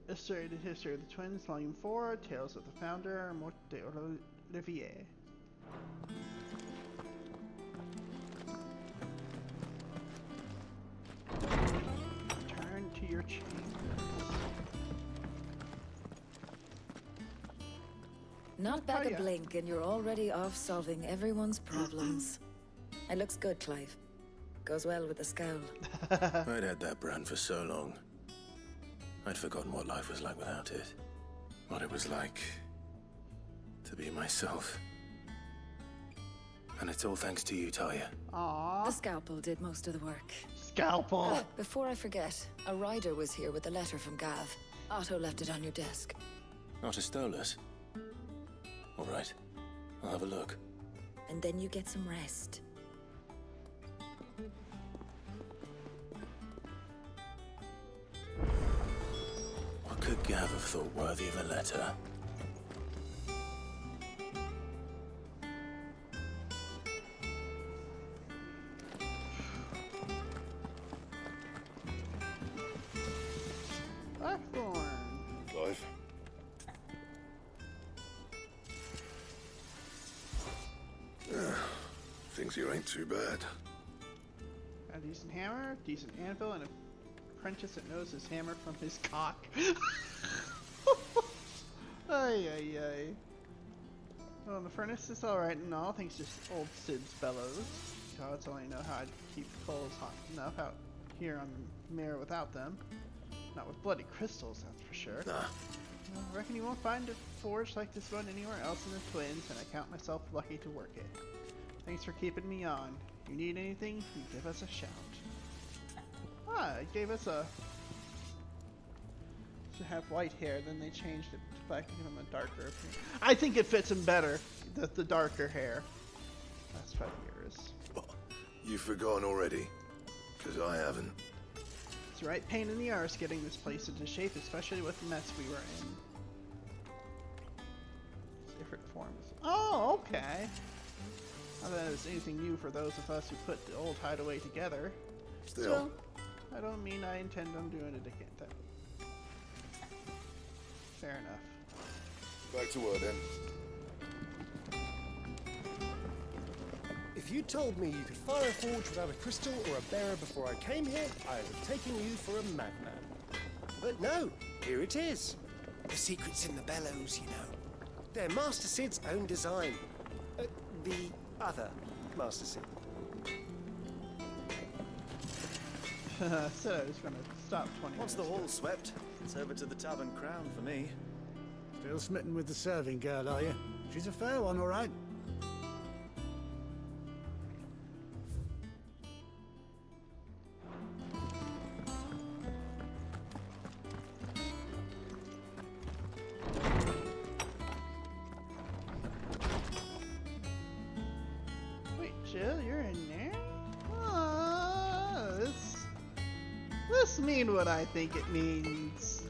Illustrated History of the Twins, Volume 4, Tales of the Founder, Mort d'Olivier. Return to your chambers. Not back a blink and you're already off solving everyone's problems. It looks good, Clive. Goes well with the scowl. I'd had that brand for so long. I'd forgotten what life was like without it. What it was like to be myself. And it's all thanks to you, Talia. Aww. The scalpel did most of the work. Scalpel! Before I forget, a rider was here with a letter from Gav. Otto left it on your desk. Otto stole us? All right. I'll have a look. And then you get some rest. What could Gav have thought worthy of a letter? Blackthorn. Clive. Thinks you ain't too bad. A decent hammer, decent anvil, and an apprentice that knows his hammer from his cock. Ay, ay, ay. Well, the furnace is alright and all, thanks to old Sid's bellows. Gods only know how I'd keep coals hot enough out here on the mirror without them. Not with bloody crystals, that's for sure. Nah. I reckon you won't find a forge like this one anywhere else in the Twins, and I count myself lucky to work it. Thanks for keeping me on. If you need anything, you give us a shout. Ah, it gave us a... to have white hair, then they changed it to black to give him a darker appearance. I think it fits him better, the darker hair. That's 5 years. You've forgotten already? Because I haven't. It's a right pain in the arse getting this place into shape, especially with the mess we were in. Different forms. Oh, okay. Not that it was anything new for those of us who put the old hideaway together. Still. I don't mean I intend on doing it again. Fair enough. Back to work then. If you told me you could fire a forge without a crystal or a bearer before I came here, I would have taken you for a madman. But no, here it is. The secret's in the bellows, you know. They're Master Sid's own design. The other Master Seal. Said I was gonna stop 20 Once the hall's swept, it's over to the Tavern Crown for me. Still smitten with the serving girl, are you? She's a fair one, all right. Wait, Jill, you're in there? This mean what I think it means.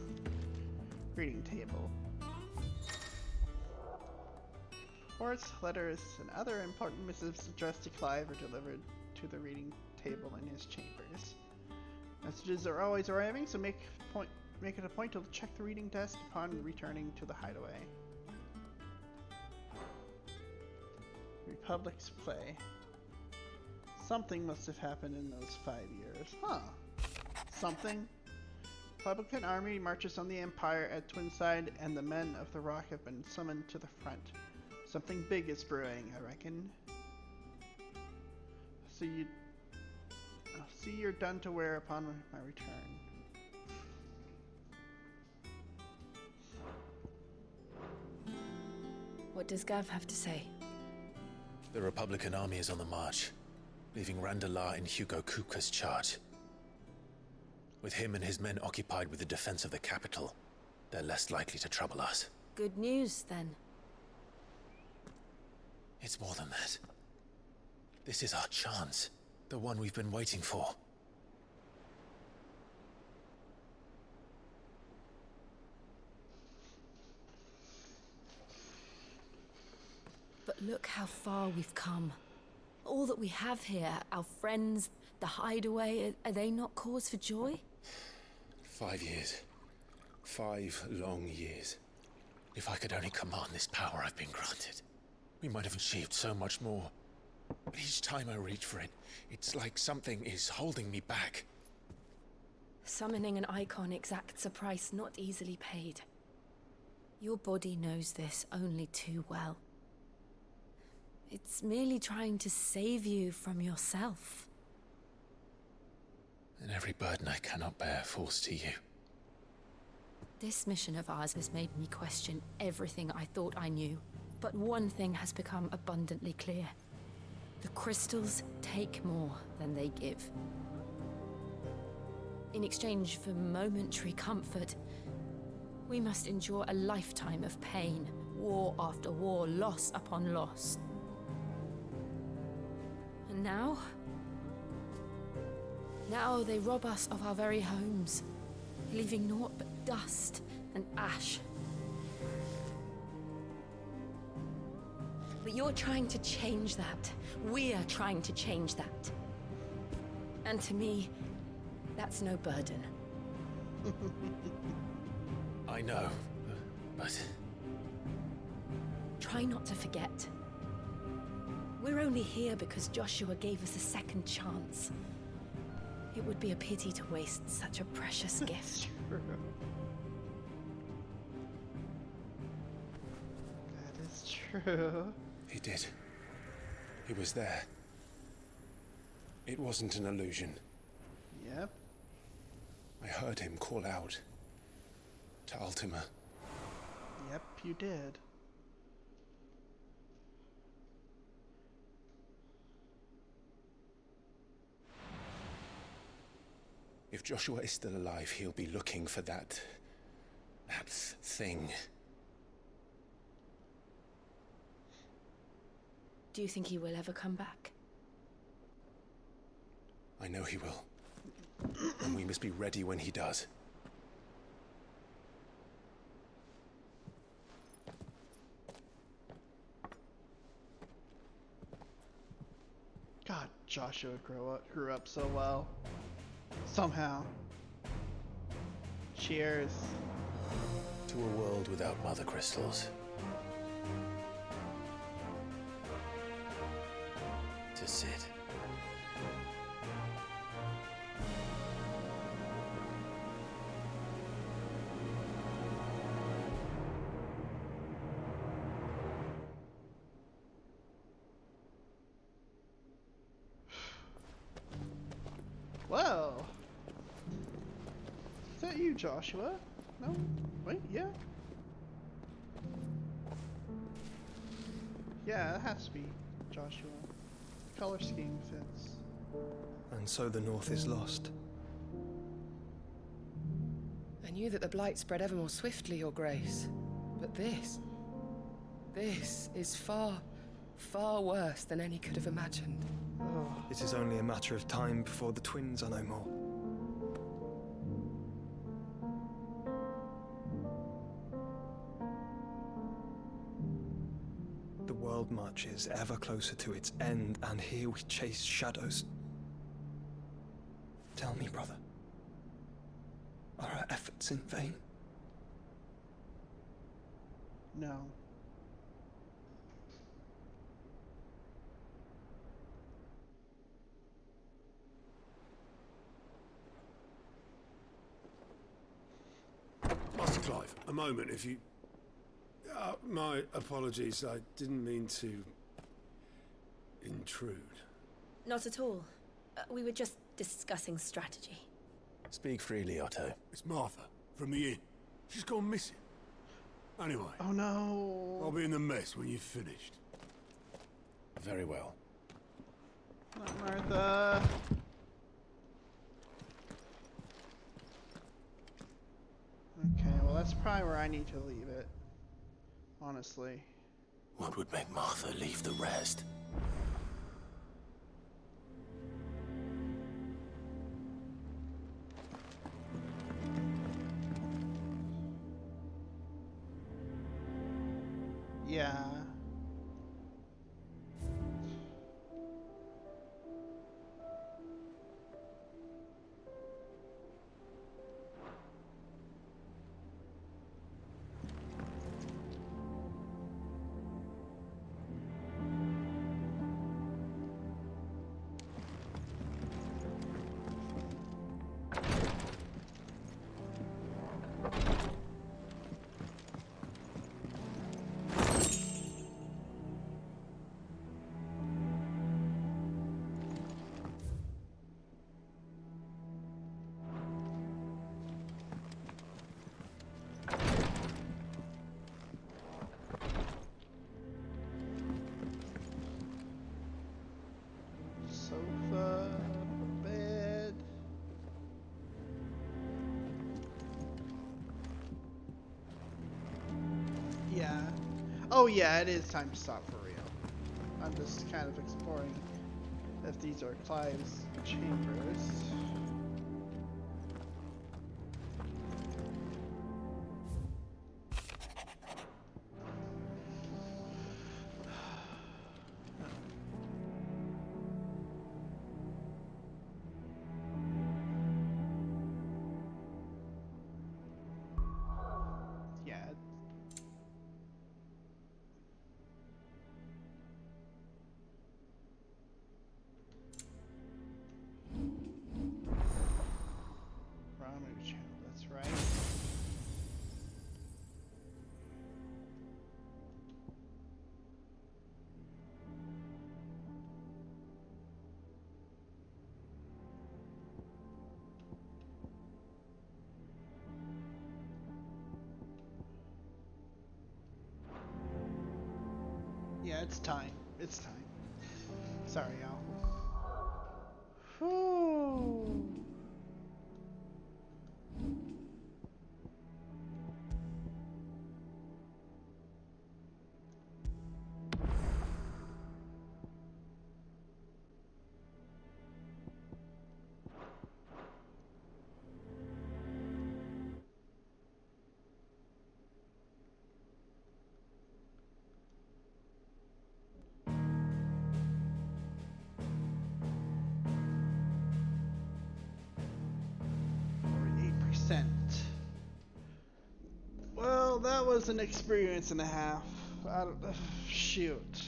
Reading table. Reports, letters, and other important missives addressed to Clive are delivered to the reading table in his chambers. Messages are always arriving, so make it a point to check the reading desk upon returning to the hideaway. Republic's play. Something must have happened in those 5 years. Huh. Something? Republican army marches on the Empire at Twinside, and the men of the Rock have been summoned to the front. Something big is brewing, I reckon. I'll see you're done to wear upon my return. What does Gav have to say? The Republican army is on the march, leaving Randalar in Hugo Kupka's charge. With him and his men occupied with the defense of the capital, they're less likely to trouble us. Good news, then. It's more than that. This is our chance. The one we've been waiting for. But look how far we've come. All that we have here, our friends, the hideaway, are they not cause for joy? 5 years. 5 long years. If I could only command this power I've been granted, we might have achieved so much more. But each time I reach for it, it's like something is holding me back. Summoning an icon exacts a price not easily paid. Your body knows this only too well. It's merely trying to save you from yourself. And every burden I cannot bear falls to you. This mission of ours has made me question everything I thought I knew. But one thing has become abundantly clear. The crystals take more than they give. In exchange for momentary comfort, we must endure a lifetime of pain, war after war, loss upon loss. And now they rob us of our very homes, leaving naught but dust and ash. But you're trying to change that. We're trying to change that. And to me, that's no burden. I know, but... Try not to forget. We're only here because Joshua gave us a second chance. It would be a pity to waste such a precious gift. That is true. He did. He was there. It wasn't an illusion. Yep. I heard him call out to Ultima. Yep, you did. If Joshua is still alive, he'll be looking for that thing. Do you think he will ever come back? I know he will. And we must be ready when he does. God, Joshua grew up so well. Somehow. Cheers. To a world without mother crystals. To Sid. you, Joshua. No? Wait, yeah. Yeah, it has to be Joshua. Color scheme fits. And so the North is lost. I knew that the Blight spread ever more swiftly, Your Grace. But this is far, far worse than any could have imagined. It is only a matter of time before the twins are no more. The world marches ever closer to its end, and here we chase shadows. Tell me, brother, are our efforts in vain? No. Master Clive, a moment, if you... my apologies, I didn't mean to... intrude. Not at all. We were just discussing strategy. Speak freely, Otto. It's Martha, from the inn. She's gone missing. Anyway. Oh no. I'll be in the mess when you've finished. Very well. Martha. Okay, well that's probably where I need to leave it. Honestly. What would make Martha leave the rest? Yeah. Sofa, bed. Yeah. Oh yeah, it is time to stop for real. I'm just kind of exploring if these are Clive's chambers. Yeah. Ramu channel, that's right. Yeah, it's time. It's time. Sorry, y'all. Whew. Well, that was an experience and a half. Shoot.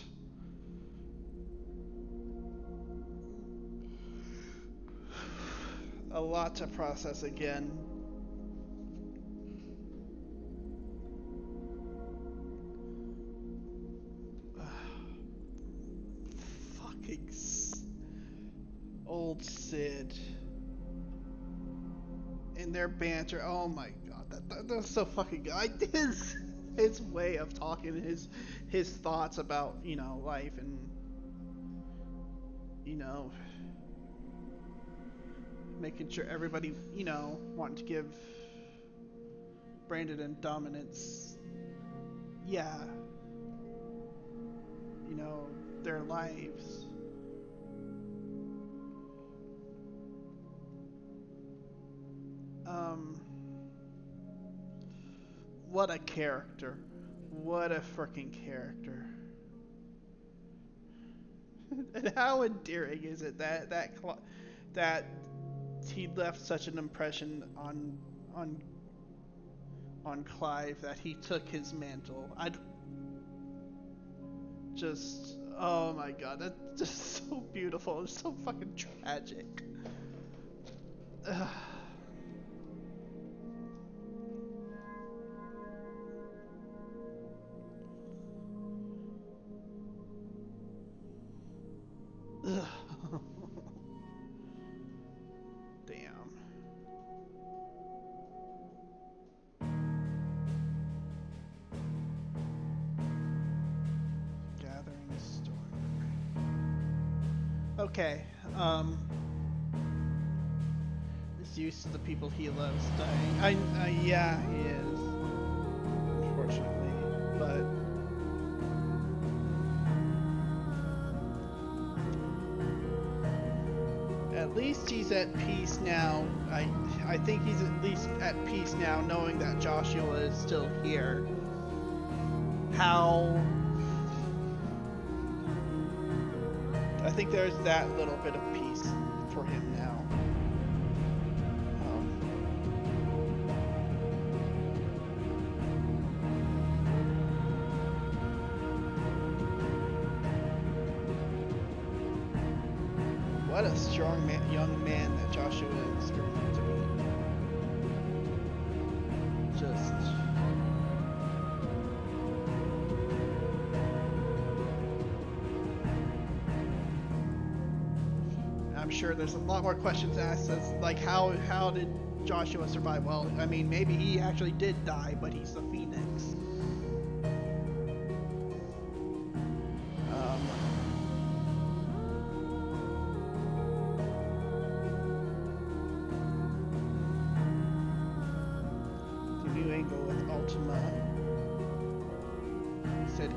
A lot to process again. Fucking old Sid. and their banter. Oh my god, that was so fucking good. His way of talking, his thoughts about, you know, life and, you know, making sure everybody, you know, wanting to give Brandon and dominance, yeah, you know, their lives. What a character. What a freaking character. And how endearing is it that he left such an impression on Clive that he took his mantle. Oh my god, that's just so beautiful. It's so fucking tragic. Ugh. Damn. Gathering storm. Okay. Is used to the people he loves dying. Yeah, he is. Unfortunately, but. At least he's at peace now. I think he's at least at peace now, knowing that Joshua is still here. I think there's that little bit of peace for him now. What a strong young man that Joshua is growing to be. Just. I'm sure there's a lot more questions asked, as like how did Joshua survive? Well, I mean, maybe he actually did die, but he's the Phoenix.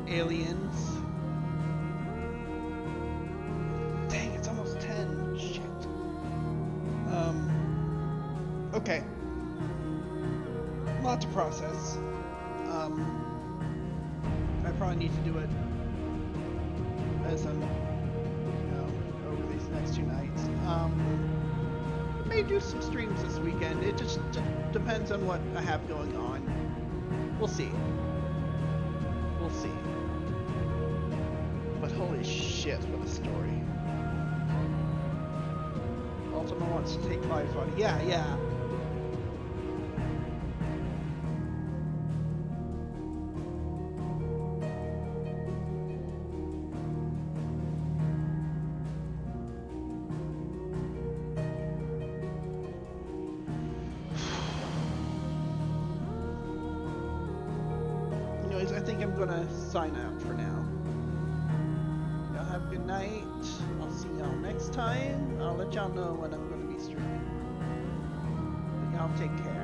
Aliens. Dang, it's almost 10. Shit. Okay. Lot to process. I probably need to do it as I'm, you know, over these next 2 nights. May do some streams this weekend. It just depends on what I have going on. We'll see. We'll see. But holy shit, what a story. Ultima wants to take Clive's body. Yeah. Anyways, I think I'm gonna sign out for now. Y'all have a good night. I'll see y'all next time. I'll let y'all know when I'm gonna be streaming. Y'all take care.